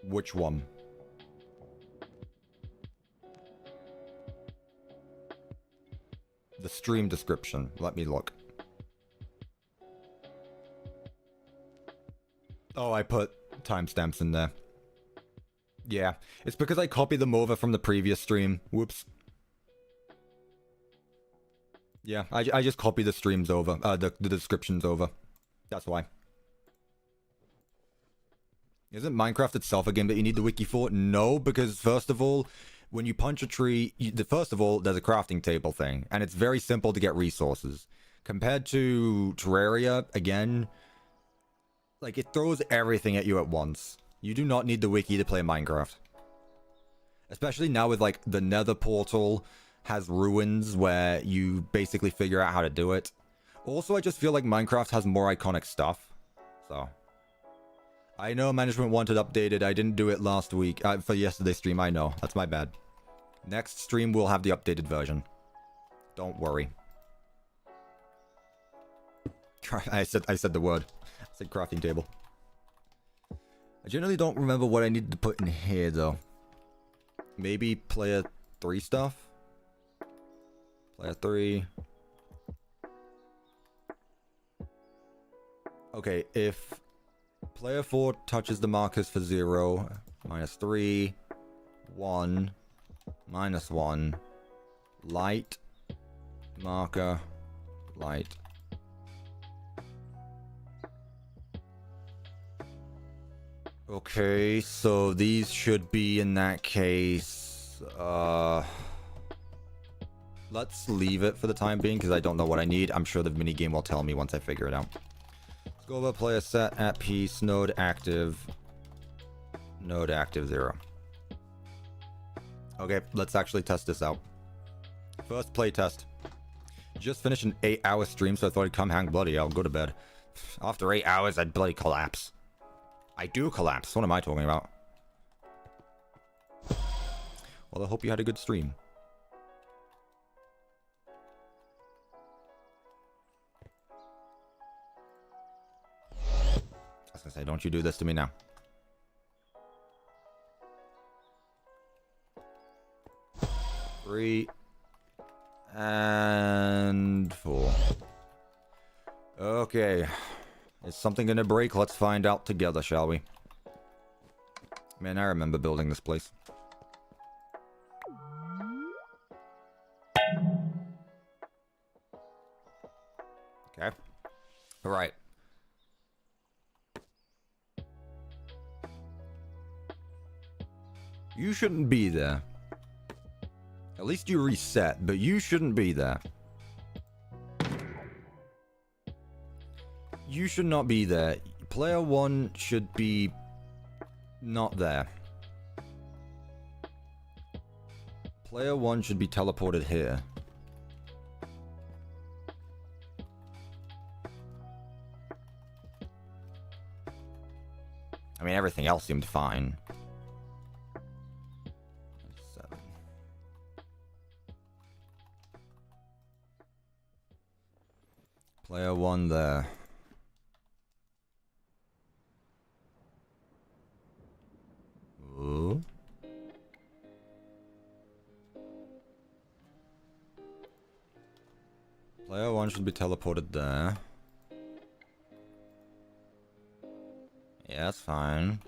Which one? The stream description. Let me look. Oh, I put timestamps in there. Yeah, it's because I copied them over from the previous stream. Whoops. Yeah, I just copied the streams over, the descriptions over. That's why. Isn't Minecraft itself a game that you need the wiki for? No, because first of all, when you punch a tree, first of all, there's a crafting table thing, and it's very simple to get resources. Compared to Terraria, again, like, it throws everything at you at once. You do not need the wiki to play Minecraft. Especially now with, like, the Nether portal has ruins where you basically figure out how to do it. Also, I just feel like Minecraft has more iconic stuff. So, I know management wanted updated. I didn't do it last week. For yesterday's stream, I know. That's my bad. Next stream, we'll have the updated version. Don't worry. I said the word. I said crafting table. I generally don't remember what I needed to put in here, though. Maybe player 3 stuff? Player 3. Okay, if player 4 touches the markers for 0, -3, 1, -1, light, marker, light. Okay, so these should be in that case, let's leave it for the time being because I don't know what I need. I'm sure the minigame will tell me once I figure it out. Let's go over player set at peace, node active 0. Okay, let's actually test this out. First play test. Just finished an 8-hour stream, so I thought I'd come hang bloody out, go to bed. After 8 hours, I'd bloody collapse. I do collapse. What am I talking about? Well, I hope you had a good stream. I was gonna say, don't you do this to me now. Three. And 4. Okay. Is something gonna break? Let's find out together, shall we? Man, I remember building this place. Okay. Alright. You shouldn't be there. At least you reset, but you shouldn't be there. You should not be there. Player 1 should be not there. Player 1 should be teleported here. I mean, everything else seemed fine. 7. Player 1 there. Ooh. Player 1 should be teleported there. Yeah, that's fine.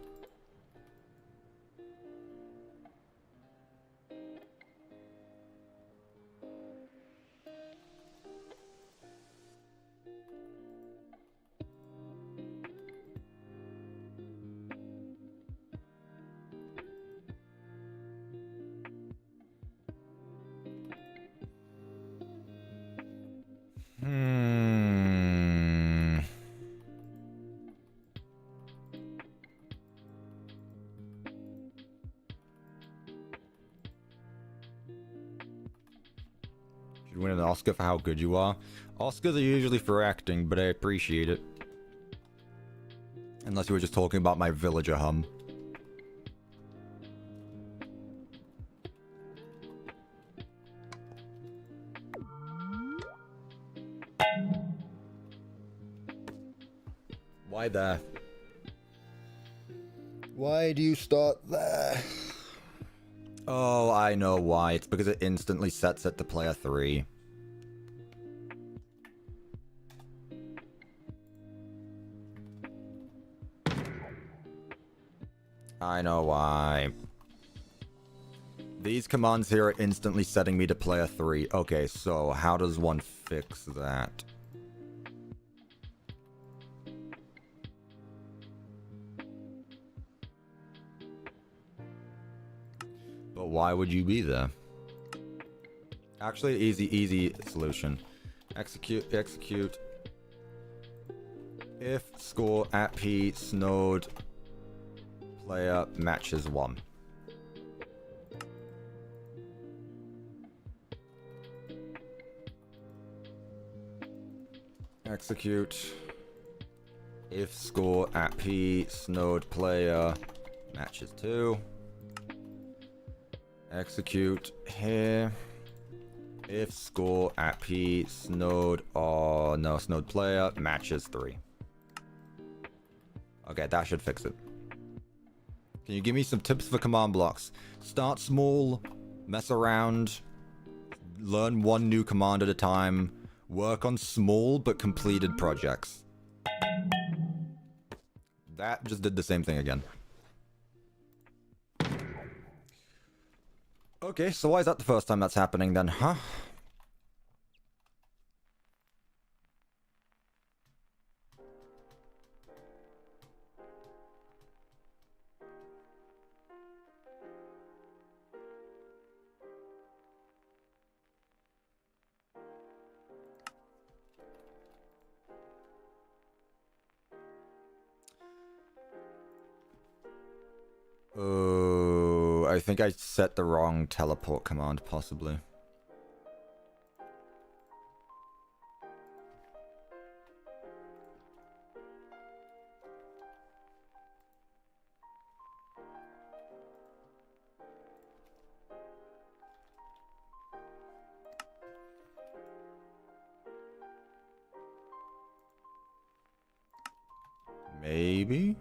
Should win an Oscar for how good you are. Oscars are usually for acting, but I appreciate it. Unless you were just talking about my villager hum. Why there? Why do you start there? Oh, I know why. It's because it instantly sets it to player 3. I know why. These commands here are instantly setting me to player 3. Okay, so how does one fix that? But why would you be there? Actually, easy solution. Execute. If score at P snowed player matches 1. Execute. If score at P snowed player matches 2. Execute here. If score at P snowed or no snowed player matches 3. Okay, that should fix it. Can you give me some tips for command blocks? Start small, mess around, learn one new command at a time, work on small but completed projects. That just did the same thing again. Okay, so why is that the first time that's happening then, huh? Oh, I think I set the wrong teleport command, possibly. Maybe?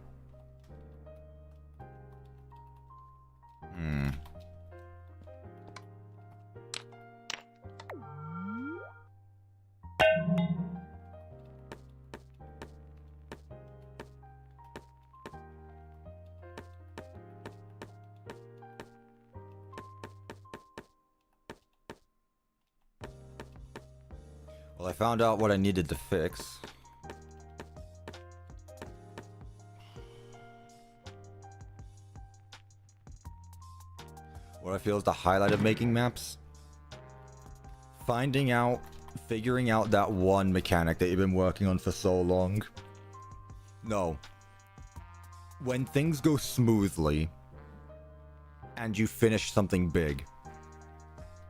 Well, I found out what I needed to fix. What I feel is the highlight of making maps. Figuring out that one mechanic that you've been working on for so long. No. When things go smoothly and you finish something big.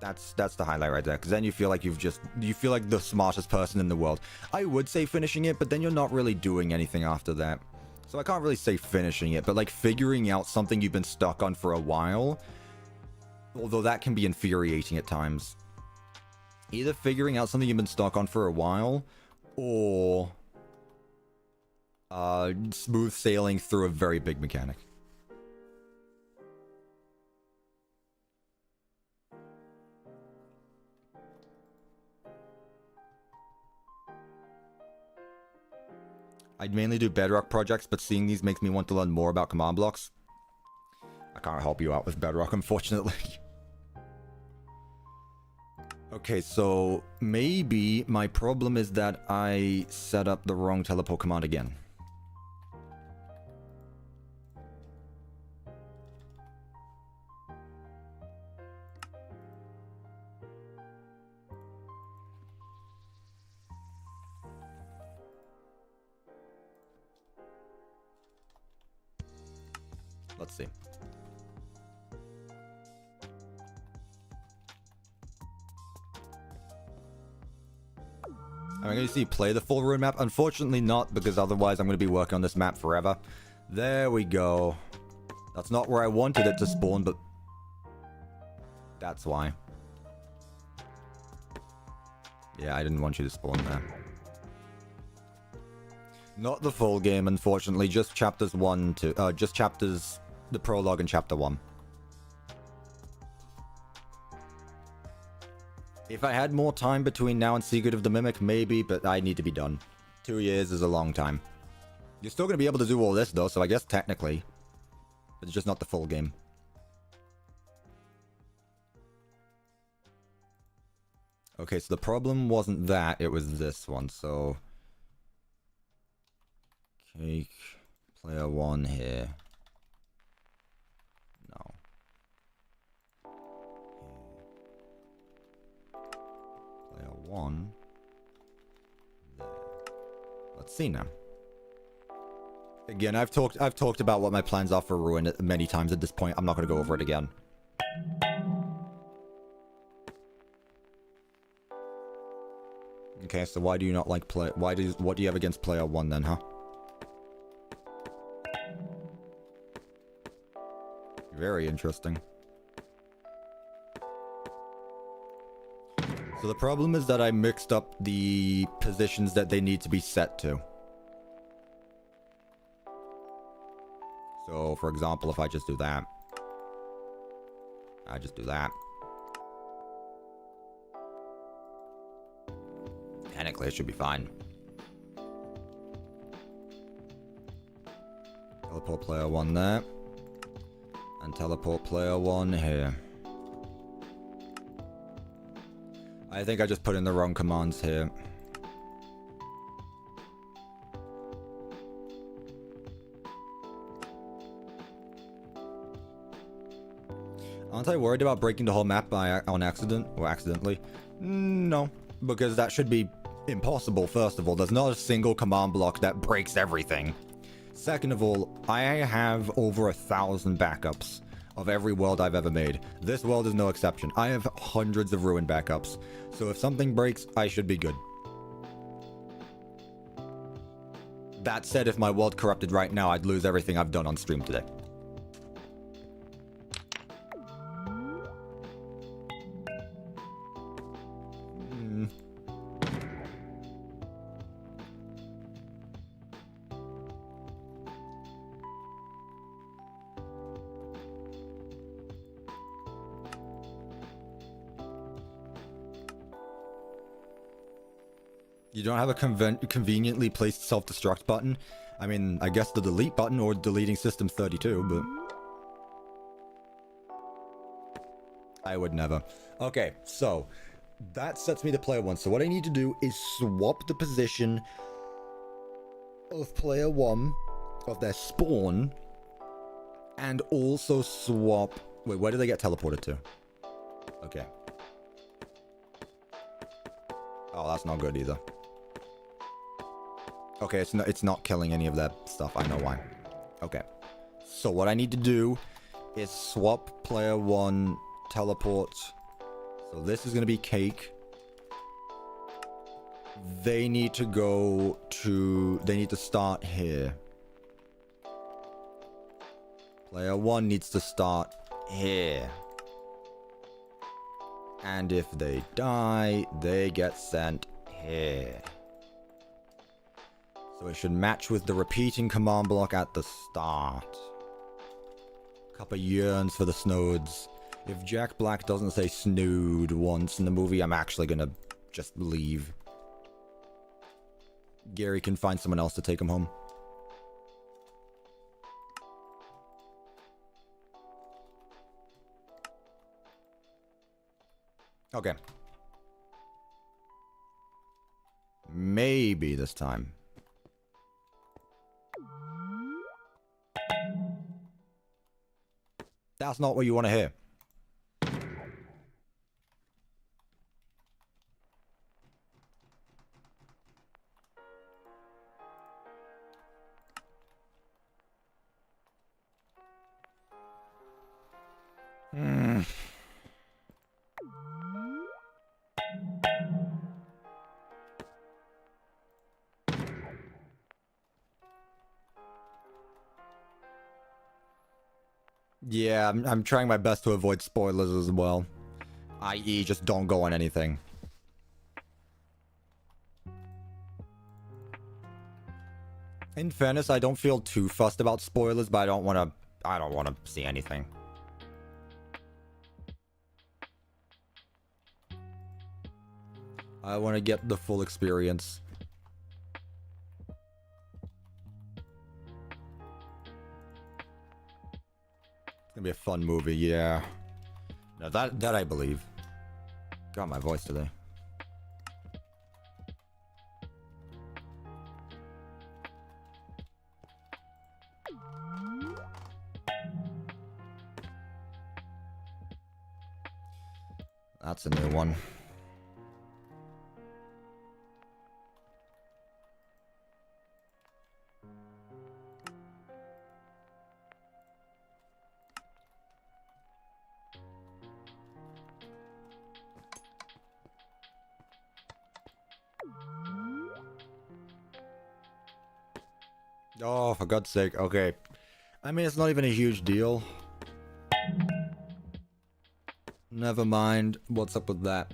That's the highlight right there, because then you feel like you feel like the smartest person in the world. I would say finishing it, but then you're not really doing anything after that. So I can't really say finishing it, but like figuring out something you've been stuck on for a while. Although that can be infuriating at times. Either figuring out something you've been stuck on for a while, or smooth sailing through a very big mechanic. I'd mainly do Bedrock projects, but seeing these makes me want to learn more about command blocks. I can't help you out with Bedrock, unfortunately. Okay, so maybe my problem is that I set up the wrong teleport command again. Let's see. I'm going to see play the full Ruin map. Unfortunately not, because otherwise I'm going to be working on this map forever. There we go. That's not where I wanted it to spawn, but that's why. Yeah, I didn't want you to spawn there. Not the full game, unfortunately. Just chapters 1 to... just chapters... The prologue and chapter 1. If I had more time between now and Secret of the Mimic, maybe, but I need to be done. 2 years is a long time. You're still going to be able to do all this, though, so I guess technically. But it's just not the full game. Okay, so the problem wasn't that, it was this one, so... Cake... Player 1 here. No. Player 1. There. Let's see now. Again, I've talked about what my plans are for Ruin many times at this point. I'm not going to go over it again. Okay, so why do you not like what do you have against player 1 then, huh? Very interesting. So the problem is that I mixed up the positions that they need to be set to. So, for example, if I just do that. I just do that. Technically, it should be fine. Teleport player 1 there. And teleport player 1 here. I think I just put in the wrong commands here. Aren't I worried about breaking the whole map on accident? Or accidentally? No. Because that should be impossible, first of all. There's not a single command block that breaks everything. Second of all, I have over 1,000 backups of every world I've ever made. This world is no exception. I have hundreds of Ruin backups. So if something breaks, I should be good. That said, if my world corrupted right now, I'd lose everything I've done on stream today. You don't have a conveniently placed self-destruct button? I mean, I guess the delete button or deleting system 32, but... I would never. Okay, so... that sets me to player 1. So what I need to do is swap the position of player 1, of their spawn, and also swap... Wait, where do they get teleported to? Okay. Oh, that's not good either. Okay, it's not killing any of that stuff. I know why. Okay. So what I need to do is swap player 1 teleport. So this is going to be Cake. They need to go to... they need to start here. Player 1 needs to start here. And if they die, they get sent here. So it should match with the repeating command block at the start. Cuppa yearns for the snodes. If Jack Black doesn't say snood once in the movie, I'm actually gonna just leave. Gary can find someone else to take him home. Okay. Maybe this time. That's not what you want to hear. Yeah, I'm trying my best to avoid spoilers as well. I.e., just don't go on anything. In fairness, I don't feel too fussed about spoilers, but I don't want to see anything. I want to get the full experience. It's gonna be a fun movie, yeah. No, that I believe. Got my voice today. That's a new one. Oh, for God's sake. Okay. I mean, it's not even a huge deal. Never mind. What's up with that?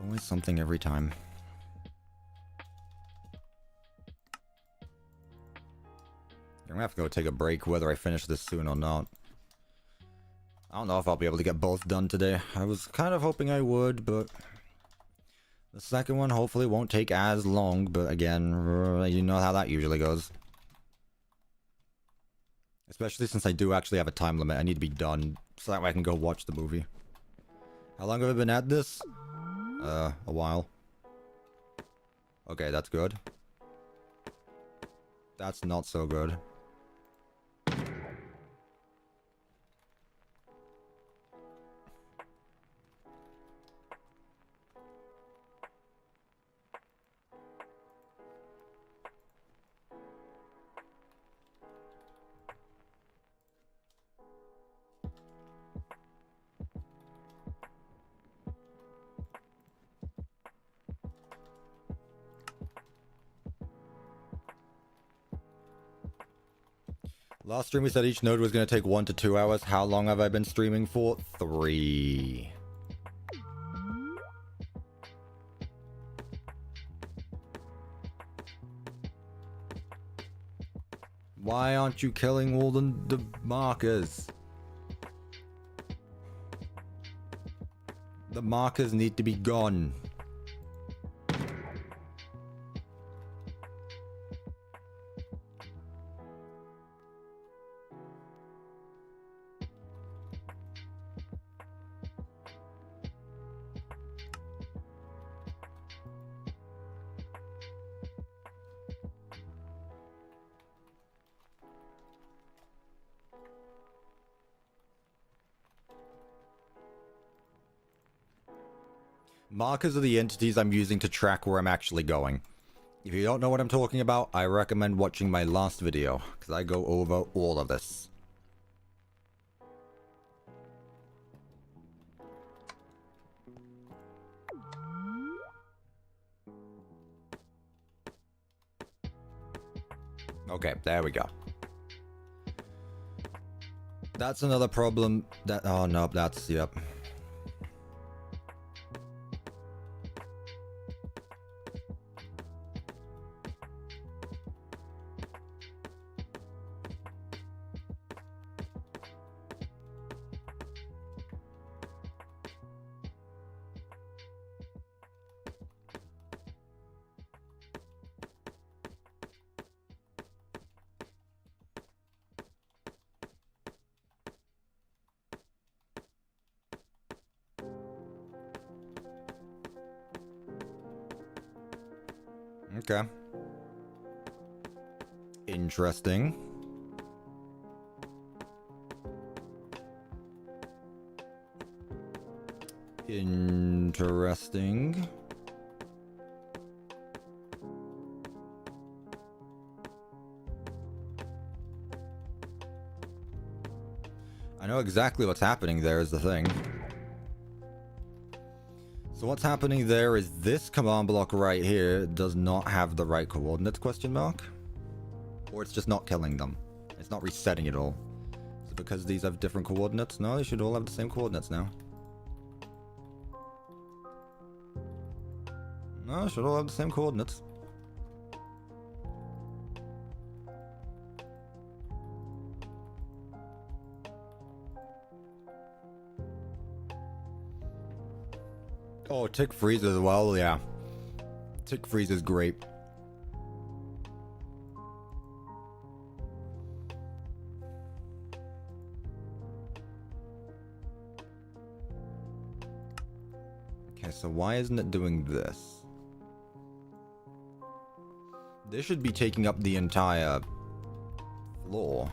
Always something every time. I'm gonna have to go take a break whether I finish this soon or not. I don't know if I'll be able to get both done today. I was kind of hoping I would, but The second one hopefully won't take as long, but again, you know how that usually goes. Especially since I do actually have a time limit. I need to be done so that way I can go watch the movie. How long have I been at this? A while. Okay, that's good. That's not so good. Last stream we said each node was going to take 1 to 2 hours. How long have I been streaming for? 3. Why aren't you killing all the markers? The markers need to be gone. Markers are the entities I'm using to track where I'm actually going. If you don't know what I'm talking about, I recommend watching my last video, because I go over all of this. Okay, there we go. That's another problem that... Oh, no, that's... Yep. Okay. Interesting. Interesting. I know exactly what's happening there is the thing. So what's happening there is this command block right here does not have the right coordinates, question mark? Or it's just not killing them. It's not resetting it all. Is it because these have different coordinates? No, they should all have the same coordinates now. No, they should all have the same coordinates. Oh, tick freeze as well, yeah. Tick freeze is great. Okay, so why isn't it doing this? This should be taking up the entire floor.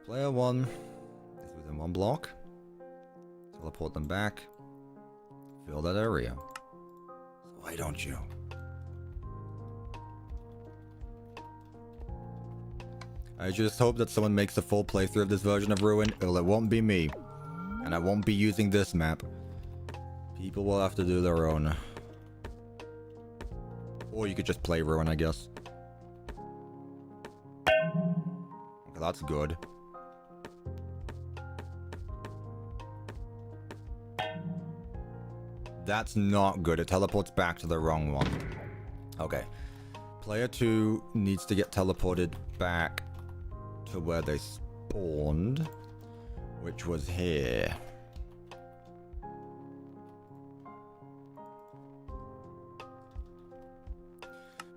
Player 1 is within 1 block. Teleport them back. Fill that area. So why don't you? I just hope that someone makes a full playthrough of this version of Ruin, or it won't be me. And I won't be using this map. People will have to do their own. Or you could just play Ruin, I guess. Okay, that's good. That's not good. It teleports back to the wrong one. Okay. Player 2 needs to get teleported back to where they spawned, which was here.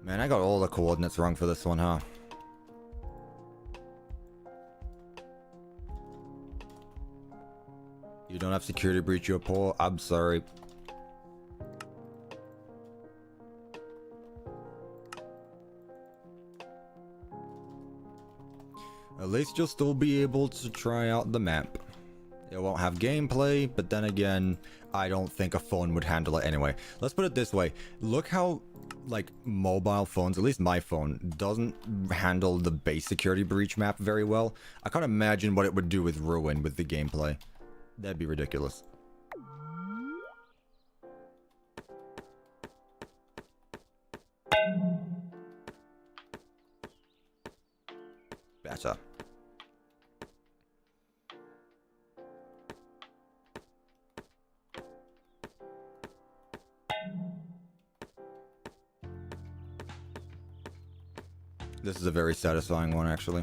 Man, I got all the coordinates wrong for this one, huh? You don't have security breach, you're poor. I'm sorry. At least you'll still be able to try out the map. It won't have gameplay, but then again, I don't think a phone would handle it anyway. Let's put it this way. Look how, like, mobile phones, at least my phone, doesn't handle the base security breach map very well. I can't imagine what it would do with Ruin with the gameplay. That'd be ridiculous. Better. This is a very satisfying one, actually.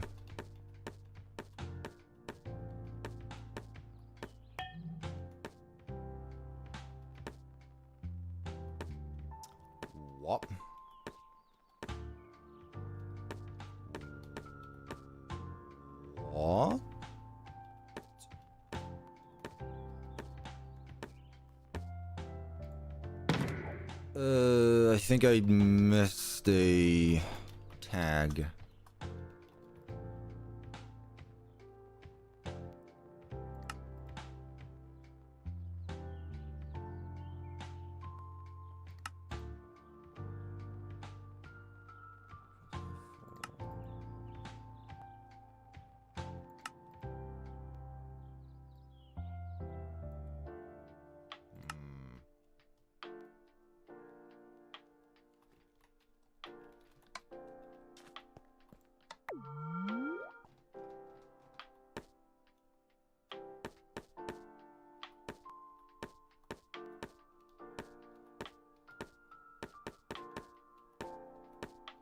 What? What? I think I missed a tag.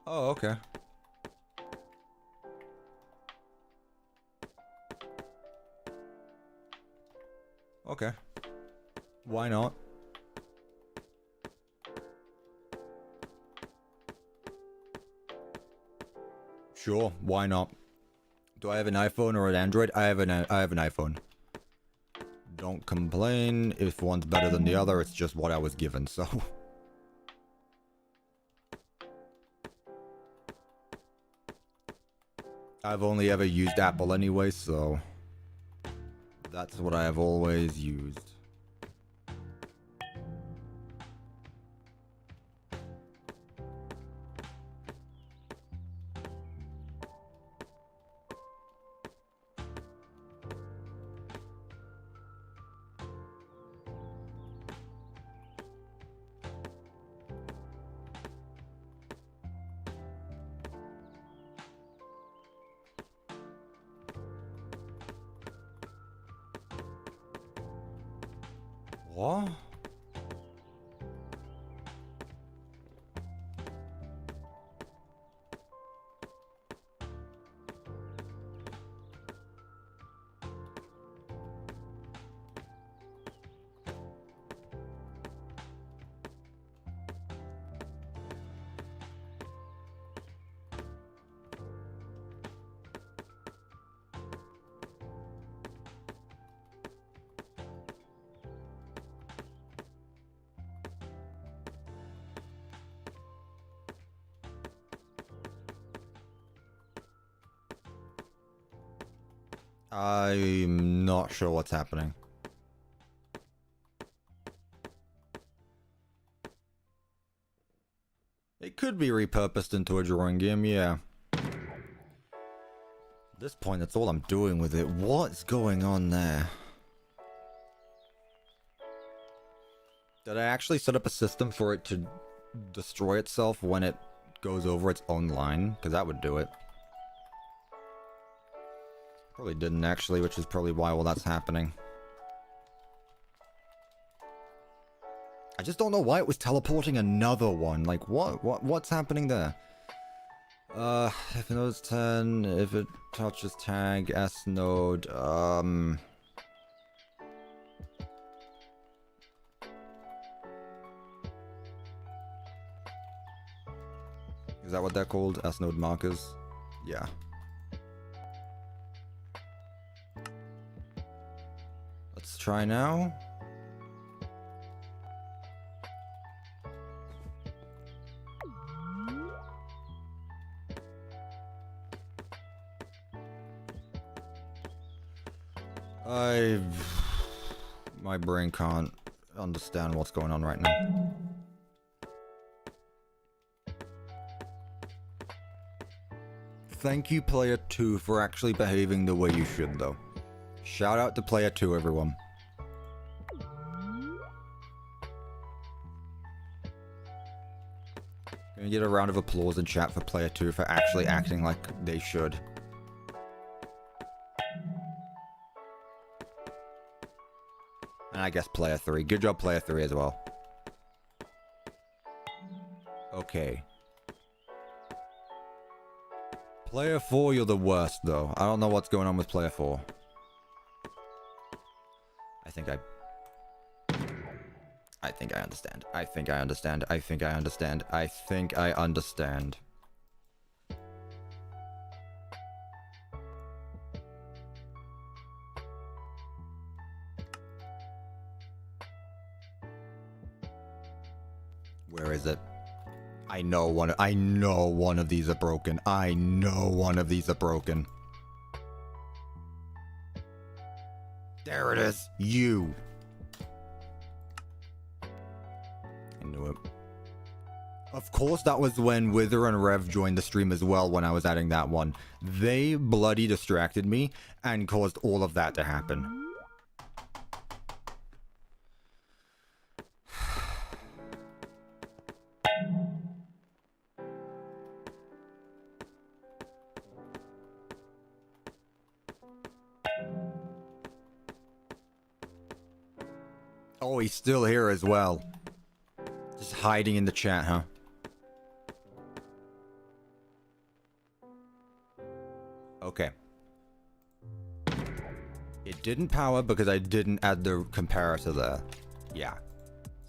Oh, okay. Okay. Why not? Sure, why not? Do I have an iPhone or an Android? I have an iPhone. Don't complain if one's better than the other, it's just what I was given, so. I've only ever used Apple anyway, so that's what I have always used. What? I'm not sure what's happening. It could be repurposed into a drawing game, yeah. At this point, that's all I'm doing with it. What's going on there? Did I actually set up a system for it to destroy itself when it goes over its own line? Because that would do it. Probably didn't actually, which is probably why all that's happening. I just don't know why it was teleporting another one. Like, what's happening there? If it knows 10, if it touches tag, S node, is that what they're called? S node markers? Yeah. Let's try now. My brain can't understand what's going on right now. Thank you, Player 2, for actually behaving the way you should, though. Shout out to Player 2, everyone. Gonna get a round of applause in chat for Player 2 for actually acting like they should. And I guess Player 3. Good job, Player 3, as well. Okay. Player 4, you're the worst, though. I don't know what's going on with Player 4. I think I understand. I think I understand. I think I understand. I think I understand. Where is it? I know one of these are broken. I know one of these are broken. There it is. You. I knew it. Of course, that was when Wither and Rev joined the stream as well when I was adding that one. They bloody distracted me and caused all of that to happen. Oh, he's still here as well. Just hiding in the chat, huh? Okay. It didn't power because I didn't add the comparator there. Yeah.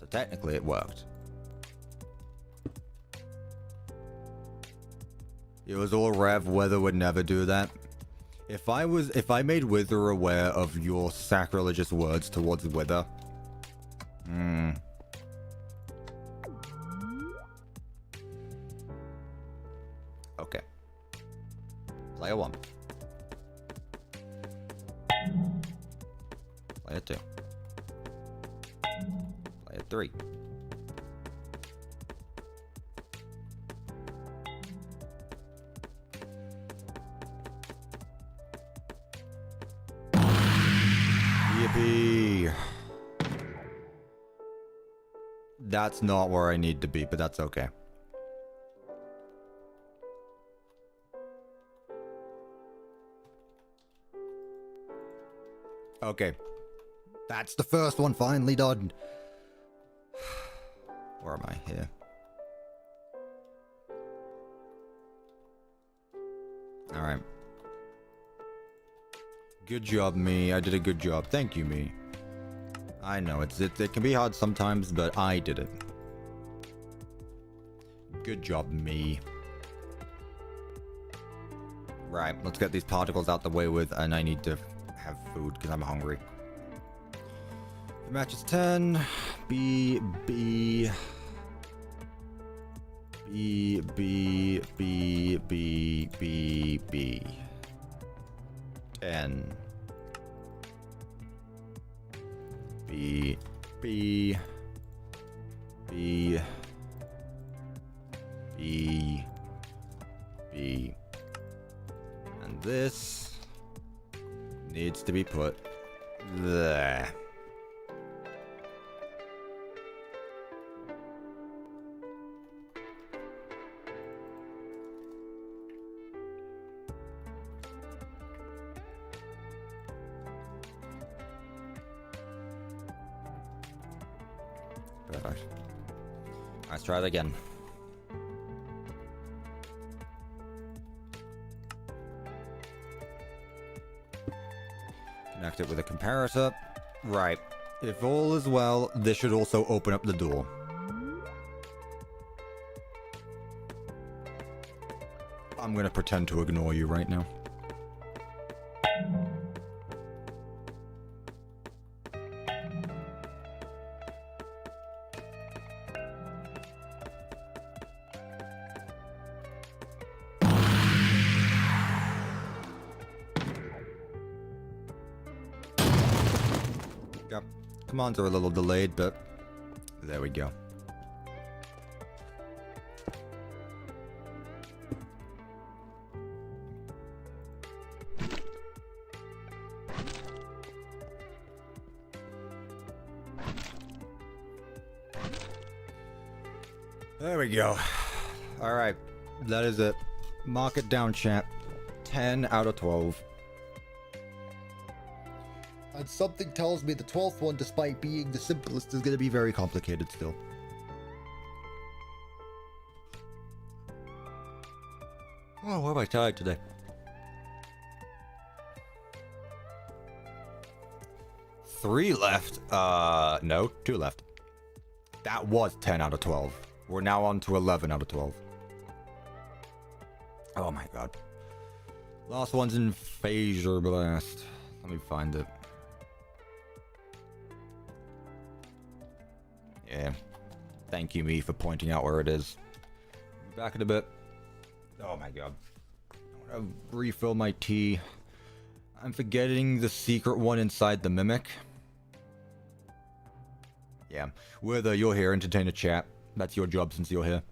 So technically it worked. It was all Rev. Weather would never do that. If I made Wither aware of your sacrilegious words towards Wither. Okay. Player 1. Player 2. Player 3. Yippee. That's not where I need to be, but that's okay. Okay. That's the first one finally done. Where am I here? Alright. Good job, me. I did a good job. Thank you, me. I know, it can be hard sometimes, but I did it. Good job, me. Right, let's get these particles out the way with, and I need to have food, because I'm hungry. The match is 10. B. 10. B. And this needs to be put there. Perfect. Let's try it again. Connect it with a comparator. Right. If all is well, this should also open up the door. I'm gonna pretend to ignore you right now. Yep. Commands are a little delayed, but there we go. There we go. Alright, that is it. Mark it down, chat. 10 out of 12. And something tells me the 12th one, despite being the simplest, is going to be very complicated still. Oh, why am I tired today? Three left. No, 2 left. That was 10 out of 12. We're now on to 11 out of 12. Oh my god. Last one's in Fazer Blast. Let me find it. Yeah. Thank you, me, for pointing out where it is. Back in a bit. Oh my god. I want to refill my tea. I'm forgetting the secret one inside the mimic. Yeah. Whether you're here, entertain a chat. That's your job since you're here.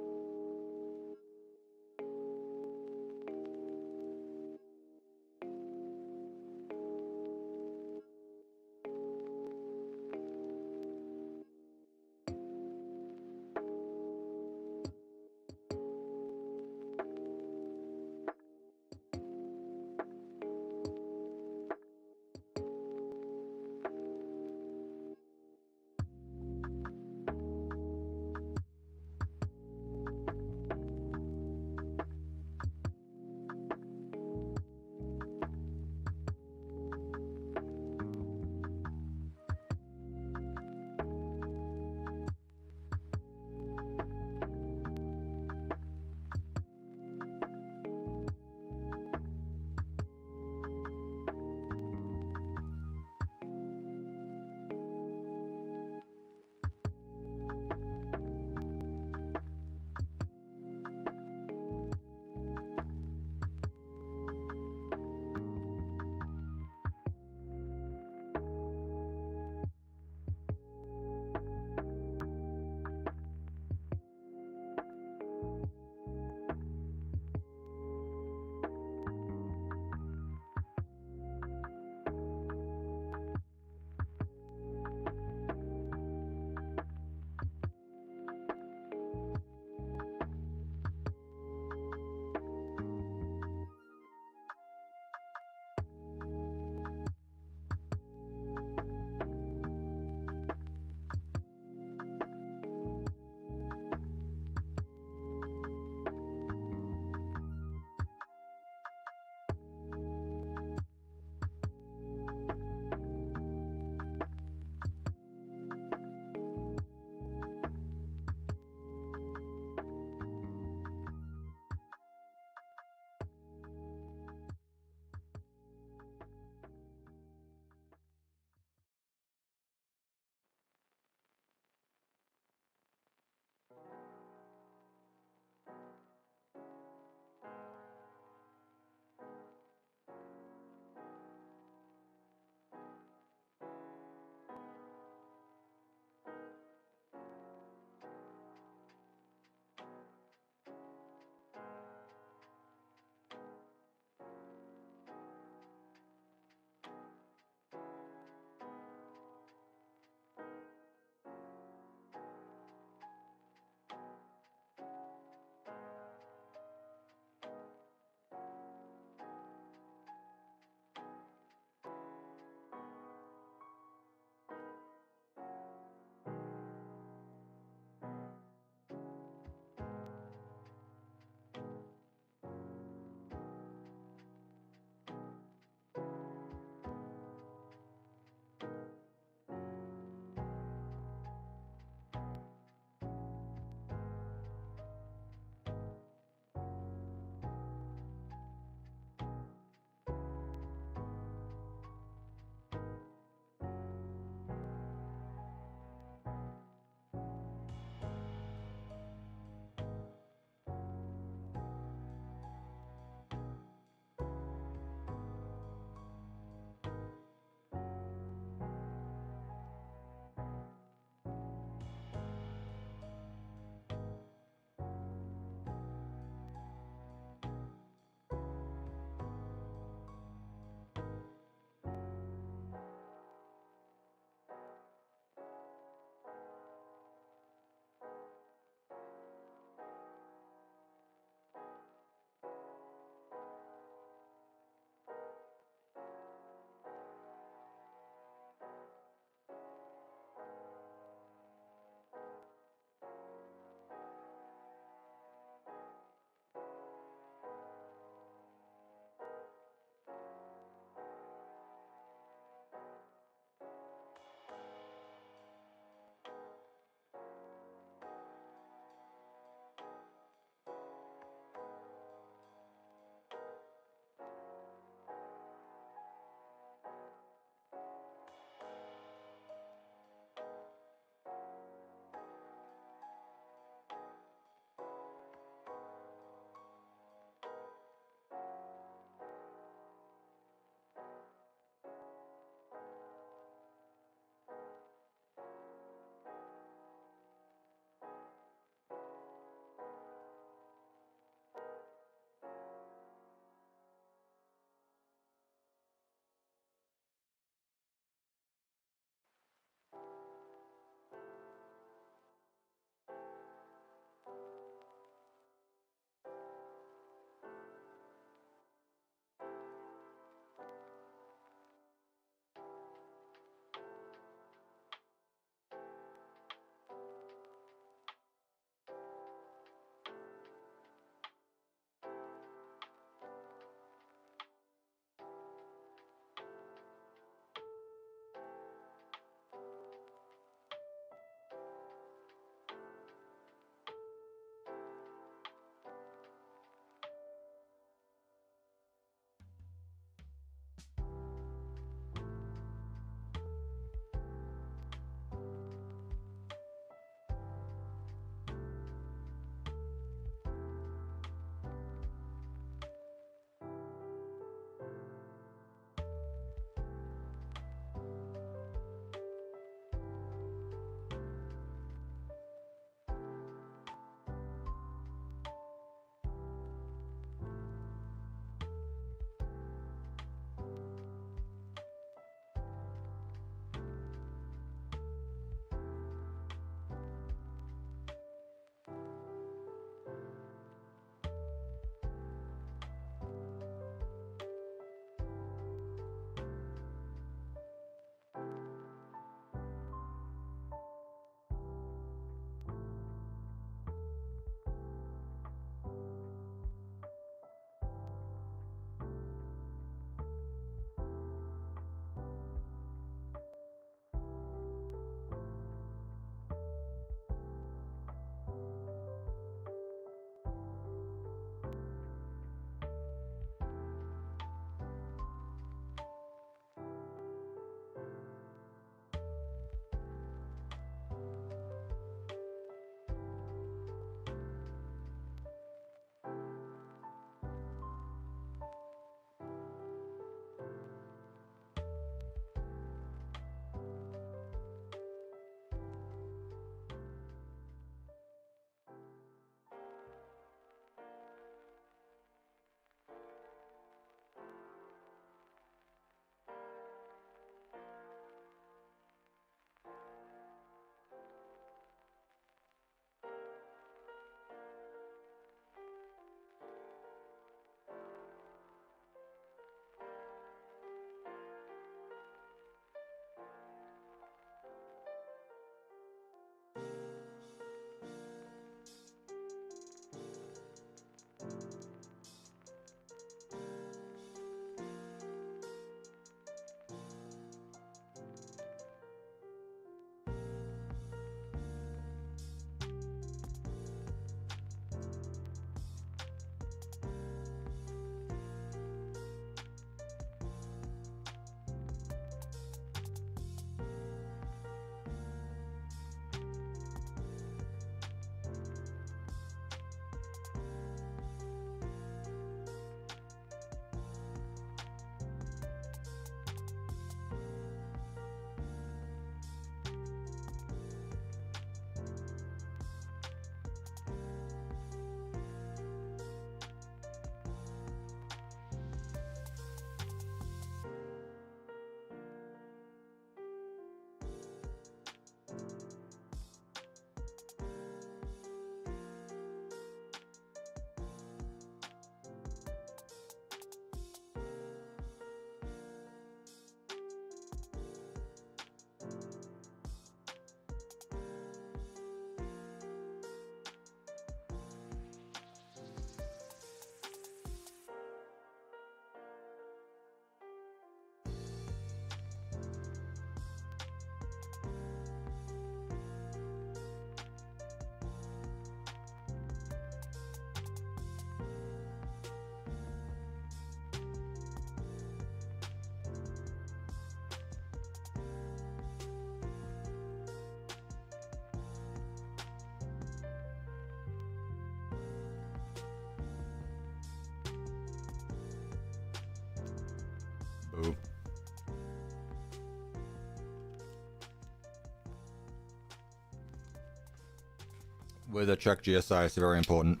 With a check GSI, it's very important.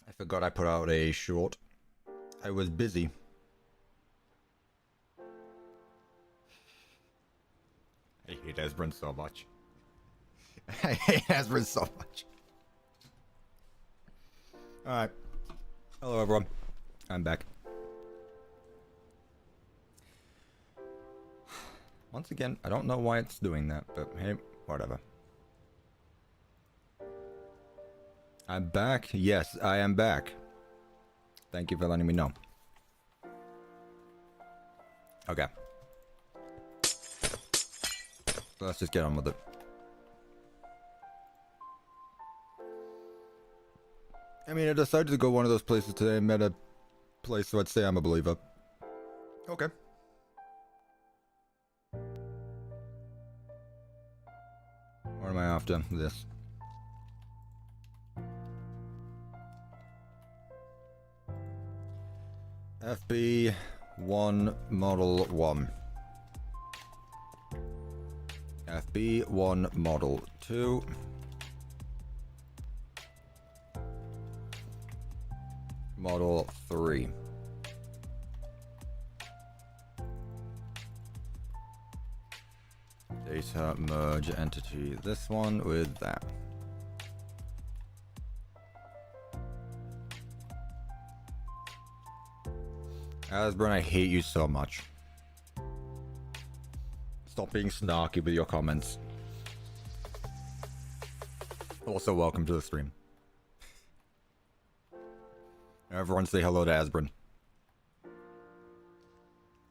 I forgot I put out a short. I was busy. I hate Esbrin so much. I hate Esbrin so much. Alright. Hello, everyone. I'm back. Once again, I don't know why it's doing that, but hey, whatever. I'm back. Yes, I am back. Thank you for letting me know. Okay. Let's just get on with it. I mean, I decided to go one of those places today. I met a place, so I'd say I'm a believer. Okay. What am I after? This. FB1 Model 1. FB1 Model 2. Model 3. Data merge entity. This one with that. Asburn, I hate you so much. Stop being snarky with your comments. Also, welcome to the stream. Everyone say hello to Asburn.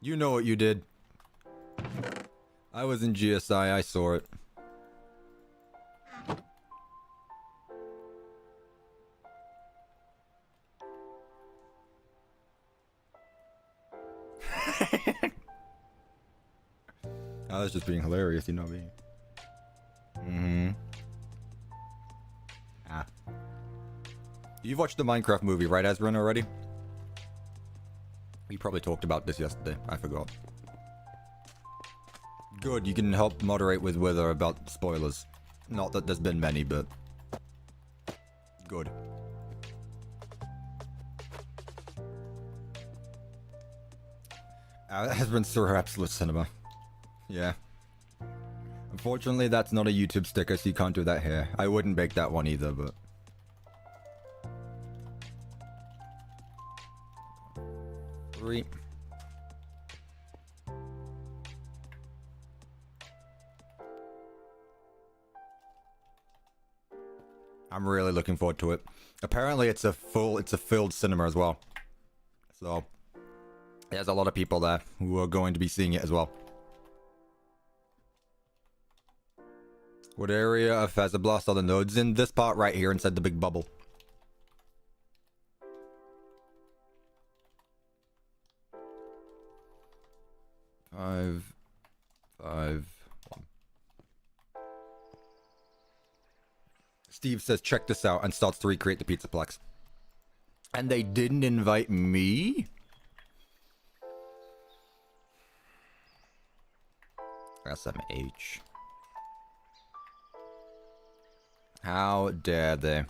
You know what you did. I was in GSI, I saw it. I was just being hilarious, you know me. Ah. You've watched the Minecraft movie, right, Asbrin, already? We probably talked about this yesterday. I forgot. Good, you can help moderate with Wither about spoilers. Not that there's been many, but... Good. Asbrin saw Absolute Cinema. Yeah. Unfortunately, that's not a YouTube sticker, so you can't do that here. I wouldn't make that one either, but... Three. I'm really looking forward to it. Apparently, it's a filled cinema as well. So, there's a lot of people there who are going to be seeing it as well. What area of Fazer Blast are the nodes in? This part right here inside the big bubble. Five, 1. Steve says, check this out, and starts to recreate the Pizzaplex. And they didn't invite me? SMH. How dare they?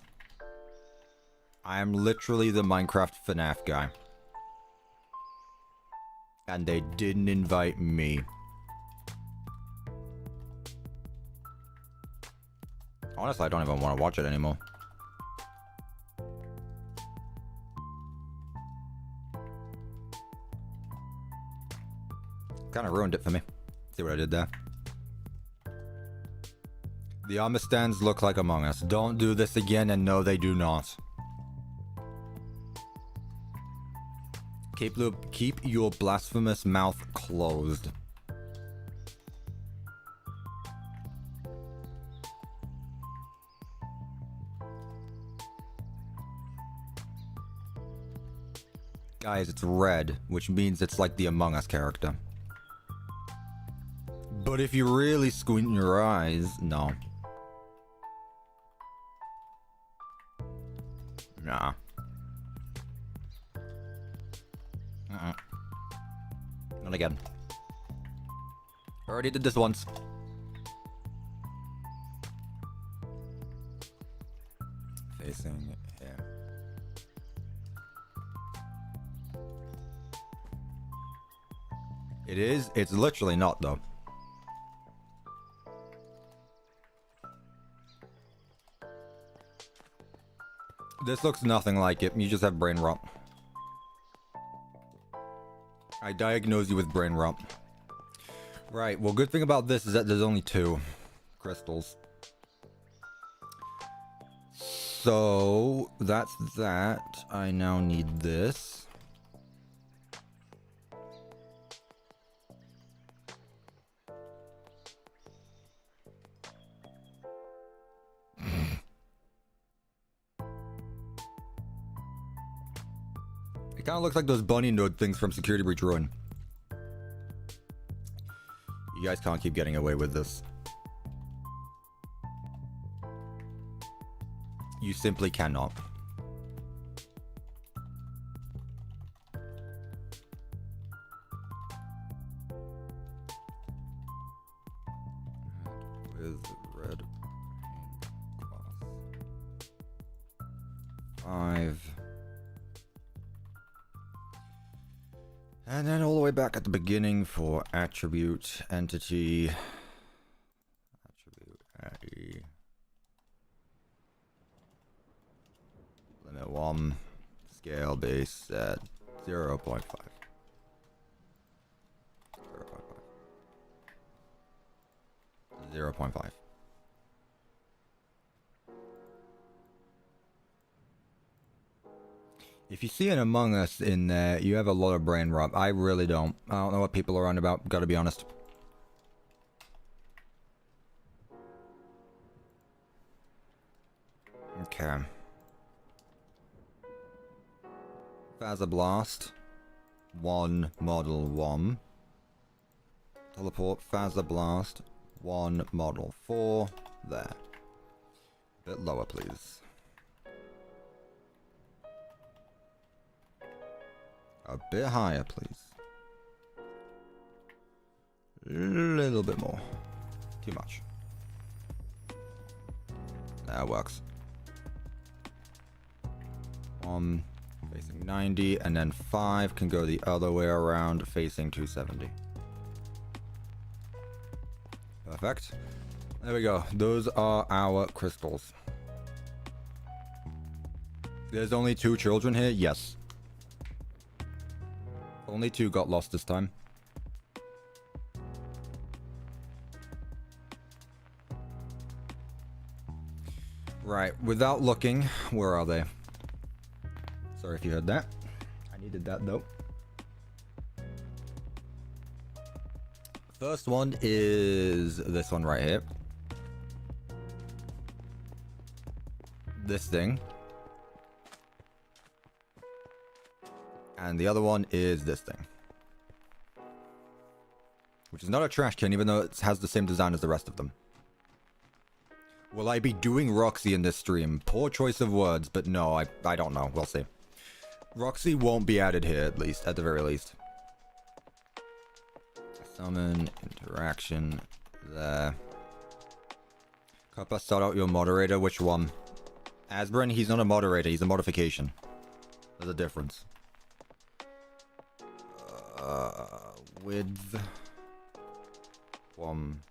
I am literally the Minecraft FNAF guy. And they didn't invite me. Honestly, I don't even want to watch it anymore. Kind of ruined it for me. See what I did there? The armor stands look like Among Us. Don't do this again, and no, they do not. Keep your blasphemous mouth closed. Guys, it's red, which means it's like the Among Us character. But if you really squint your eyes, no. Nah. Not again. Already did this once. Facing here. It is. It's literally not, though. This looks nothing like it. You just have brain rot. I diagnose you with brain rot. Right, well, good thing about this is that there's only 2 crystals. So, that's that. I now need this. It kind of looks like those bunny node things from Security Breach Ruin. You guys can't keep getting away with this. You simply cannot. With red class. 5. And then all the way back at the beginning for attribute, entity, attribute, limit 1, scale base at 0.5. 0.5. If you see an Among Us in there, you have a lot of brain rot. I really don't. I don't know what people are on about, gotta be honest. Okay. Fazer Blast. 1, model 1. Teleport, Fazer Blast. 1, model 4. There. A bit lower, please. A bit higher, please. A little bit more. Too much. That works. 1 facing 90, and then 5 can go the other way around, facing 270. Perfect. There we go. Those are our crystals. There's only 2 children here? Yes. Only 2 got lost this time. Right, without looking, where are they? Sorry if you heard that. I needed that though. First one is this one right here. This thing. And the other one is this thing. Which is not a trash can, even though it has the same design as the rest of them. Will I be doing Roxy in this stream? Poor choice of words, but no, I don't know. We'll see. Roxy won't be added here, at least, at the very least. Summon, interaction, there. Cuppa, start out your moderator. Which one? Asbrin, he's not a moderator, he's a modification. There's a difference. Width. 1.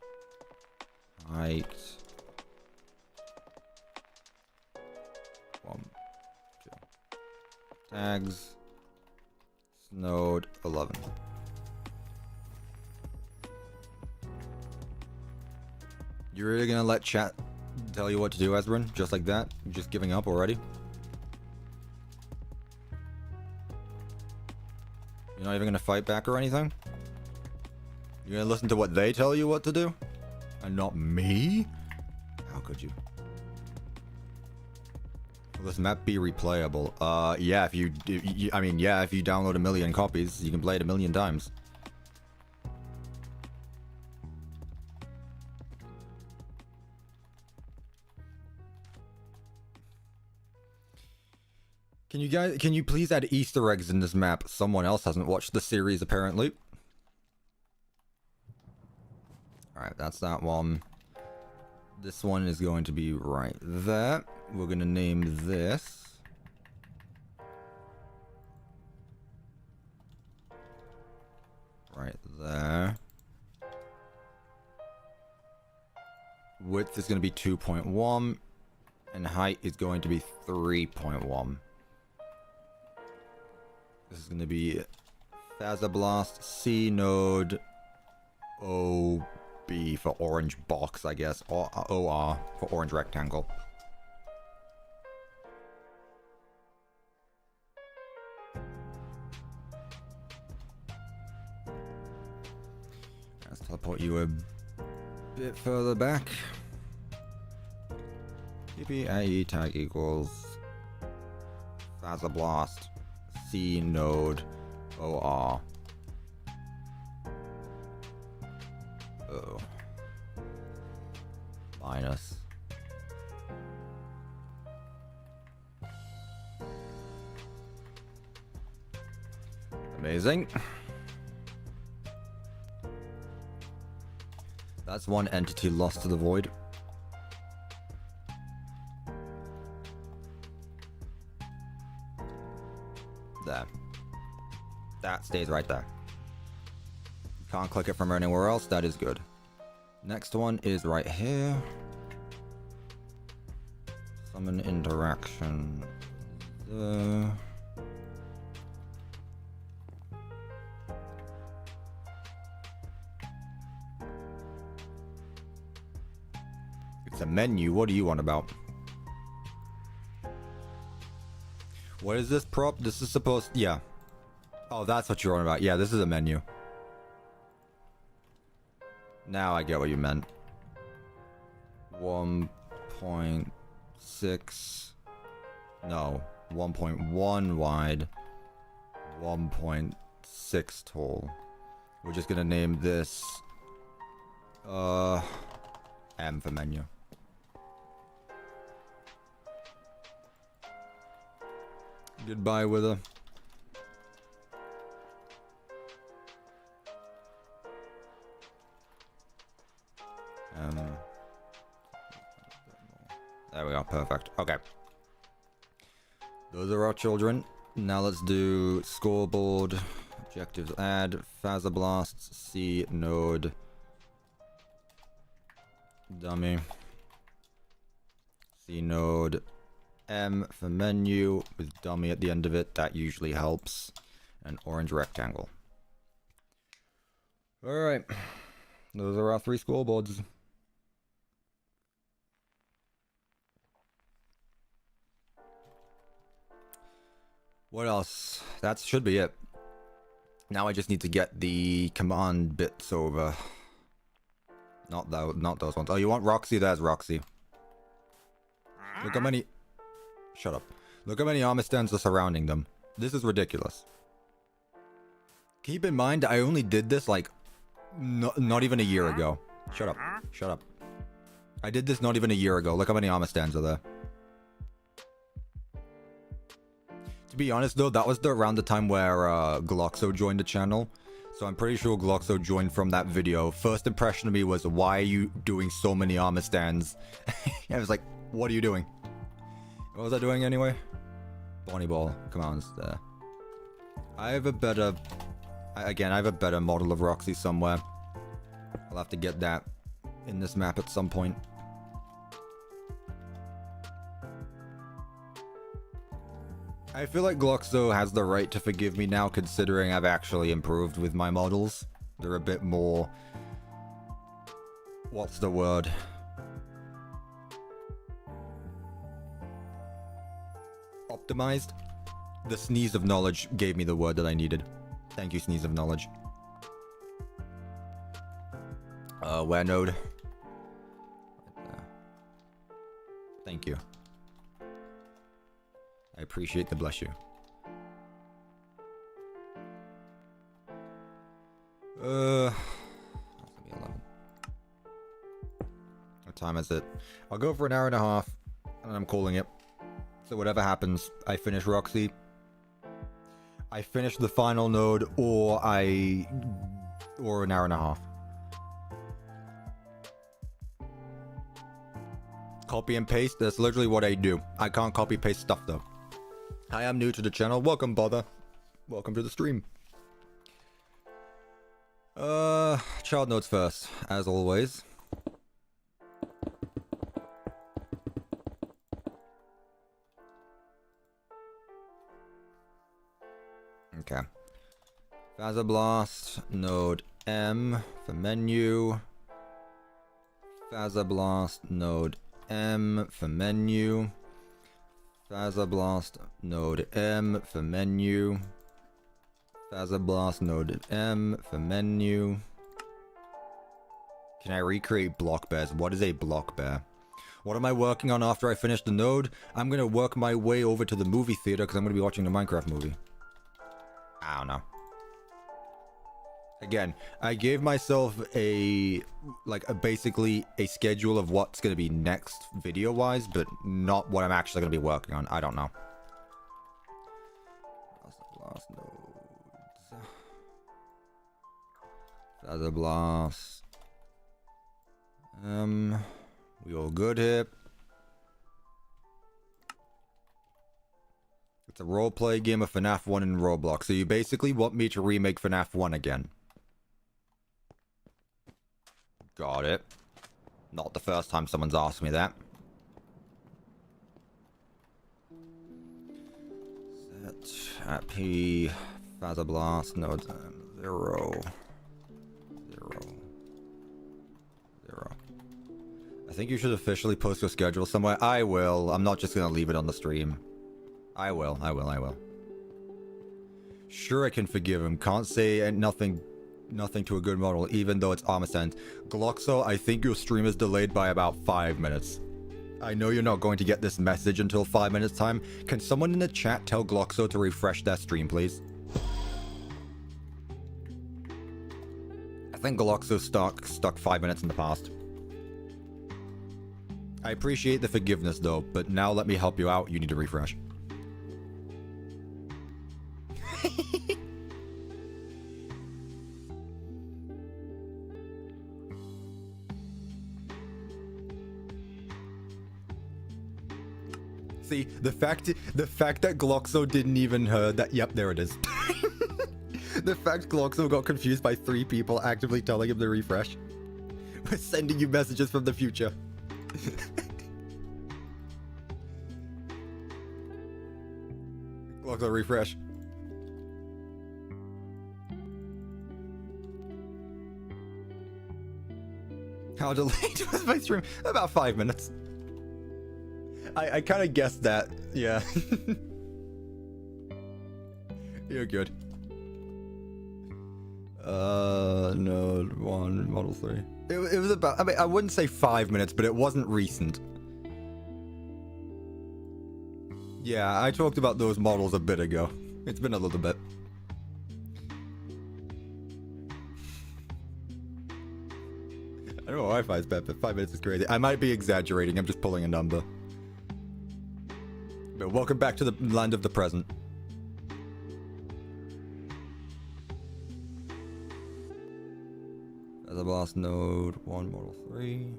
Height. 1. 2. Tags. Snowed 11. You really gonna let chat tell you what to do, Asbrin? Just like that? You're just giving up already? You're not even gonna fight back or anything? You're gonna listen to what they tell you what to do? And not me? How could you? Will this map be replayable? Yeah, if you download 1 million copies, you can play it 1 million times. Can you please add Easter eggs in this map? Someone else hasn't watched the series apparently. Alright, that's that one. This one is going to be right there. We're going to name this. Right there. Width is going to be 2.1. And height is going to be 3.1. This is going to be Fazer Blast, C node, OB for orange box, I guess, or OR for orange rectangle. Let's teleport you a bit further back. AE tag equals Fazer Blast, C node, OR. Oh. Minus. Amazing. That's one entity lost to the void. There. That stays right there. Can't click it from anywhere else. That is good. Next one is right here. Summon interaction. It's a menu. What do you want about? What is this prop? This is supposed... Yeah. Oh, that's what you're on about. Yeah, this is a menu. Now I get what you meant. 1.6... No. 1.1 wide. 1.6 tall. We're just gonna name this... M for menu. Goodbye, Wither. There we go, perfect. Okay. Those are our children. Now let's do scoreboard. Objectives add. Fazer Blasts. C node. Dummy. C node. M for menu with dummy at the end of it. That usually helps. An orange rectangle. Alright. Those are our 3 scoreboards. What else? That should be it. Now I just need to get the command bits over. Not those ones. Oh, you want Roxy? There's Roxy. Look how many... Shut up. Look how many armor stands are surrounding them. This is ridiculous. Keep in mind, I only did this like... not even a year ago. Shut up. Shut up. I did this not even a year ago. Look how many armor stands are there. To be honest though, that was around the time where Gloxo joined the channel. So I'm pretty sure Gloxo joined from that video. First impression of me was, why are you doing so many armor stands? I was like, what are you doing? What was I doing anyway? Bonnie Ball. Come on, it's there. I have a better... Again, I have a better model of Roxy somewhere. I'll have to get that in this map at some point. I feel like Gloxo has the right to forgive me now, considering I've actually improved with my models. They're a bit more... What's the word? Optimized? The sneeze of knowledge gave me the word that I needed. Thank you, sneeze of knowledge. Where node? Right there. Thank you. I appreciate the bless you. That's gonna be 11. What time is it? I'll go for an hour and a half, and I'm calling it. So whatever happens, I finish Roxy. I finish the final node, or an hour and a half. Copy and paste, that's literally what I do. I can't copy paste stuff though. Hi, I'm new to the channel. Welcome, Bother. Welcome to the stream. Child notes first, as always. Okay. Fazer Blast, node M for menu. Fazer Blast, node M for menu. Fazer Blast, node M for menu. Fazer Blast, node M for menu. Can I recreate block bears? What is a block bear? What am I working on after I finish the node? I'm gonna work my way over to the movie theater because I'm gonna be watching the Minecraft movie. I don't know. Again, I gave myself basically a schedule of what's going to be next video-wise, but not what I'm actually going to be working on. I don't know. Blast nodes. Fazer Blast. We all good here. It's a roleplay game of FNAF 1 in Roblox, so you basically want me to remake FNAF 1 again. Got it. Not the first time someone's asked me that. Set happy Fazer Blast node 0. I think you should officially post your schedule somewhere. I will. I'm not just gonna leave it on the stream. I will. Sure, I can forgive him. Can't say nothing to a good model, even though it's Armacent. Gloxo, I think your stream is delayed by about 5 minutes. I know you're not going to get this message until 5 minutes time. Can someone in the chat tell Gloxo to refresh their stream, please? I think Gloxo's stuck 5 minutes in the past. I appreciate the forgiveness though, but now let me help you out. You need to refresh. See, the fact that Gloxo didn't even heard that. Yep, there it is. The fact Gloxo got confused by 3 people actively telling him to refresh. We're sending you messages from the future. Gloxo, refresh. How delayed was my stream? About 5 minutes. I kind of guessed that. Yeah. You're good. Node 1, model 3. It was about, I mean, I wouldn't say 5 minutes, but it wasn't recent. Yeah, I talked about those models a bit ago. It's been a little bit. I know Wi-Fi is bad, but 5 minutes is crazy. I might be exaggerating, I'm just pulling a number. But welcome back to the land of the present. Fazer Blast node 1, model 3.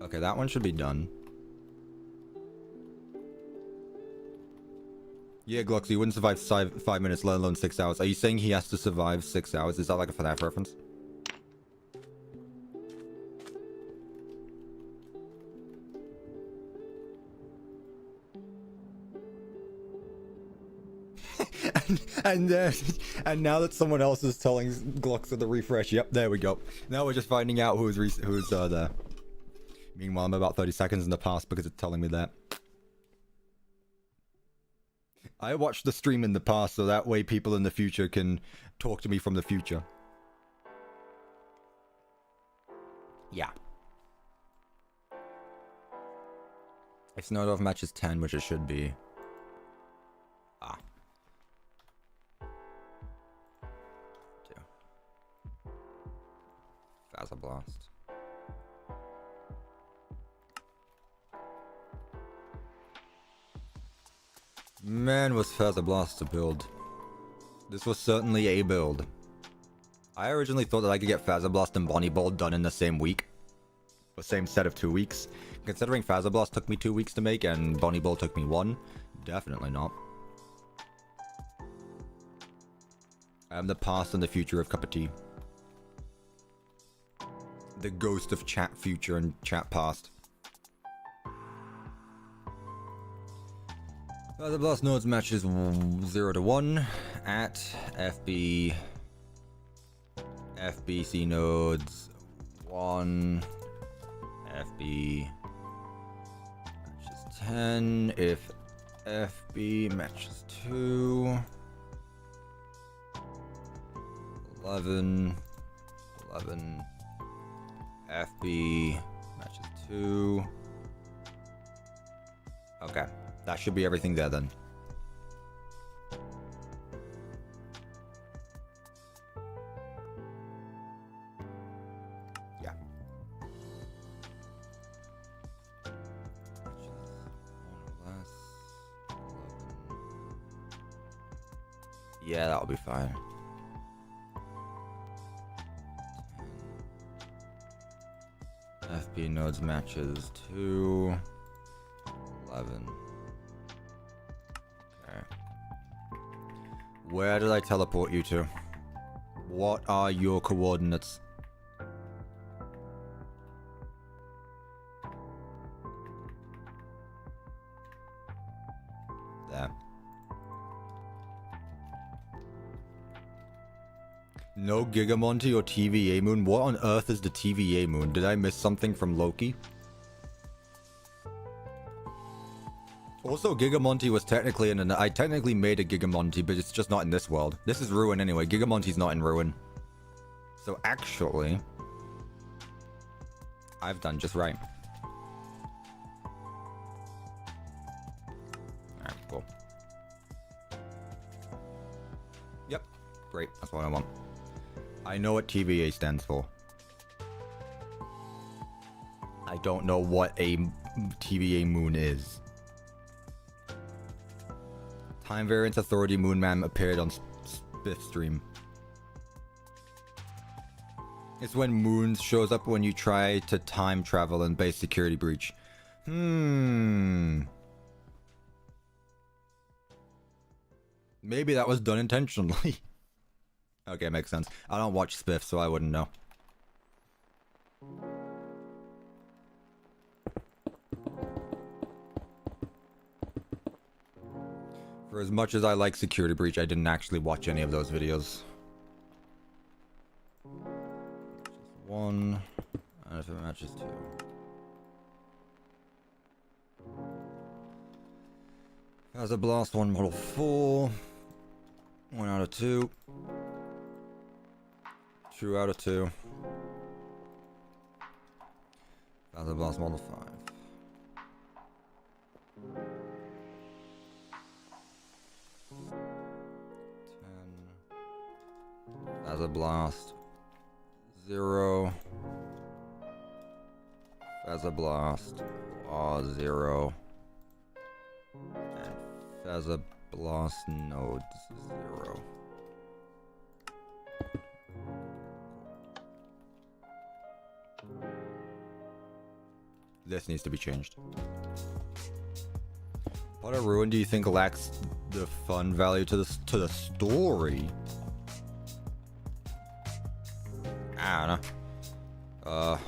Okay, that one should be done. Yeah, Gloxy, you wouldn't survive 5 minutes, let alone 6 hours. Are you saying he has to survive 6 hours? Is that like a FNAF reference? and now that someone else is telling Gloxo to refresh, yep, there we go. Now we're just finding out who's there. Meanwhile, I'm about 30 seconds in the past because it's telling me that. I watched the stream in the past so that way people in the future can talk to me from the future. Yeah. If Snowed Off matches 10, which it should be. Ah. 2. Fazer Blast. Man, was Fazer Blast to build. This was certainly a build. I originally thought that I could get Fazer Blast and Bonnie Ball done in the same week. The same set of 2 weeks. Considering Fazer Blast took me 2 weeks to make and Bonnie Ball took me 1, definitely not. I am the past and the future of CuppaTeaExe. The ghost of chat future and chat past. The Blast Nodes matches 0 to 1 at FBC nodes 1, FB matches 10, if FB matches 2, 11, FB matches 2. Okay, that should be everything there then. Yeah. Yeah, that'll be fine. FB nodes matches 2, 11. Okay. Where did I teleport you to? What are your coordinates? There. No Gigamonty or TVA Moon? What on earth is the TVA Moon? Did I miss something from Loki? Also, Gigamonty was technically in I technically made a Gigamonty, but it's just not in this world. This is Ruin anyway. Gigamonty's not in Ruin. So actually, I've done just right. Alright, cool. Yep, great. That's what I want. I know what TVA stands for. I don't know what a TVA Moon is. Time Variance Authority Moonman appeared on Spiff stream. It's when Moons shows up when you try to time travel and base security breach. Maybe that was done intentionally. Okay, makes sense. I don't watch Spiff, so I wouldn't know. For as much as I like Security Breach, I didn't actually watch any of those videos. Just 1, and if it matches 2. Fazer Blast 1 model 4. 1 out of 2. 2 out of 2. Fazer Blast model 5. 10. Fazer Blast 0. Fazer Blast 0. And Fazer Blast nodes 0. This needs to be changed. What a Ruin do you think lacks the fun value to the story? I don't know.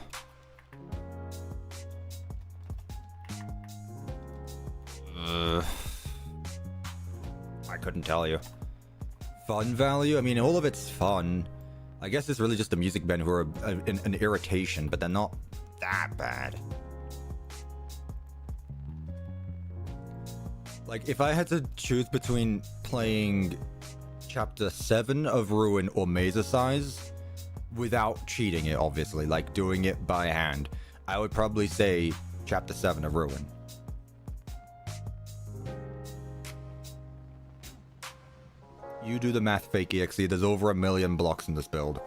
I couldn't tell you. Fun value? I mean, all of it's fun. I guess it's really just the music men who are an irritation, but they're not that bad. Like, if I had to choose between playing Chapter 7 of Ruin or Mesa Size, without cheating it, obviously, like doing it by hand, I would probably say Chapter 7 of Ruin. You do the math, FakeExe. There's over 1 million blocks in this build.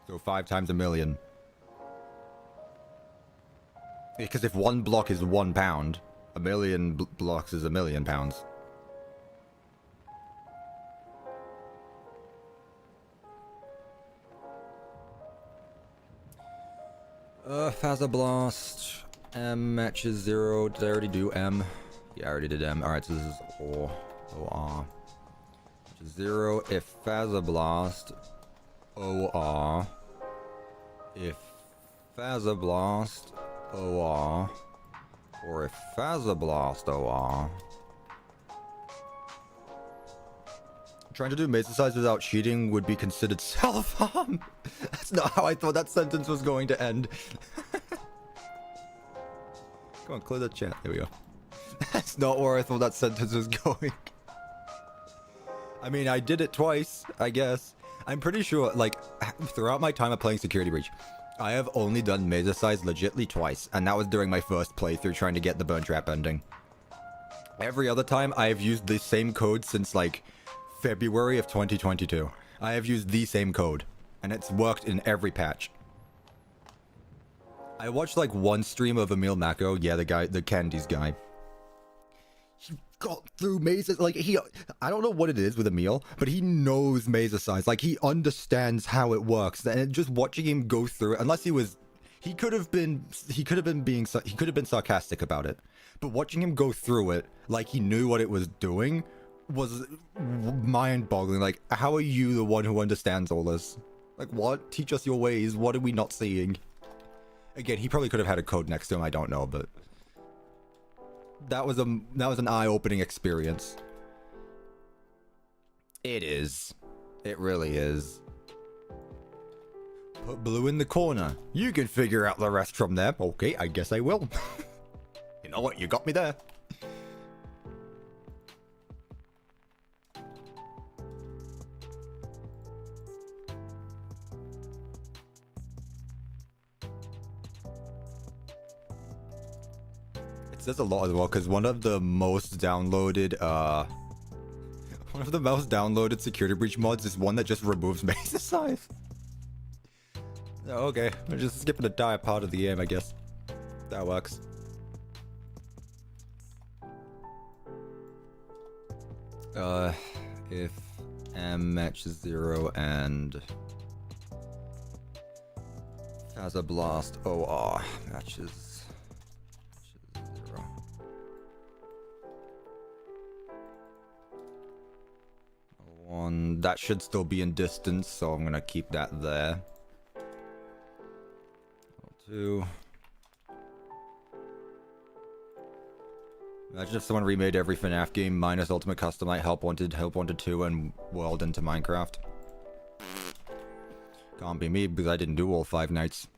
So 5 times 1 million. Because if 1 block is £1, 1 million blocks is £1 million. Fazer Blast. M matches 0. Did I already do M? Yeah, I already did M. Alright, so this is O. OR. 0 if Fazer Blast. OR. If Fazer Blast. OR. Or if Fazer Blast OR. Trying to do Mesa size without cheating would be considered self-harm. That's not how I thought that sentence was going to end. Come on, clear the chat. There we go. That's not where I thought that sentence was going. I mean, I did it twice, I guess. I'm pretty sure, like, throughout my time of playing Security Breach, I have only done Mesa size legitly twice, and that was during my first playthrough trying to get the Burn Trap ending. Every other time, I have used the same code since, like, February of 2022. I have used the same code, and it's worked in every patch. I watched like one stream of Emil Mako, yeah, the Candies guy. He got through Mesa, like I don't know what it is with Emil, but he knows Mesa size, like he understands how it works, and just watching him go through it, unless he could have been sarcastic about it, but watching him go through it like he knew what it was doing was mind-boggling. Like, how are you the one who understands all this? Like, what? Teach us your ways. What are we not seeing? Again, he probably could have had a code next to him. I don't know, but that was an eye-opening experience. It is. It really is. Put blue in the corner. You can figure out the rest from there. Okay, I guess I will. You know what? You got me there. It says a lot as well, because one of the most downloaded Security Breach mods is one that just removes Mesa size. Oh, okay, we're just skipping the dire part of the game, I guess. That works. If M matches 0 and Fazer Blast OR matches 0. One that should still be in distance, so I'm gonna keep that there. 2. Imagine if someone remade every FNAF game minus Ultimate Custom, Help Wanted 2, and World into Minecraft. Can't be me, because I didn't do all 5 nights.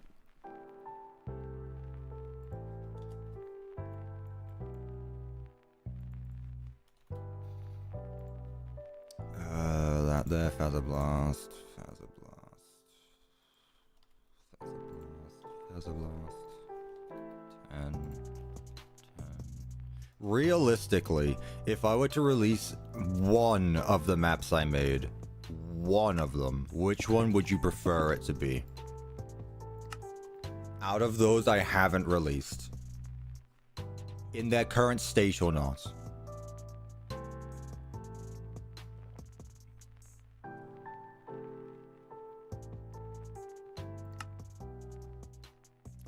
That there, Fazer Blast, Fazer Blast, Fazer Blast, 10. Realistically, if I were to release one of the maps I made, one of them, which one would you prefer it to be? Out of those I haven't released. In their current state or not.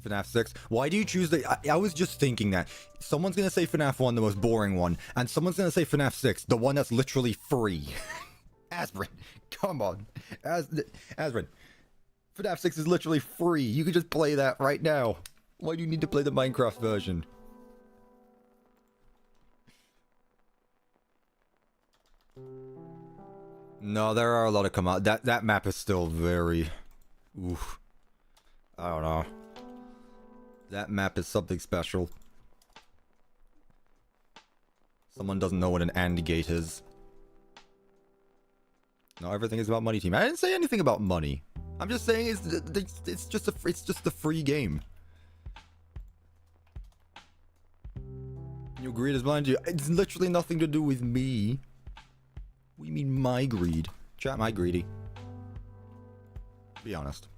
FNAF 6. Why do you choose the... I was just thinking that. Someone's gonna say FNAF 1, the most boring one, and someone's gonna say FNAF 6, the one that's literally free. Asbrin, come on. Asbrin. FNAF 6 is literally free. You can just play that right now. Why do you need to play the Minecraft version? No, there are a lot of commands. That map is still very... Oof. I don't know. That map is something special. Someone doesn't know what an AND gate is. No, everything is about money, team. I didn't say anything about money. I'm just saying it's just a free game. Your greed is blind you. It's literally nothing to do with me. What do you mean my greed? Chat, my greedy. Be honest.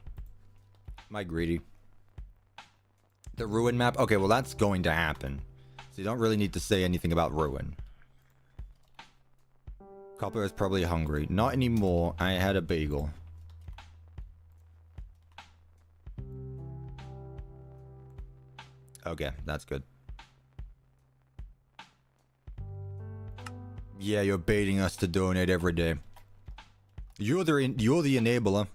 My greedy. The Ruin map? Okay, well that's going to happen. So you don't really need to say anything about Ruin. Copper is probably hungry. Not anymore. I had a bagel. Okay, that's good. Yeah, you're baiting us to donate every day. You're the enabler.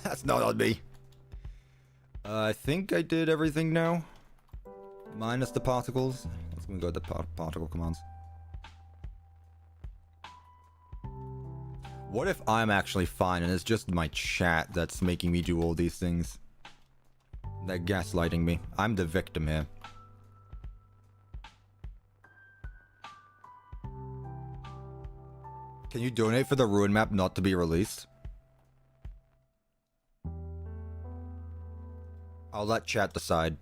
That's not on me. I think I did everything now. Minus the particles. Let's go to the particle commands. What if I'm actually fine and it's just my chat that's making me do all these things? They're gaslighting me. I'm the victim here. Can you donate for the Ruin map not to be released? I'll let chat decide.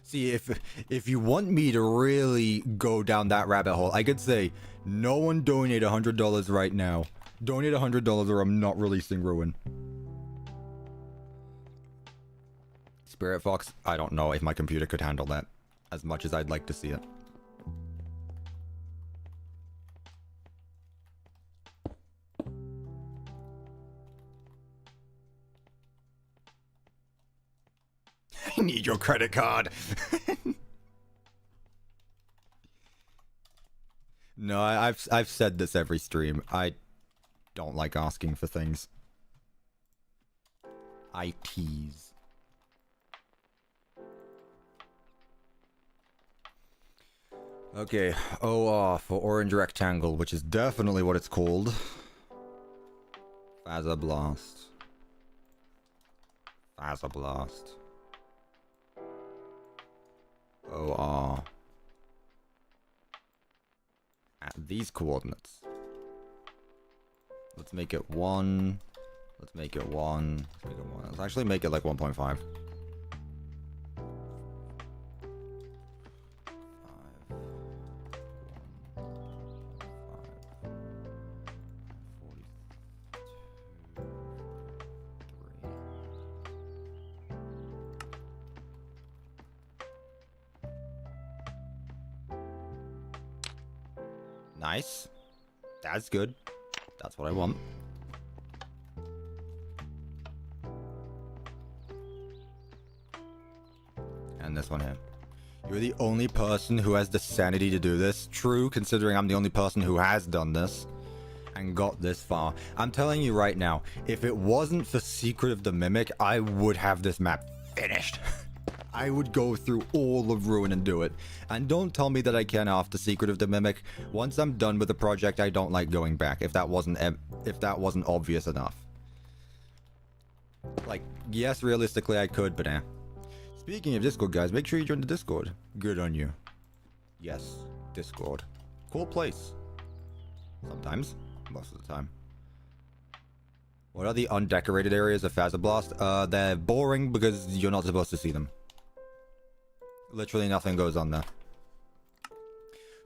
See, if you want me to really go down that rabbit hole, I could say, no one donate $100 right now. Donate $100 or I'm not releasing Ruin. Spirit Fox, I don't know if my computer could handle that as much as I'd like to see it. I need your credit card. No, I've said this every stream. I don't like asking for things. I tease. Okay, OR for orange rectangle, which is definitely what it's called. Fazer Blast. Fazer Blast. OR. At these coordinates. Let's make it 1. Let's make it 1. Let's make it 1. Let's actually make it like 1.5. Nice. That's good. That's what I want. And this one here. You're the only person who has the sanity to do this. True, considering I'm the only person who has done this and got this far. I'm telling you right now, if it wasn't for Secret of the Mimic, I would have this map finished. I would go through all of Ruin and do it. And don't tell me that I can't after Secret of the Mimic. Once I'm done with the project, I don't like going back, if that wasn't obvious enough. Like, yes, realistically I could, but eh. Speaking of Discord, guys, make sure you join the Discord. Good on you. Yes, Discord. Cool place. Sometimes. Most of the time. What are the undecorated areas of Fazer Blast? They're boring because you're not supposed to see them. Literally nothing goes on there.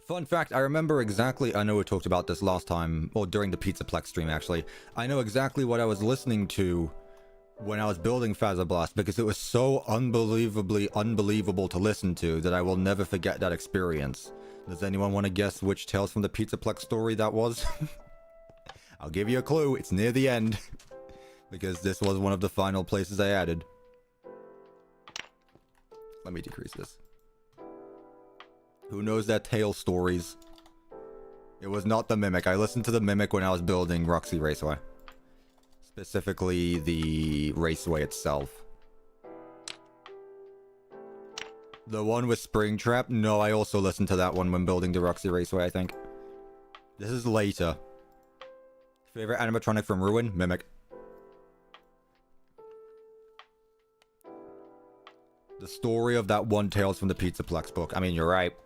Fun fact, I remember exactly, I know we talked about this last time, or during the PizzaPlex stream actually. I know exactly what I was listening to when I was building Fazer Blast, because it was so unbelievable to listen to that I will never forget that experience. Does anyone want to guess which Tales from the PizzaPlex story that was? I'll give you a clue, it's near the end. Because this was one of the final places I added. Let me decrease this. Who knows that tale stories? It was not the Mimic. I listened to the Mimic when I was building Roxy Raceway. Specifically, the raceway itself. The one with Springtrap? No, I also listened to that one when building the Roxy Raceway, I think. This is later. Favorite animatronic from Ruin? Mimic. The story of that one Tales from the PizzaPlex book. I mean, you're right.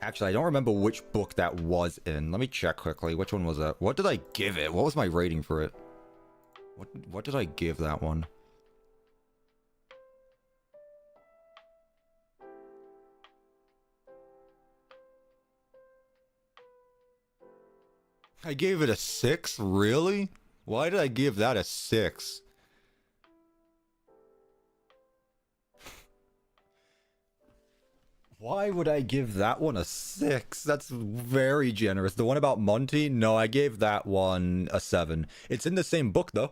Actually, I don't remember which book that was in. Let me check quickly. Which one was that? What did I give it? What was my rating for it? What did I give that one? I gave it a 6? Really? Why did I give that a 6? Why would I give that one a 6? That's very generous. The one about Monty? No, I gave that one a 7. It's in the same book, though.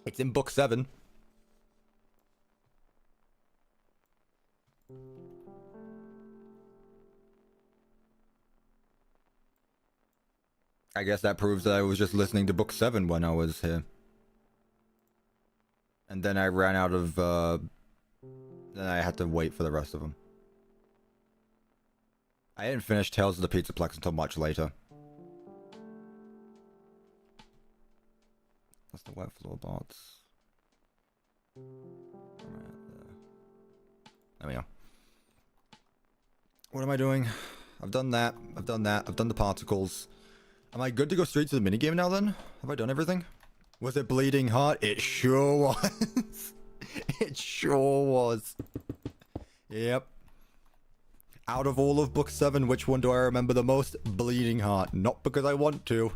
It's in book 7. I guess that proves that I was just listening to book 7 when I was here. And then I ran out of, then I had to wait for the rest of them. I didn't finish Tales of the Pizzaplex until much later. That's the wet floor bots. There we go. What am I doing? I've done that. I've done that. I've done the particles. Am I good to go straight to the minigame now then? Have I done everything? Was it Bleeding Heart? It sure was. It sure was. Yep. Out of all of book 7, which one do I remember the most? Bleeding Heart. Not because I want to.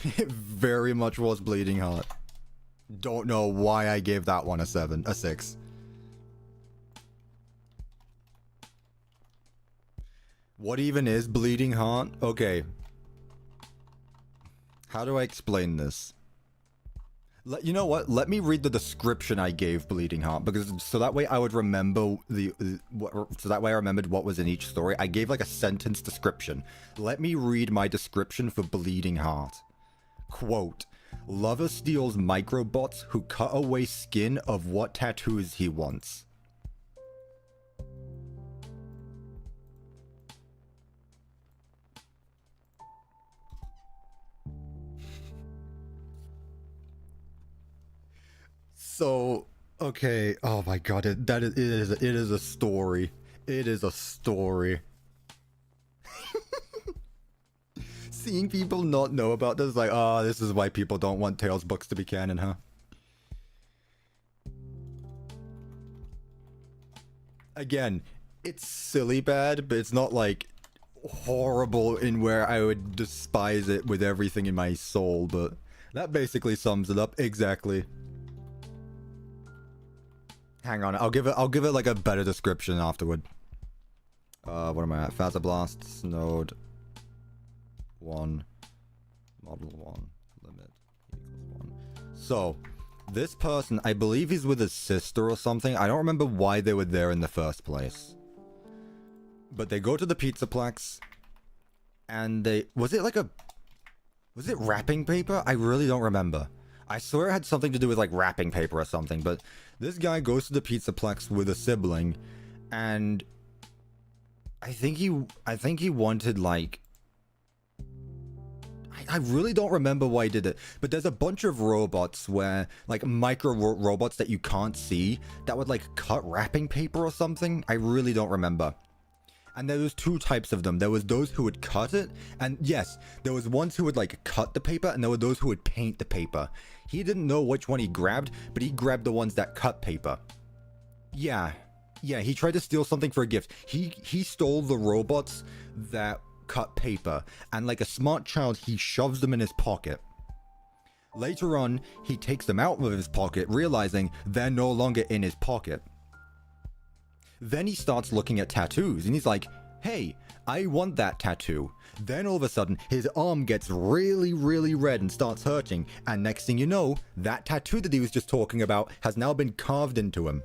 It very much was Bleeding Heart. Don't know why I gave that one a 6. What even is Bleeding Heart? Okay. How do I explain this? You know what? Let me read the description I gave Bleeding Heart, because so that way I would remember so that way I remembered what was in each story. I gave like a sentence description. Let me read my description for Bleeding Heart. Quote, lover steals microbots who cut away skin of what tattoos he wants. So, okay, oh my god, it is a story. It is a story. Seeing people not know about this, like, oh, this is why people don't want Tales books to be canon, huh? Again, it's silly bad, but it's not like horrible in where I would despise it with everything in my soul, but that basically sums it up exactly. Hang on, I'll give it like a better description afterward. What am I at? Fazer Blast, Node 1, Model 1, Limit equals 1. So, this person, I believe he's with his sister or something. I don't remember why they were there in the first place. But they go to the Pizzaplex, and they... Was it wrapping paper? I really don't remember. I swear it had something to do with like wrapping paper or something, but this guy goes to the Pizzaplex with a sibling, and I think he wanted like... I really don't remember why he did it, but there's a bunch of robots where, like, micro robots that you can't see that would like cut wrapping paper or something. I really don't remember. And there was 2 types of them. There was those who would cut it, and yes, there was ones who would like cut the paper, and there were those who would paint the paper. He didn't know which one he grabbed, but he grabbed the ones that cut paper. Yeah, he tried to steal something for a gift. He stole the robots that cut paper, and like a smart child, he shoves them in his pocket. Later on, he takes them out of his pocket, realizing they're no longer in his pocket. Then he starts looking at tattoos, and he's like, hey, I want that tattoo. Then all of a sudden, his arm gets really, really red and starts hurting, and next thing you know, that tattoo that he was just talking about has now been carved into him.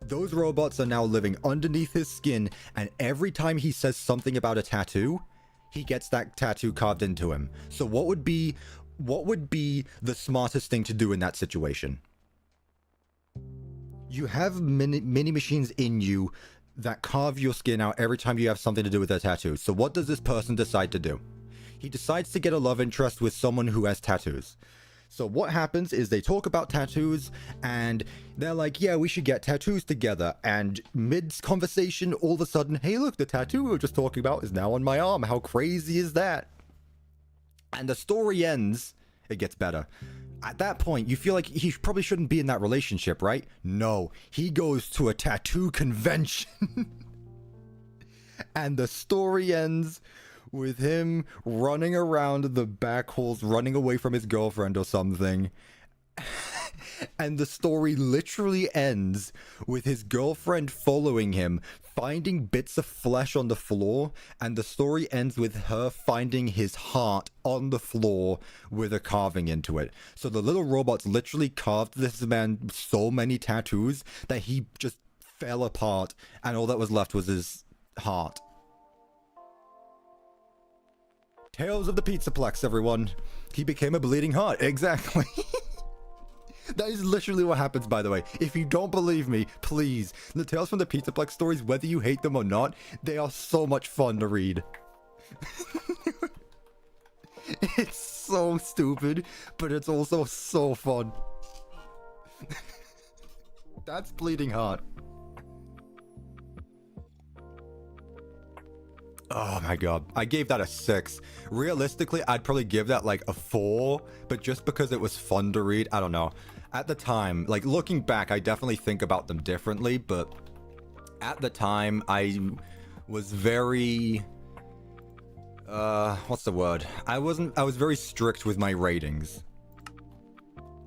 Those robots are now living underneath his skin, and every time he says something about a tattoo, he gets that tattoo carved into him. So what would be the smartest thing to do in that situation? You have mini machines in you that carve your skin out every time you have something to do with a tattoo. So what does this person decide to do? He decides to get a love interest with someone who has tattoos. So what happens is they talk about tattoos, and they're like, yeah, we should get tattoos together. And mid-conversation, all of a sudden, hey, look, the tattoo we were just talking about is now on my arm. How crazy is that? And the story ends. It gets better. At that point, you feel like he probably shouldn't be in that relationship, right? No, he goes to a tattoo convention. And the story ends with him running around the back halls, running away from his girlfriend or something. And the story literally ends with his girlfriend following him, finding bits of flesh on the floor, and the story ends with her finding his heart on the floor with a carving into it. So the little robots literally carved this man so many tattoos that he just fell apart, and all that was left was his heart. Tales of the Pizzaplex, everyone. He became a bleeding heart. Exactly. That is literally what happens, by the way. If you don't believe me, please. The Tales from the Pizzaplex stories, whether you hate them or not, they are so much fun to read. It's so stupid, but it's also so fun. That's bleeding heart. Oh my god. I gave that a 6. Realistically, I'd probably give that like a 4, but just because it was fun to read, I don't know. At the time, like looking back, I definitely think about them differently, but at the time, I was very... what's the word? I was very strict with my ratings.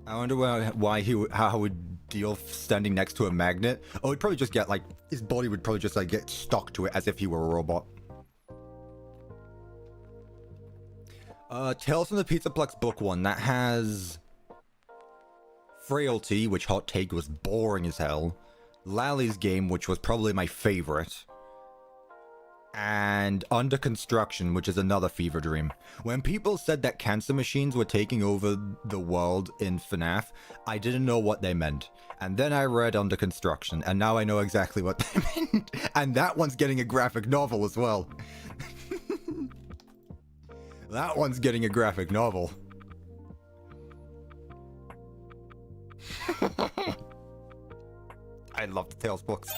I wonder how he would deal standing next to a magnet. Oh, he'd probably just get like, his body would probably just like get stuck to it as if he were a robot. Tales from the Pizzaplex Book 1, that has Frailty, which hot take was boring as hell, Lally's Game, which was probably my favorite, and Under Construction, which is another fever dream. When people said that cancer machines were taking over the world in FNAF, I didn't know what they meant. And then I read Under Construction, and now I know exactly what they meant. And that one's getting a graphic novel as well. That one's getting a graphic novel. I love the Tales books.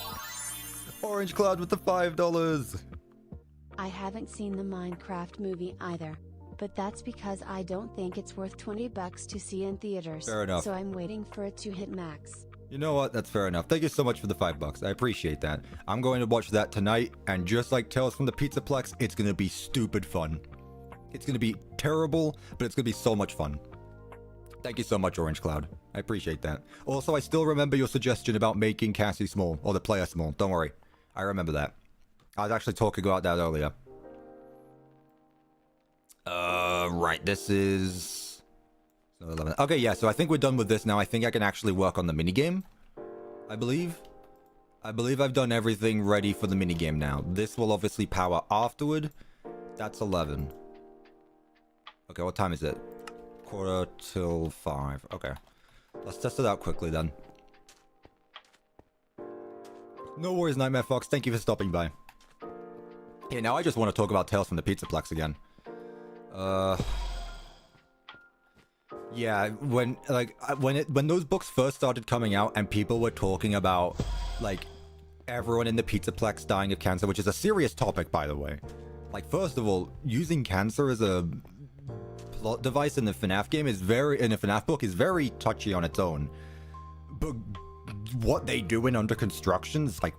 Orange Cloud with the $5. I haven't seen the Minecraft movie either, but that's because I don't think it's worth $20 to see in theaters. Fair enough. So I'm waiting for it to hit max. You know what? That's fair enough. Thank you so much for the $5. I appreciate that. I'm going to watch that tonight, and just like Tales from the Pizzaplex, it's going to be stupid fun. It's going to be terrible, but it's going to be so much fun. Thank you so much, Orange Cloud. I appreciate that. Also, I still remember your suggestion about making Cassie small, or the player small. Don't worry. I remember that. I was actually talking about that earlier. Right. This is... 11. Okay, yeah, so I think we're done with this now. I think I can actually work on the minigame. I believe I've done everything ready for the minigame now. This will obviously power afterward. That's 11. Okay, what time is it? 4:45. Okay. Let's test it out quickly then. No worries, Nightmare Fox. Thank you for stopping by. Okay, now I just want to talk about Tales from the Pizzaplex again. Yeah, when those books first started coming out and people were talking about like everyone in the Pizzaplex dying of cancer, which is a serious topic, by the way. Like, first of all, using cancer as a plot device in the FNAF game is in a FNAF book is very touchy on its own. But what they do in Under Construction is like...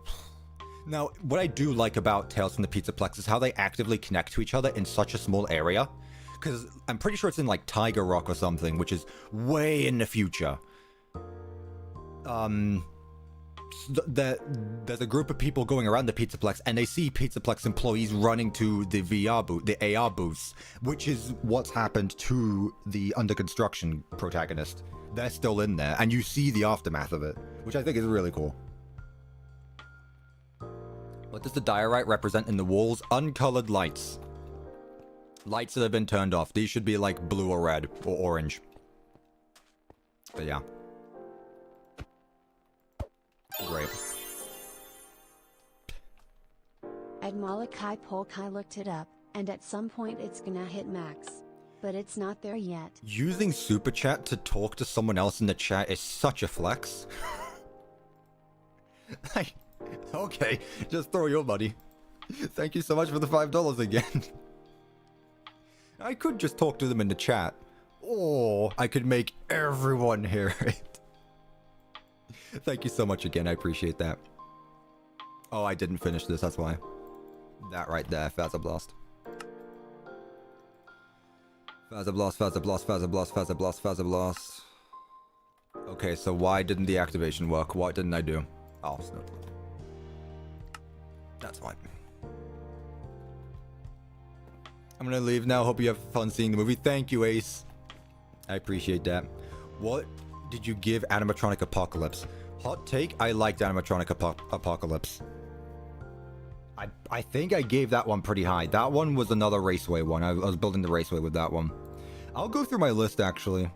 Now, what I do like about Tales from the Pizzaplex is how they actively connect to each other in such a small area. Because I'm pretty sure it's in like Tiger Rock or something, which is way in the future. There's a group of people going around the Pizzaplex, and they see Pizzaplex employees running to the VR booth, the AR booths, which is what's happened to the Under Construction protagonist. They're still in there, and you see the aftermath of it, which I think is really cool. What does the diorite represent in the walls? Uncolored lights. Lights that have been turned off. These should be like blue or red or orange. But yeah. Great. At Malachi Polkai looked it up, and at some point it's gonna hit max. But it's not there yet. Using Super Chat to talk to someone else in the chat is such a flex. Okay, just throw your money. Thank you so much for the $5 again. I could just talk to them in the chat. Or I could make everyone hear it. Thank you so much again, I appreciate that. Oh, I didn't finish this, that's why. That right there, Fazer Blast. Fazer Blast, Fazer Blast, Fazer Blast, Fazer Blast, Fazer Blast. Okay, so why didn't the activation work? What didn't I do? Oh, no. That's fine. I'm gonna leave now. Hope you have fun seeing the movie. Thank you, Ace. I appreciate that. What did you give Animatronic Apocalypse? Hot take, I liked Animatronic Apocalypse. I think I gave that one pretty high. That one was another Raceway one. I was building the Raceway with that one. I'll go through my list, actually.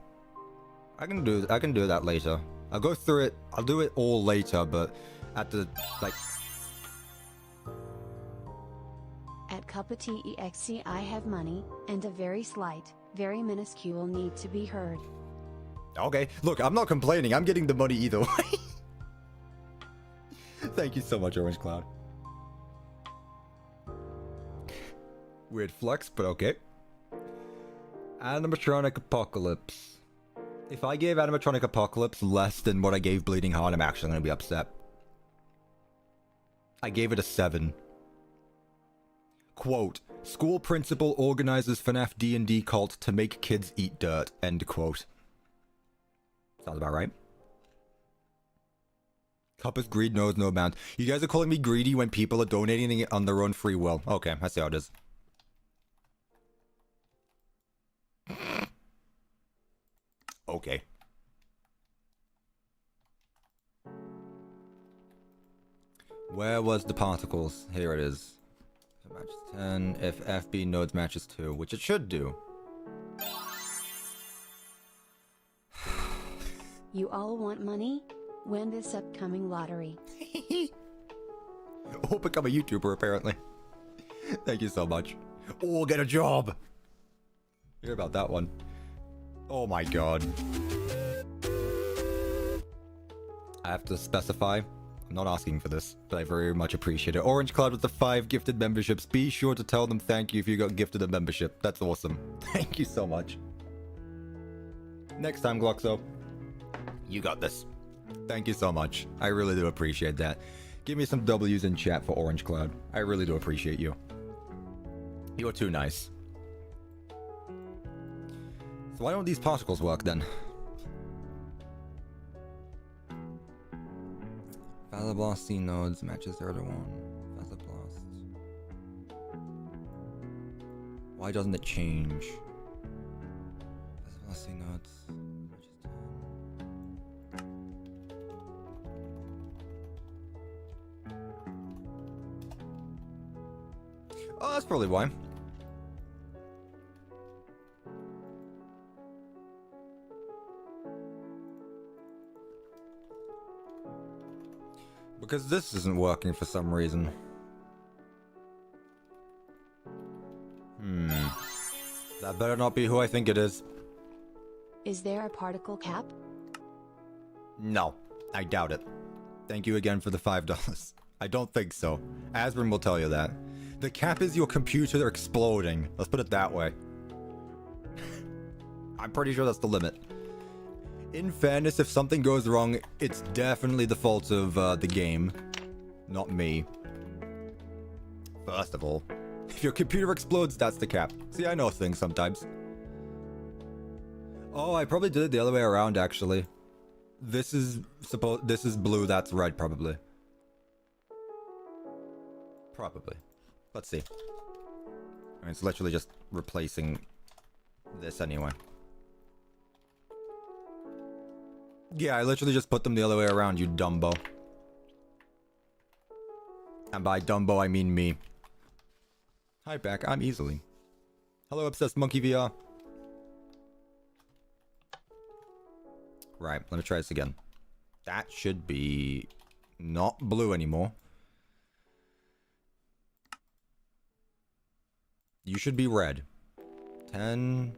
I can do that later. I'll go through it. I'll do it all later, but at the, like... At CuppaTeaExe I have money, and a very slight, very minuscule need to be heard. Okay, look, I'm not complaining. I'm getting the money either way. Thank you so much, Orange Cloud. Weird flex, but okay. Animatronic Apocalypse. If I gave Animatronic Apocalypse less than what I gave Bleeding Heart, I'm actually going to be upset. I gave it a 7. Quote, school principal organizes FNAF D&D cult to make kids eat dirt. End quote. Sounds about right. Cuppa's greed knows no bounds. You guys are calling me greedy when people are donating it on their own free will. Okay, I see how it is. Okay. Where was the particles? Here it is. If it matches 10, if FB nodes matches 2, which it should do. You all want money? Win this upcoming lottery. Or become a YouTuber, apparently. Thank you so much. Or get a job. Hear about that one. Oh my god. I have to specify. I'm not asking for this, but I very much appreciate it. Orange Cloud with the 5 gifted memberships. Be sure to tell them thank you if you got gifted a membership. That's awesome. Thank you so much. Next time, Gloxo. You got this. Thank you so much. I really do appreciate that. Give me some W's in chat for Orange Cloud. I really do appreciate you. You're too nice. So why don't these particles work then? Fazer Blast C nodes matches 0 to 1. Fazer Blast. Why doesn't it change? Fazer Blast C nodes matches 10. Oh, that's probably why. Because this isn't working for some reason. That better not be who I think it is. Is there a particle cap? No, I doubt it. Thank you again for the $5. I don't think so. Asbrin will tell you that. The cap is your computer exploding. Let's put it that way. I'm pretty sure that's the limit. In fairness, if something goes wrong, it's definitely the fault of the game, not me. First of all, if your computer explodes, that's the cap. See, I know things sometimes. Oh, I probably did it the other way around, actually. This is blue, that's red, probably. Probably. Let's see. I mean, it's literally just replacing this anyway. Yeah, I literally just put them the other way around, you dumbo. And by dumbo, I mean me. Hi, back. I'm easily. Hello, Obsessed Monkey VR. Right, let me try this again. That should be not blue anymore. You should be red. 10.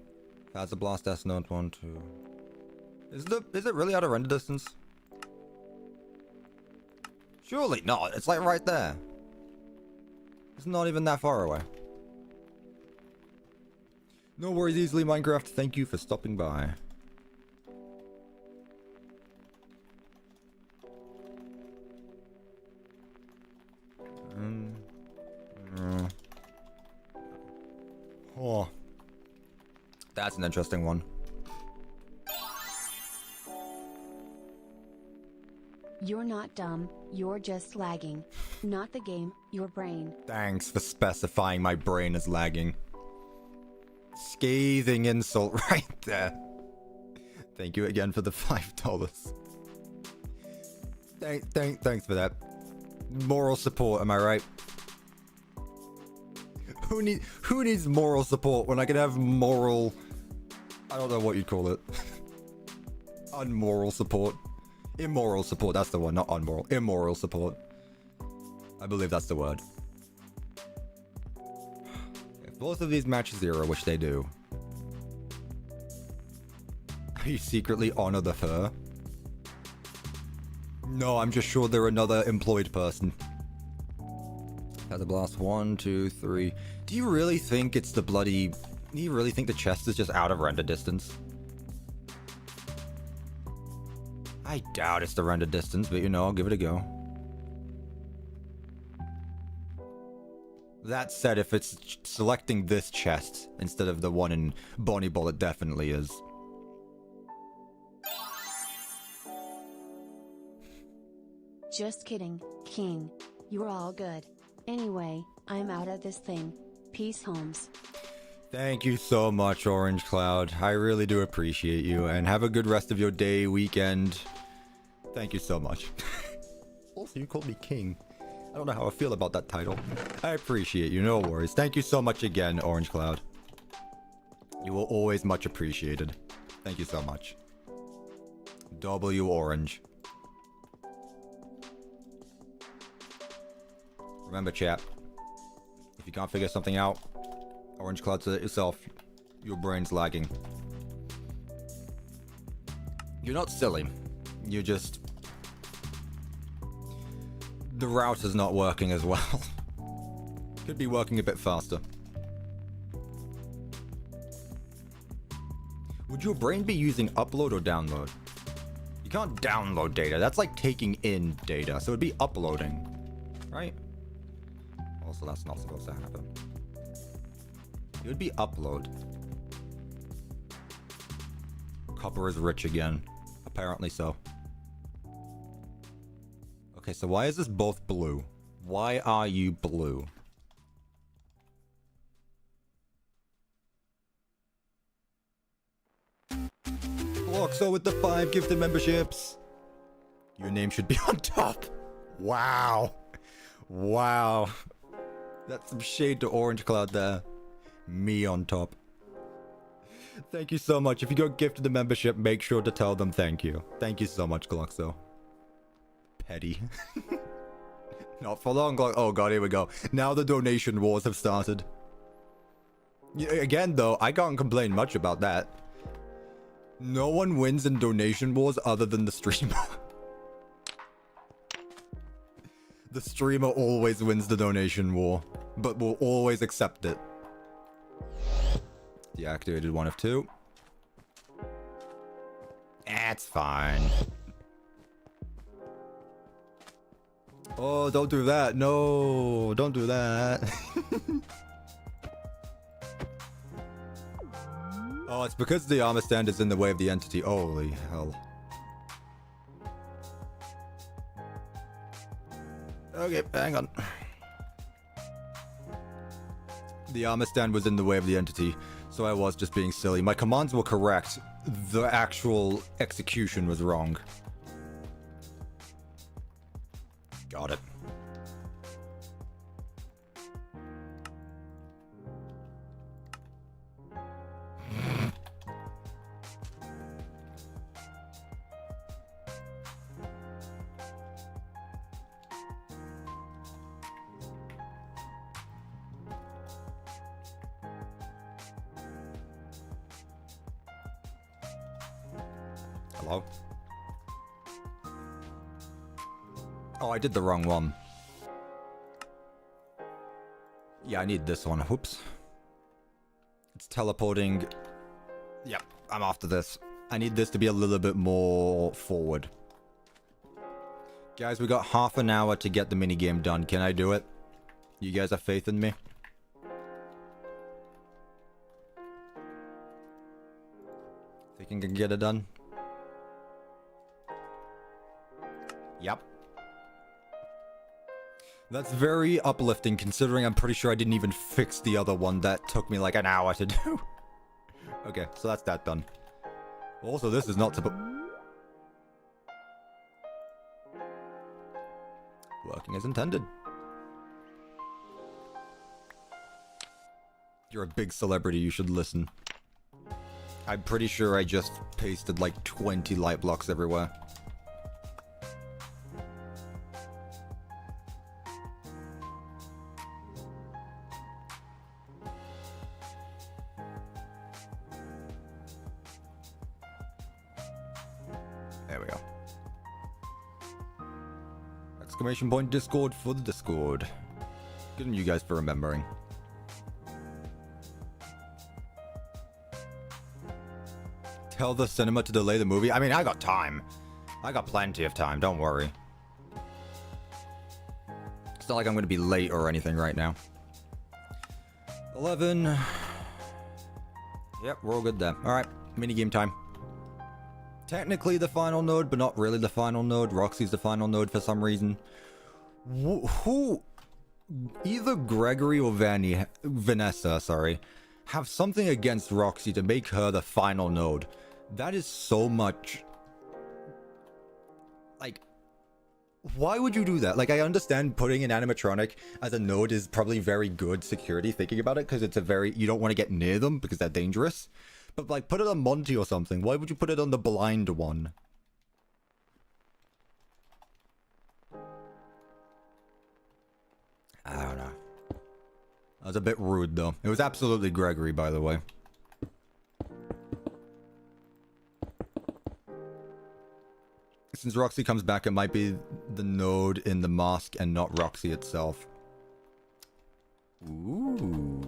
Fazer Blast S note 1, 2. Is it really out of render distance? Surely not. It's like right there. It's not even that far away. No worries, easily Minecraft. Thank you for stopping by. Oh, that's an interesting one. You're not dumb, you're just lagging. Not the game, your brain. Thanks for specifying my brain is lagging. Scathing insult right there. Thank you again for the $5. Thanks for that. Moral support, am I right? Who needs moral support when I can have moral... I don't know what you'd call it. Unmoral support. Immoral support, that's the one, not unmoral. Immoral support. I believe that's the word. If both of these match 0, which they do. You secretly honor the fur? No, I'm just sure they're another employed person. Feather blast, 1, 2, 3. Do you really think it's the bloody... Do you really think the chest is just out of render distance? I doubt it's the render distance, but you know, I'll give it a go. That said, if it's selecting this chest instead of the one in Bonnie Ball, it definitely is. Just kidding, King. You're all good. Anyway, I'm out of this thing. Peace, Holmes. Thank you so much, Orange Cloud. I really do appreciate you, and have a good rest of your day, weekend. Thank you so much. Also, you called me King. I don't know how I feel about that title. I appreciate you, no worries. Thank you so much again, Orange Cloud. You are always much appreciated. Thank you so much. W Orange. Remember, chat. If you can't figure something out, Orange Cloud said it yourself. Your brain's lagging. You're not silly. You're just... The router's not working as well. Could be working a bit faster. Would your brain be using upload or download? You can't download data. That's like taking in data. So it'd be uploading. Right? Also, that's not supposed to happen. It would be upload. Copper is rich again. Apparently so. Okay, so why is this both blue? Why are you blue? Bloxo with the 5 gifted memberships. Your name should be on top. Wow. Wow. That's some shade to Orange Cloud there. Me on top. Thank you so much. If you got gifted the membership, make sure to tell them thank you. Thank you so much, Gloxo. Petty. Not for long, Glock. Oh god, here we go. Now the donation wars have started. Again, though, I can't complain much about that. No one wins in donation wars other than the streamer. The streamer always wins the donation war, but will always accept it. Deactivated 1 of 2. That's fine. Oh, don't do that. No, don't do that. Oh, it's because the armor stand is in the way of the entity. Holy hell. Okay, hang on. The armor stand was in the way of the entity, so I was just being silly. My commands were correct. The actual execution was wrong. Got it. Hello? Oh, I did the wrong one. Yeah, I need this one. Whoops. It's teleporting. Yep, I'm after this. I need this to be a little bit more forward. Guys, we got half an hour to get the minigame done. Can I do it? You guys have faith in me? Think I can get it done? Yep. That's very uplifting, considering I'm pretty sure I didn't even fix the other one that took me like an hour to do. Okay, so that's that done. Also, this is not working as intended. You're a big celebrity, you should listen. I'm pretty sure I just pasted like 20 light blocks everywhere. There we go. Exclamation point Discord for the Discord. Good on you guys for remembering. Tell the cinema to delay the movie. I mean, I got time. I got plenty of time, don't worry. It's not like I'm going to be late or anything right now. 11. Yep, we're all good there. Alright, minigame time. Technically the final node, but not really the final node. Roxy's the final node for some reason. Who... Either Gregory or Vanessa, sorry, have something against Roxy to make her the final node. That is so much... Like... Why would you do that? Like, I understand putting an animatronic as a node is probably very good security, thinking about it, because it's a very... You don't want to get near them, because they're dangerous. But, like, put it on Monty or something. Why would you put it on the blind one? I don't know. That was a bit rude, though. It was absolutely Gregory, by the way. Since Roxy comes back, it might be the node in the mask and not Roxy itself. Ooh.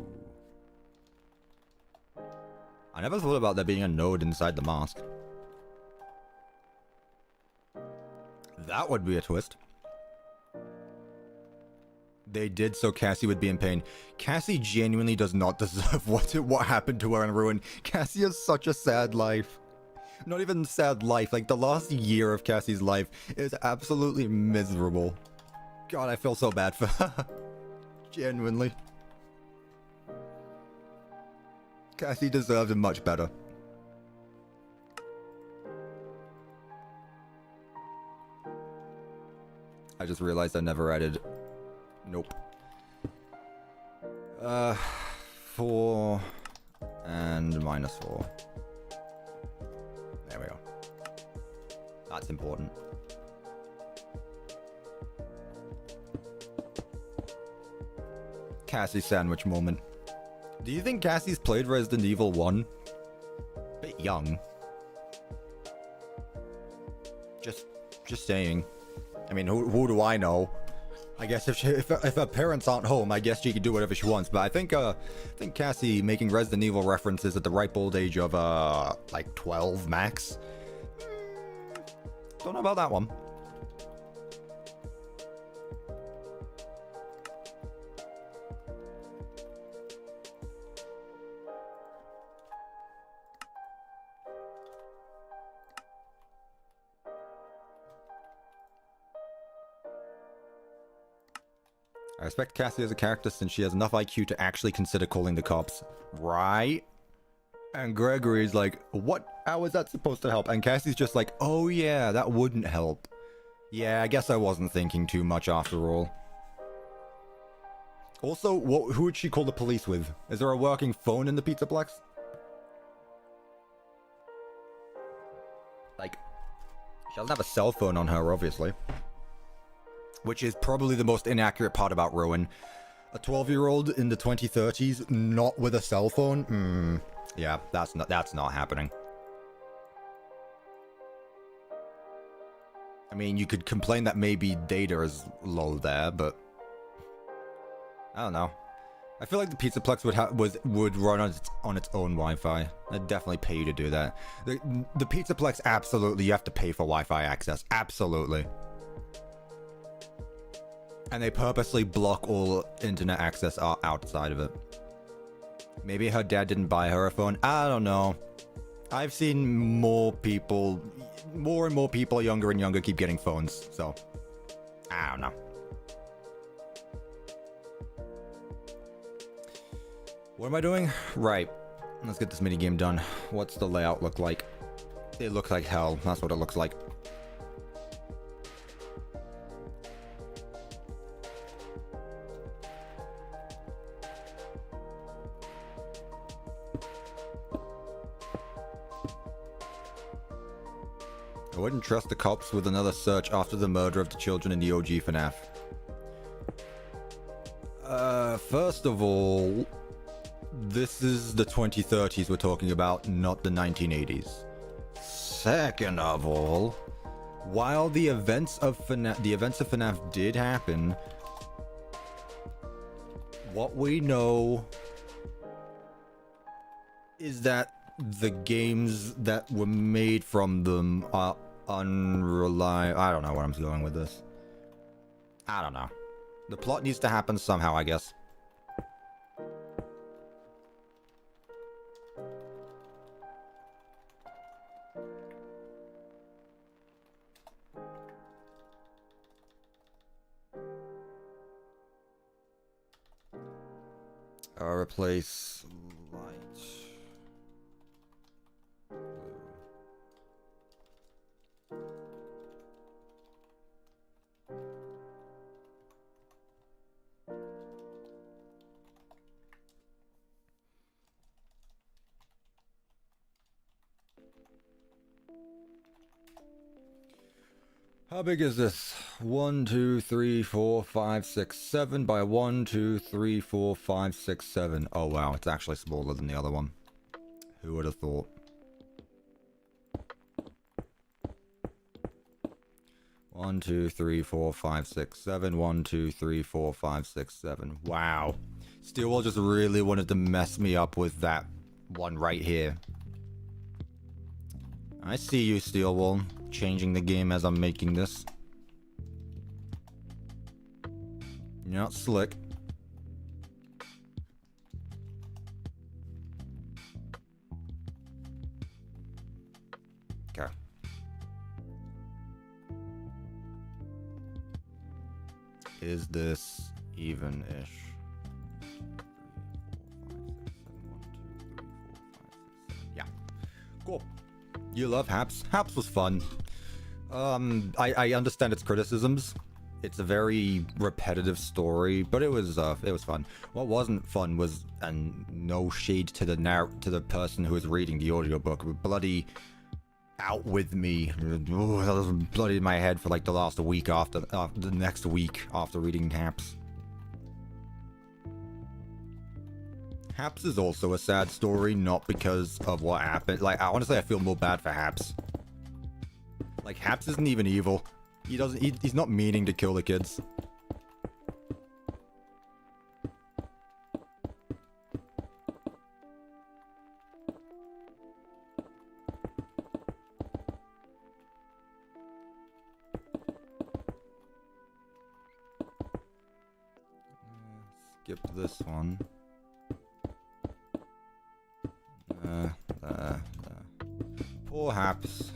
I never thought about there being a node inside the mask. That would be a twist. They did so Cassie would be in pain. Cassie genuinely does not deserve what happened to her in Ruin. Cassie has such a sad life. Not even sad life, like the last year of Cassie's life is absolutely miserable. God, I feel so bad for her. Genuinely. Cassie deserves it much better. I just realized I never added... Nope. 4 and -4. There we go. That's important. Cassie sandwich moment. Do you think Cassie's played Resident Evil 1? Bit young. Just saying. I mean, who do I know? I guess if her parents aren't home, I guess she can do whatever she wants. But I think Cassie making Resident Evil references at the ripe old age of like 12 max. Don't know about that one. I respect Cassie as a character since she has enough IQ to actually consider calling the cops. Right? And Gregory's like, how is that supposed to help? And Cassie's just like, oh yeah, that wouldn't help. Yeah, I guess I wasn't thinking too much after all. Also, who would she call the police with? Is there a working phone in the Pizzaplex? Like, she doesn't have a cell phone on her, obviously. Which is probably the most inaccurate part about Ruin. A 12-year-old in the 2030s, not with a cell phone? Yeah, that's not happening. I mean, you could complain that maybe data is low there, but... I don't know. I feel like the Pizzaplex would run on its own Wi-Fi. I'd definitely pay you to do that. The Pizzaplex, absolutely, you have to pay for Wi-Fi access. Absolutely. And they purposely block all internet access outside of it. Maybe her dad didn't buy her a phone. I don't know. I've seen more people more and more people younger and younger keep getting phones, so I don't know. What am I doing? Right. Let's get this minigame done. What's the layout look like? It looks like hell. That's what it looks like. I wouldn't trust the cops with another search after the murder of the children in the OG FNAF. First of all, this is the 2030s we're talking about, not the 1980s. Second of all, while the events of FNAF did happen, what we know is that the games that were made from them are unreliable. I don't know where I'm going with this. I don't know. The plot needs to happen somehow, I guess. Replace light. How big is this? 1, 2, 3, 4, 5, 6, 7 by 1, 2, 3, 4, 5, 6, 7. Oh wow, it's actually smaller than the other one. Who would have thought? One, 2, 3, 4, 5, 6, 7. 1, 2, 3, 4, 5, 6, 7. Wow. Steelwall just really wanted to mess me up with that one right here. I see you, Steelwall. Changing the game as I'm making this. You're not slick. Okay. Is this even-ish? Yeah. Cool. You love Haps. Haps was fun. I understand its criticisms. It's a very repetitive story, but it was fun. What wasn't fun was, and no shade to the person who was reading the audiobook, bloody out with me. Ooh, that was bloody in my head for like the last week after the next week after reading Haps. Haps is also a sad story, not because of what happened. Like, honestly, I feel more bad for Haps. Like, Haps isn't even evil. He's not meaning to kill the kids. Skip this one. Poor Haps.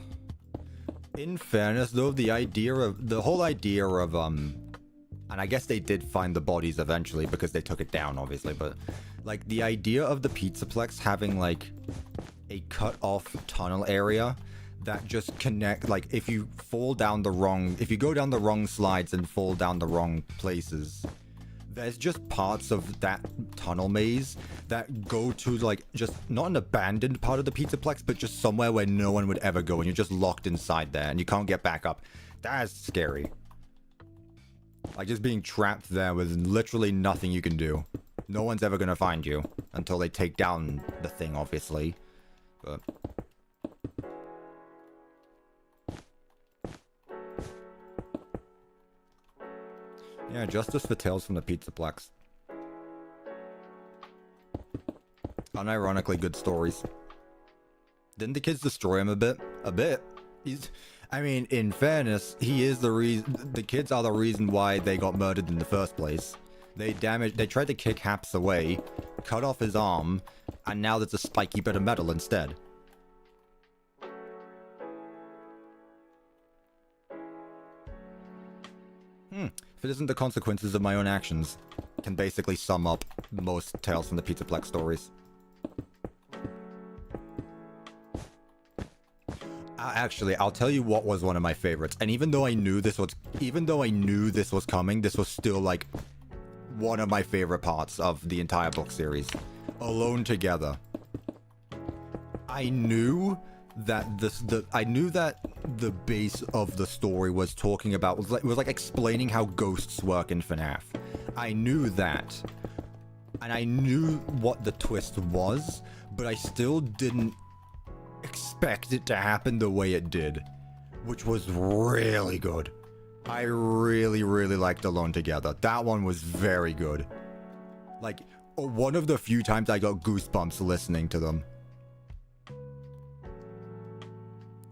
In fairness, though, the whole idea of, and I guess they did find the bodies eventually because they took it down, obviously, but, like, the idea of the Pizzaplex having, like, a cut-off tunnel area that just connect, like, if you go down the wrong slides and fall down the wrong places, there's just parts of that tunnel maze that go to, like, just not an abandoned part of the Pizzaplex, but just somewhere where no one would ever go, and you're just locked inside there, and you can't get back up. That's scary. Like, just being trapped there with literally nothing you can do. No one's ever gonna find you, until they take down the thing, obviously. But... yeah, justice for Tales from the Pizzaplex. Unironically good stories. Didn't the kids destroy him a bit? A bit. I mean, in fairness, he is the reason. The kids are the reason why they got murdered in the first place. They tried to kick Haps away, cut off his arm, and now there's a spiky bit of metal instead. If it isn't the consequences of my own actions, can basically sum up most Tales from the Pizzaplex stories. Actually, I'll tell you what was one of my favorites. And even though I knew this was coming, this was still like one of my favorite parts of the entire book series. Alone Together. I knew that the base of the story was talking about was like explaining how ghosts work in FNAF. I knew that. And I knew what the twist was, but I still didn't expect it to happen the way it did, which was really good. I really liked Alone Together. That one was very good. Like, one of the few times I got goosebumps listening to them.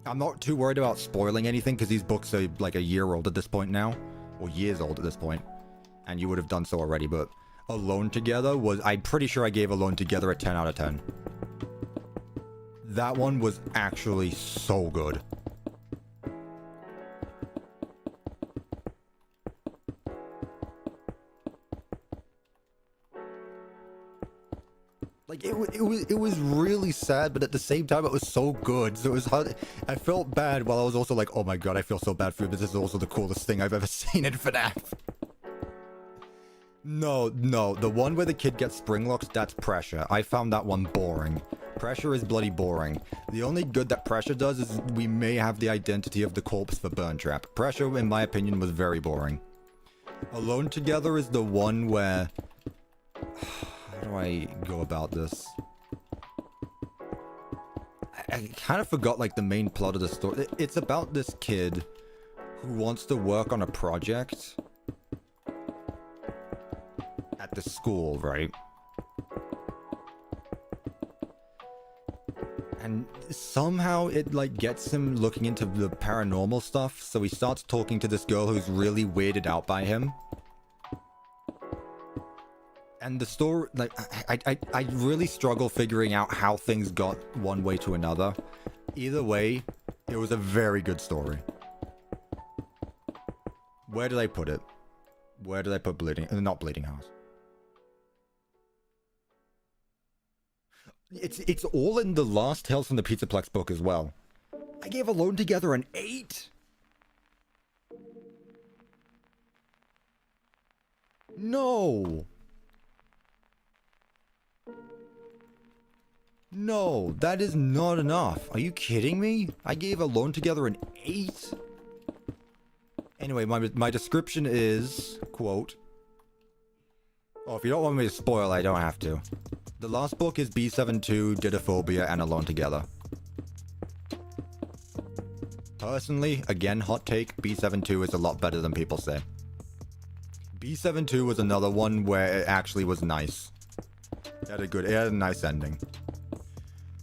I'm not too worried about spoiling anything because these books are like a year old at this point now, or years old at this point, and you would have done so already, but Alone Together was, I'm pretty sure I gave Alone Together a 10 out of 10. That one was actually so good. Like, it was really sad, but at the same time it was so good. So it was hard. I felt bad while I was also like, oh my god, I feel so bad for you, but this is also the coolest thing I've ever seen in FNAF. No, the one where the kid gets spring locked, that's Pressure. I found that one boring. Pressure is bloody boring. The only good that Pressure does is we may have the identity of the corpse for Burn Trap. Pressure, in my opinion, was very boring. Alone Together is the one where... How do I go about this? I kind of forgot, like, the main plot of the story. It's about this kid who wants to work on a project at the school, right? And somehow it, like, gets him looking into the paranormal stuff, so he starts talking to this girl who's really weirded out by him. And the story, like, I really struggle figuring out how things got one way to another. Either way, it was a very good story. Where did I put it? Where did I put not Bleeding House? It's all in the last Tales from the Pizzaplex book as well. I gave Alone Together an 8. No. No, that is not enough. Are you kidding me? I gave Alone Together an 8? Anyway, my description is, quote... Oh, if you don't want me to spoil, I don't have to. The last book is B72, Didophobia, and Alone Together. Personally, again, hot take, B72 is a lot better than people say. B72 was another one where it actually was nice. It had a nice ending.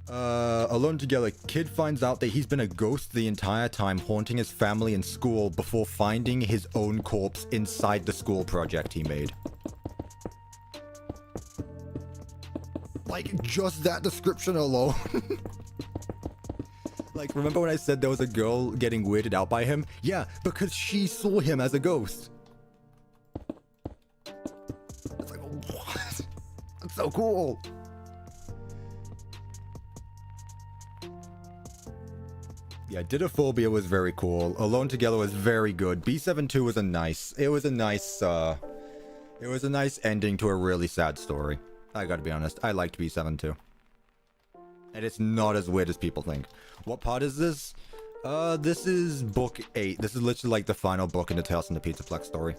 Alone Together, kid finds out that he's been a ghost the entire time, haunting his family and school before finding his own corpse inside the school project he made. Like, just that description alone. Like, remember when I said there was a girl getting weirded out by him? Yeah, because she saw him as a ghost. It's like, what? That's so cool. Yeah, Didophobia was very cool. Alone Together was very good. B72 was a nice ending to a really sad story. I gotta be honest, I liked B72. And it's not as weird as people think. What part is this? This is book 8. This is literally like the final book in the Tales from the Pizzaplex story.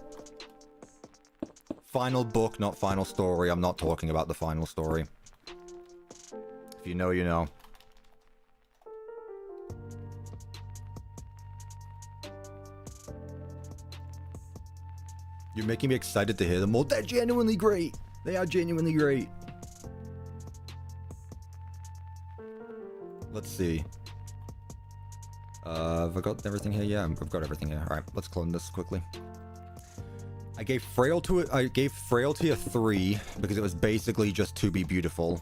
Final book, not final story. I'm not talking about the final story. If you know, you know. You're making me excited to hear them all. They're genuinely great. They are genuinely great. Let's see. Have I got everything here? Yeah, I've got everything here. Alright, let's clone this quickly. I gave Frailty a 3 because it was basically just to be beautiful.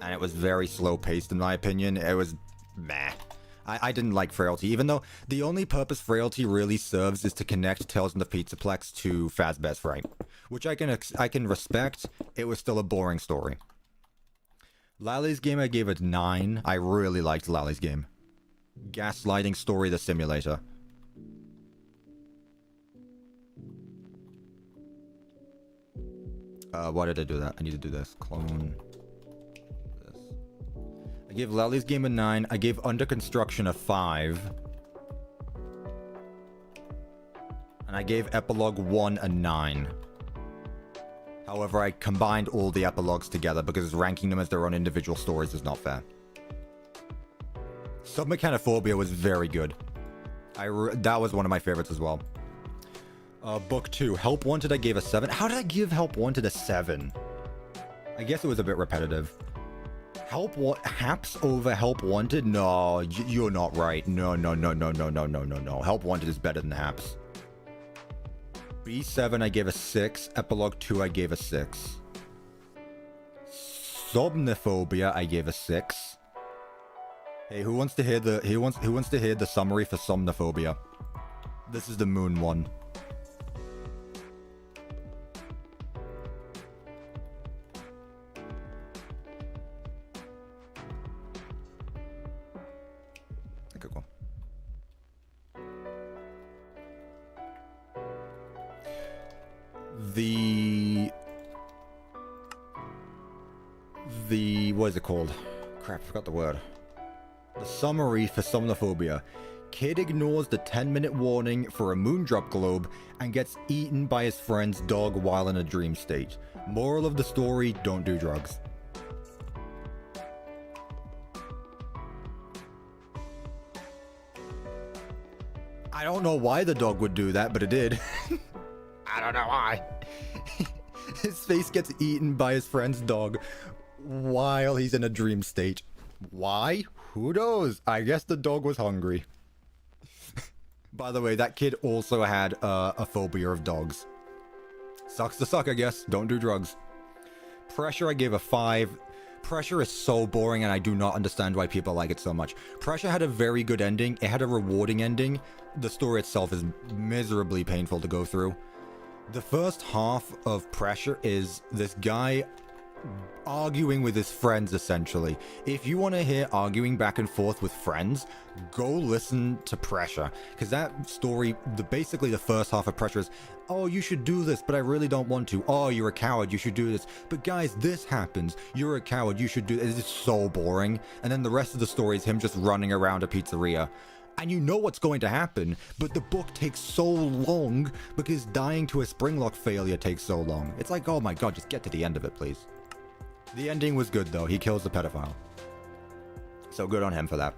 And it was very slow paced in my opinion. It was meh. I didn't like Frailty, even though the only purpose Frailty really serves is to connect Tales from the Pizzaplex to Fazbear's Fright, which I can respect. It was still a boring story. Lally's Game I gave it 9. I really liked Lally's Game. Gaslighting Story the Simulator. Why did I do that? I need to do this. Clone this. I gave Lally's Game a 9. I gave Under Construction a 5. And I gave Epilogue 1 a 9. However, I combined all the epilogues together because ranking them as their own individual stories is not fair. Submechanophobia was very good. That was one of my favorites as well. Book 2, Help Wanted I gave a 7. How did I give Help Wanted a 7? I guess it was a bit repetitive. Haps over Help Wanted? No, you're not right. No. Help Wanted is better than Haps. B7 I gave a 6. Epilogue 2 I gave a 6. Somnophobia I gave a 6. Hey, who wants to hear the summary for Somnophobia? This is the moon one. Okay, cool. What is it called? Crap, I forgot the word. The summary for Somnophobia. Kid ignores the 10-minute warning for a moondrop globe and gets eaten by his friend's dog while in a dream state. Moral of the story, don't do drugs. I don't know why the dog would do that, but it did. I don't know why. His face gets eaten by his friend's dog while he's in a dream state. Why? Who knows? I guess the dog was hungry. By the way, that kid also had a phobia of dogs. Sucks to suck, I guess. Don't do drugs. Pressure, I gave a 5. Pressure is so boring, and I do not understand why people like it so much. Pressure had a very good ending. It had a rewarding ending. The story itself is miserably painful to go through. The first half of Pressure is this guy arguing with his friends, essentially. If you want to hear arguing back and forth with friends, go listen to Pressure, because that story, basically the first half of Pressure is, oh, you should do this, but I really don't want to. Oh, you're a coward, you should do this. But guys, this happens. You're a coward, you should do this. It's so boring. And then the rest of the story is him just running around a pizzeria. And you know what's going to happen, but the book takes so long because dying to a springlock failure takes so long. It's like, oh my god, just get to the end of it, please. The ending was good, though. He kills the pedophile. So good on him for that.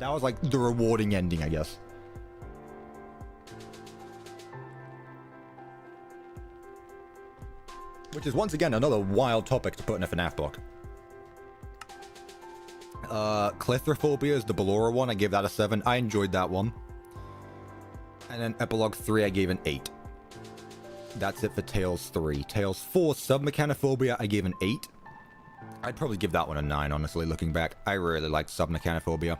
That was like the rewarding ending, I guess. Which is, once again, another wild topic to put in a FNAF book. Clithrophobia is the Ballora one. I gave that a 7. I enjoyed that one. And then Epilogue 3, I gave an 8. That's it for Tales 3. Tales 4, Submechanophobia, I gave an 8. I'd probably give that one a 9, honestly, looking back. I really liked Submechanophobia.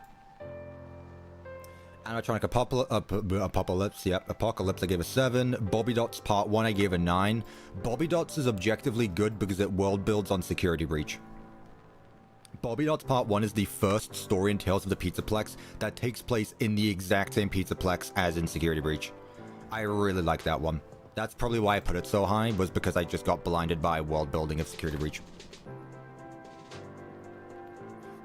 Animatronic Apocalypse, yep. Apocalypse, I gave a 7. Bobby Dots Part 1, I gave a 9. Bobby Dots is objectively good because it world builds on Security Breach. Bobby Dots Part 1 is the first story in Tales of the Pizzaplex that takes place in the exact same Pizzaplex as in Security Breach. I really like that one. That's probably why I put it so high, was because I just got blinded by world building of Security Breach.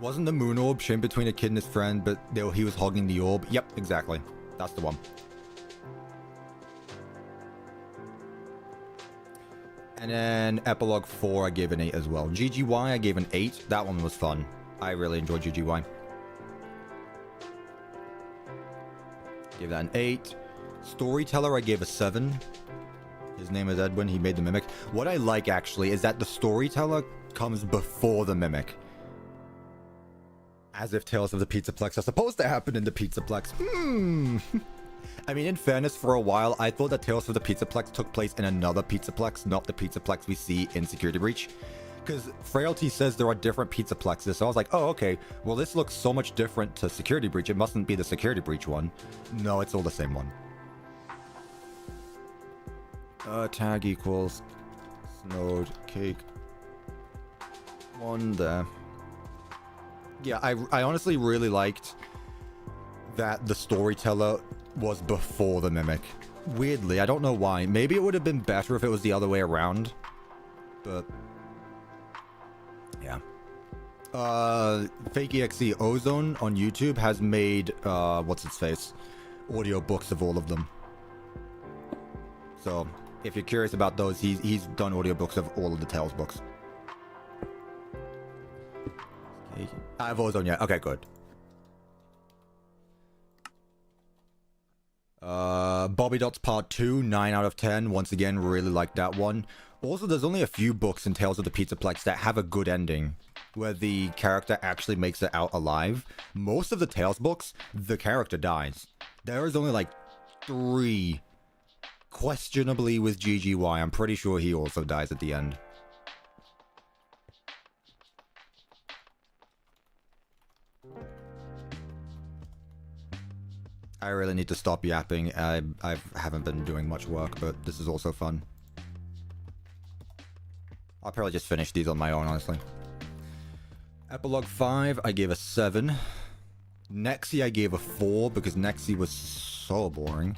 Wasn't the moon orb shimmed between a kid and his friend, but he was hogging the orb? Yep, exactly. That's the one. And then Epilogue 4, I gave an 8 as well. GGY, I gave an 8. That one was fun. I really enjoyed GGY. Gave that an 8. Storyteller, I gave a 7. His name is Edwin. He made the Mimic. What I like, actually, is that the Storyteller comes before the Mimic. As if Tales of the Pizzaplex are supposed to happen in the Pizzaplex. I mean, in fairness, for a while, I thought that Tales of the Pizzaplex took place in another Pizzaplex, not the Pizzaplex we see in Security Breach. Because Frailty says there are different pizza plexes, so I was like, oh, okay. Well, this looks so much different to Security Breach. It mustn't be the Security Breach one. No, it's all the same one. Tag equals snowed cake. One there. Yeah, I honestly really liked that the storyteller was before the mimic. Weirdly, I don't know why. Maybe it would have been better if it was the other way around. But yeah. FNAF Ozone on YouTube has made what's its face? Audiobooks of all of them. So if you're curious about those, he's done audiobooks of all of the Tales books. I have Ozone yet. Okay, good. Bobby Dots Part 2, 9 out of 10. Once again, really like that one. Also, there's only a few books in Tales of the Pizzaplex that have a good ending, where the character actually makes it out alive. Most of the Tales books, the character dies. There is only like 3. Questionably with GGY, I'm pretty sure he also dies at the end. I really need to stop yapping. I haven't been doing much work, but this is also fun. I'll probably just finish these on my own, honestly. Epilogue 5, I gave a 7. Nexi, I gave a 4, because Nexi was so boring.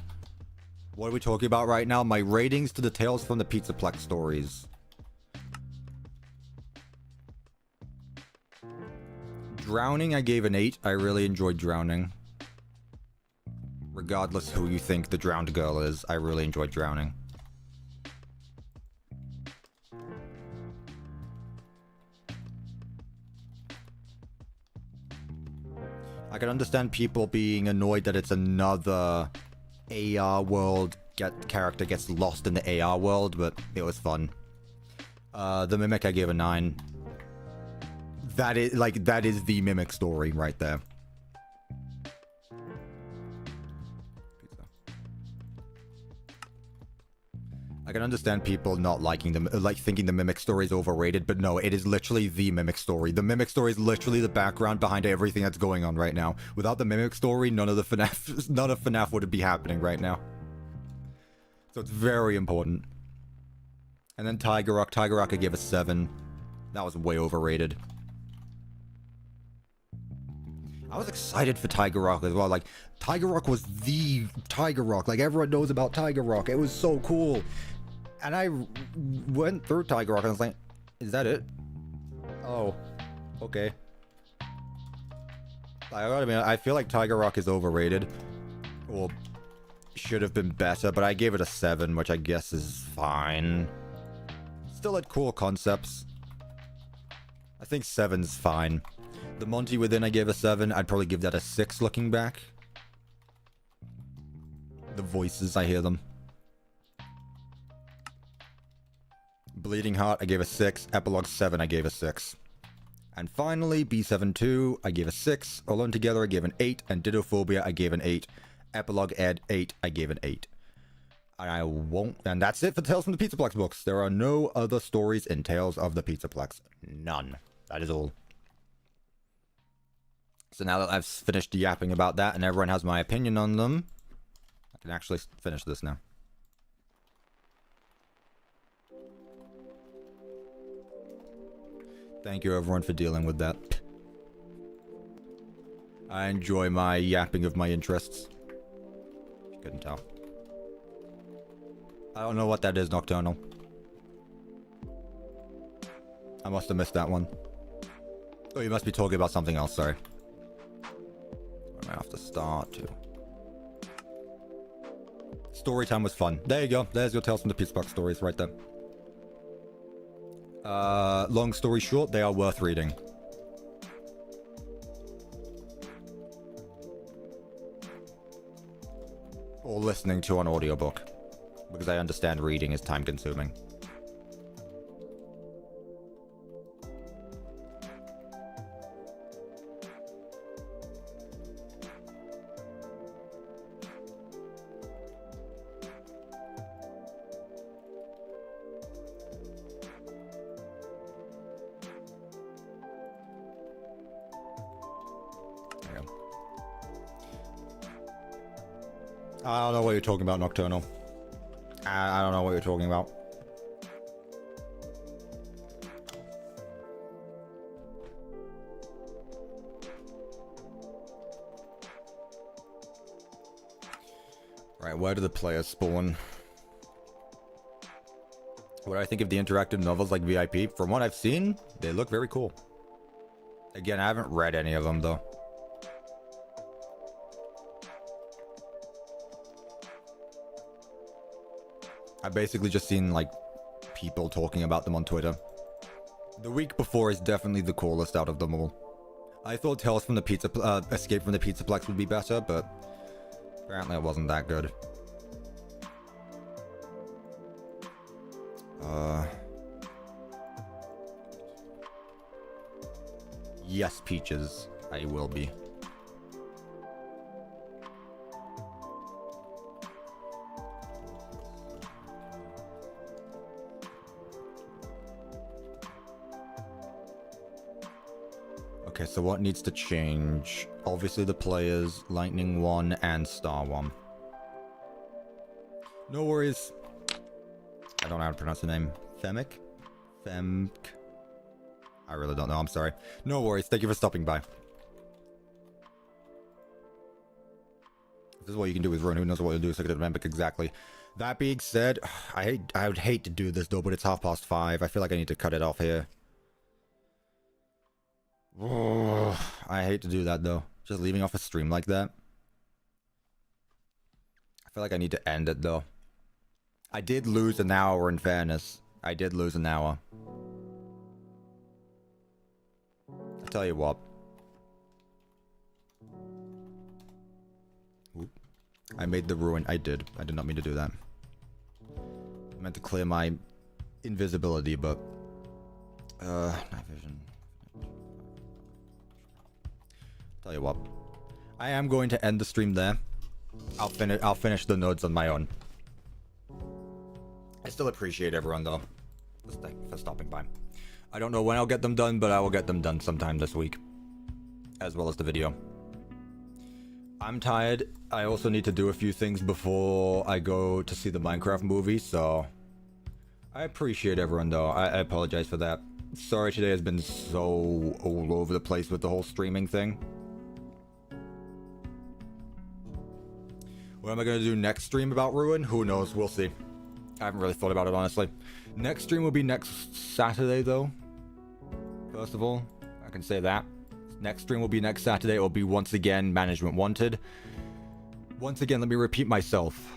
What are we talking about right now? My ratings to the Tales from the Pizzaplex stories. Drowning, I gave an 8. I really enjoyed Drowning. Regardless who you think the drowned girl is, I really enjoyed Drowning. I can understand people being annoyed that it's another AR world, character gets lost in the AR world, but it was fun. The Mimic, I gave a 9. That is the Mimic story right there. I can understand people not liking them, like thinking the Mimic story is overrated, but no, it is literally the Mimic story. The Mimic story is literally the background behind everything that's going on right now. Without the Mimic story, none of FNAF would be happening right now. So it's very important. And then Tiger Rock, I gave a 7. That was way overrated. I was excited for Tiger Rock as well. Like, Tiger Rock was the Tiger Rock. Like, everyone knows about Tiger Rock. It was so cool. And I went through Tiger Rock and I was like, is that it? Oh, okay. I mean, I feel like Tiger Rock is overrated. Or should have been better, but I gave it a 7, which I guess is fine. Still had cool concepts. I think 7's fine. The Monty Within, I gave a 7. I'd probably give that a 6 looking back. The voices, I hear them. Bleeding Heart, I gave a 6. Epilogue 7, I gave a 6. And finally, B72, I gave a 6. Alone Together, I gave an 8. And Dittophobia, I gave an 8. Epilogue Ed 8, I gave an 8. And that's it for Tales from the Pizzaplex books. There are no other stories in Tales of the Pizzaplex. None. That is all. So now that I've finished yapping about that and everyone has my opinion on them, I can actually finish this now. Thank you everyone for dealing with that. I enjoy my yapping of my interests. You couldn't tell. I don't know what that is, Nocturnal. I must have missed that one. Oh, you must be talking about something else, sorry. I have to start too. Story time was fun. There you go. There's your Tales from the Pizzaplex stories right there. Long story short, they are worth reading. Or listening to an audiobook. Because I understand reading is time consuming. I don't know what you're talking about, Nocturnal. I don't know what you're talking about. Right, where do the players spawn? What do I think of the interactive novels like VIP? From what I've seen, they look very cool. Again, I haven't read any of them, though. I've basically just seen, like, people talking about them on Twitter. The week before is definitely the coolest out of them all. I thought Tales from the Pizza... Escape from the Pizzaplex would be better, but... apparently it wasn't that good. Yes, Peaches. I will be. Okay, so what needs to change? Obviously the players, Lightning 1 and Star 1. No worries. I don't know how to pronounce the name. Femik? Femk? I really don't know, I'm sorry. No worries, thank you for stopping by. This is what you can do with Ruin, who knows what you'll do with Second Olympic exactly. That being said, I would hate to do this though, but it's 5:30. I feel like I need to cut it off here. Oh, I hate to do that though. Just leaving off a stream like that. I feel like I need to end it though. I did lose an hour in fairness. I did lose an hour. I'll tell you what. Oop. I made the ruin. I did not mean to do that. I meant to clear my invisibility, but... night vision. Tell you what, I am going to end the stream there. I'll finish the nodes on my own. I still appreciate everyone though for stopping by. I don't know when I'll get them done, but I will get them done sometime this week, as well as the video. I'm tired. I also need to do a few things before I go to see the Minecraft movie, so I appreciate everyone though. I apologize for that. Sorry, today has been so all over the place with the whole streaming thing. What am I going to do next stream about Ruin? Who knows? We'll see. I haven't really thought about it, honestly. Next stream will be next Saturday, though. First of all, I can say that. Next stream will be next Saturday. It will be, once again, Management Wanted. Once again, let me repeat myself.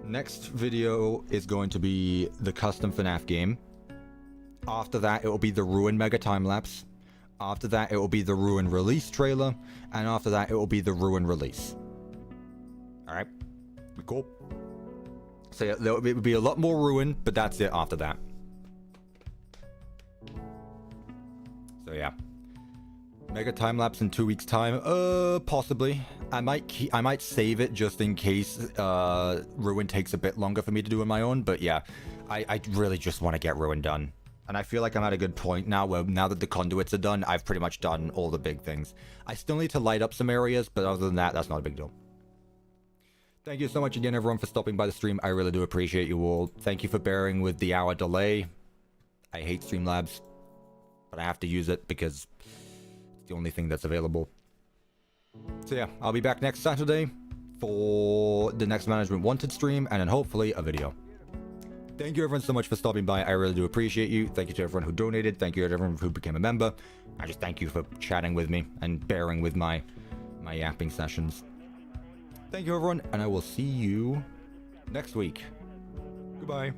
Next video is going to be the custom FNAF game. After that, it will be the Ruin Mega Time-Lapse. After that, it will be the Ruin Release trailer. And after that, it will be the Ruin Release. Alright, we cool. So yeah, there will be a lot more Ruin, but that's it after that. So yeah. Mega time-lapse in 2 weeks time? Possibly. I might save it just in case Ruin takes a bit longer for me to do on my own, but yeah. I really just want to get Ruin done. And I feel like I'm at a good point now where now that the conduits are done, I've pretty much done all the big things. I still need to light up some areas, but other than that, that's not a big deal. Thank you so much again, everyone, for stopping by the stream. I really do appreciate you all. Thank you for bearing with the hour delay. I hate Streamlabs, but I have to use it because it's the only thing that's available. So yeah, I'll be back next Saturday for the next Management Wanted stream, and then hopefully a video. Thank you everyone so much for stopping by. I really do appreciate you. Thank you to everyone who donated. Thank you to everyone who became a member. I just thank you for chatting with me and bearing with my yapping sessions. Thank you everyone, and I will see you next week. Goodbye.